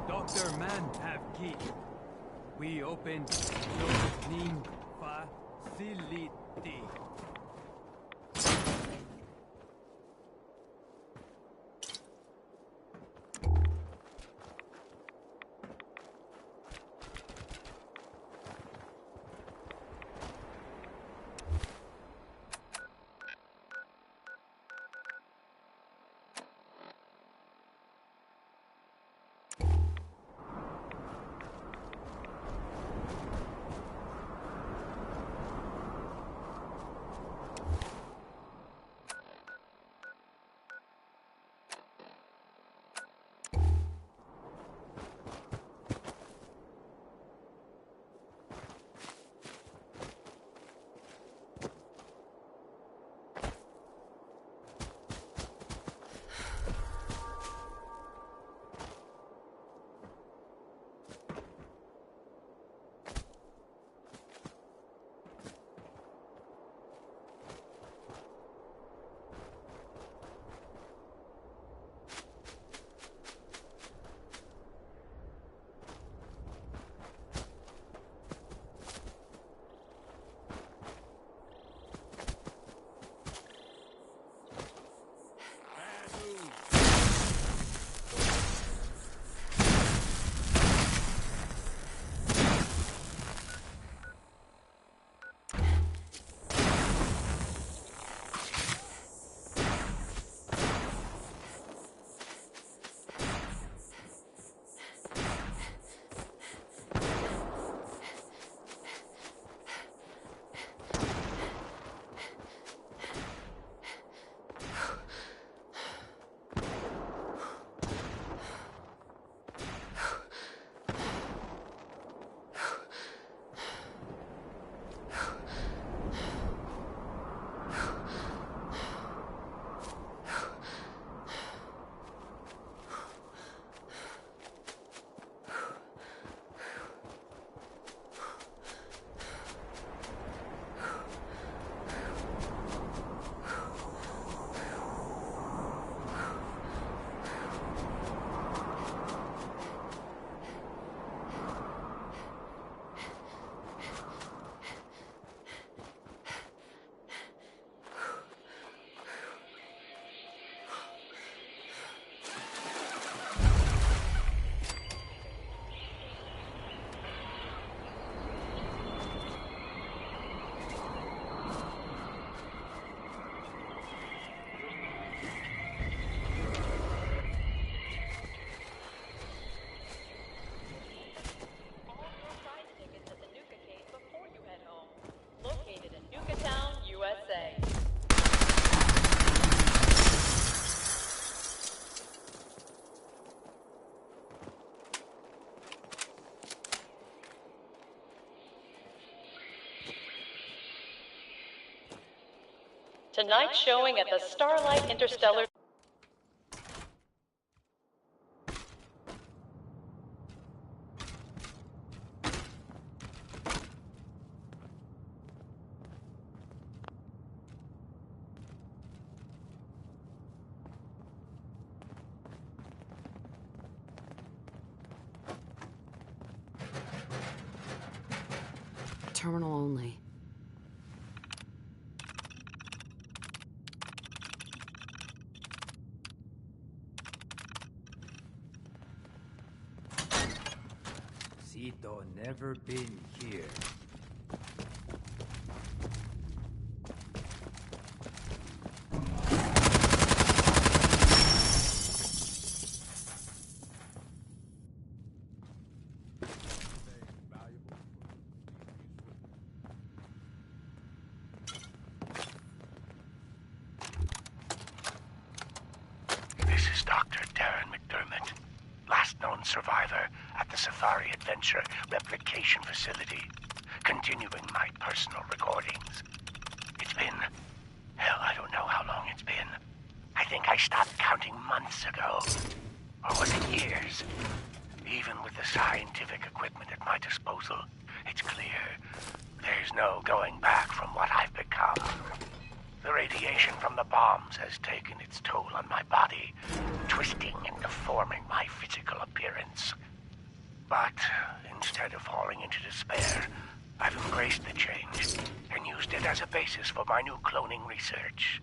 Dr. Man have key. We open cleaning facility. Tonight's showing at the Starlight Interstellar. Terminal only. Cito never been here. This is Dr. Darren McDermott, last known survivor at the Safari Adventure Replication Facility, continuing my personal recordings. It's been... hell, I don't know how long it's been. I think I stopped counting months ago. Or was it years? Even with the scientific equipment at my disposal, it's clear there's no going back from what I've become. The radiation from the bombs has taken its toll on my body, twisting and deforming my physical appearance. But instead of falling into despair, I've embraced the change and used it as a basis for my new cloning research.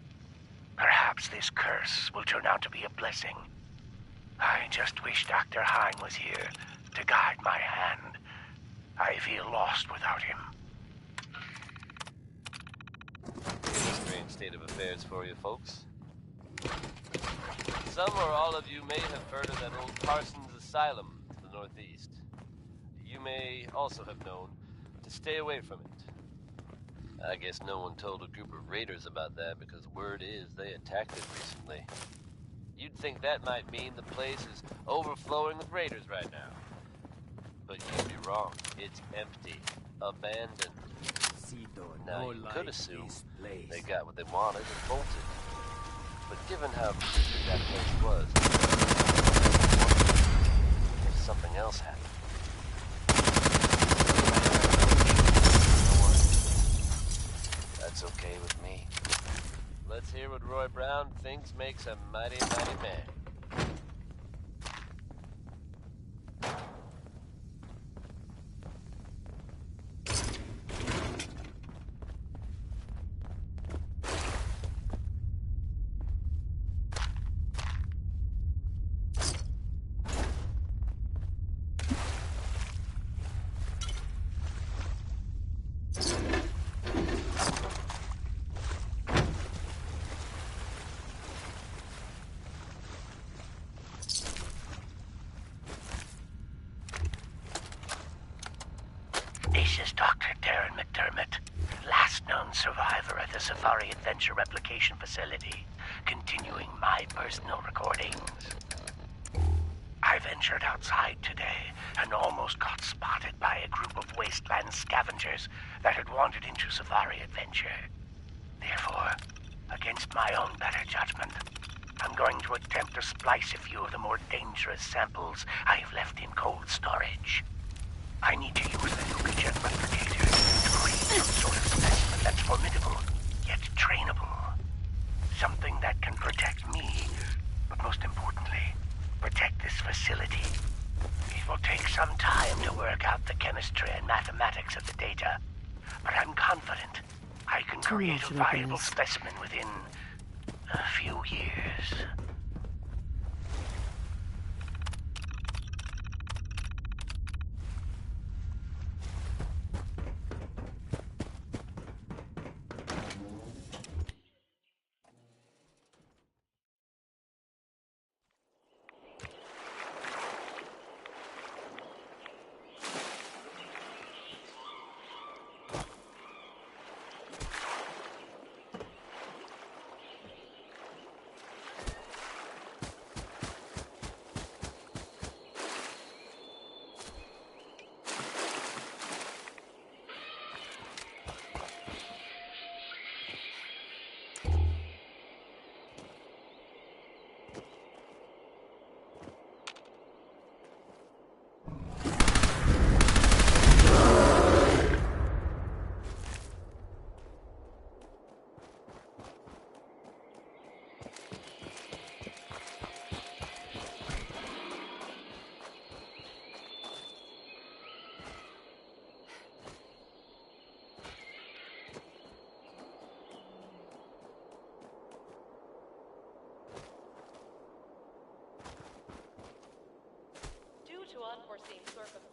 Perhaps this curse will turn out to be a blessing. I just wish Dr. Hein was here to guide my hand. I feel lost without him. Strange state of affairs for you folks. Some or all of you may have heard of that old Parsons Asylum to the northeast. You may also have known to stay away from it. I guess no one told a group of raiders about that because word is they attacked it recently. You'd think that might mean the place is overflowing with raiders right now. But you'd be wrong. It's empty. Abandoned. Now, you could assume they got what they wanted and bolted. But given how creepy that place was, if something else happened. That's okay with me. Let's hear what Roy Brown thinks makes a mighty, mighty man. This is Dr. Darren McDermott, last known survivor at the Safari Adventure Replication Facility, continuing my personal recordings. I ventured outside today and almost got spotted by a group of wasteland scavengers that had wandered into Safari Adventure. Therefore, against my own better judgment, I'm going to attempt to splice a few of the more dangerous samples I have left in cold storage. I need to use the NukaJet replicator to create some sort of specimen that's formidable, yet trainable. Something that can protect me, but most importantly, protect this facility. It will take some time to work out the chemistry and mathematics of the data, but I'm confident I can create a viable specimen within a few years. unforeseen circumstances.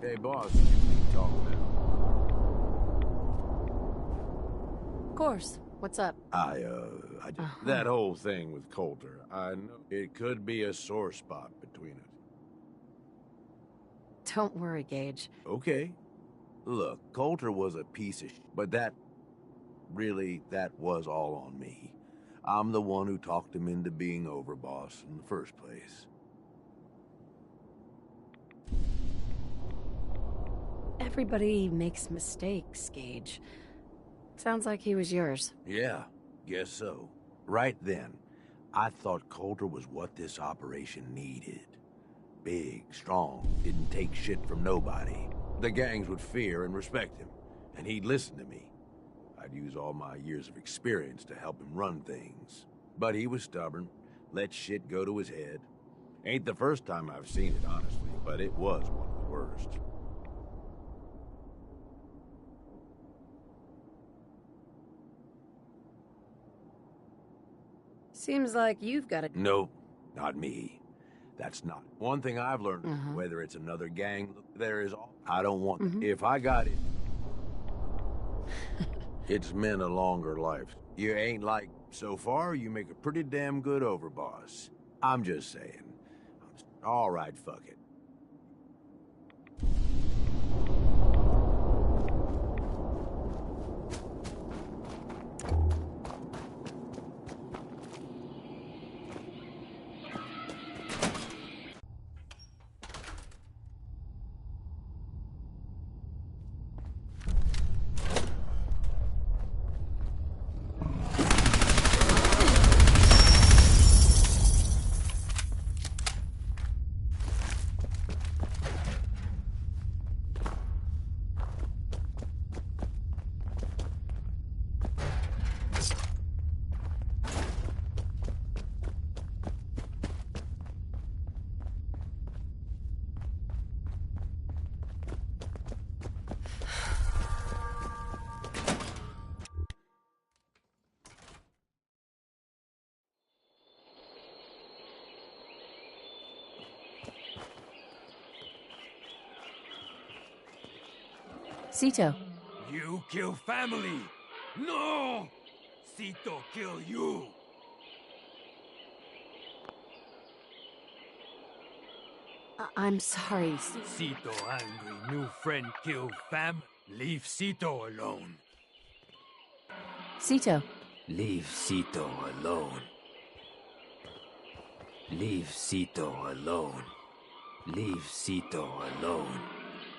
Hey, boss, you can talk now. Of course. What's up? That whole thing with Coulter, I know it could be a sore spot between us. Don't worry, Gage. Okay. Look, Coulter was a piece of but that was all on me. I'm the one who talked him into being overboss in the first place. Everybody makes mistakes, Gage. Sounds like he was yours. Yeah, guess so. Right then, I thought Coulter was what this operation needed. Big, strong, didn't take shit from nobody. The gangs would fear and respect him, and he'd listen to me. I'd use all my years of experience to help him run things. But he was stubborn, let shit go to his head. Ain't the first time I've seen it, honestly, but it was one of the worst. Seems like you've got it. Nope, not me. That's not. One thing I've learned, whether it's another gang, there is all. I don't want. If I got it, it's meant a longer life. You ain't like, so far, you make a pretty damn good overboss. I'm just saying. All right, fuck it. Cito. You kill family! No! Cito kill you! I'm sorry. Cito angry, new friend kill fam. Leave Cito alone. Cito. Leave Cito alone. Leave Cito alone. Leave Cito alone.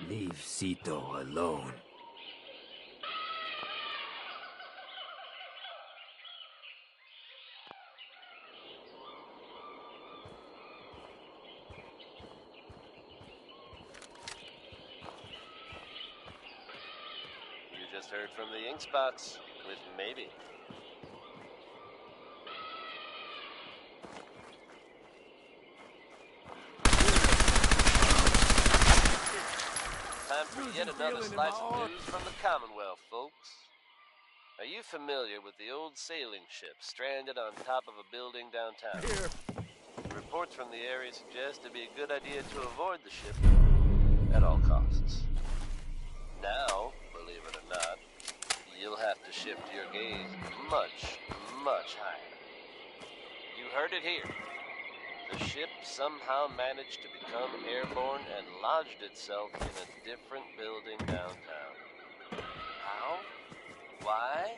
Leave Cito alone. You just heard from the ink spots with maybe. Time time for yet another slice of news from the Commonwealth, folks. Are you familiar with the old sailing ship stranded on top of a building downtown? Reports from the area suggest it'd be a good idea to avoid the ship at all costs. Now, believe it or not, you'll have to shift your gaze much, much higher. You heard it here. The ship somehow managed to become airborne and lodged itself in a different building downtown. How? Why?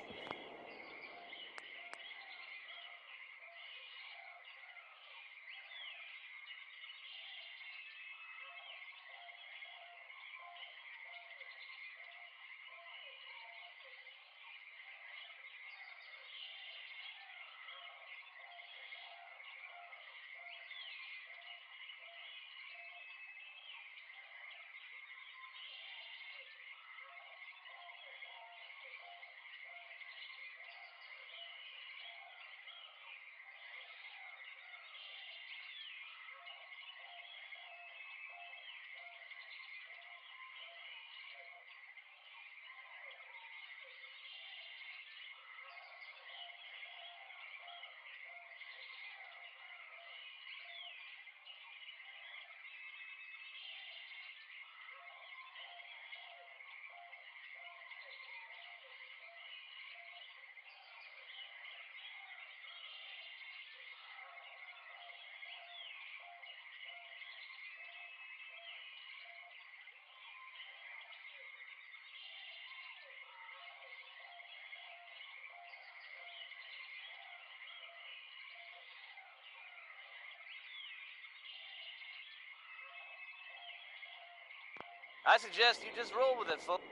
I suggest you just roll with it, folks.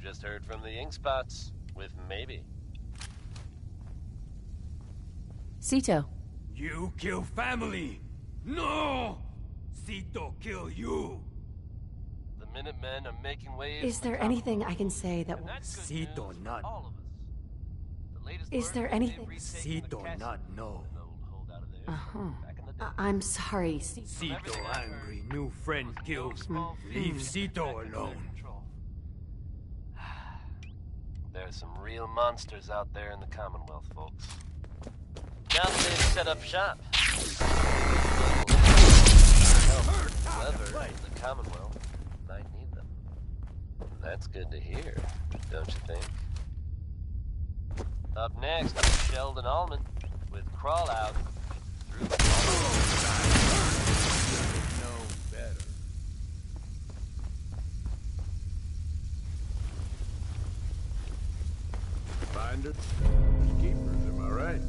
Just heard from the ink spots with maybe. Cito. You kill family! No! Cito kill you! The Minutemen are making waves. Is there anything I can say that will... Cito not. Is there anything... Cito not know. I'm sorry, Cito angry, new friend kills. Leave Cito alone. There's some real monsters out there in the Commonwealth, folks. Now that they've set up shop. Whoever in the Commonwealth might need them. That's good to hear, don't you think? Up next, Sheldon Allman with Crawl Out through the No better. Finders, keepers, am I right?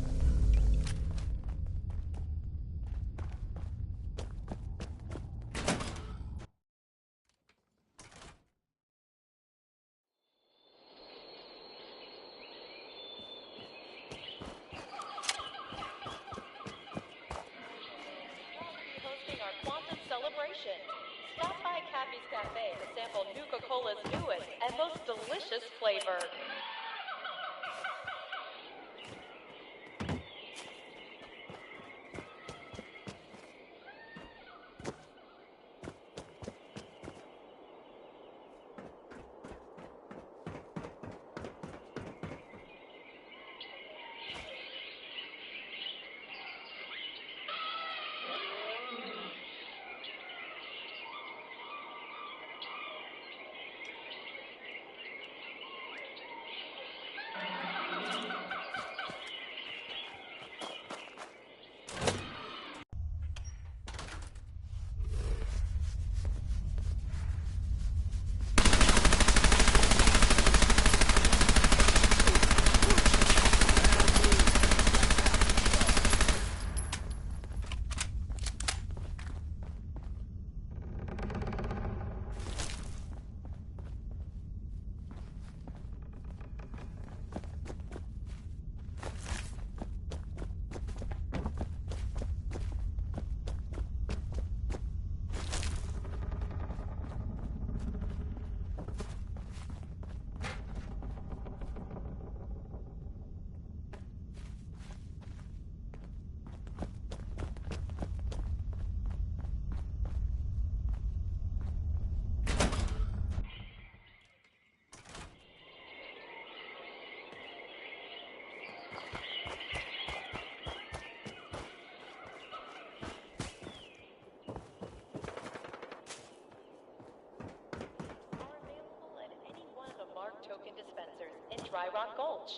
celebration. Stop by Cappy's Cafe to sample Nuka-Cola's newest and most delicious flavor. Token dispensers in Dry Rock Gulch.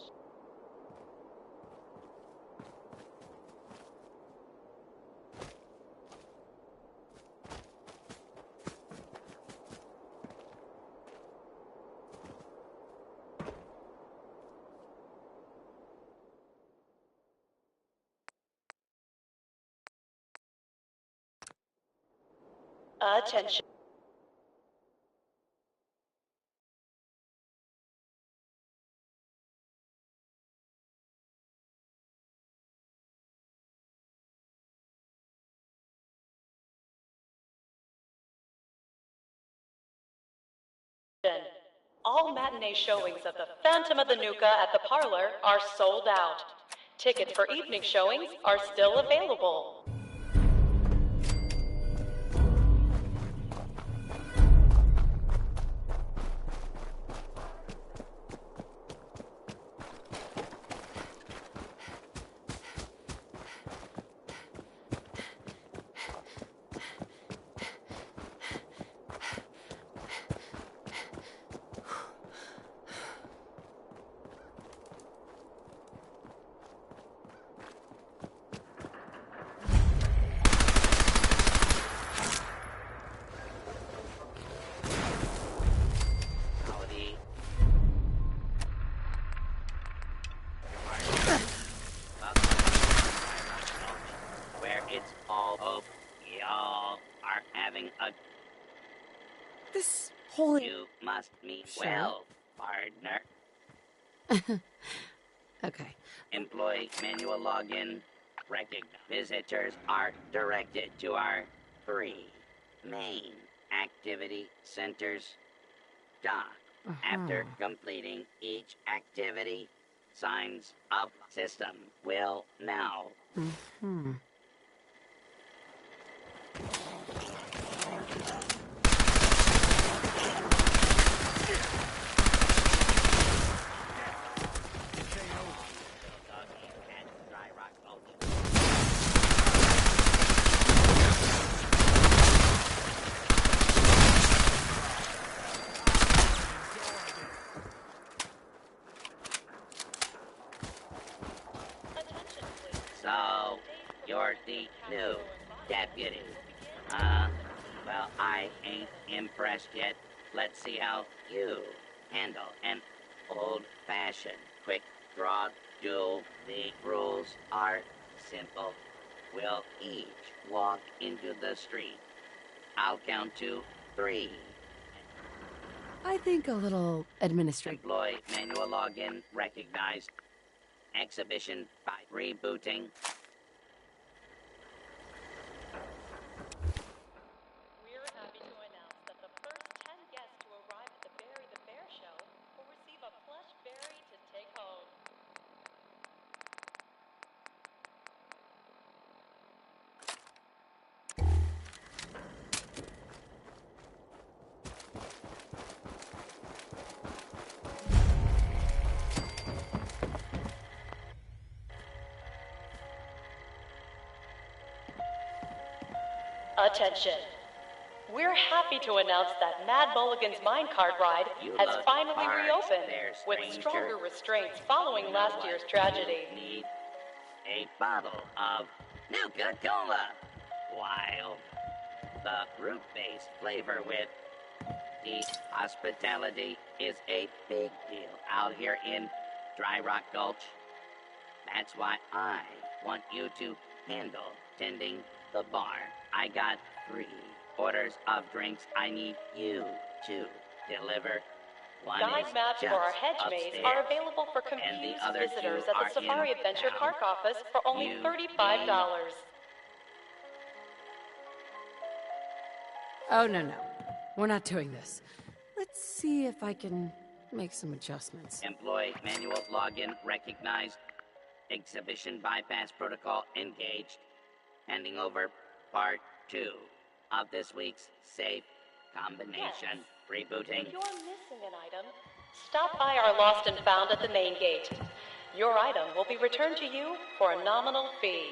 Attention. All matinee showings of The Phantom of the Nuka at the Parlor are sold out. Tickets for evening showings are still available. You must meet well, partner. Okay. Employee manual login. Visitors are directed to our 3 main activity centers. Dock. After completing each activity, signs up system will now. So, you're the new deputy. Well, I ain't impressed yet. Let's see how you handle an old-fashioned quick draw duel. The rules are simple. We'll each walk into the street. I'll count to 3. I think a little administrative. Employee manual login recognized. Exhibition by rebooting. We're Attention. We're happy to announce that Mad Mulligan's minecart ride has finally reopened with stronger restraints following last year's tragedy. Need a bottle of Nuka-Cola. Wild. The fruit-based flavor with the hospitality is a big deal out here in Dry Rock Gulch. That's why I want you to handle tending the bar. I got 3 orders of drinks I need you to deliver. One Guide is maps just for our hedge maze upstairs, are available for and confused the other visitors 2 at the are Safari in Adventure town. Park office for only You $35. Oh, no. We're not doing this. Let's see if I can make some adjustments. Employee manual login recognized. Exhibition bypass protocol engaged. Handing over part 2 of this week's safe combination. Rebooting. If you're missing an item, stop by our Lost and Found at the main gate. Your item will be returned to you for a nominal fee.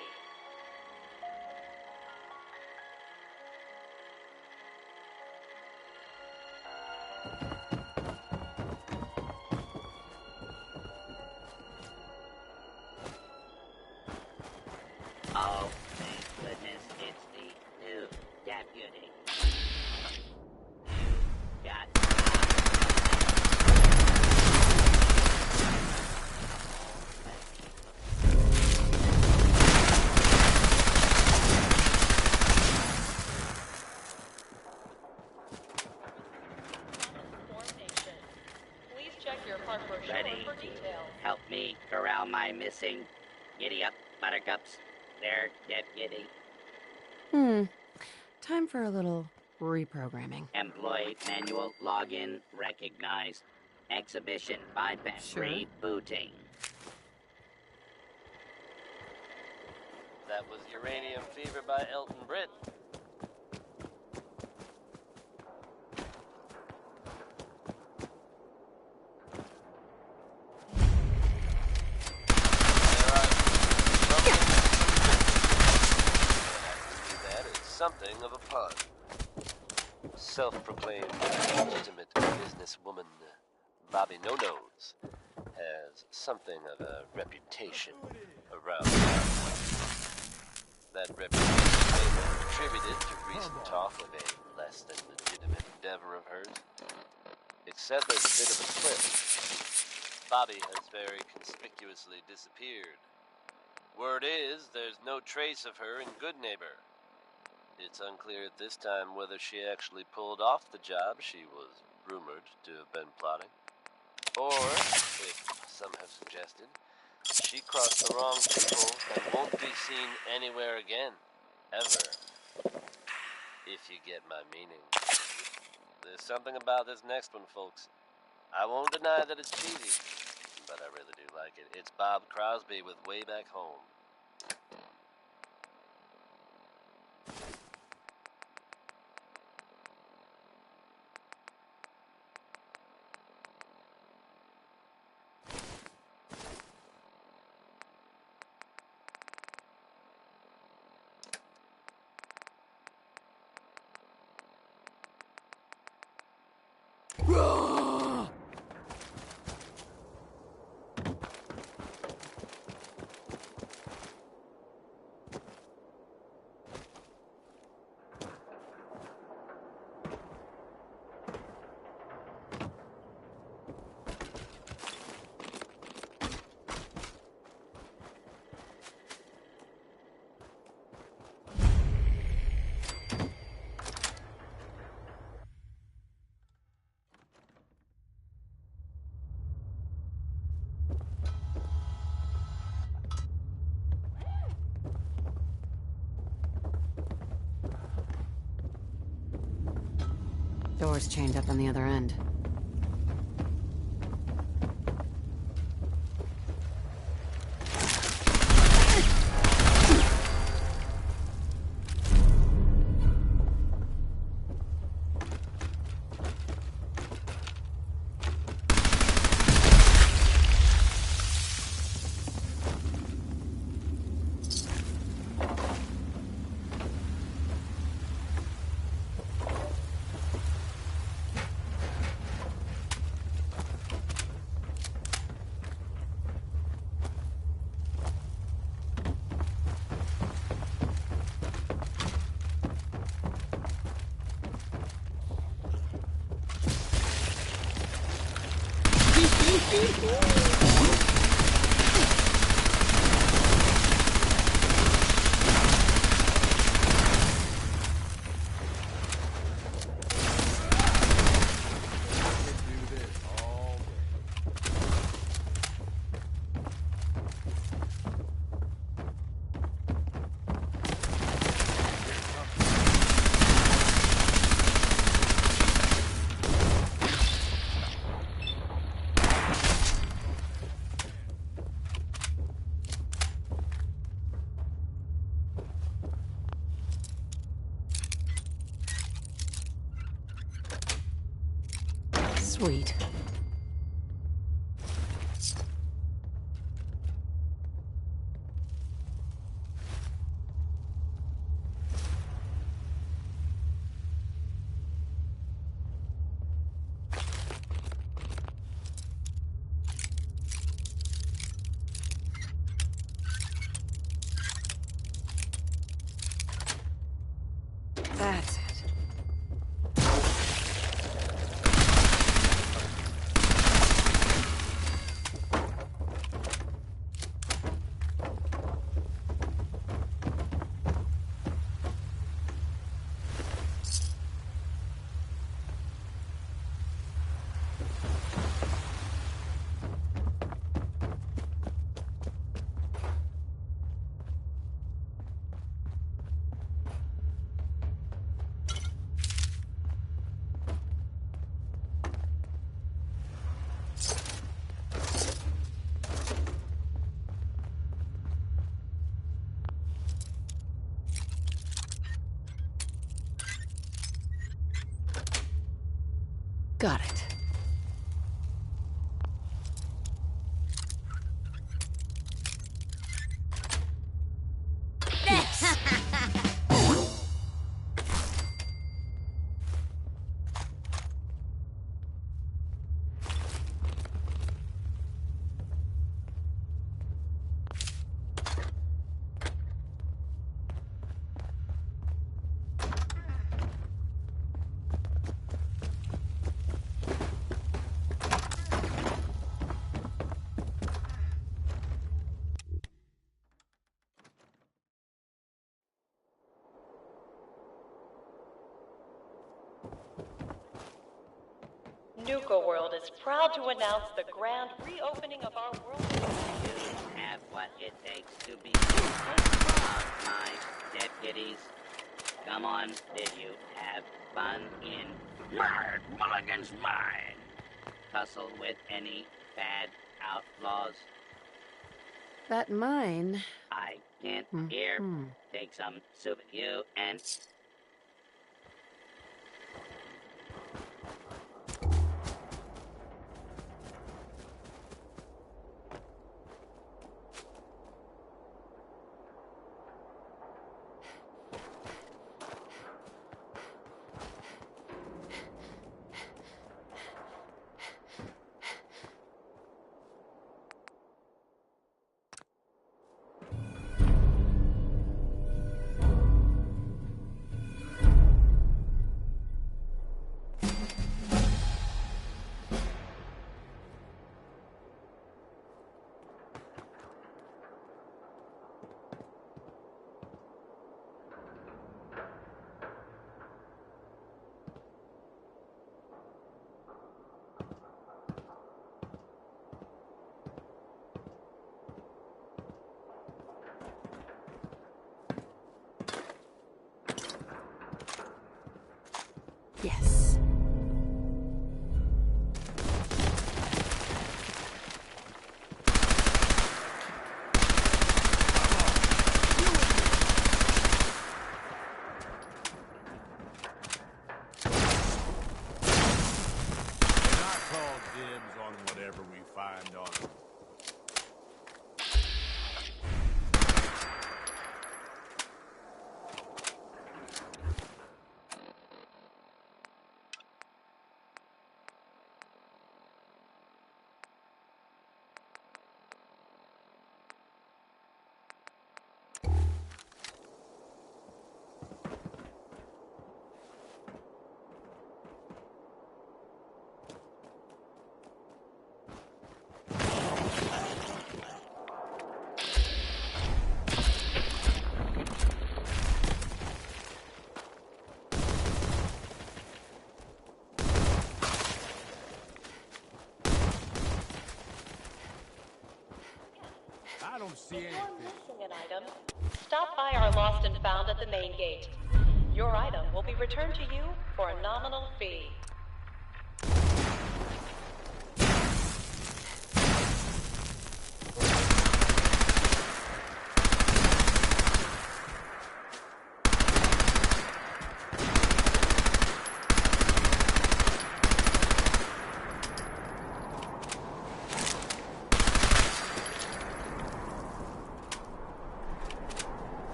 Oh, thank goodness it's the new deputy. Got Please check your park brochure ready for details. to help me corral my missing. Giddy up, buttercups. There, deputy. Time for a little reprogramming. Employee manual login recognized. Exhibition bypass Sure. rebooting. That was Uranium Fever by Elton Britt. That is something of a pun. Self-proclaimed legitimate businesswoman Bobby No-Nose has something of a reputation around town. That reputation may have contributed to recent talk of a less than legitimate endeavor of hers. Except there's a bit of a split. Bobby has very conspicuously disappeared. Word is, there's no trace of her in Goodneighbor. It's unclear at this time whether she actually pulled off the job she was rumored to have been plotting. Or, if some have suggested, she crossed the wrong people and won't be seen anywhere again. Ever. If you get my meaning. There's something about this next one, folks. I won't deny that it's cheesy, but I really do like it. It's Bob Crosby with Way Back Home. Door's chained up on the other end. Sweet. That's it. Got it. Nuka World is proud to announce the grand reopening of our world. You have what it takes to be proud, my deputies. Come on, did you have fun in Mad Mulligan's mine? Tussle with any bad outlaws? That mine. I can't hear. Take some souvenir and... Yes. Dibs on whatever we find on them. an item, stop by our Lost and Found at the main gate. Your item will be returned to you for a nominal fee.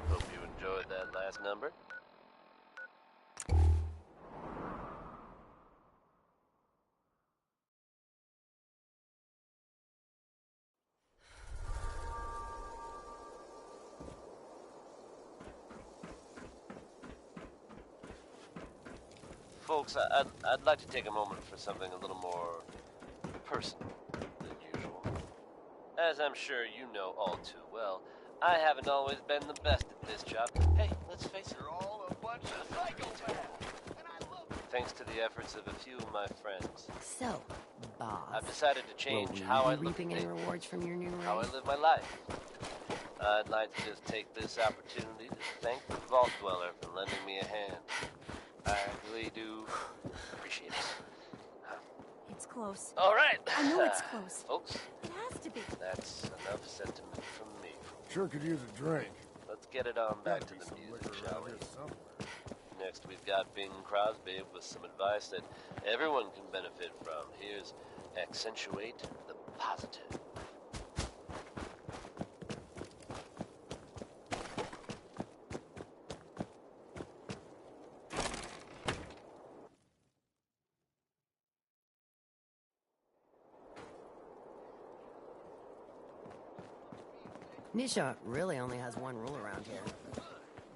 Hope you enjoyed that last number. Folks, I'd like to take a moment for something a little more personal than usual. As I'm sure you know all too well, I haven't always been the best at this job. Hey, let's face it. You're all a bunch of psychopaths. Thanks to the efforts of a few of my friends. So, boss, I've decided to change will how I you be look at reaping any things, rewards from your new how I raid? live my life. I'd like to just take this opportunity to thank the Vault Dweller for lending me a hand. I really do appreciate it. It's close. All right. I know it's close. Folks, It has to be. that's enough sentiment from me. Sure could use a drink. Let's get it on back to the music, shall we? Next, we've got Bing Crosby with some advice that everyone can benefit from. Here's Accentuate the Positive. Nisha really only has one rule around here.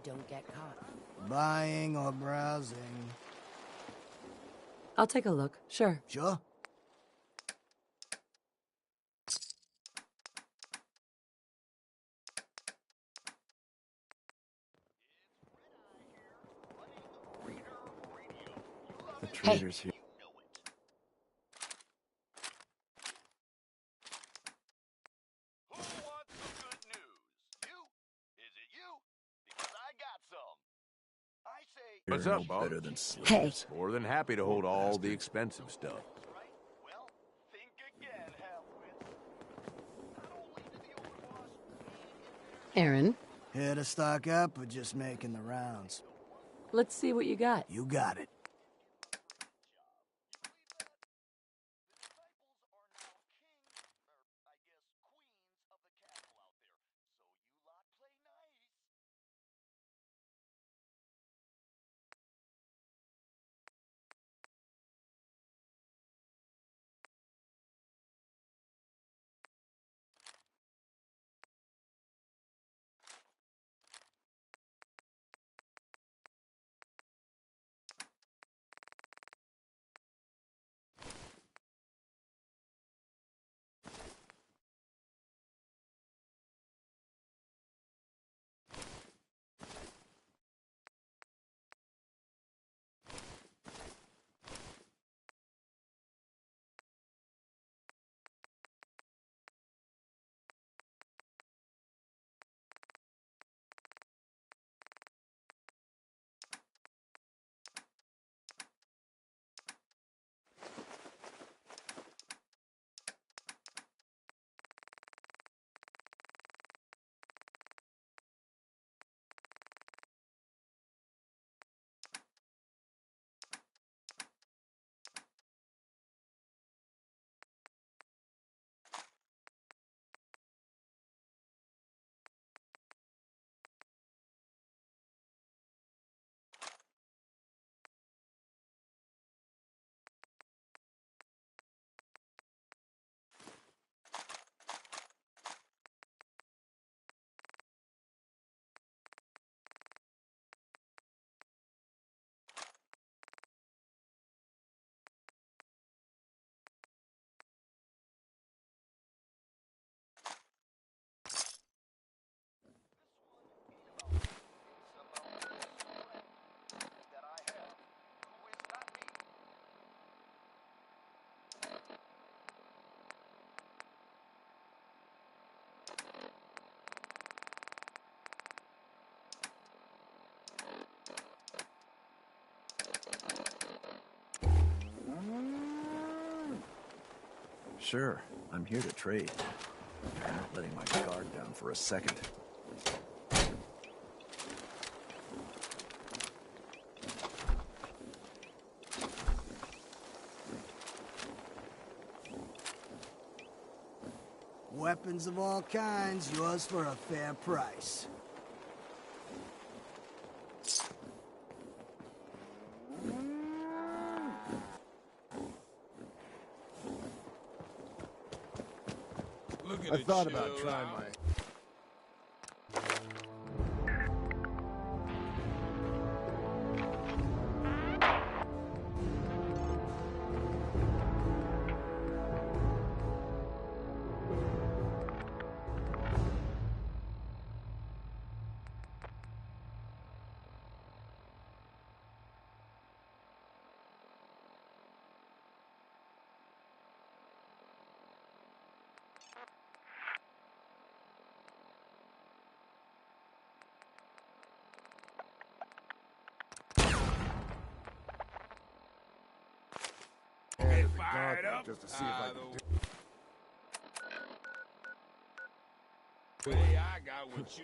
Don't get caught. Buying or browsing? I'll take a look, sure. Sure. The trader's here. What's up, boss? Better than Hey. More than happy to hold all the expensive stuff. Aaron, Here to stock up or just making the rounds? let's see what you got. You got it. Sure, I'm here to trade. I'm not letting my guard down for a second. Weapons of all kinds, yours for a fair price. I thought about trying my... Fired up. Just to see if I can do... Hey, I got what you...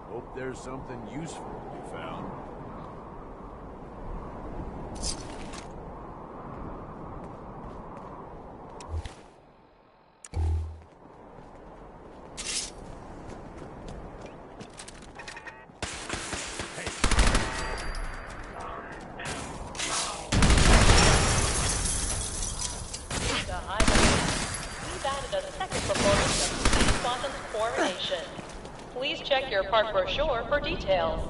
Hope there's something useful to be found. We've added a second performance of Space Quantum's Formation. Please check your park brochure for details.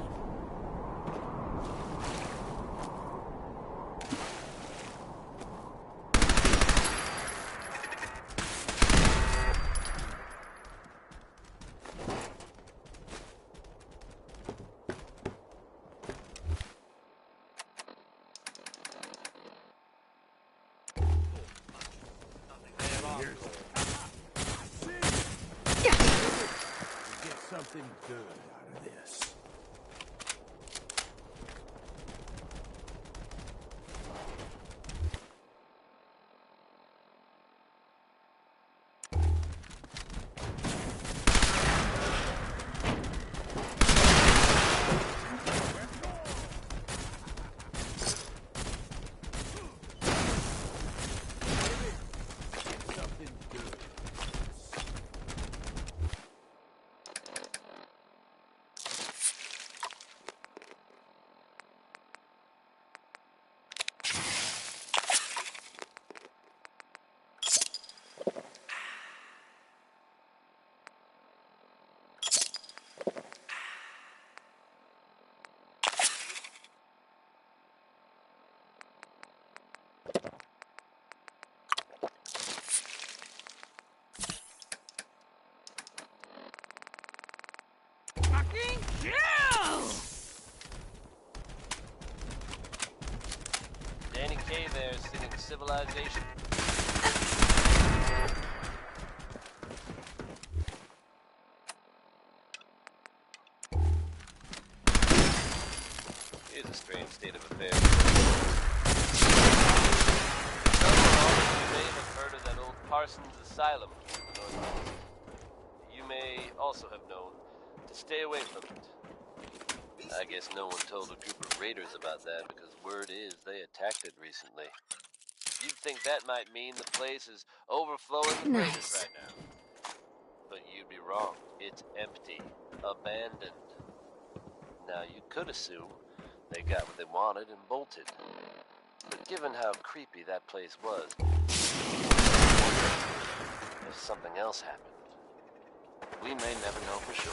Get something good out of this. Fucking kill! Danny Kaye there singing Civilization. Here's a strange state of affairs. Some of you may have heard of that old Parsons Asylum in the Northwest. You may also have known to stay away from it. I guess no one told a group of raiders about that because word is they attacked it recently. You'd think that might mean the place is overflowing with raiders right now. But you'd be wrong. It's empty. Abandoned. Now, you could assume they got what they wanted and bolted. But given how creepy that place was, if something else happened, we may never know for sure.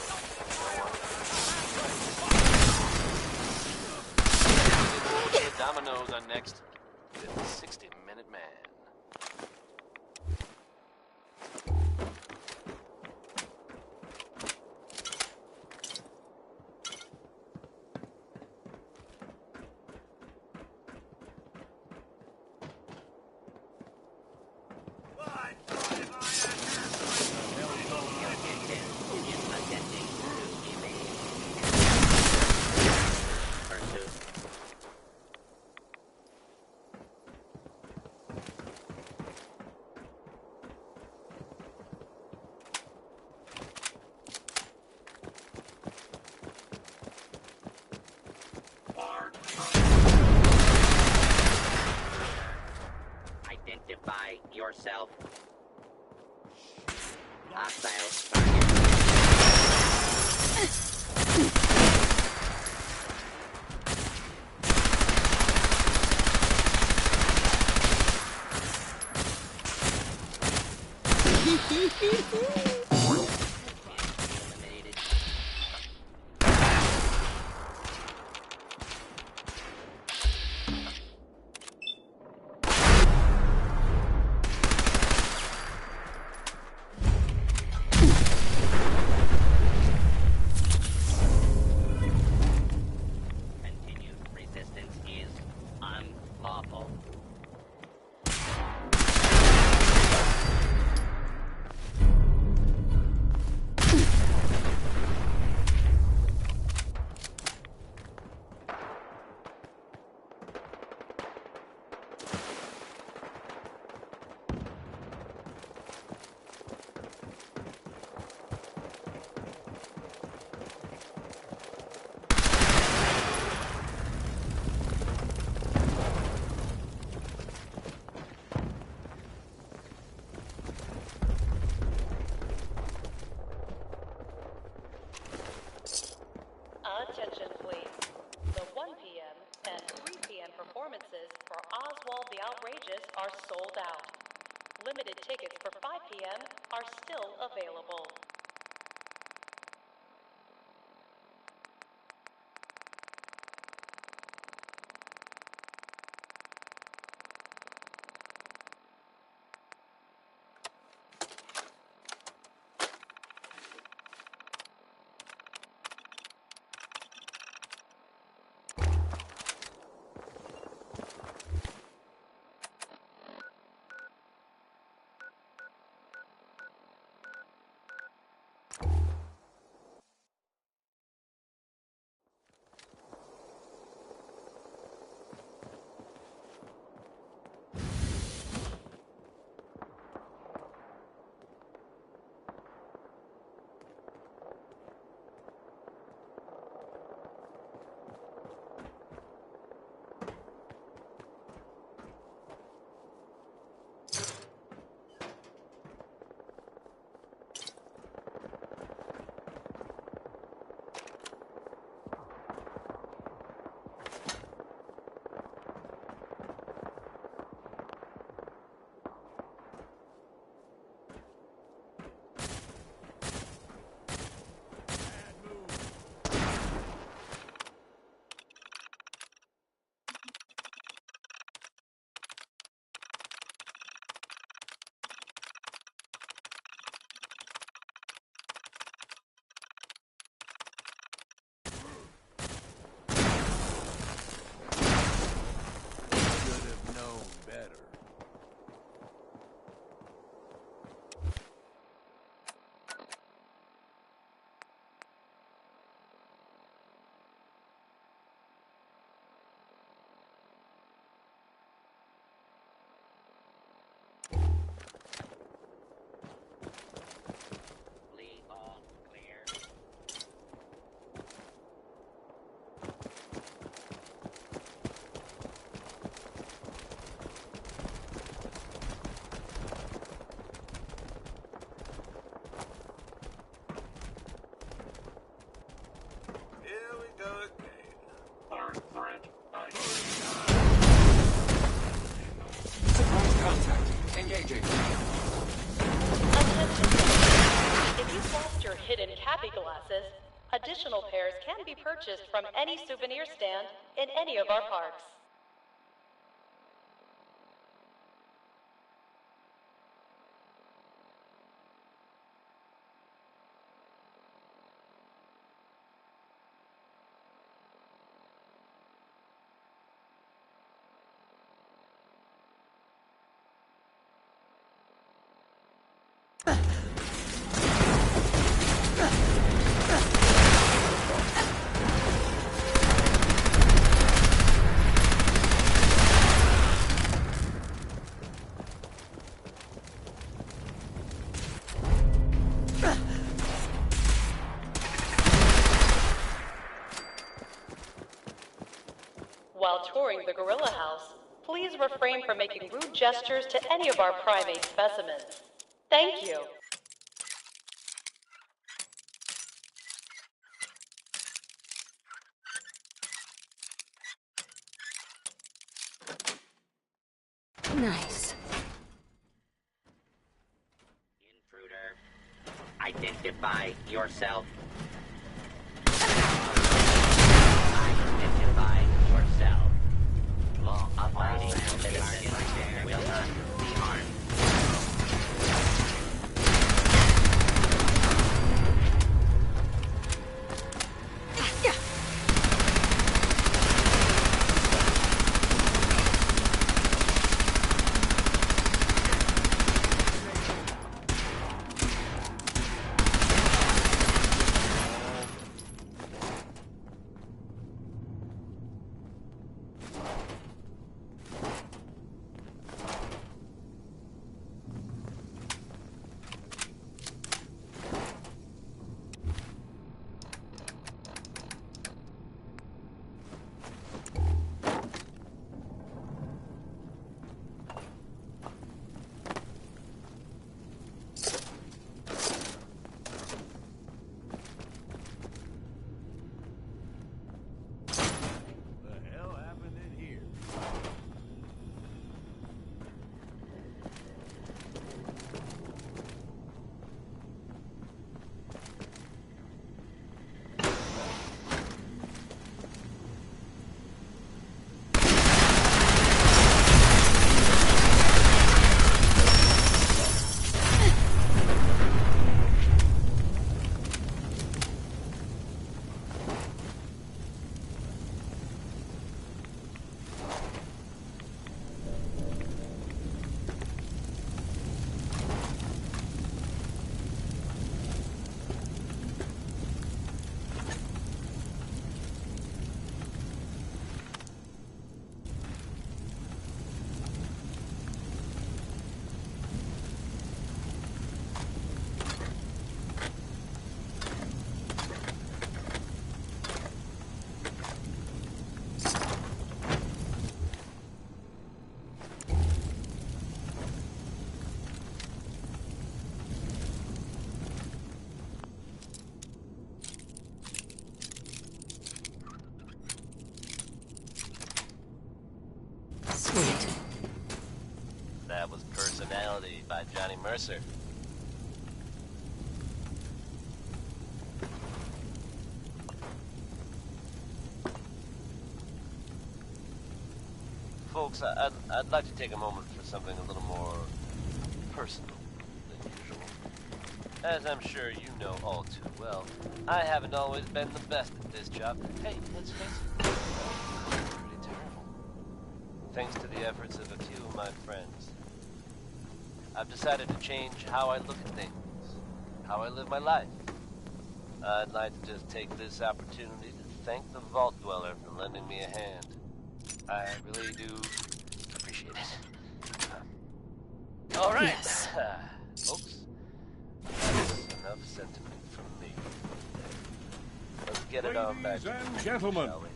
The Dominoes are next with the 60-Minute Man. yourself. Hostile target. Attention, please. The 1 p.m. and 3 p.m. performances for Oswald the Outrageous are sold out. Limited tickets for 5 p.m. are still available. Engaging. If you've lost your hidden Cappy glasses, additional pairs can be purchased from any souvenir stand in any of our parks. While touring the Gorilla House, please please refrain from making rude gestures to any of our primate specimens. Thank you. Nice. Intruder, identify yourself. Identify yourself. Law-abiding citizens will not be harmed. Sweet. That was Personality by Johnny Mercer. Folks, I'd like to take a moment for something a little more personal than usual. As I'm sure you know all too well, I haven't always been the best at this job. Hey, let's face it, I'm pretty terrible. Thanks to the efforts of a few of my friends, I've decided to change how I look at things, how I live my life. I'd like to just take this opportunity to thank the Vault Dweller for lending me a hand. I really do appreciate it. All right, Yes. folks, that's enough sentiment from me. Let's get it on back. Ladies and gentlemen, shall we?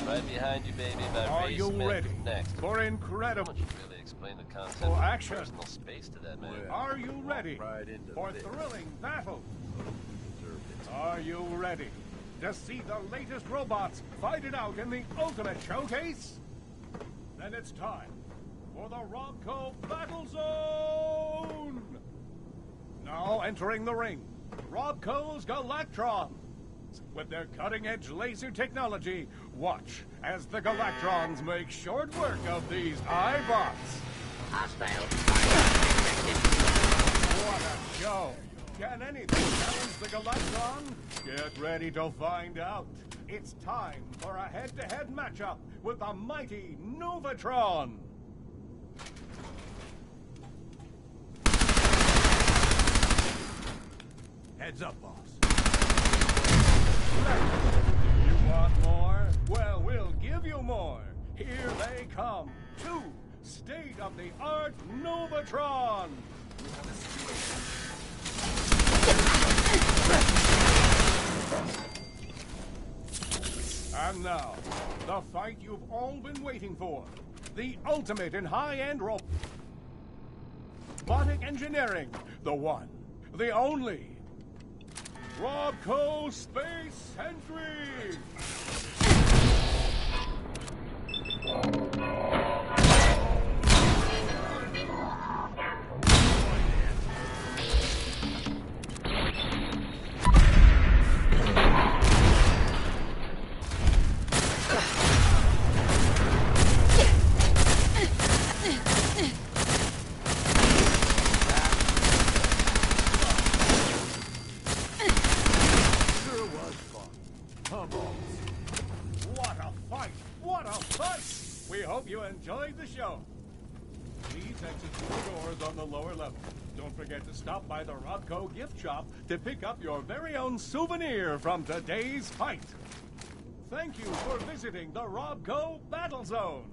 Right behind you, baby. By are Ray you Smith ready next. for incredible? How much you really explain the concept For of action? personal space to that man? Are you ready right into for this. thrilling battle? Are you ready to see the latest robots fight it out in the ultimate showcase? Then it's time for the Robco Battle Zone! Now entering the ring, Robco's Galactrons. With their cutting-edge laser technology, watch as the Galactrons make short work of these iBots. Hostile. What a show! Can anything challenge the Galactron? Get ready to find out. It's time for a head-to-head matchup with the mighty Novatron. Heads up, boss. Do you want more? Well, we'll give you more. Here they come. 2 state-of-the-art Novatron. And now, the fight you've all been waiting for. the ultimate in high-end robotic engineering. The one, the only. Robco Space Sentry! What a fight! What a fight! We hope you enjoyed the show. Please exit through the doors on the lower level. Don't forget to stop by the Robco gift shop to pick up your very own souvenir from today's fight. Thank you for visiting the Robco Battle Zone.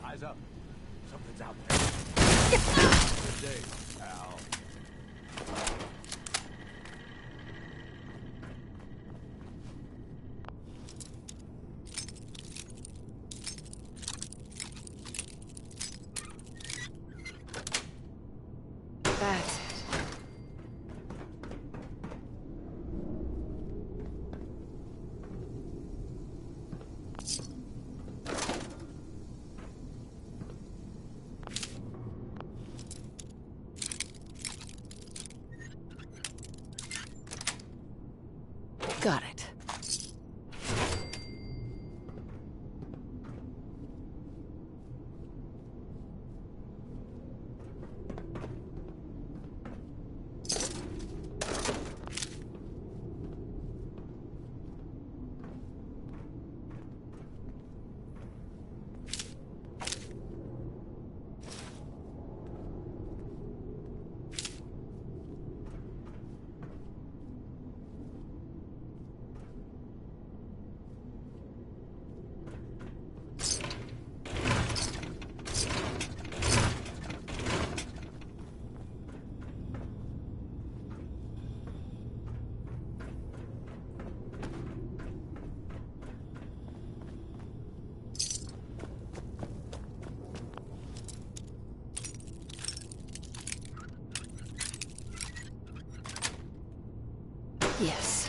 Eyes up. Something's out there. Good day, pal. That's it. Got it. Yes.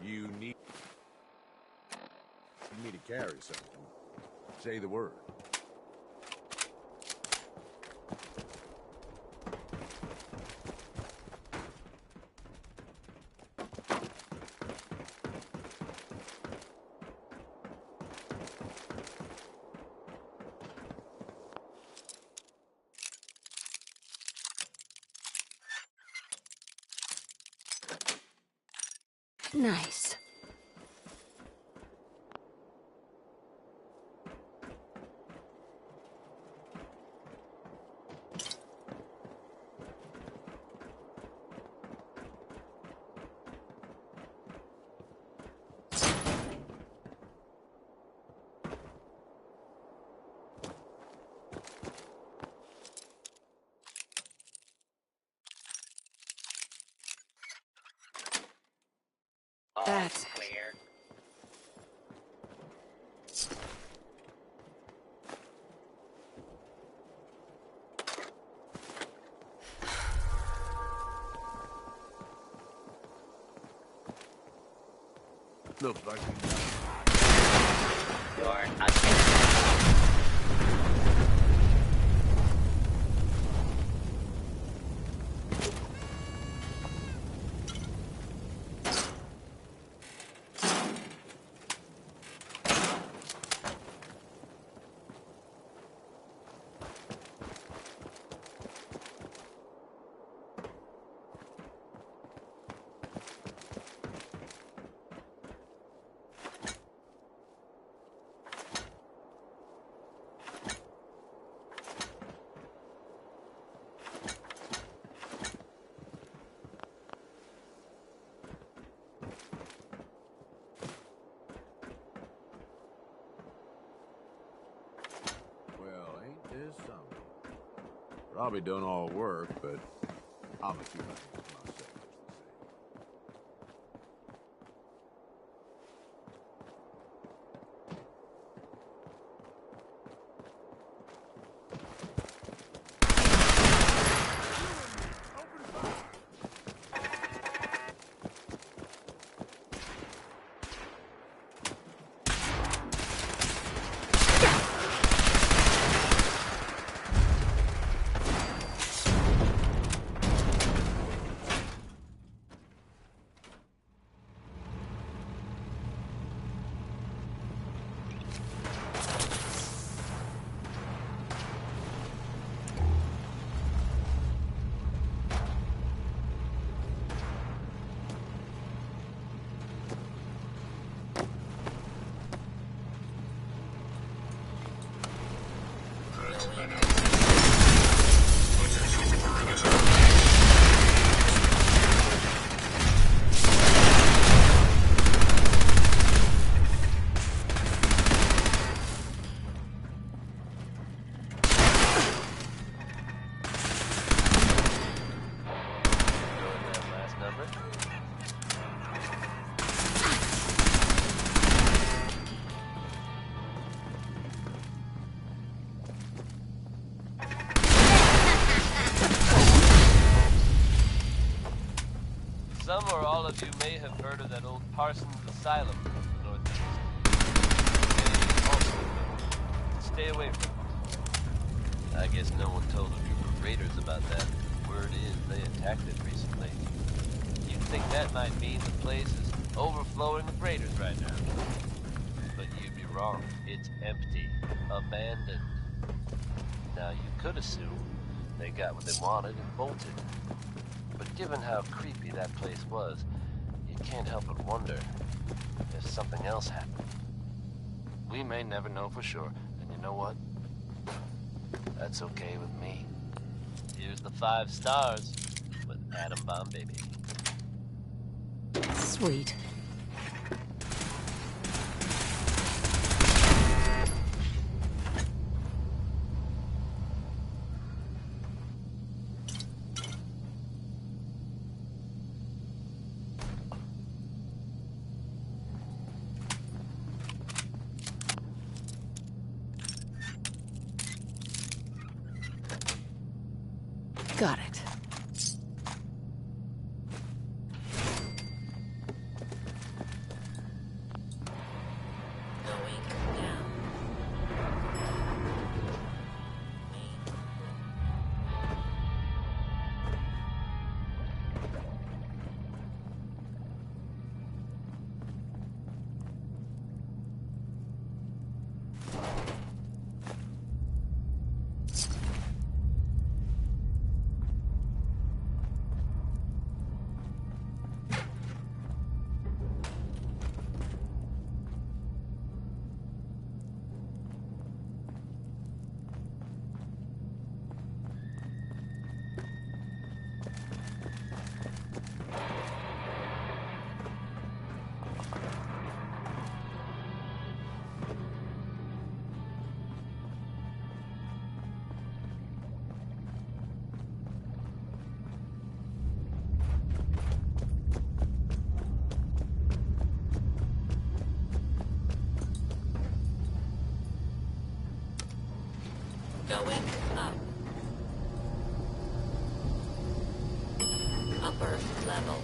You need me to carry something. Say the word. Nice. That's clear. Looks like You're is something. Probably done all the work, but I'm gonna keep my hands to myself. Some or all of you may have heard of that old Parsons Asylum in the Northeast. Stay away from it. I guess no one told a group of raiders about that. Word is they attacked it recently. You'd think that might mean the place is overflowing with raiders right now. But you'd be wrong. It's empty. Abandoned. Now you could assume they got what they wanted and bolted. But given how creepy that place was, you can't help but wonder if something else happened. We may never know for sure, and you know what? That's okay with me. Here's the 5 stars with Atom Bomb Baby. Sweet. Got it. Going up. Upper level.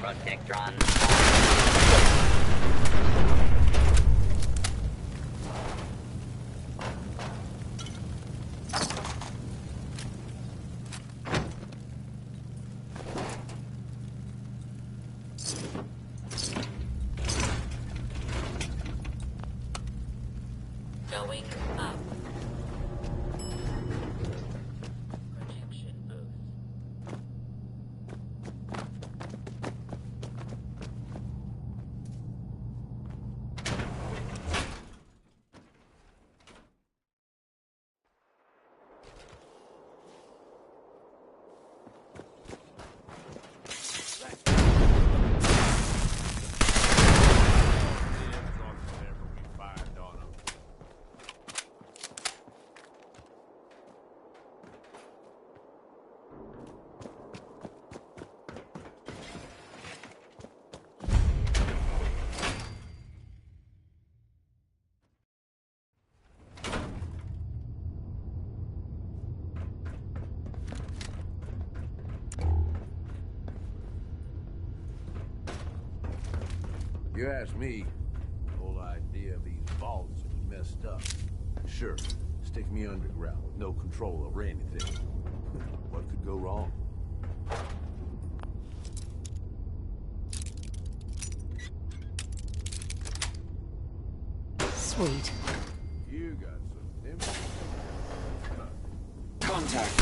Protectron. Going up. Projection boost. You ask me, the whole idea of these vaults is messed up. Sure, stick me underground with no control over anything. What could go wrong? Sweet. You got some Contact.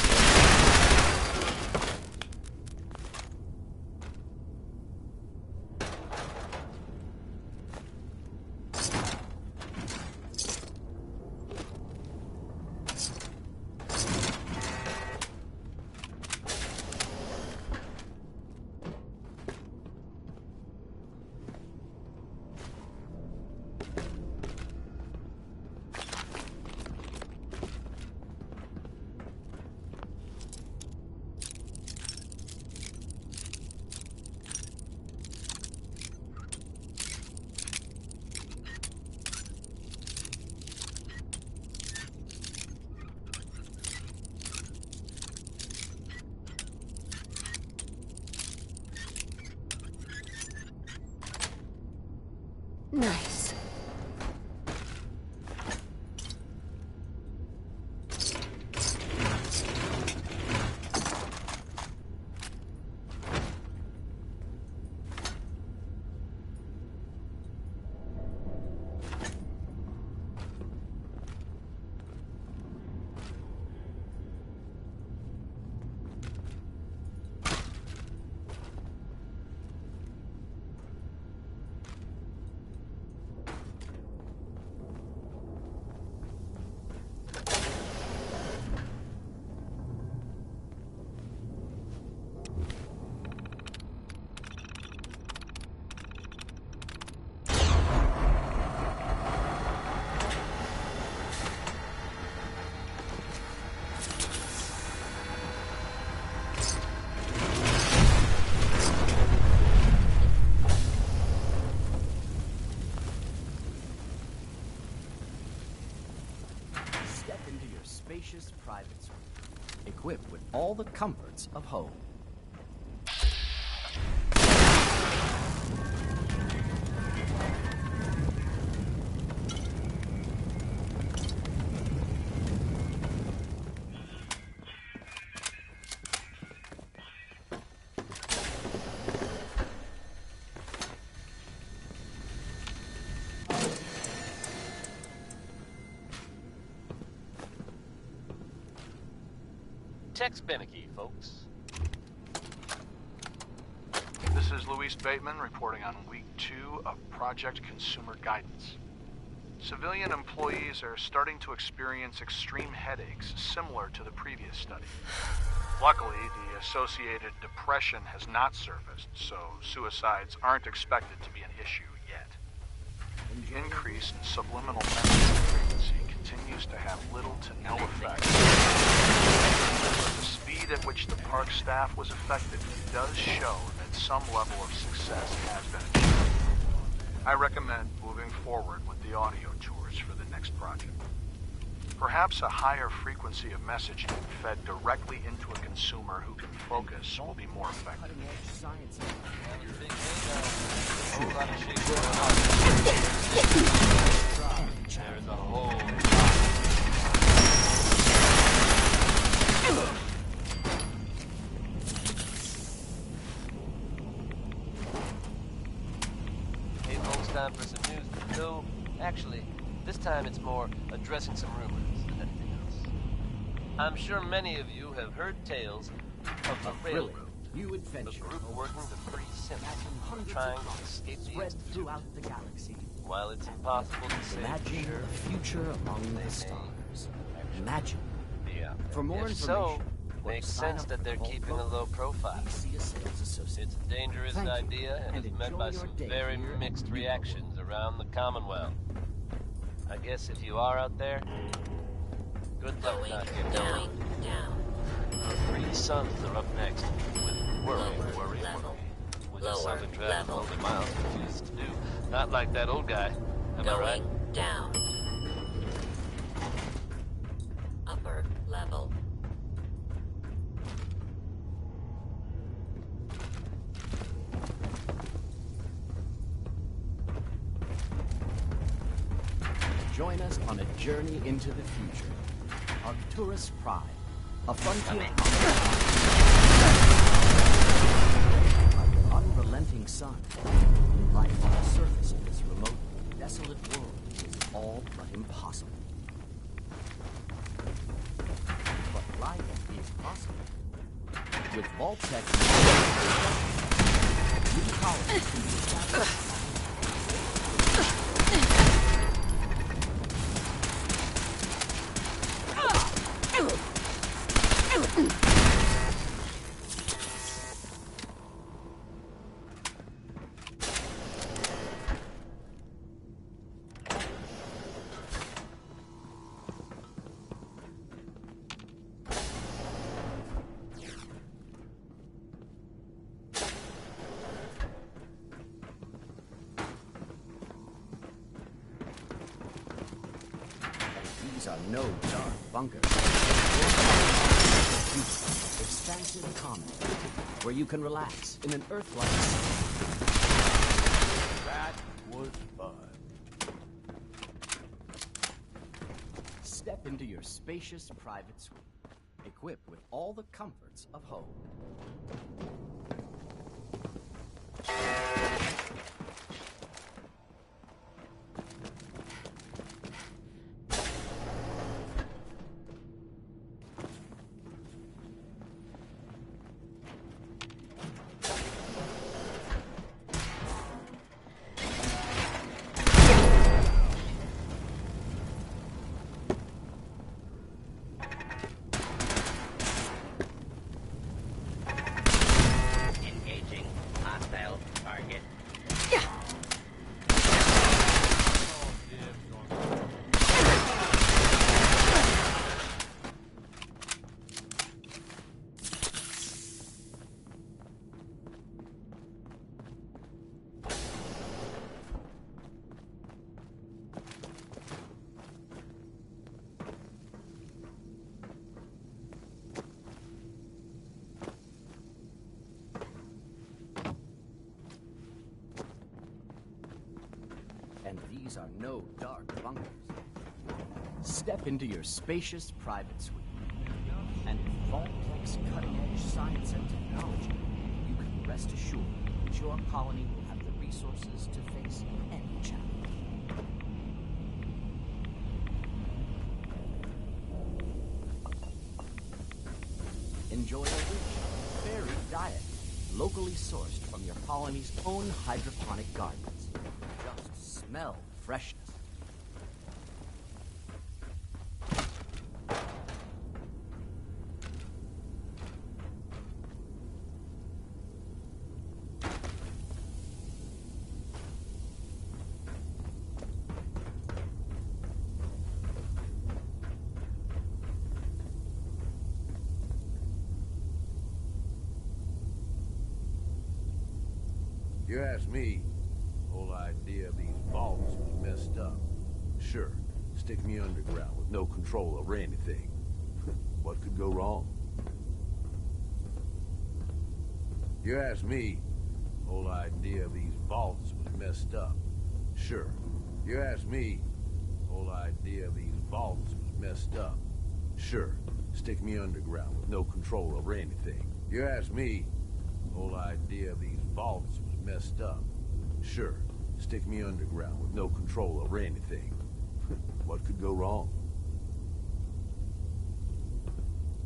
Nice. Spacious private suite, equipped with all the comforts of home. Tex Beneke, folks. This is Luis Bateman reporting on week 2 of Project Consumer Guidance. Civilian employees are starting to experience extreme headaches similar to the previous study. Luckily, the associated depression has not surfaced, so suicides aren't expected to be an issue yet. The increase in subliminal messaging frequency continues to have little to no effect. But the speed at which the park staff was affected does show that some level of success has been achieved. I recommend moving forward with the audio tours for the next project. Perhaps a higher frequency of messaging fed directly into a consumer who can focus will be more effective. There's a whole Hey folks, time for some news. No, actually, this time it's more addressing some rumors than anything else. I'm sure many of you have heard tales of the Railroad, new a adventure group working to free Simpsons trying to escape the spread Institute. throughout the galaxy. While it's impossible to say for Imagine sure, a future among the stars. Imagine. yeah. For more If information, so, makes sense that they're keeping a low profile. It's a dangerous Thank you, idea and is met enjoy by your some day very here mixed reactions around the Commonwealth. I guess if you are out there, good luck not getting down. Our three sons are up next with Worry, Worry, Worry. Which is something Travis only Miles refuses to do. Not like that old guy. Am I right? Down. Upper level. Join us on a journey into the future. Arcturus Prime, a frontier an unrelenting sun. Life on the surface of this remote, desolate world is all but impossible. But life is possible. With Vault-Tec, new colonies can be established. These are no dark bunkers. Expansive common, where you can relax in an Earth-like setting. That was fun. Step into your spacious private suite, equipped with all the comforts of home. Engaging hostile target. And these are no dark bunkers. Step into your spacious private suite. And with Vault-Tec's cutting-edge science and technology, you can rest assured that your colony will have the resources to face any challenge. enjoy a rich, varied diet, locally sourced from your colony's own hydroponic gardens. Just smell freshness. If you ask me, the whole idea of these vaults was messed up. Sure, stick me underground with no control over anything. What could go wrong? If you ask me, the whole idea of these vaults was messed up. Sure, if you ask me, the whole idea of these vaults was messed up. Sure, stick me underground with no control over anything. If you ask me, the whole idea of these vaults was messed up. Sure, stick me underground with no control over anything. What could go wrong?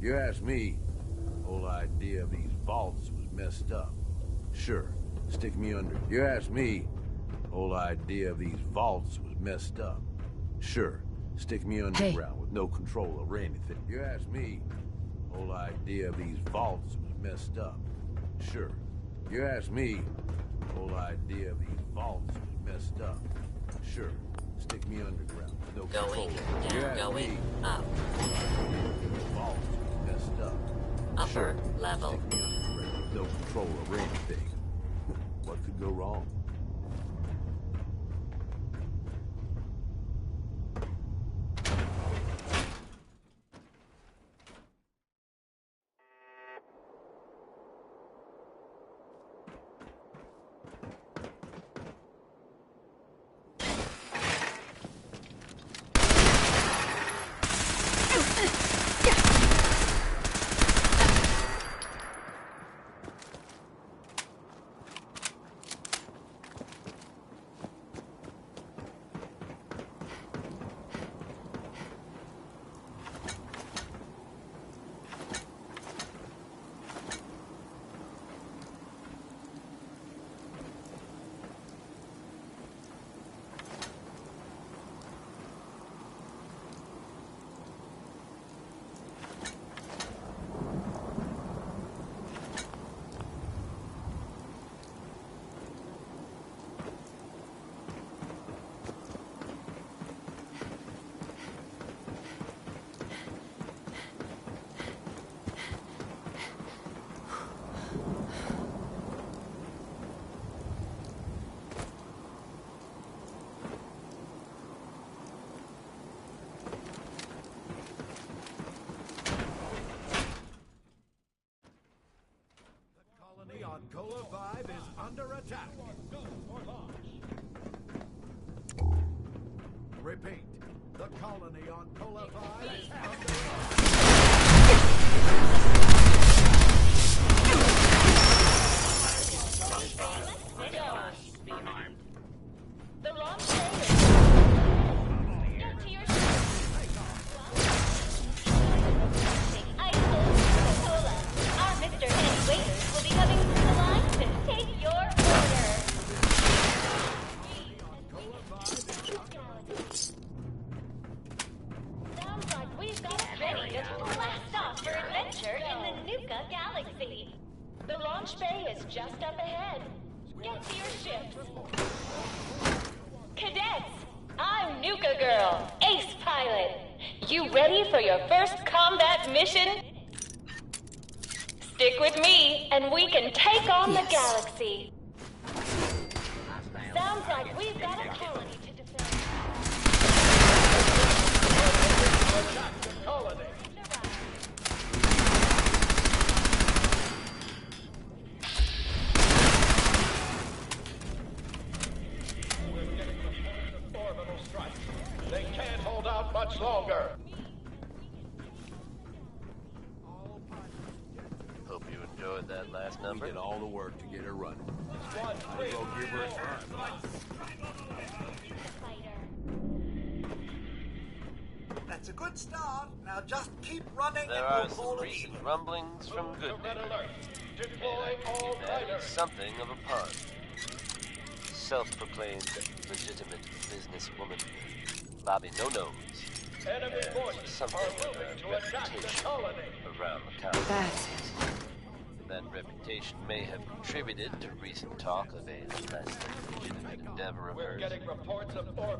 You ask me, the whole idea of these vaults was messed up. Sure, stick me under. You ask me, the whole idea of these vaults was messed up. Sure, stick me underground with no control over anything. You ask me, the whole idea of these vaults was messed up. Sure. You ask me, the whole idea of these vaults was messed up. Sure, stick me underground with no control. Going up. The vaults was messed up. Upper level. Stick me underground with no control over anything. What could go wrong? On Cola 5 is under attack. Repeat, the colony on Cola 5 is under attack. The launch get to your Coca-Cola. Our Mr. Head waiters will be coming through the line to take your order. Sounds like we've got it ready to blast off for adventure in the Nuka Galaxy. The launch bay is just up ahead. Get to your ships. Cadets, I'm Nuka Girl, Ace Pilot. You ready for your first combat mission? Stick with me, and we can take on the galaxy. Sounds like we've got a colony to defend. Orbital strike. They can't hold out much longer. Hope you enjoyed that last number. We did all the work to get her running. Squad 3. We'll give her a try. That's It's a good start. Now just keep running There and are we'll some call it recent even. rumblings from good neighbors. That is something of a pun. Self-proclaimed legitimate businesswoman, Bobby No-Nose. Something of a reputation around the county. That's it. That reputation may have contributed to recent talk of a less than legitimate endeavor of hers.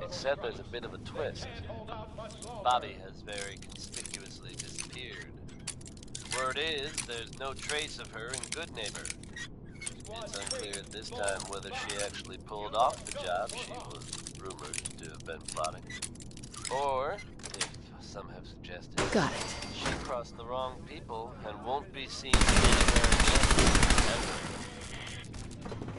Except there's a bit of a twist. Bobby has very conspicuously disappeared. Word is, there's no trace of her in Good Neighbor. It's unclear at this time whether she actually pulled off the job she was rumored to have been plotting. Or, if some have suggested, got it. She crossed the wrong people and won't be seen anywhere again ever.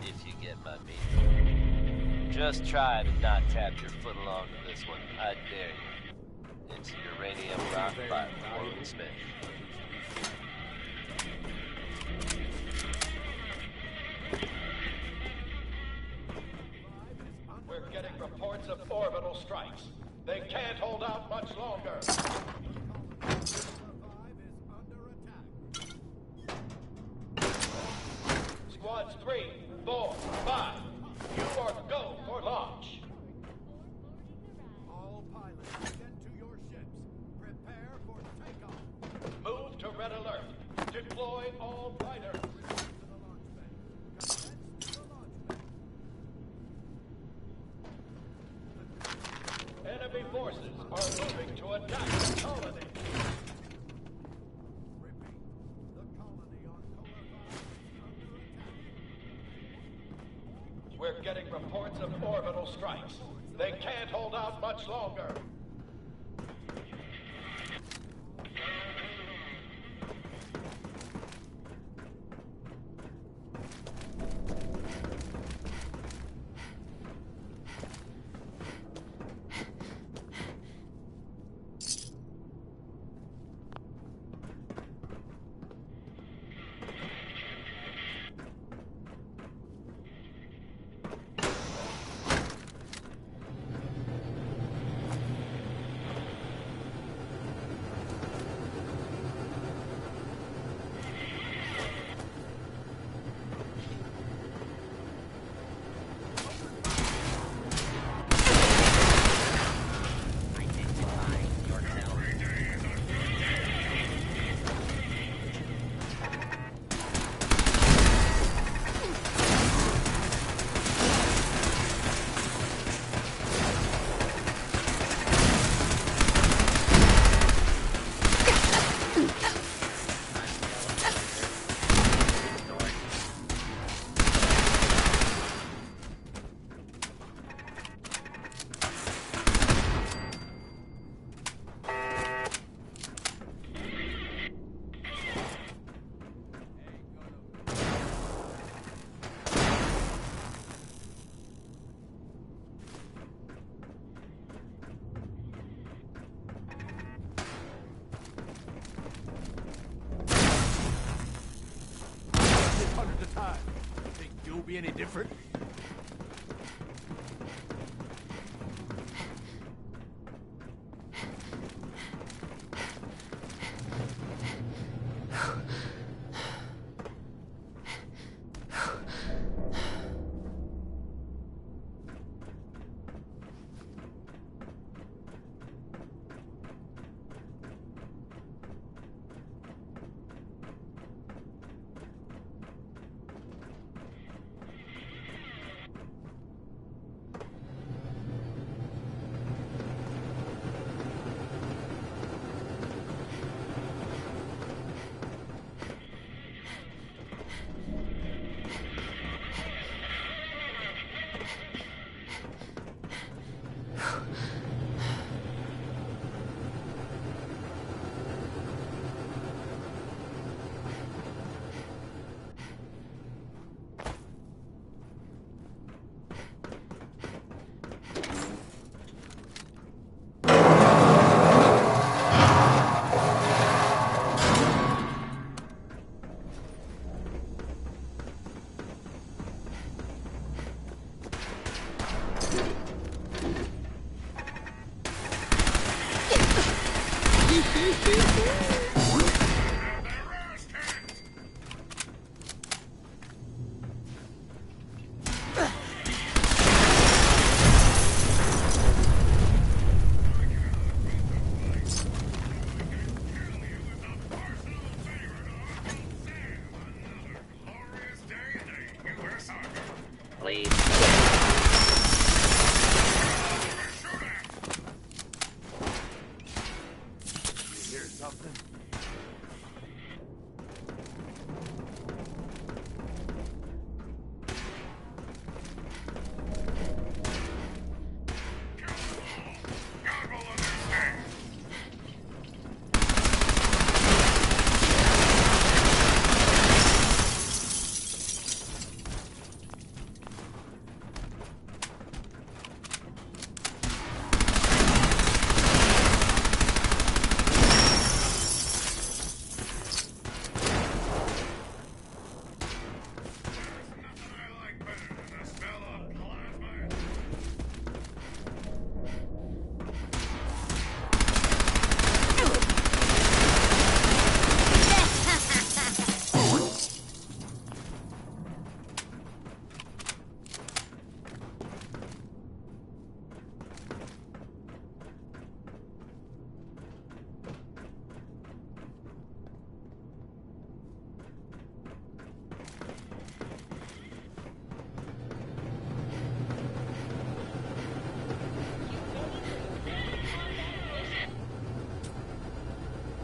If you get my meaning. Just try to not tap your foot along to this one. I dare you. It's Uranium Rock by Warren Smith. We're getting reports of orbital strikes. They can't hold out much longer. Squads 3, 4, 5. You are go for launch. All pilots, get to your ships. Prepare for takeoff. Move to red alert. Deploy all fighters. Enemy forces are moving to attack the colony. We're getting reports of orbital strikes. They can't hold out much longer. Be any different? Please. You hear something?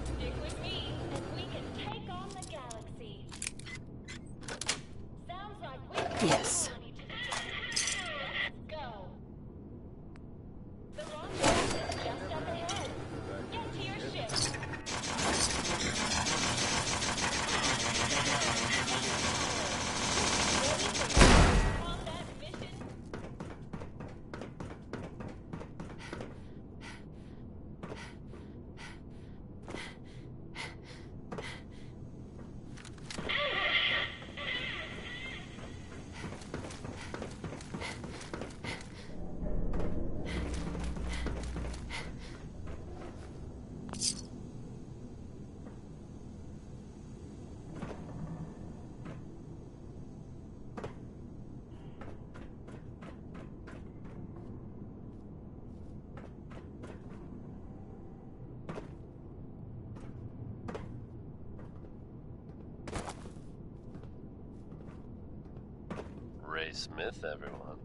Stick with me, and we can take on the galaxy. Sounds like we Yes. Let's go. The rendezvous is just up ahead. Get to your ship. Ready for your combat mission? Ray Smith, everyone.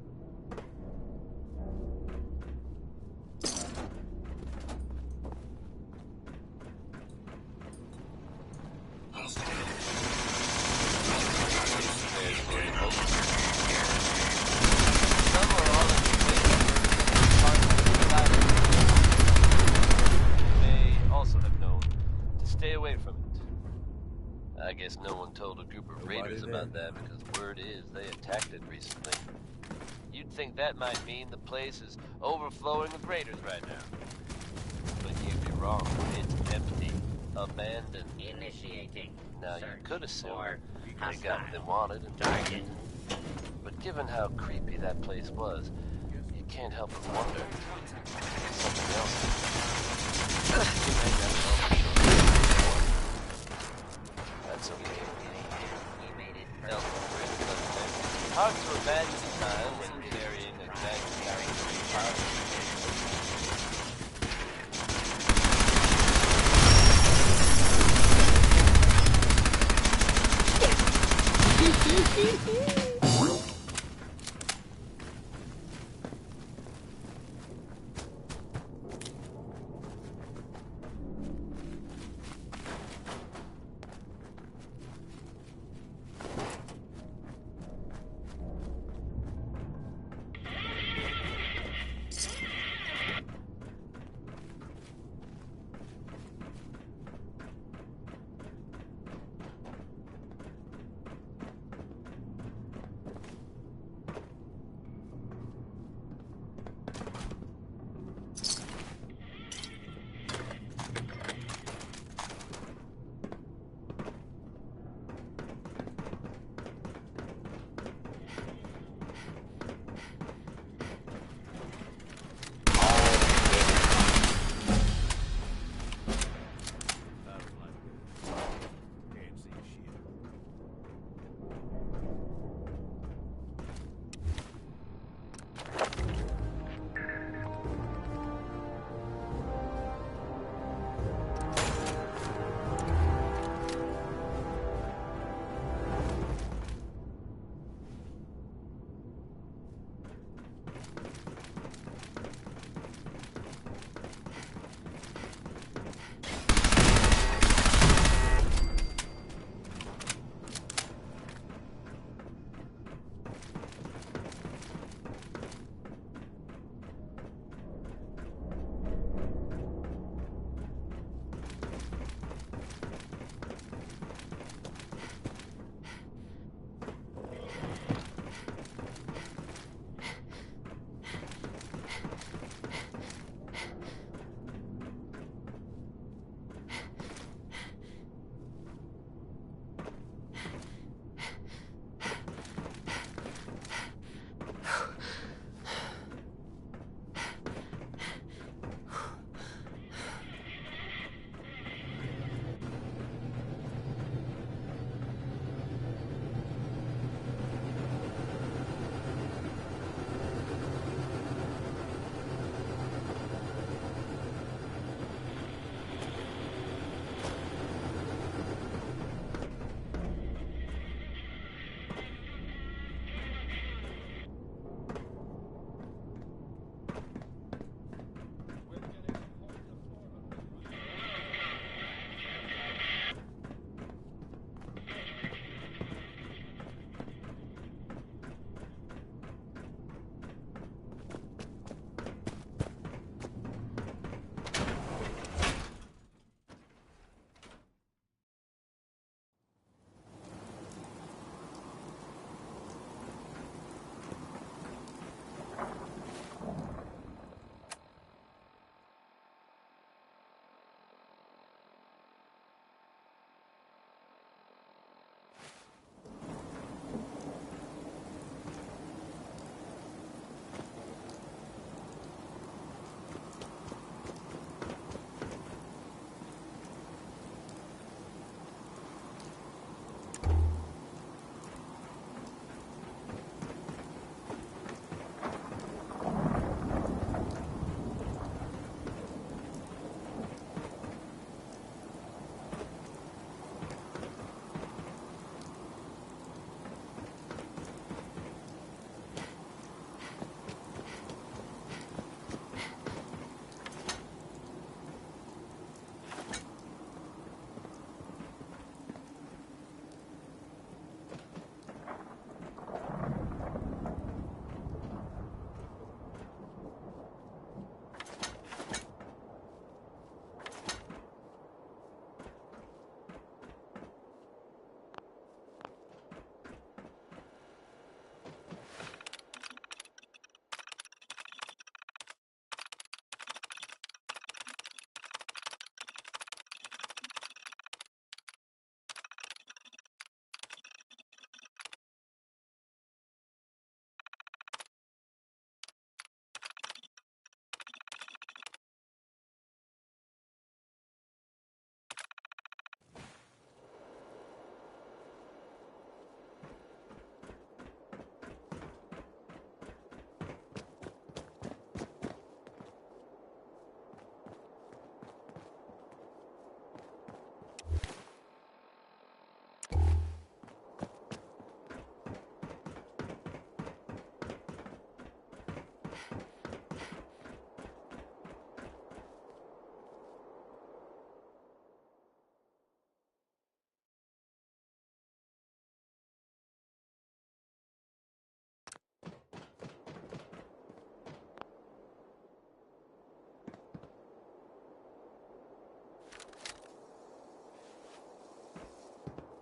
I guess no one told a group of raiders about that because word is they attacked it recently. You'd think that might mean the place is overflowing with raiders right now. But you'd be wrong. It's empty. Abandoned. Initiating. Now, you could assume they hostile. got what they wanted and Target. But given how creepy that place was, you can't help but wonder if something else. That's okay. Hard to imagine a time when carrying a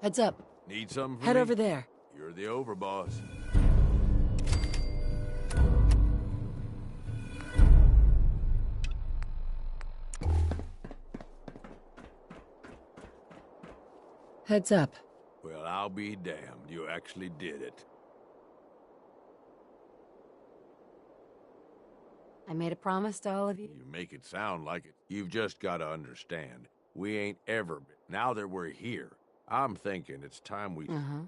Heads up. Need something from Head me? over there. You're the overboss. Heads up. Well, I'll be damned. You actually did it. I made a promise to all of you. You make it sound like it. You've just got to understand. We ain't ever been. Now that we're here, I'm thinking it's time we... Uh-huh.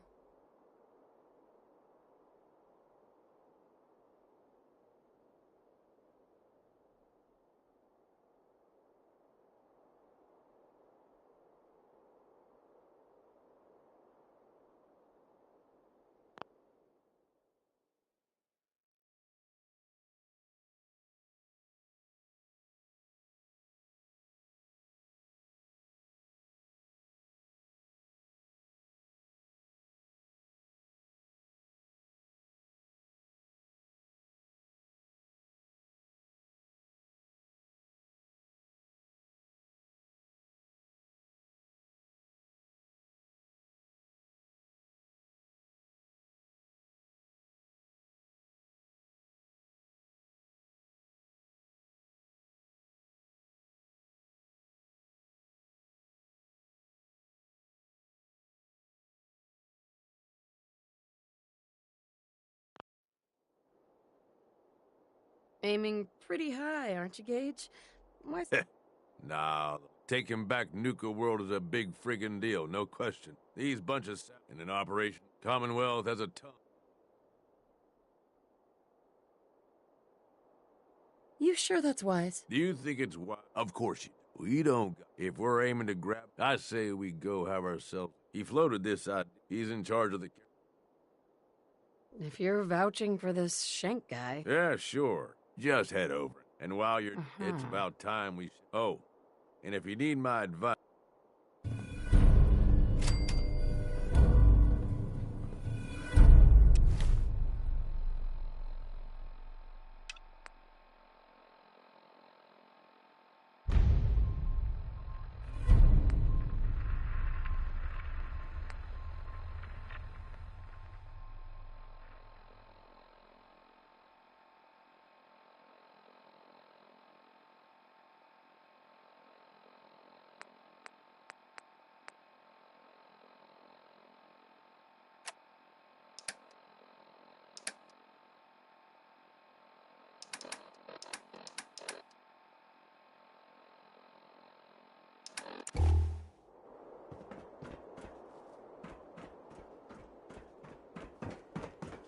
Aiming pretty high, aren't you, Gage? Why? Nah, taking back Nuka World is a big friggin' deal, no question. These bunches in an operation. Commonwealth has a ton. You sure that's wise? Do you think it's wise? Of course you do. We don't. If we're aiming to grab, I say we go have ourselves. He floated this idea. He's in charge of the... If you're vouching for this Shank guy... Yeah, sure. Just head over. And while you're... It's about time we... Oh, and if you need my advice...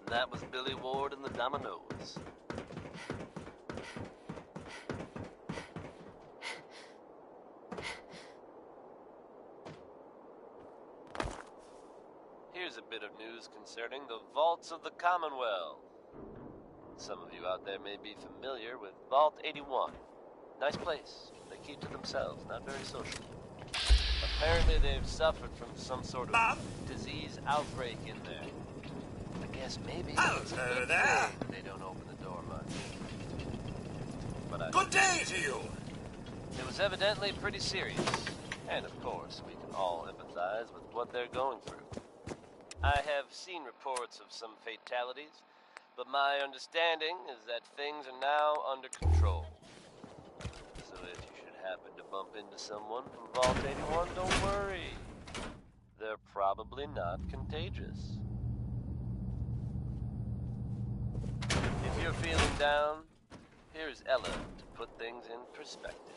That was Billy Ward and the Dominoes. Here's a bit of news concerning the Vaults of the Commonwealth. Some of you out there may be familiar with Vault 81. Nice place. They keep to themselves, not very social. Apparently they've suffered from some sort of disease outbreak in there. I guess maybe it's a good thing they don't open the door much. But Good day to you! It was evidently pretty serious. And of course, we can all empathize with what they're going through. I have seen reports of some fatalities, but my understanding is that things are now under control. So if you should happen to bump into someone from Vault 81, don't worry. They're probably not contagious. If you're feeling down, here's Ella to put things in perspective.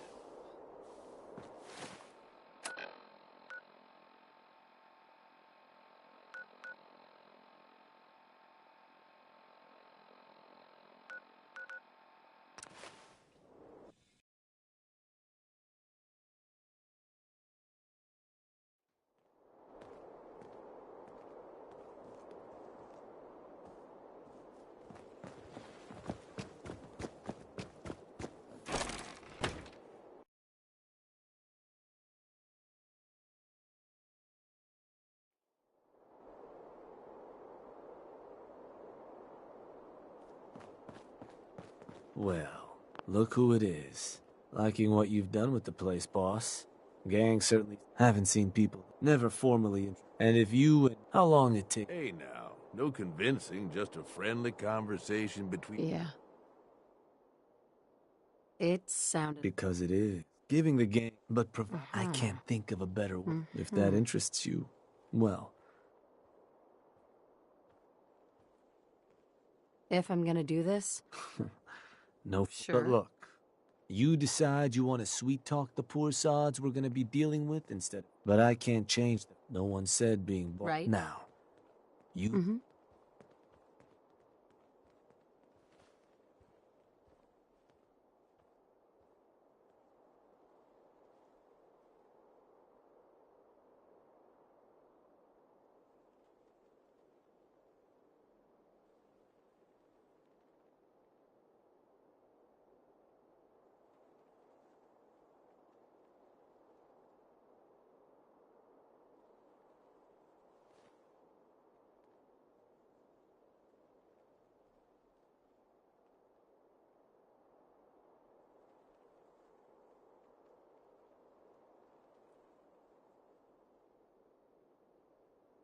Well, look who it is. Liking what you've done with the place, boss. Gang certainly haven't seen people. Never formally. And if you... How long it take? Hey now, no convincing, just a friendly conversation between... Yeah. It sounded... Because it is. Giving the game... But I can't think of a better way. If that interests you, well... If I'm gonna do this? No, Sure. But look, you decide you want to sweet-talk the poor sods we're gonna be dealing with instead. But I can't change them. No one said being... Right. Now, you...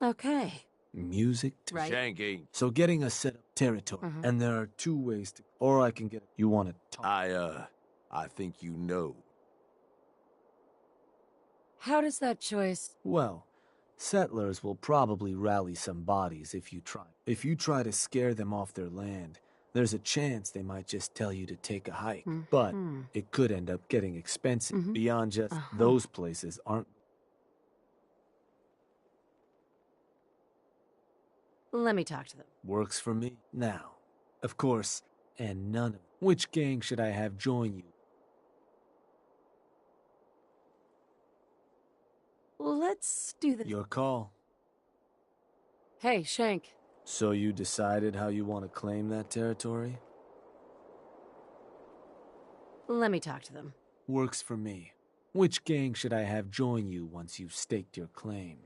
Okay. Music to Right. Shanky. So getting a set up territory, and there are two ways to... Or I can get... You want to talk? I think you know. How does that choice... Well, settlers will probably rally some bodies if you try. If you try to scare them off their land, there's a chance they might just tell you to take a hike. But it could end up getting expensive. Beyond just those places aren't... Let me talk to them. Works for me. Now, of course, and none of... Which gang should I have join you? Let's do this. Your call. Hey, Shank. So you decided how you want to claim that territory? Let me talk to them. Works for me. Which gang should I have join you once you've staked your claim?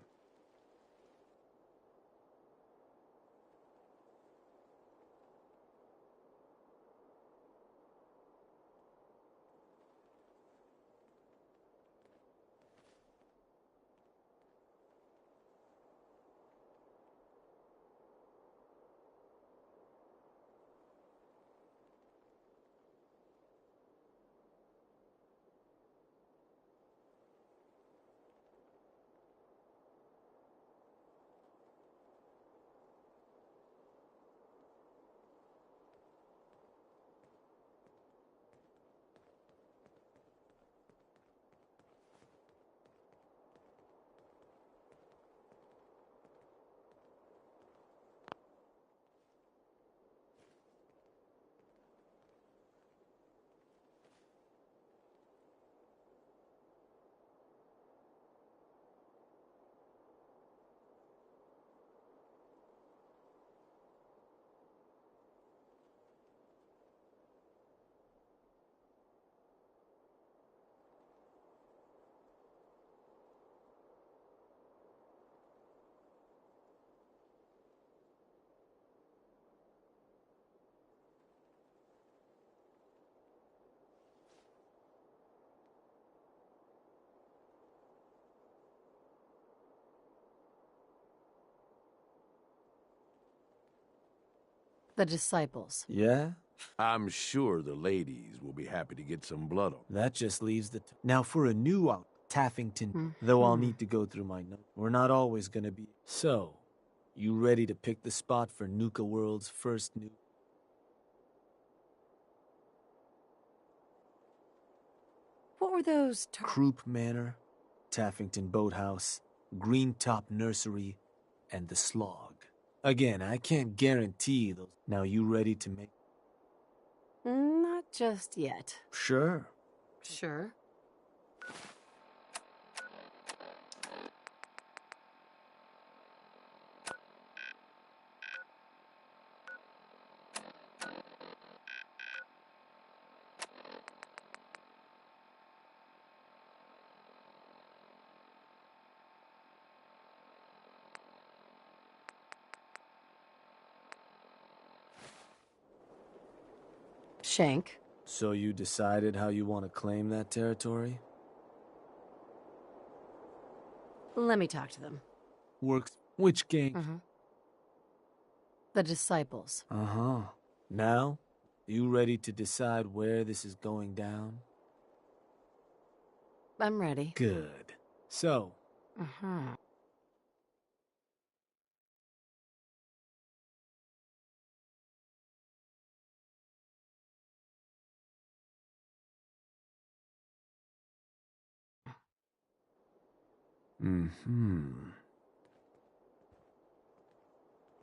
The disciples. Yeah? I'm sure the ladies will be happy to get some blood on. That just leaves the... Now for a new out, Taffington, though I'll need to go through my notes. We're not always gonna be... So, you ready to pick the spot for Nuka World's first new... What were those... Croup Manor, Taffington Boathouse, Greentop Nursery, and the Slog. Again, I can't guarantee those. Now you ready to make... Not just yet. Sure. Sure. Shank. So you decided how you want to claim that territory? Let me talk to them. works. Which gang? The Disciples. Uh-huh. Now, you ready to decide where this is going down? I'm ready. Good. So,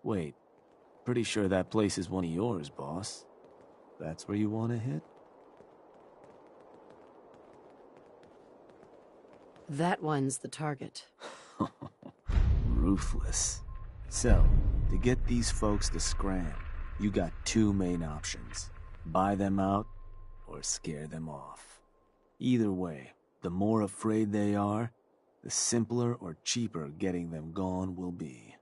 Wait, pretty sure that place is one of yours, boss. That's where you want to hit? That one's the target. Ruthless. So, to get these folks to scram, you got two main options. Buy them out, or scare them off. Either way, the more afraid they are, the simpler or cheaper getting them gone will be.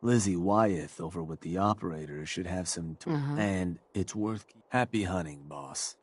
Lizzie Wyeth over with the operators should have some and it's worth happy hunting, boss.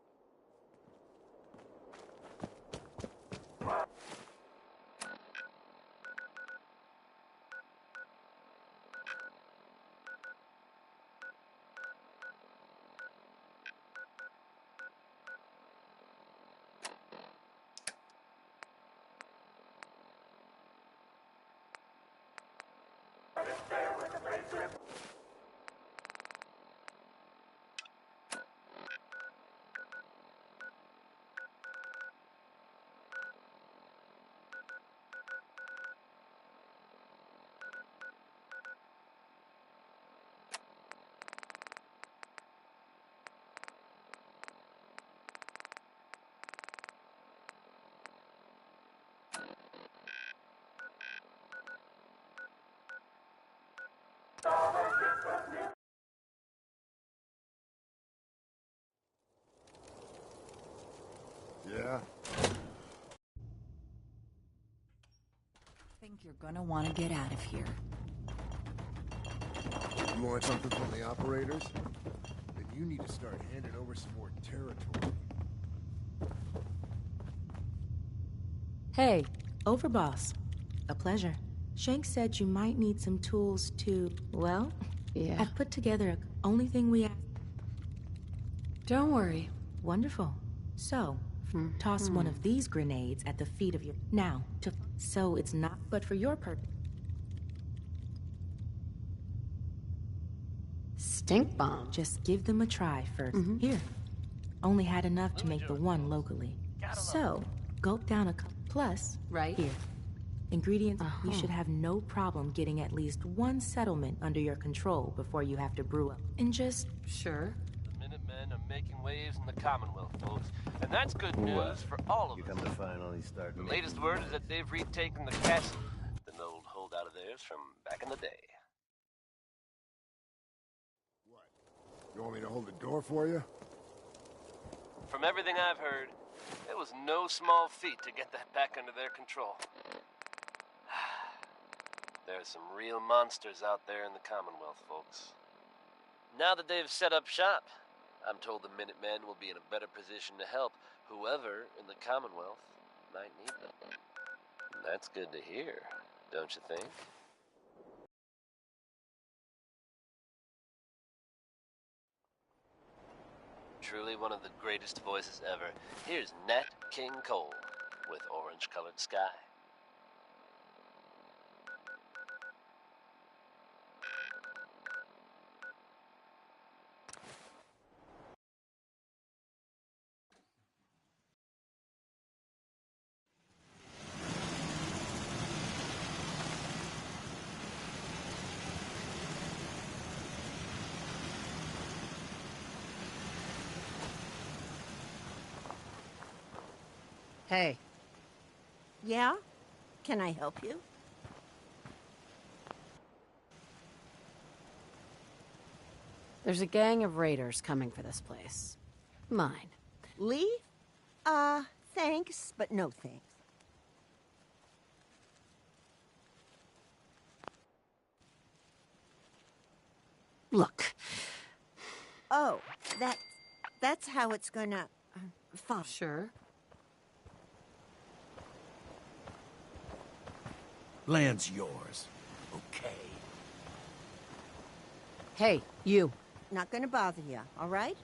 Yeah? Think you're gonna want to get out of here. You want something from the operators? Then you need to start handing over some more territory. Hey, Overboss. A pleasure. Shank said you might need some tools to, well, yeah. I've put together a only thing we ask. Don't worry. Wonderful. So, toss one of these grenades at the feet of your... Now, so it's not but for your purpose. Stink bomb. Just give them a try first. Here. Only had enough to make the one locally. So, gulp down a cup. Plus, right here. Ingredients, you should have no problem getting at least one settlement under your control before you have to brew up. And just... Sure. The Minutemen are making waves in the Commonwealth, folks. And that's good news for all of us. You come to finally start. The latest word is that they've retaken the castle, an old holdout of theirs from back in the day. What? You want me to hold the door for you? From everything I've heard, it was no small feat to get that back under their control. There's some real monsters out there in the Commonwealth, folks. Now that they've set up shop, I'm told the Minutemen will be in a better position to help whoever in the Commonwealth might need them. And that's good to hear, don't you think? Truly one of the greatest voices ever. Here's Nat King Cole with Orange Colored Sky. Hey. Yeah? Can I help you? There's a gang of raiders coming for this place. Mine. Leave? Thanks, but no thanks. Look. Oh, that's how it's gonna... fine. Sure. Land's yours. okay. Hey, you. Not gonna bother you, all right?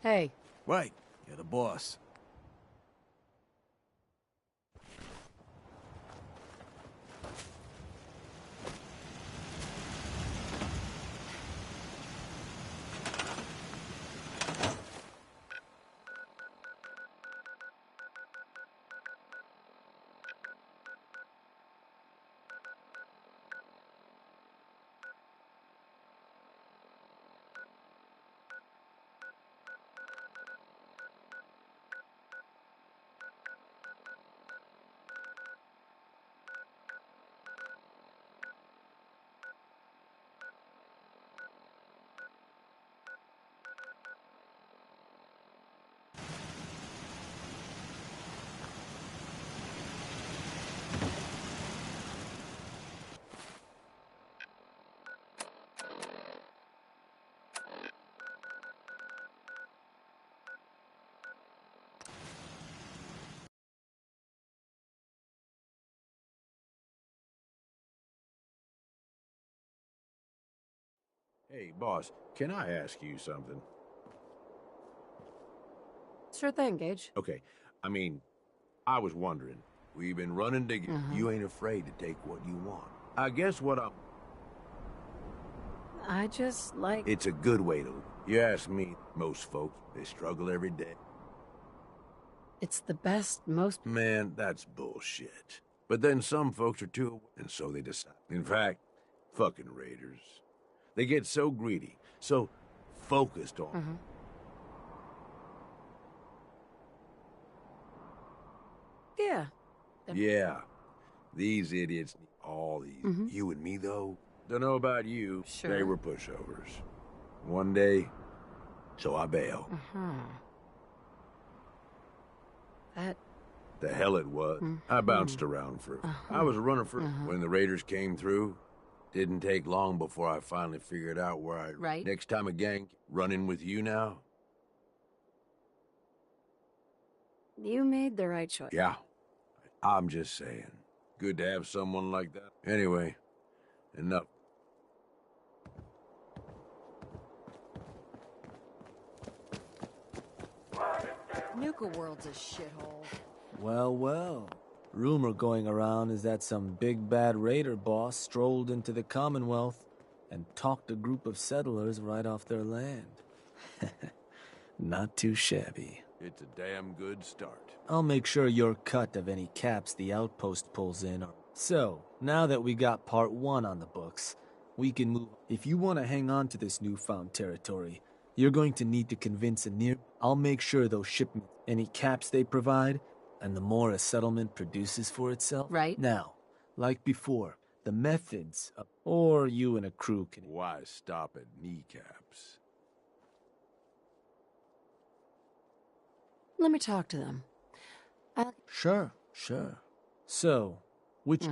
Hey. Right. You're the boss. Hey, boss, can I ask you something? Sure thing, Gage. Okay, I mean, I was wondering, we've been running together. You ain't afraid to take what you want. I guess what I just like... It's a good way to... You ask me, most folks, they struggle every day. It's the best, most... Man, that's bullshit. But then some folks are too... And so they decide. In fact, fucking raiders. They get so greedy, so focused on... Yeah. Yeah. These idiots need all these. You and me, though, don't know about you. Sure. They were pushovers. One day, so I bail. That... The hell it was. I bounced around for... I was running for... When the raiders came through, didn't take long before I finally figured out where I... Right. Next time a gang running with you now? You made the right choice. Yeah. I'm just saying. Good to have someone like that. Anyway, enough. Nuka World's a shithole. Well, well. Rumor going around is that some big bad raider boss strolled into the Commonwealth and talked a group of settlers right off their land. Not too shabby. It's a damn good start. I'll make sure you're cut of any caps the outpost pulls in. So, now that we got part 1 on the books, we can move. If you want to hang on to this newfound territory, You're going to need to convince a near... I'll make sure those shipments, any caps they provide, and the more a settlement produces for itself. Right. Now, like before, the methods, or you and a crew can... Why stop at kneecaps? Let me talk to them. Sure. So, which...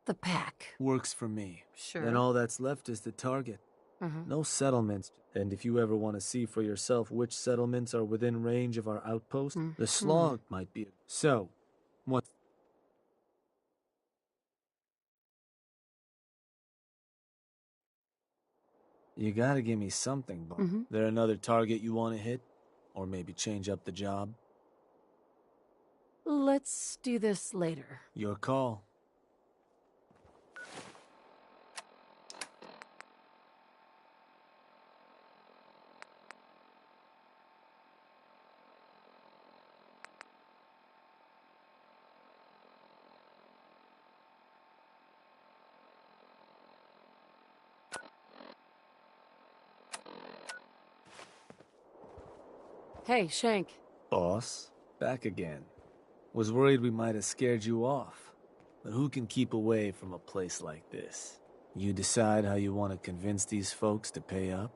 The pack. Works for me. Sure. Then all that's left is the target. No settlements. And if you ever want to see for yourself which settlements are within range of our outpost, the slog might be... So, what... You gotta give me something, Bob. There another target you want to hit? Or maybe change up the job? Let's do this later. Your call. Hey, Shank. Boss, back again. Was worried we might have scared you off. But who can keep away from a place like this? You decide how you want to convince these folks to pay up?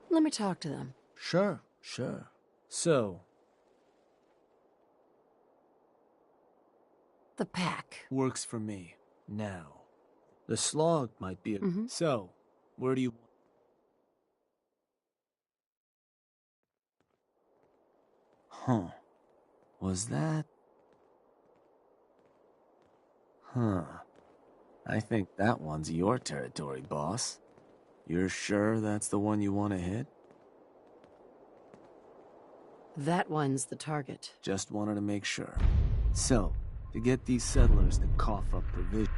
Let me talk to them. Sure. So, the pack. Works for me. Now, the slog might be a... So, where do you... Was that... I think that one's your territory, boss. You're sure that's the one you want to hit? That one's the target. Just wanted to make sure. So, to get these settlers to cough up provisions...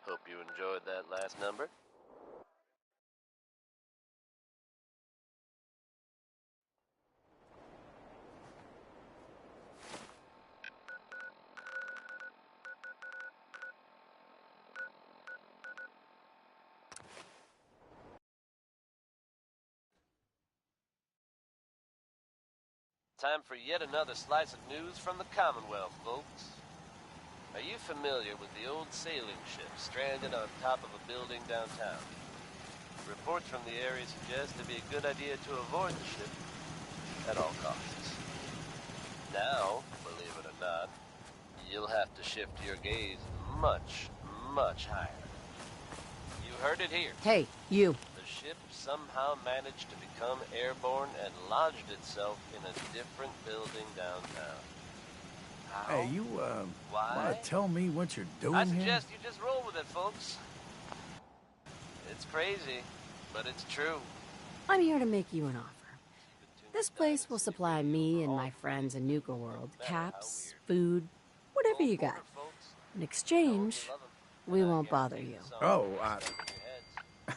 Hope you enjoyed that last number. Time for yet another slice of news from the Commonwealth, folks. Are you familiar with the old sailing ship stranded on top of a building downtown? Reports from the area suggest it'd be a good idea to avoid the ship at all costs. Now, believe it or not, you'll have to shift your gaze much, much higher. You heard it here. Hey, you. The ship somehow managed to become airborne and lodged itself in a different building downtown. How? Hey, you, wanna tell me what you're doing I here? suggest you just roll with it, folks. It's crazy, but it's true. I'm here to make you an offer. This place will supply me and my friends in Nuka World caps, food, whatever you got. In exchange, we won't bother you. Oh,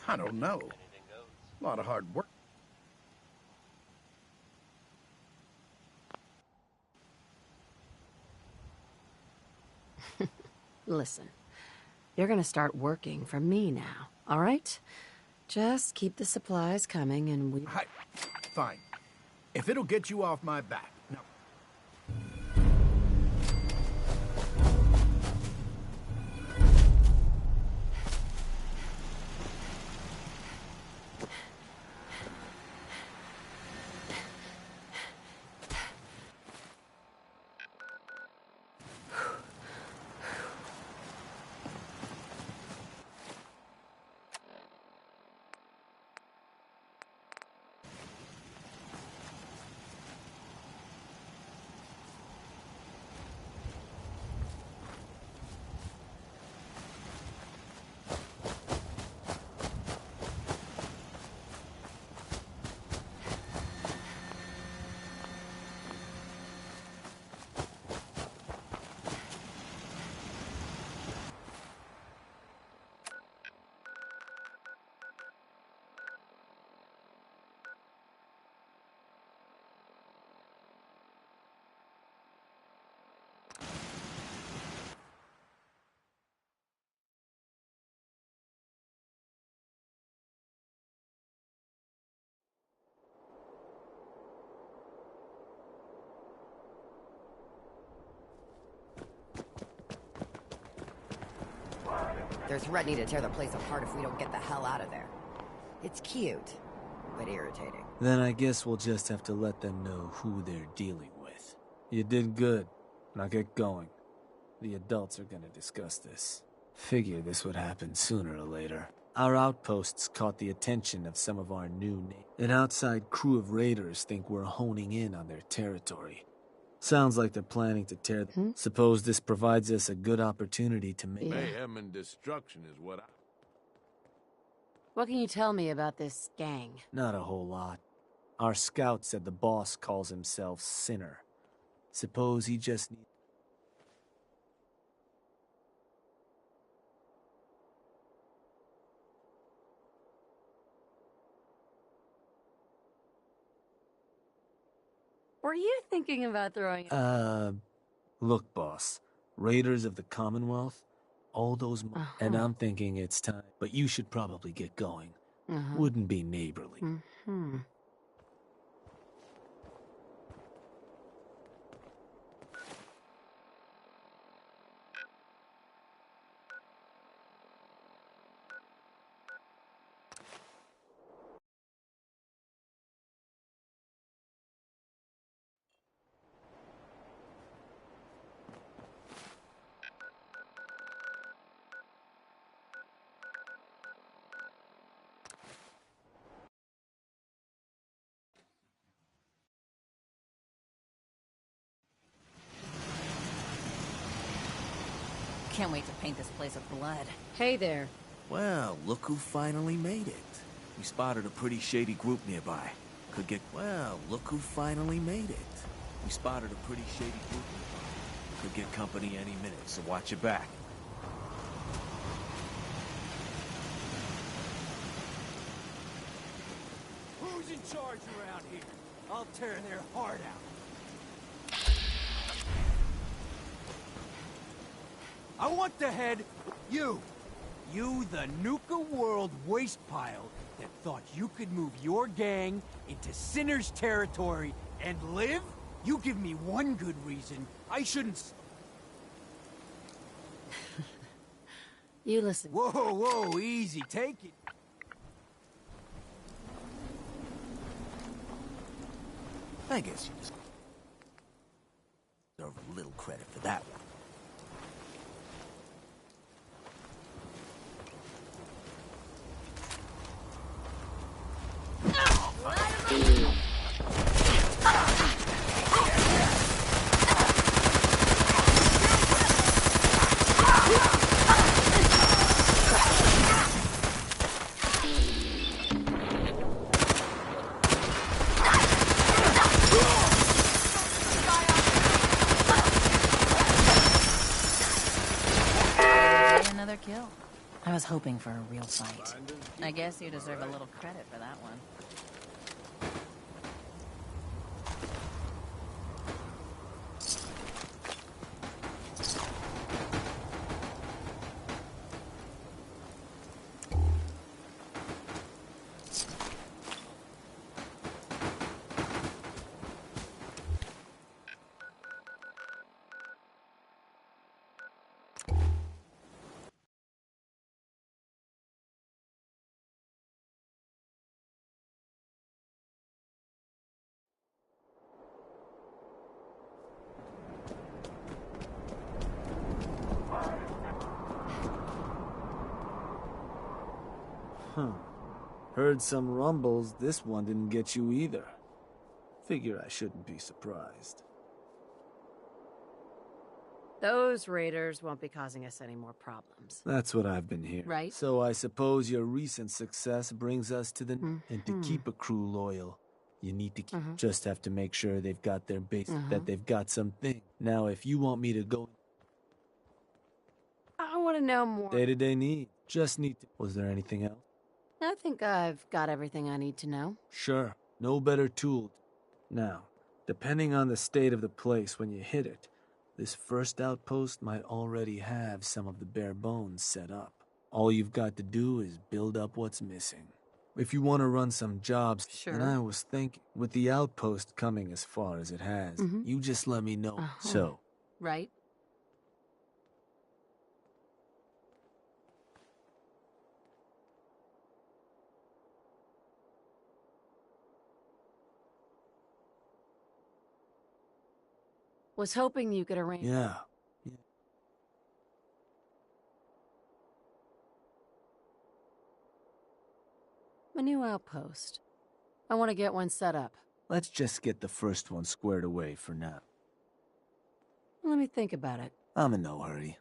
I don't know. A lot of hard work. Listen, you're gonna start working for me now, all right? Just keep the supplies coming and we... Hi. Fine. If it'll get you off my back. No. they're threatening to tear the place apart if we don't get the hell out of there. It's cute, but irritating. Then I guess we'll just have to let them know who they're dealing with. You did good. Now get going. The adults are gonna discuss this. Figure this would happen sooner or later. Our outposts caught the attention of some of our new neighbors. An outside crew of raiders think we're honing in on their territory. Sounds like they're planning to tear them. Suppose this provides us a good opportunity to make... Mayhem and destruction is what I... What can you tell me about this gang? Not a whole lot. Our scout said the boss calls himself Sinner. Suppose he just needs... Were you thinking about throwing... Look, boss. Raiders of the Commonwealth, all those... And I'm thinking it's time. But you should probably get going. Wouldn't be neighborly. Can't wait to paint this place with blood. Hey there. Well, look who finally made it. We spotted a pretty shady group nearby. Well, look who finally made it. We spotted a pretty shady group nearby. Could get company any minute, so watch your back. Who's in charge around here? I'll tear their heart out. I want the head... You, the Nuka World waste pile that thought you could move your gang into Sinner's territory and live? You give me one good reason I shouldn't... You listen. Whoa, easy, take it. I guess you deserve a little credit for that one. Another kill. I was hoping for a real fight. I guess you deserve a little credit for that one. Heard some rumbles, this one didn't get you either. Figure I shouldn't be surprised. Those raiders won't be causing us any more problems. That's what I've been hearing. Right. So I suppose your recent success brings us to the... And to keep a crew loyal, you need to just have to make sure they've got their base, that they've got something. Now, if you want me to go... I want to know more. Day-to-day need. Just need to... Was there anything else? I think I've got everything I need to know. Sure. No better tool. Now, depending on the state of the place when you hit it, this first outpost might already have some of the bare bones set up. All you've got to do is build up what's missing. If you want to run some jobs, and I was thinking, with the outpost coming as far as it has, you just let me know. So. Right. Was hoping you could arrange... Yeah. A new outpost. I want to get one set up. Let's just get the first one squared away for now. Let me think about it. I'm in no hurry.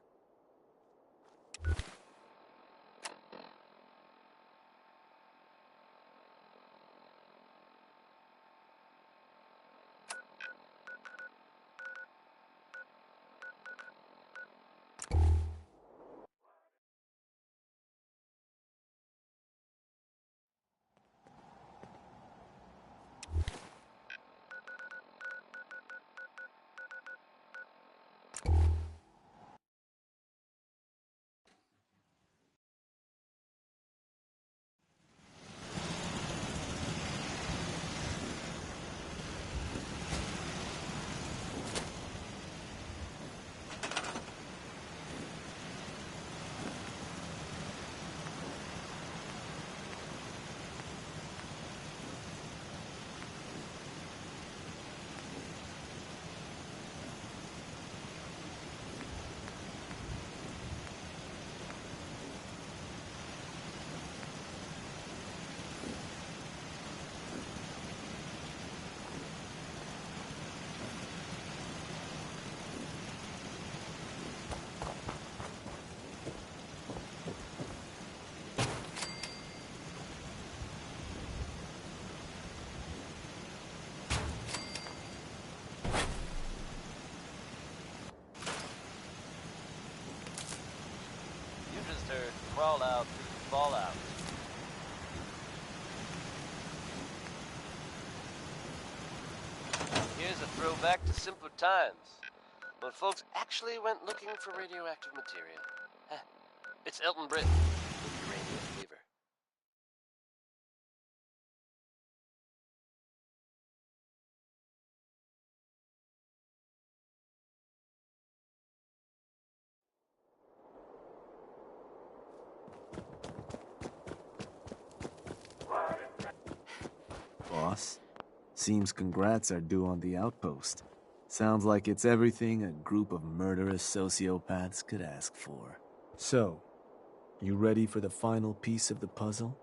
Crawl out through the fallout. Here's a throwback to simpler times, when folks actually went looking for radioactive material. It's Elton Britt with Uranium Fever. Boss, seems congrats are due on the outpost. Sounds like it's everything a group of murderous sociopaths could ask for. So, you ready for the final piece of the puzzle?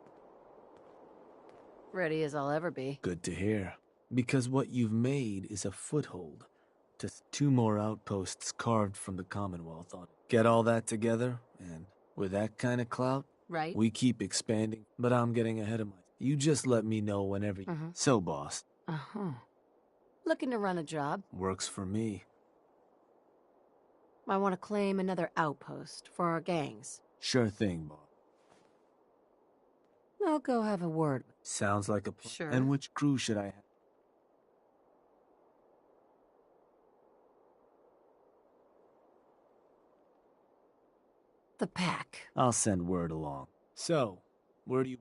Ready as I'll ever be. Good to hear. Because what you've made is a foothold to 2 more outposts carved from the Commonwealth on it. Get all that together, and with that kind of clout, right? We keep expanding, but I'm getting ahead of myself. You just let me know whenever you... So, boss. Looking to run a job. Works for me. I want to claim another outpost for our gangs. Sure thing, boss. I'll go have a word. Sounds like a plan. Sure. And which crew should I have? The pack. I'll send word along. So, where do you...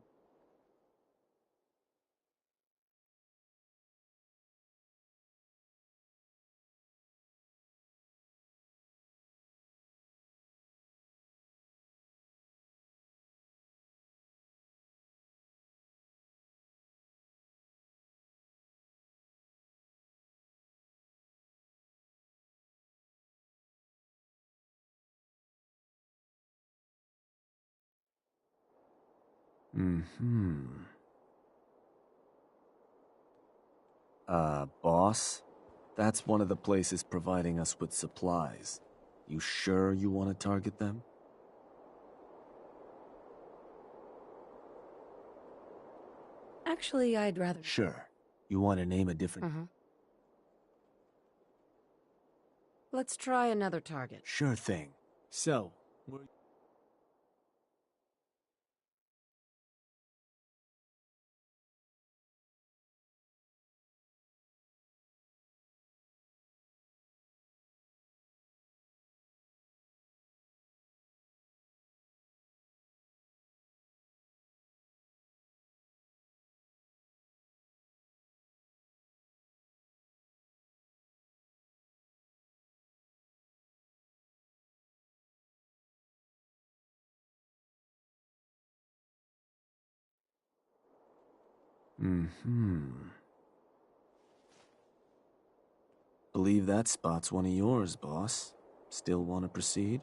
Boss? That's one of the places providing us with supplies. You sure you want to target them? Actually, I'd rather... Sure. You want to name a different... Let's try another target. Sure thing. So, Believe that spot's one of yours, boss. Still want to proceed?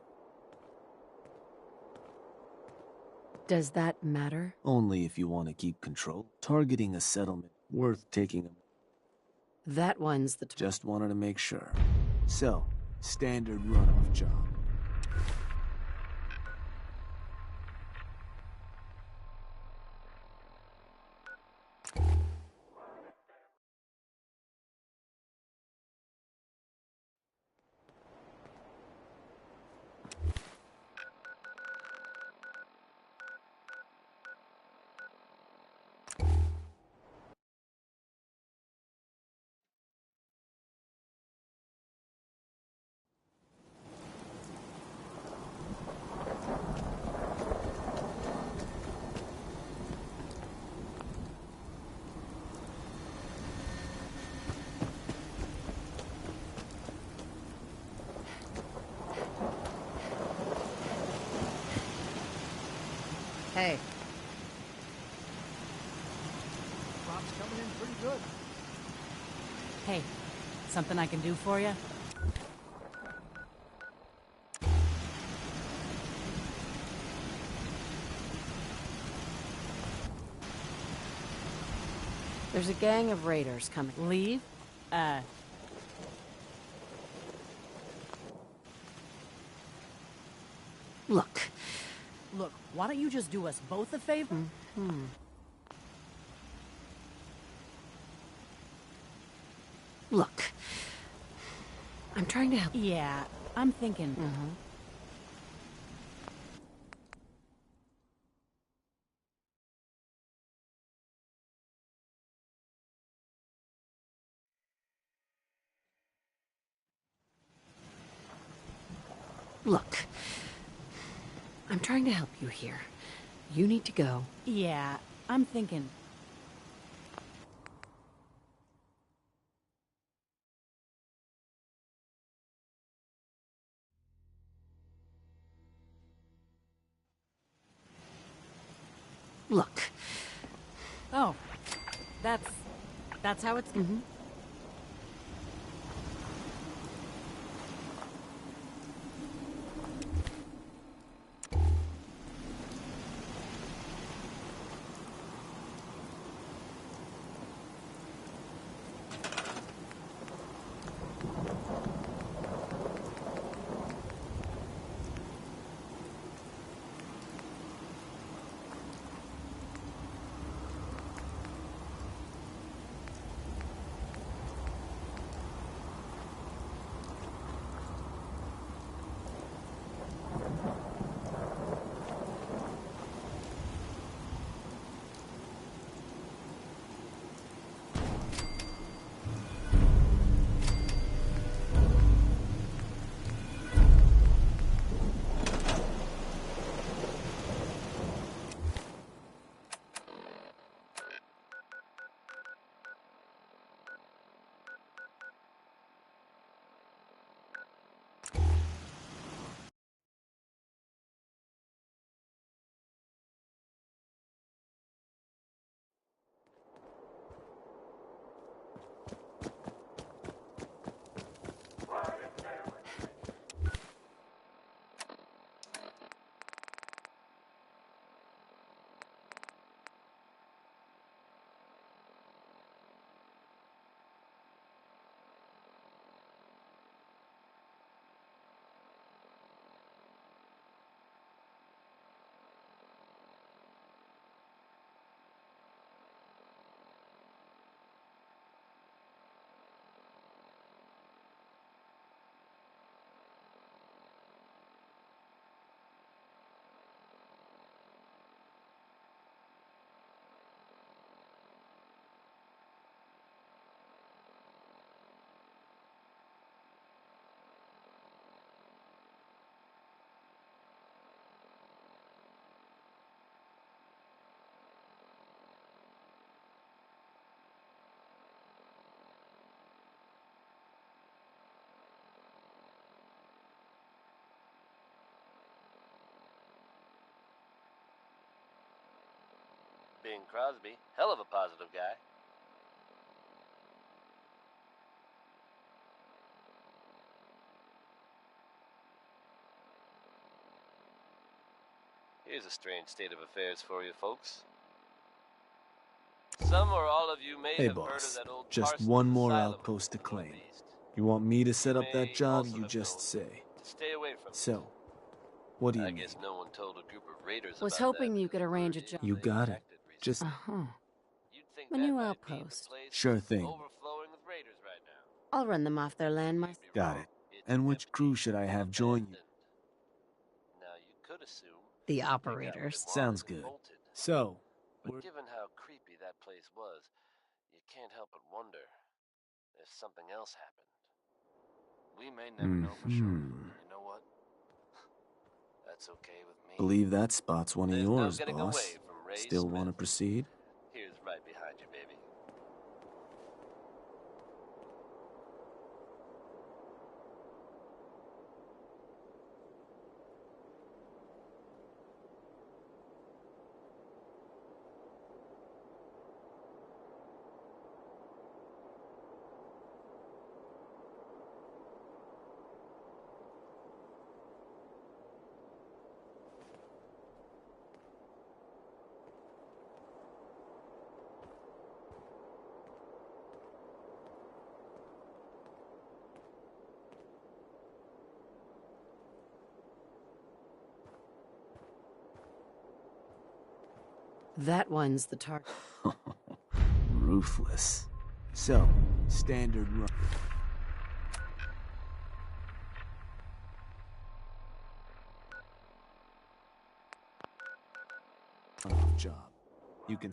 Does that matter? Only if you want to keep control. Targeting a settlement worth taking a... That one's the... Just wanted to make sure. So, standard runoff job. Hey. Crop's coming in pretty good. Hey, something I can do for you? There's a gang of raiders coming. Leave? Look, why don't you just do us both a favor? Look. I'm trying to help. Yeah, I'm thinking... Look. I'm trying to help you here. You need to go. Yeah, I'm thinking... Look. Oh, that's how it's... Bing Crosby, hell of a positive guy. Here's a strange state of affairs for you folks. Some or all of you may Hey have heard of boss, that old just Parsons one more Asylum. outpost to claim. You want me to set up that job, also you have just known say. to stay away from it. So, what do you I need? guess no one told a group of raiders Was about hoping you could arrange a job. You got it. Just A new outpost. sure thing. overflowing with raiders right now. I'll run them off their land myself. Got it. And which crew should I have join you? Now you could assume The operators. Sounds good. So, but given how creepy that place was, you can't help but wonder if something else happened. We may never know for sure. You know what? That's okay with me. believe that spot's one of There's no yours, getting boss. away from Ray Still Smith. want to proceed? Here's right behind you, baby. That one's the target. Ruthless. So, standard run. Job. You can.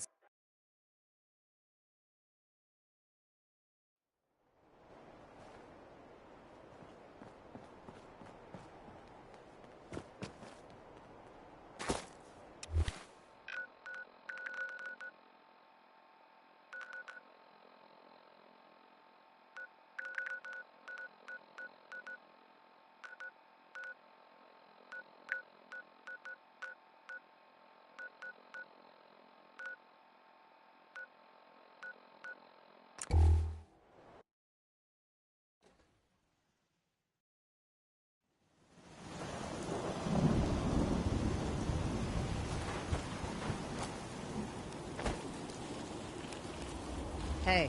Hey.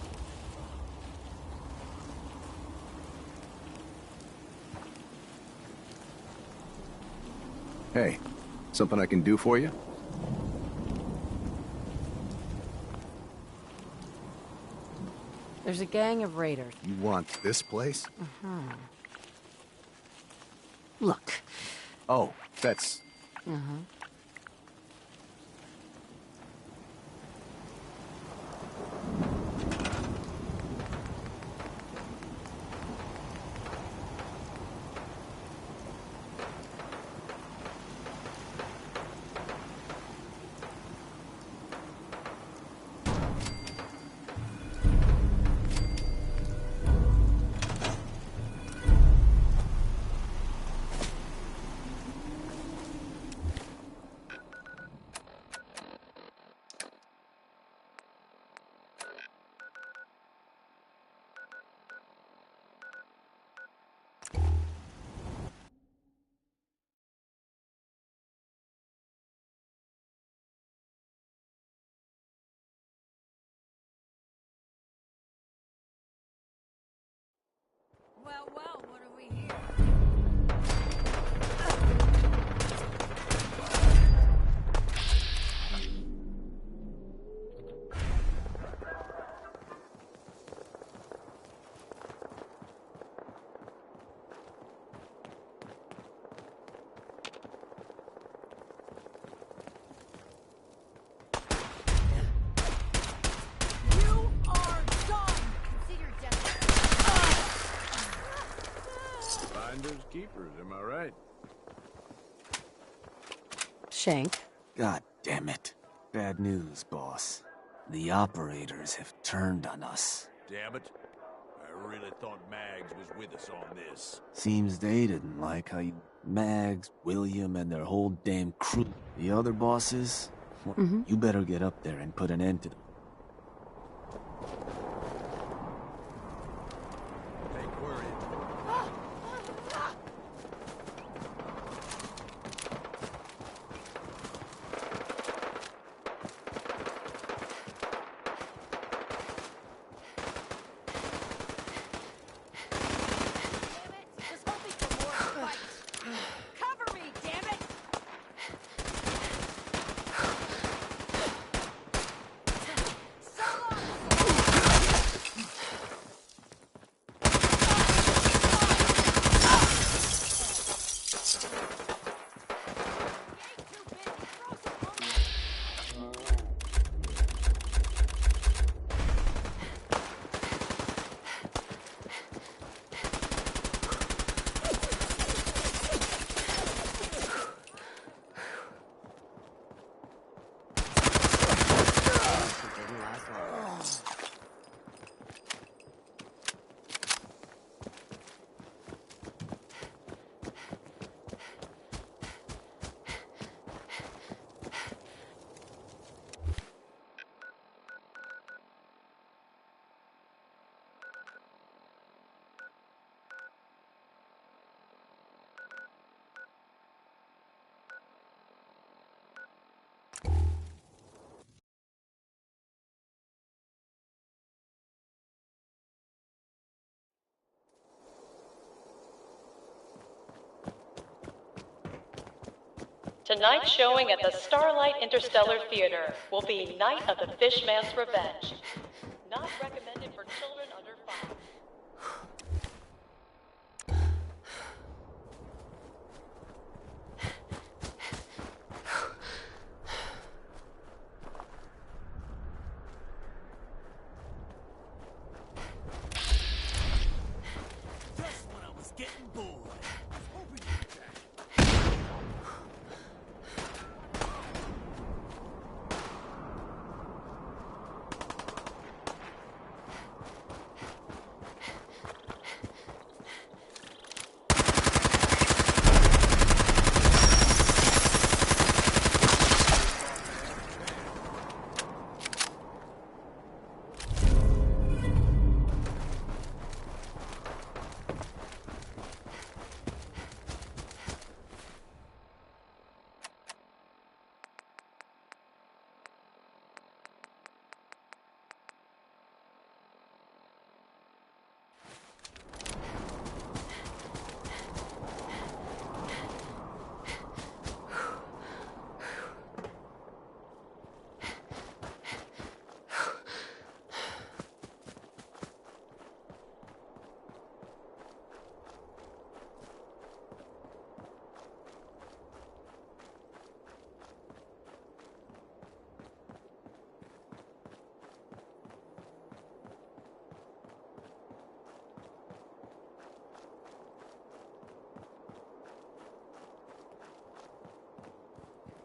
Hey, something I can do for you? There's a gang of raiders. You want this place? Look. Oh, that's... Well, what are we here? You are done! Consider death. Finders keepers, am I right? Shank. God damn it. Bad news, boss. The operators have turned on us. Damn it. I really thought Mags was with us on this. Seems they didn't like how you... Mags, William, and their whole damn crew. The other bosses? Well, you better get up there and put an end to them. Tonight's showing at the Starlight Interstellar Theater will be Night of the Fishman's Revenge. Not recommended for children under 5. Just when I was getting bored.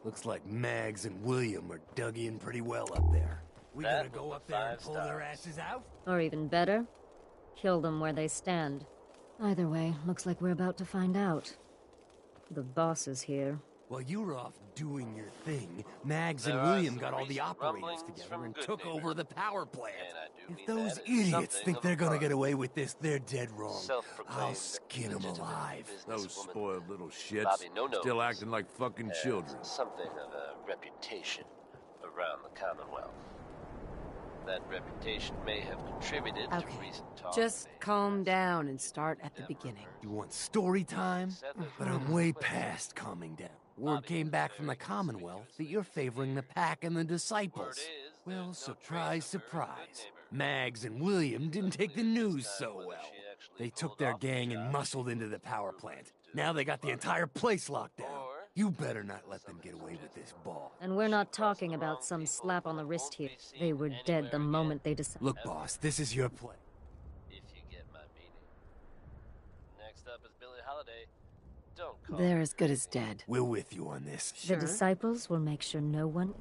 Looks like Mags and William are dug in pretty well up there. We gotta go up there and pull their asses out? Or even better, kill them where they stand. Either way, looks like we're about to find out. The boss is here. While you were off doing your thing, Mags and William got all the operators together and took over the power plant. If those idiots think they're gonna get away with this, they're dead wrong. I'll skin them alive. Those spoiled little shits, still acting like fucking children. Something of a reputation around the Commonwealth. That reputation may have contributed to recent talk. Just calm down and start at the beginning. You want story time? But I'm way past calming down. Word came back from the Commonwealth that you're favoring the Pack and the Disciples. Well, surprise, surprise. Mags and William didn't take the news so well. They took their gang and muscled into the power plant. Now they got the entire place locked down. You better not let them get away with this ball. And we're not talking about some slap on the wrist here. They were dead the moment they decided. Look, boss, this is your play. If you get my meaning. Next up is Billie Holiday. Don't call They're as good as dead. We're with you on this. The disciples will make sure no one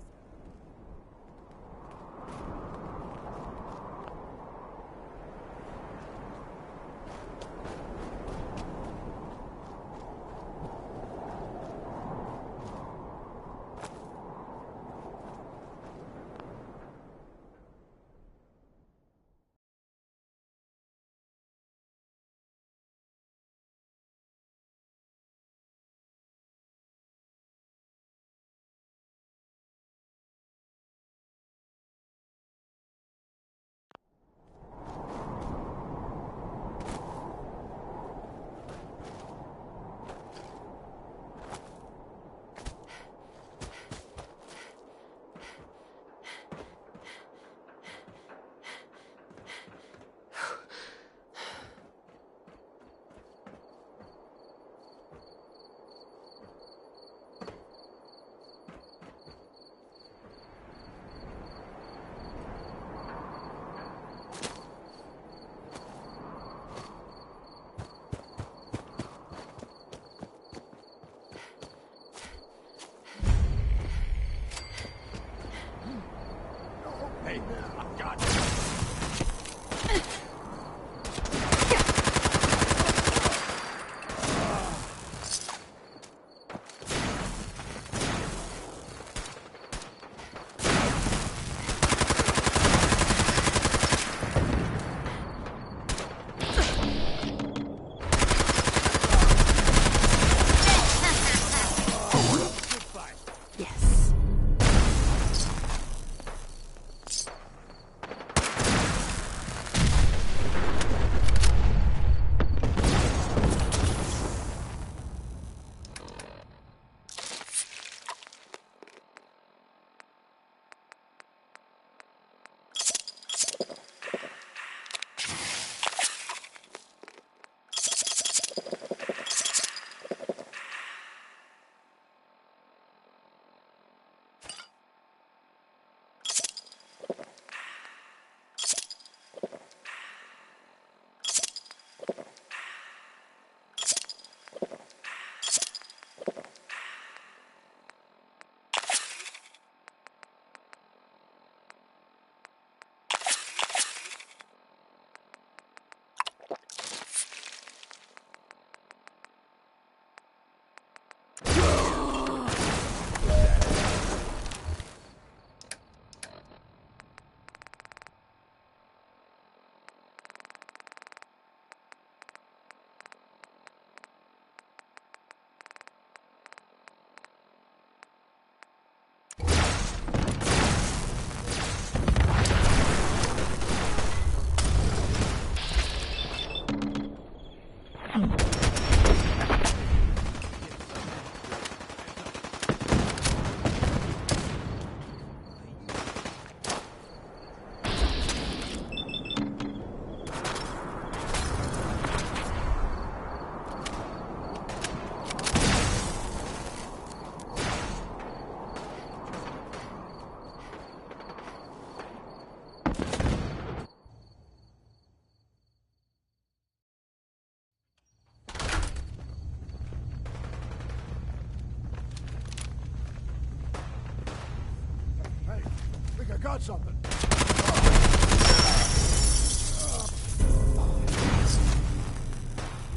I got something.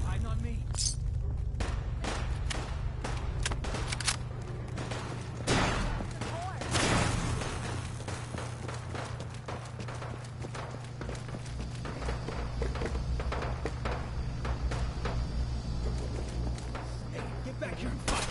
Hiding on me. Hey, get back here and fight.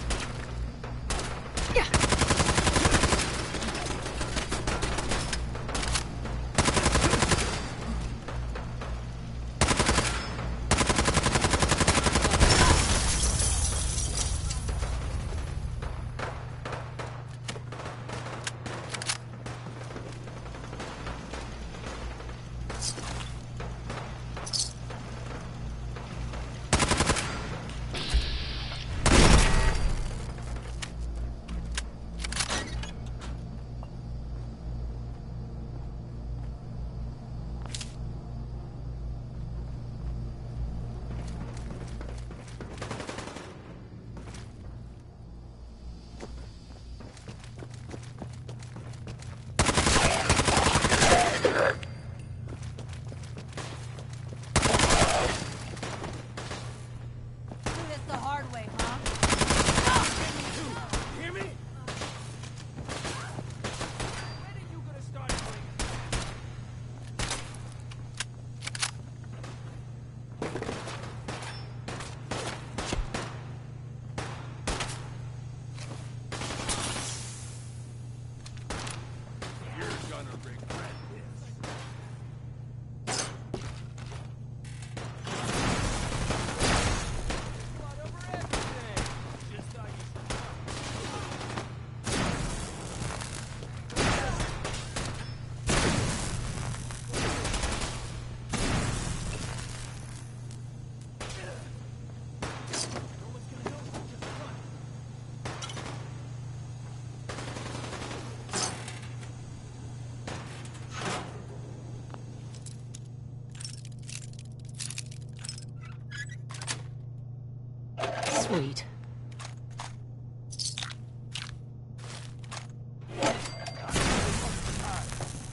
Sweet.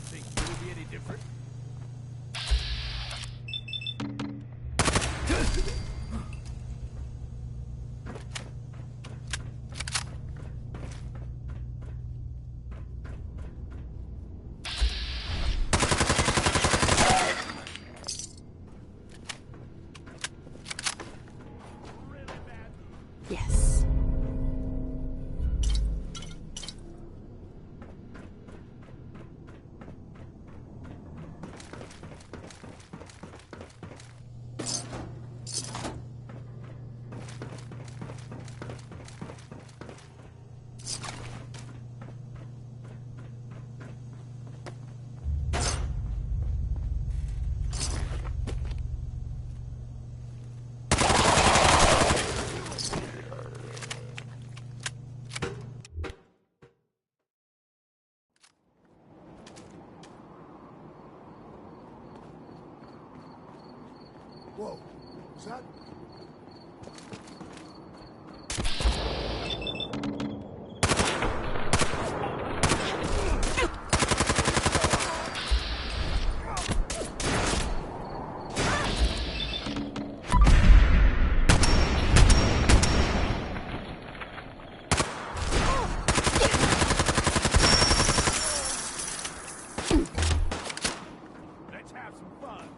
Think it would be any different? Yes. Whoa, is that? Let's have some fun.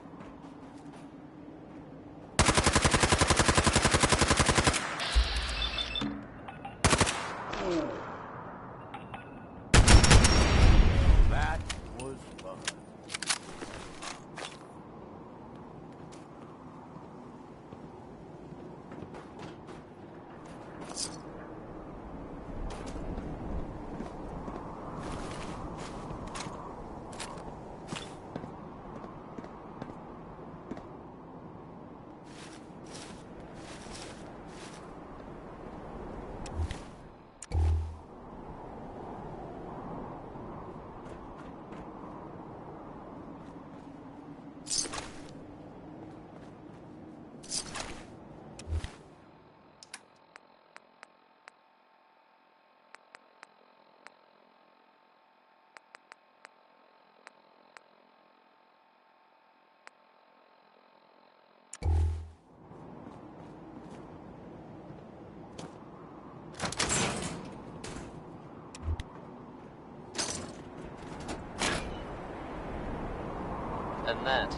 And that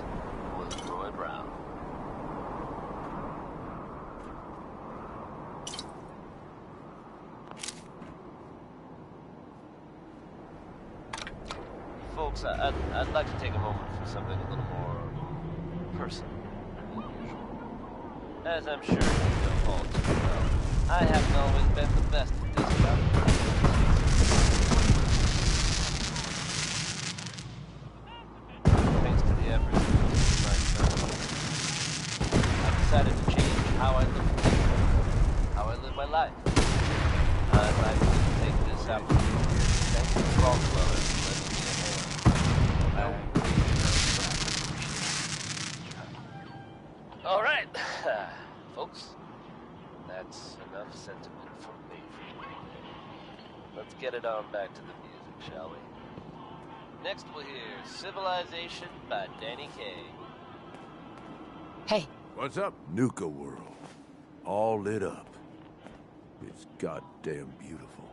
was Roy Brown. Folks, I'd like to take a moment for something a little more personal than usual. As I'm sure you know all too well, I haven't always been the best at this job. Thanks to the efforts of my friends, I've decided to change how I look at things, how I live my life. I'd like to take this opportunity to thank the Vault Dwellers for lending me a hand. All right, folks, that's enough sentiment from me. Let's get it on back to the music, shall we? Next we'll hear Civilization by Danny Kaye. Hey. What's up? Nuka World. All lit up. It's goddamn beautiful.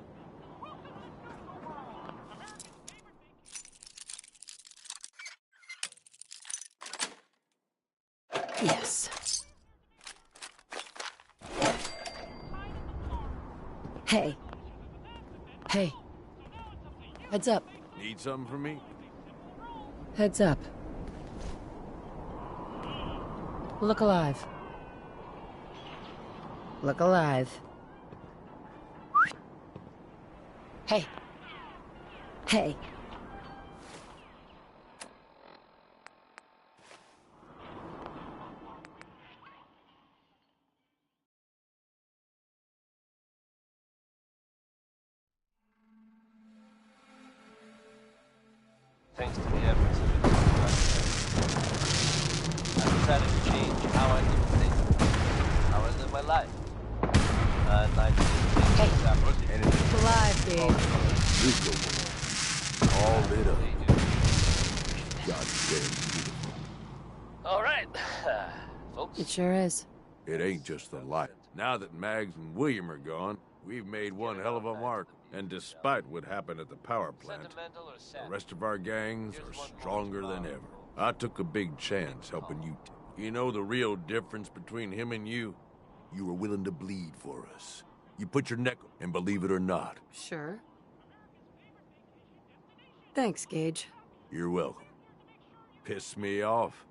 Yes. Hey. Hey. Heads up. Need something from me? Heads up. Look alive. Look alive. Hey. Hey. Thanks to the efforts of the I've decided to change how I look at things, how I live my life. I'd like to take this opportunity. Alive, Gabe. Nuka World. All lit up. Goddamn beautiful. All right, folks. It sure is. It ain't just the light. Now that Mags and William are gone, we've made one hell of a mark. And despite what happened at the power plant, the rest of our gangs are stronger than ever. I took a big chance helping you. You know the real difference between him and you? You were willing to bleed for us. You put your neck, and believe it or not. Sure. Thanks, Gage. You're welcome. Piss me off,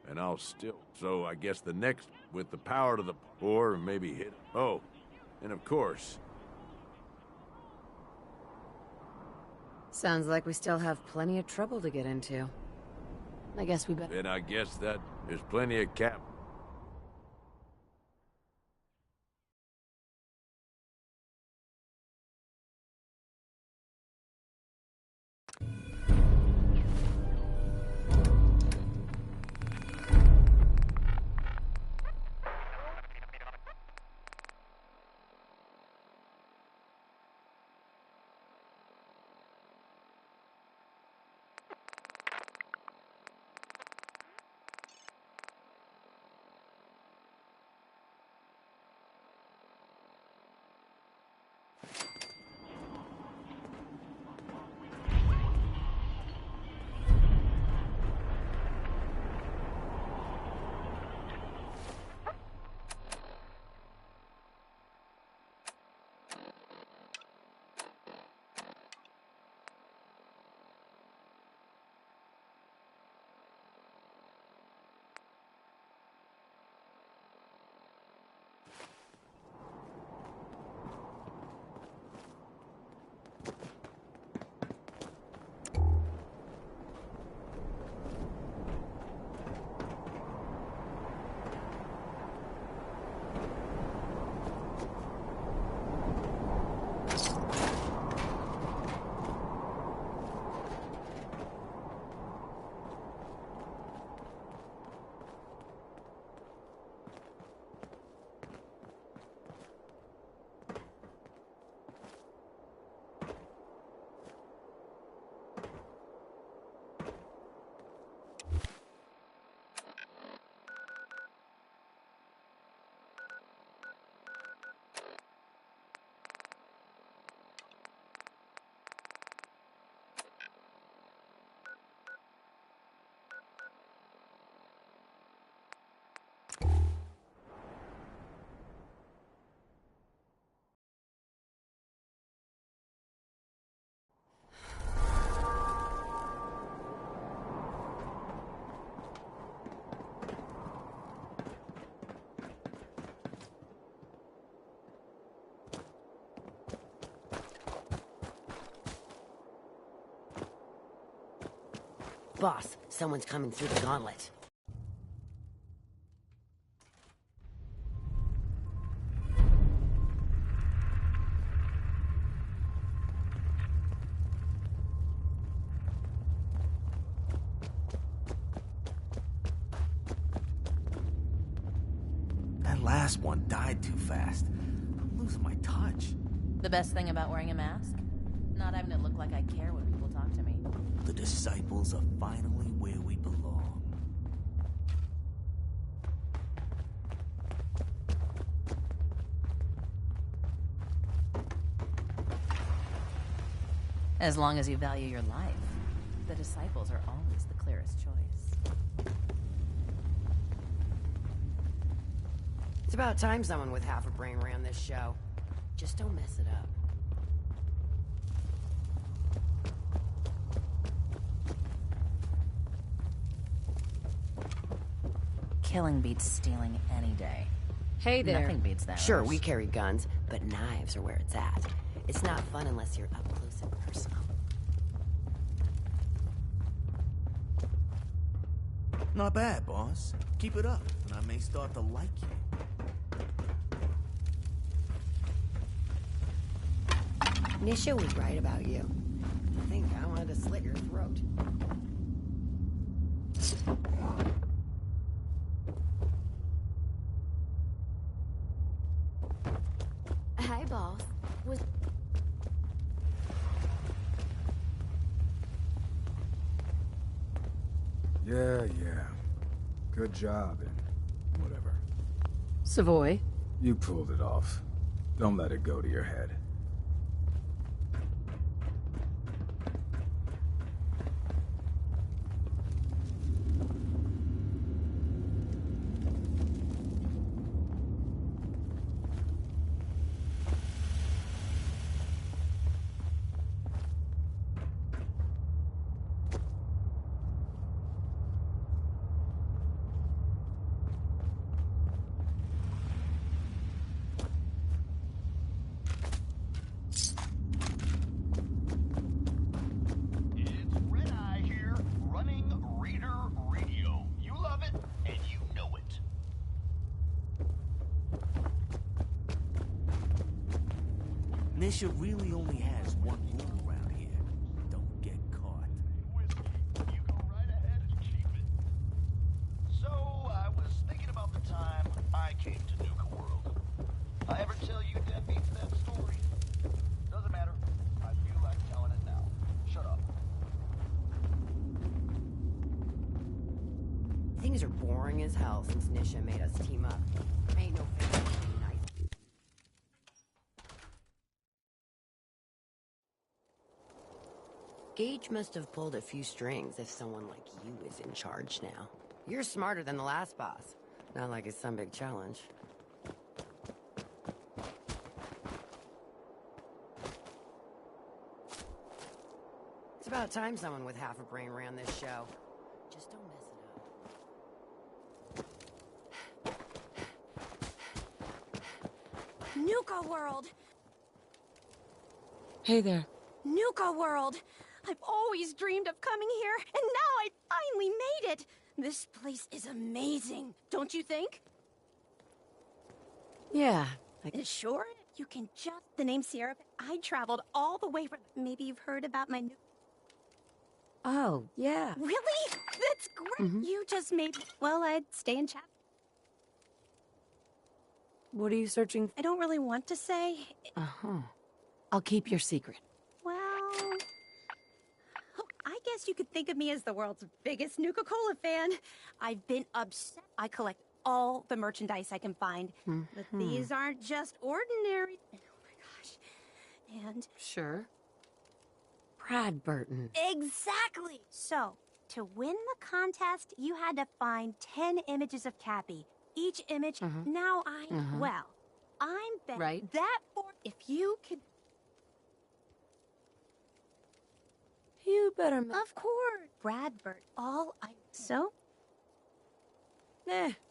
and I'll still. So I guess the next, with the power to the, or maybe hit. Oh, and of course. Sounds like we still have plenty of trouble to get into. I guess we better. Then I guess that there's plenty of cap. Boss, someone's coming through the gauntlet. That last one died too fast. I'm losing my touch. The best thing about wearing a mask? Not having to look like I care when people talk to me. The disciples are finally where we belong. As long as you value your life, the disciples are always the clearest choice. It's about time someone with half a brain ran this show. Just don't mess it up. Killing beats stealing any day. Hey there. Nothing beats that. Sure, rush. we carry guns, but knives are where it's at. It's not fun unless you're up close and personal. Not bad, boss. Keep it up, and I may start to like you. Nisha was right about you. I think I wanted to slit your throat. Hi, boss. Yeah. Good job, and whatever. Savoy? You pulled it off. Don't let it go to your head. Nisha really only has one rule around here. Don't get caught. You go right ahead and keep it. So, I was thinking about the time I came to Nuka World. I ever tell you deadbeats that story? Doesn't matter. I feel like telling it now. Shut up. Things are boring as hell since Nisha made us team up. Ain't no fan of being nice. Gage must have pulled a few strings if someone like you is in charge now. You're smarter than the last boss. Not like it's some big challenge. It's about time someone with half a brain ran this show. Just don't mess it up. Nuka World! Hey there. Nuka World! I've always dreamed of coming here, and now I finally made it! This place is amazing, don't you think? Yeah. Sure? You can just... The name Sierra... I traveled all the way from... Maybe you've heard about my new... Oh, yeah. Really? That's great! You just made... Well, I'd stay and chat. What are you searching for? I don't really want to say. Uh-huh. I'll keep your secret. Well... I guess you could think of me as the world's biggest Nuka-Cola fan. I've been obsessed. I collect all the merchandise I can find. But these aren't just ordinary... Oh my gosh. And... Sure. Brad Burton. Exactly! So, to win the contest, you had to find 10 images of Cappy. Each image... Now well, I'm bet that for... If you could... You better... Of course. Brad Burt, all I... So?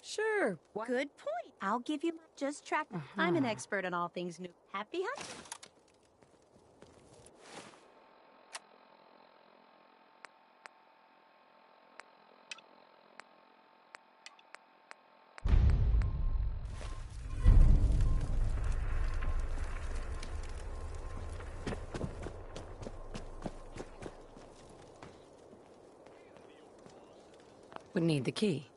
Sure. Good point. I'll give you my... Just track... I'm an expert on all things new. Happy hunting. Would need the key.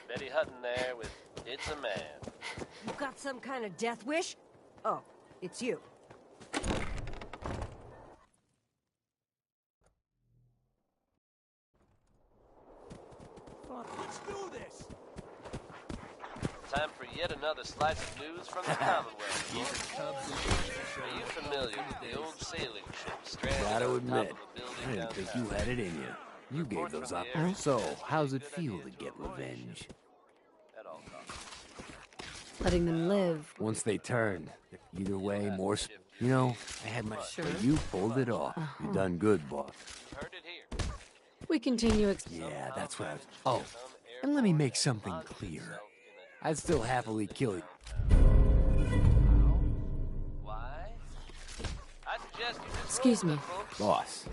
Betty Hutton there with It's a Man. You got some kind of death wish? Oh, it's you. Let's do this! Time for yet another slice of news from the Commonwealth. Are you familiar with the old sailing ship stranded Gotta on top admit, of a building I didn't think downtown? you had it in you. You gave those up. So, how's it feel to get revenge? At all costs. Letting them live. Once they turned, either way, more. You know, I had my. But you pulled it off. You done good, boss. Heard it here. We continue. Yeah, that's what I was. Oh, and let me make something clear. I'd still happily kill you. Why? I suggest you just Excuse me. Boss,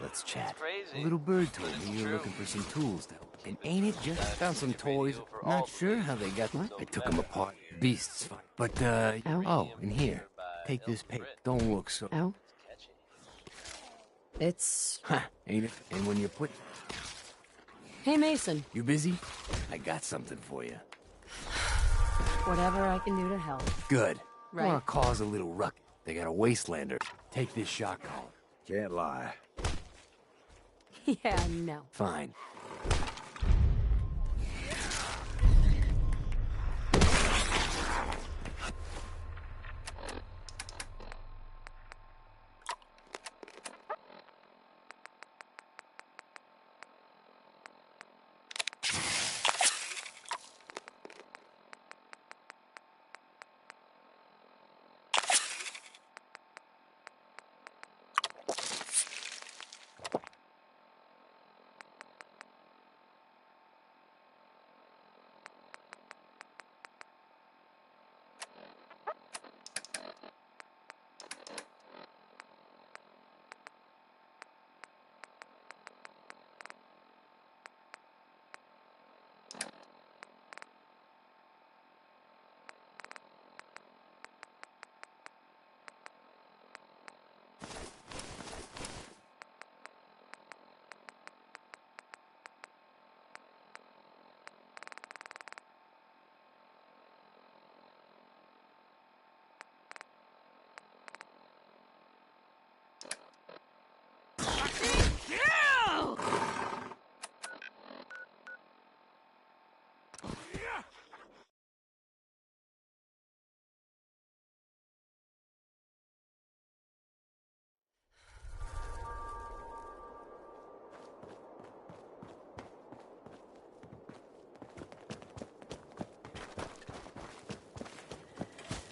let's chat. A little bird told me you're looking for some tools, though. And ain't it just? Found some toys. Not sure how they got them. I took them apart. Beasts fine. But, oh, and here. Take this paper. Don't look so. Oh? It's... Huh, ain't it? And when you put... Hey, Mason. You busy? I got something for you. Whatever I can do to help. Good. Right. Wanna cause a little ruckus. They got a wastelander. Take this shot collar. Can't lie. Yeah, no. Fine.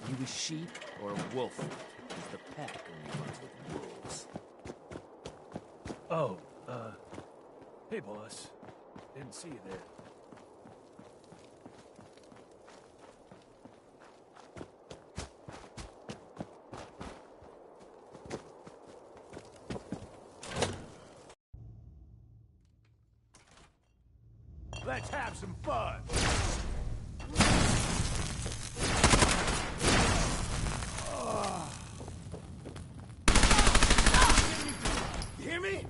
You a sheep or a wolf? Because the pack only runs with wolves. Oh, hey boss. Didn't see you there. Let's have some fun! You hear me?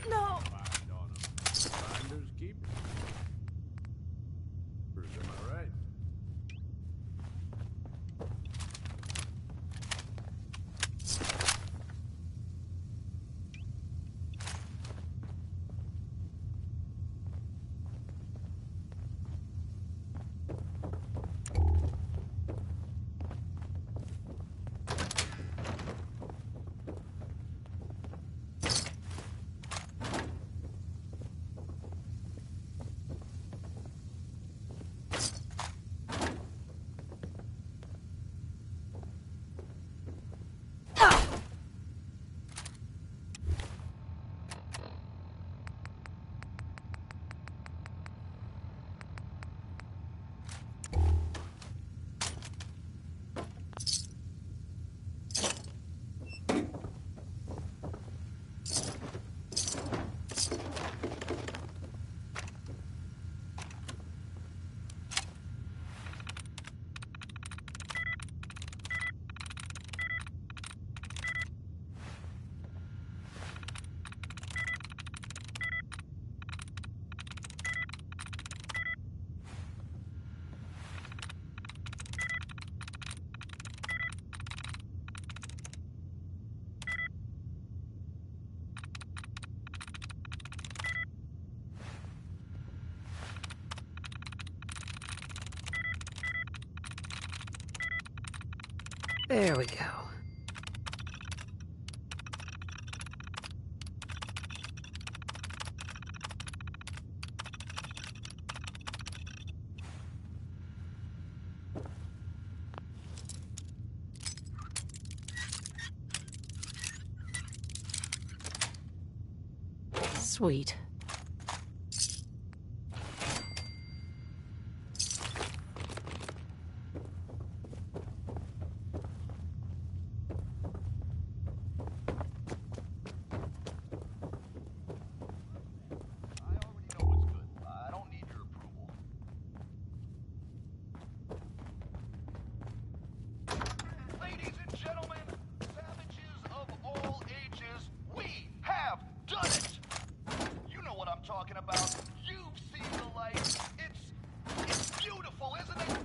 No! Finders keepers. Am I right? There we go. Sweet. Ladies and gentlemen, savages of all ages, we have done it! You know what I'm talking about. You've seen the light. It's beautiful, isn't it?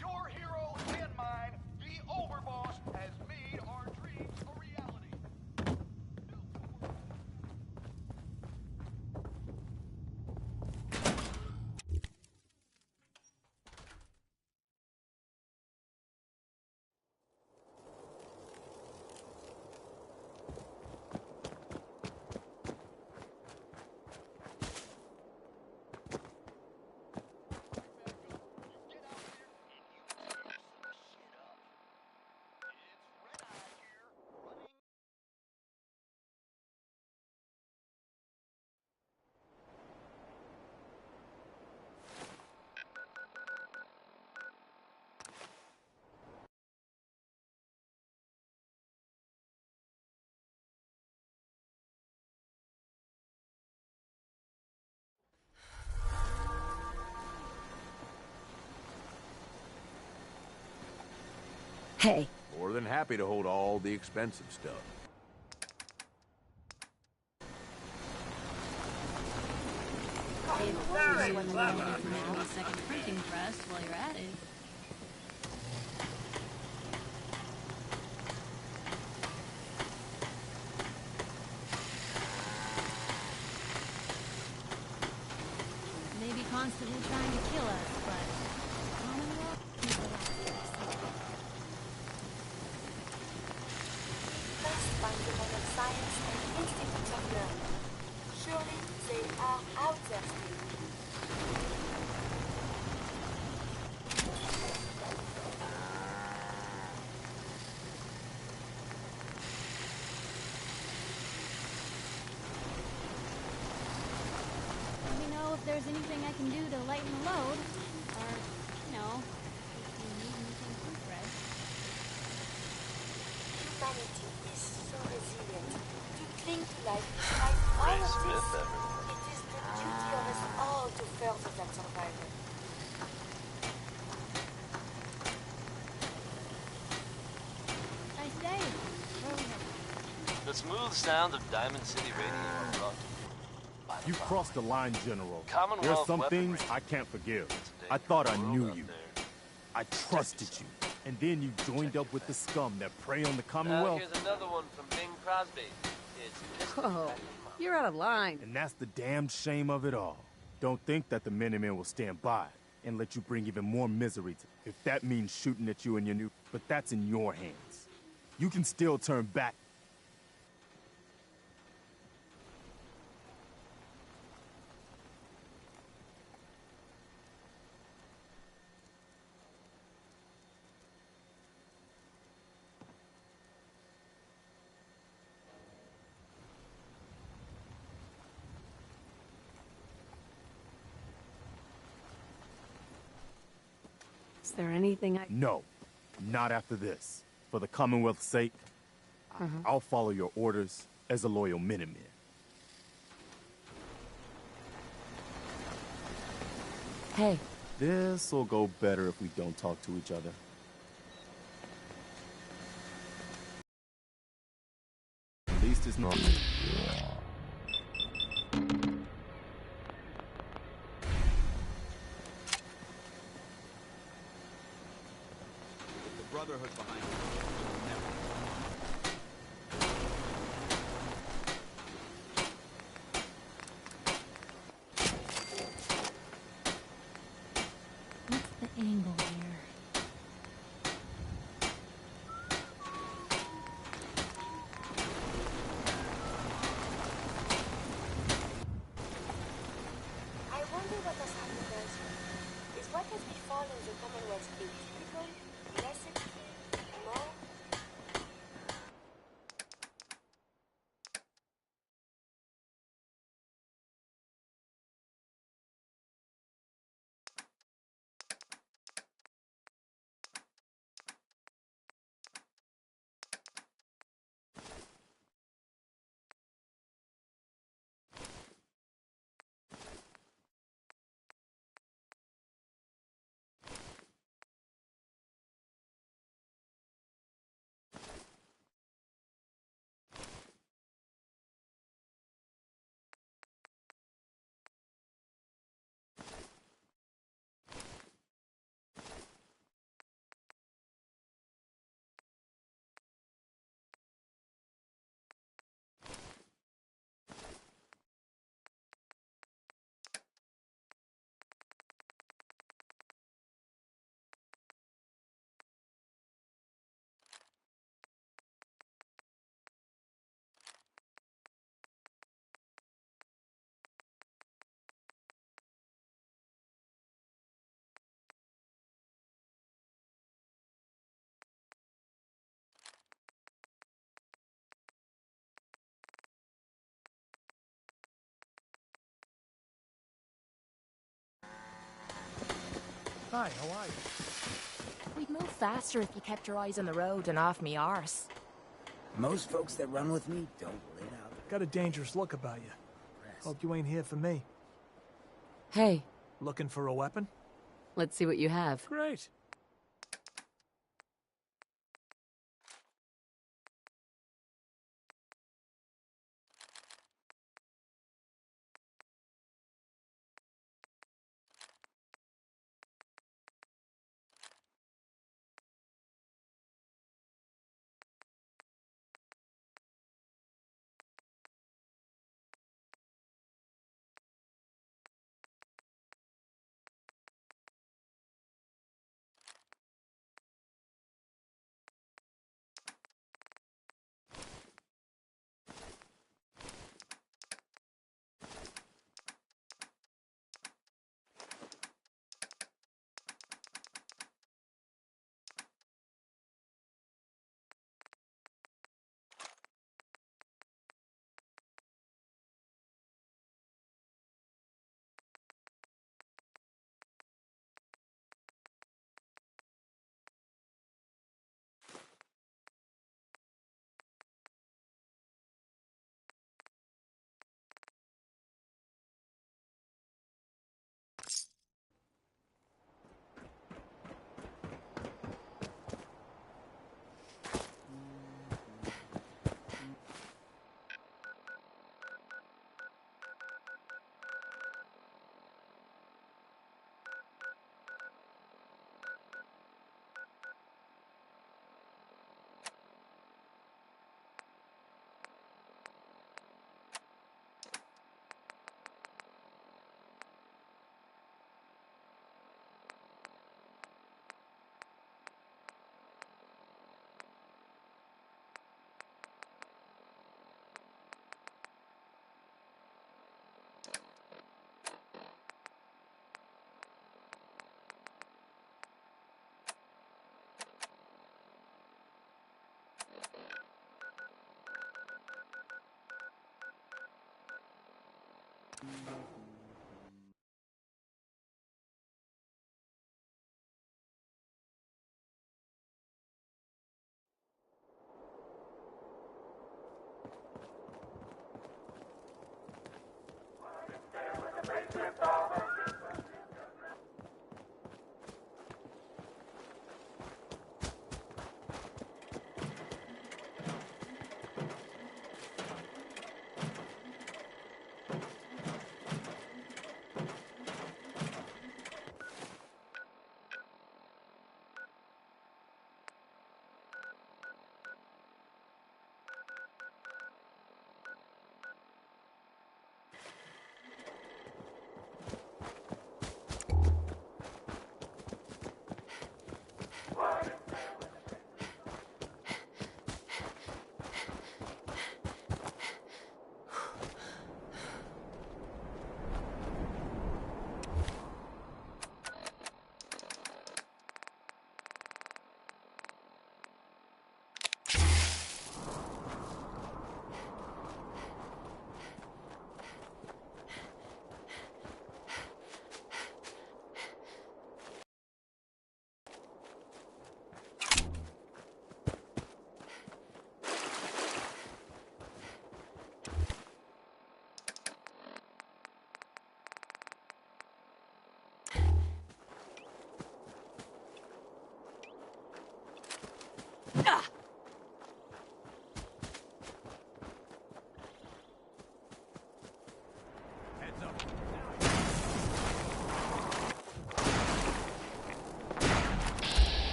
Your hero and mine, the Overboss, has made our dreams a reality. Hey. More than happy to hold all the expensive stuff. A second printing press while you're at it. Maybe constantly trying to kill us, but Commonwealth people First fundamental of science and institutes of learning. Surely they are out there still. Let me know if there's anything I can do to lighten the load. Or, you know, if you need anything proofread. Humanity is so resilient. To cling to life despite all of this, it is the duty of us all to further that survival. Nice day. Where are we headed? The smooth sound of Diamond City Radio brought to you by the You crossed the line, General. Commonwealth There are some weaponry. things I can't forgive. I thought I knew you. I trusted you. And then you joined up with the scum that prey on the Commonwealth. Here's another one from Bing Crosby. It's Whoa, you're out of line. And that's the damn shame of it all. Don't think that the Minutemen will stand by and let you bring even more misery to if that means shooting at you and your new... But that's in your hands. You can still turn back. Is there anything I... No, not after this. For the Commonwealth's sake, I'll follow your orders as a loyal Minuteman. Hey. This'll go better if we don't talk to each other. At least it's not... The Brotherhood behind you. What's the angle here? Hi, how are you? We'd move faster if you kept your eyes on the road and off me arse. Most folks that run with me don't live out. Got a dangerous look about you. Hope you ain't here for me. Hey. Looking for a weapon? Let's see what you have. Great.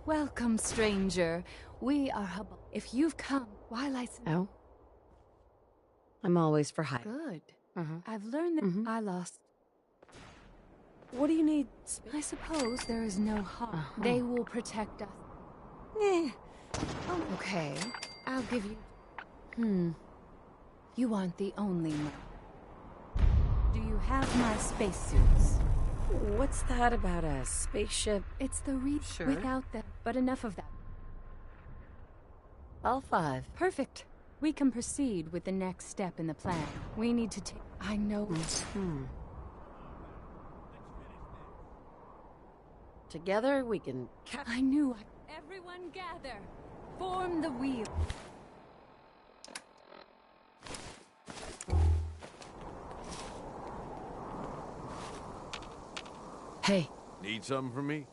Welcome, stranger. We are Hubble. If you've come while I... Oh? I'm always for hire. Good. I've learned that I lost... What do you need? I suppose there is no harm. They will protect us. Okay, I'll give you... You aren't the only one. Do you have my spacesuits? What's that about a spaceship? It's the reach without them, but enough of that. All 5. Perfect. We can proceed with the next step in the plan. We need to take... I know... Together, we can... I knew Everyone gather. Form the wheel. Hey. Need something from me?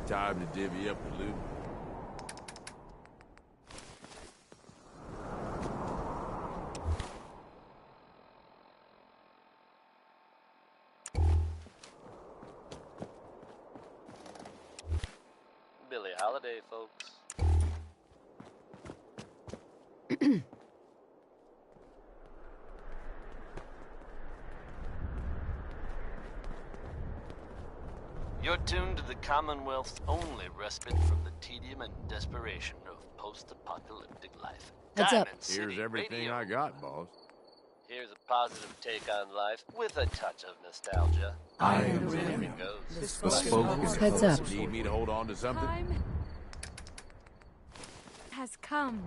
Time to divvy up the loot. Billie Holiday, folks. You're tuned to the Commonwealth's only respite from the tedium and desperation of post-apocalyptic life. Heads up. Diamond City Here's everything Radio. I got, boss. Here's a positive take on life with a touch of nostalgia. I am There William. it goes. Bespoken Heads up. Need me to hold on to something? Time has come.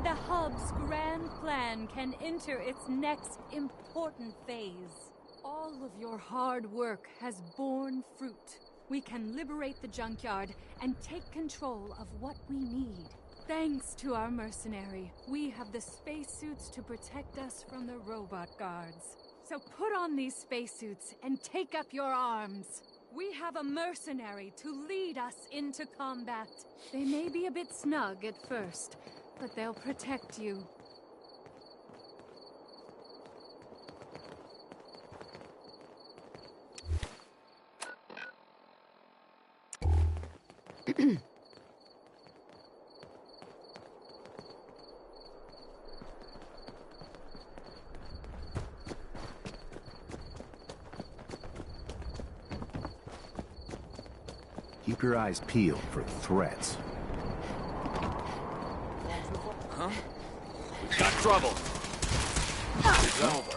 The Hub's grand plan can enter its next important phase. All of your hard work has borne fruit. We can liberate the junkyard and take control of what we need. Thanks to our mercenary, we have the spacesuits to protect us from the robot guards. So put on these spacesuits and take up your arms. We have a mercenary to lead us into combat. They may be a bit snug at first, but they'll protect you. Keep your eyes peeled for threats. Huh? We've got trouble. It's over.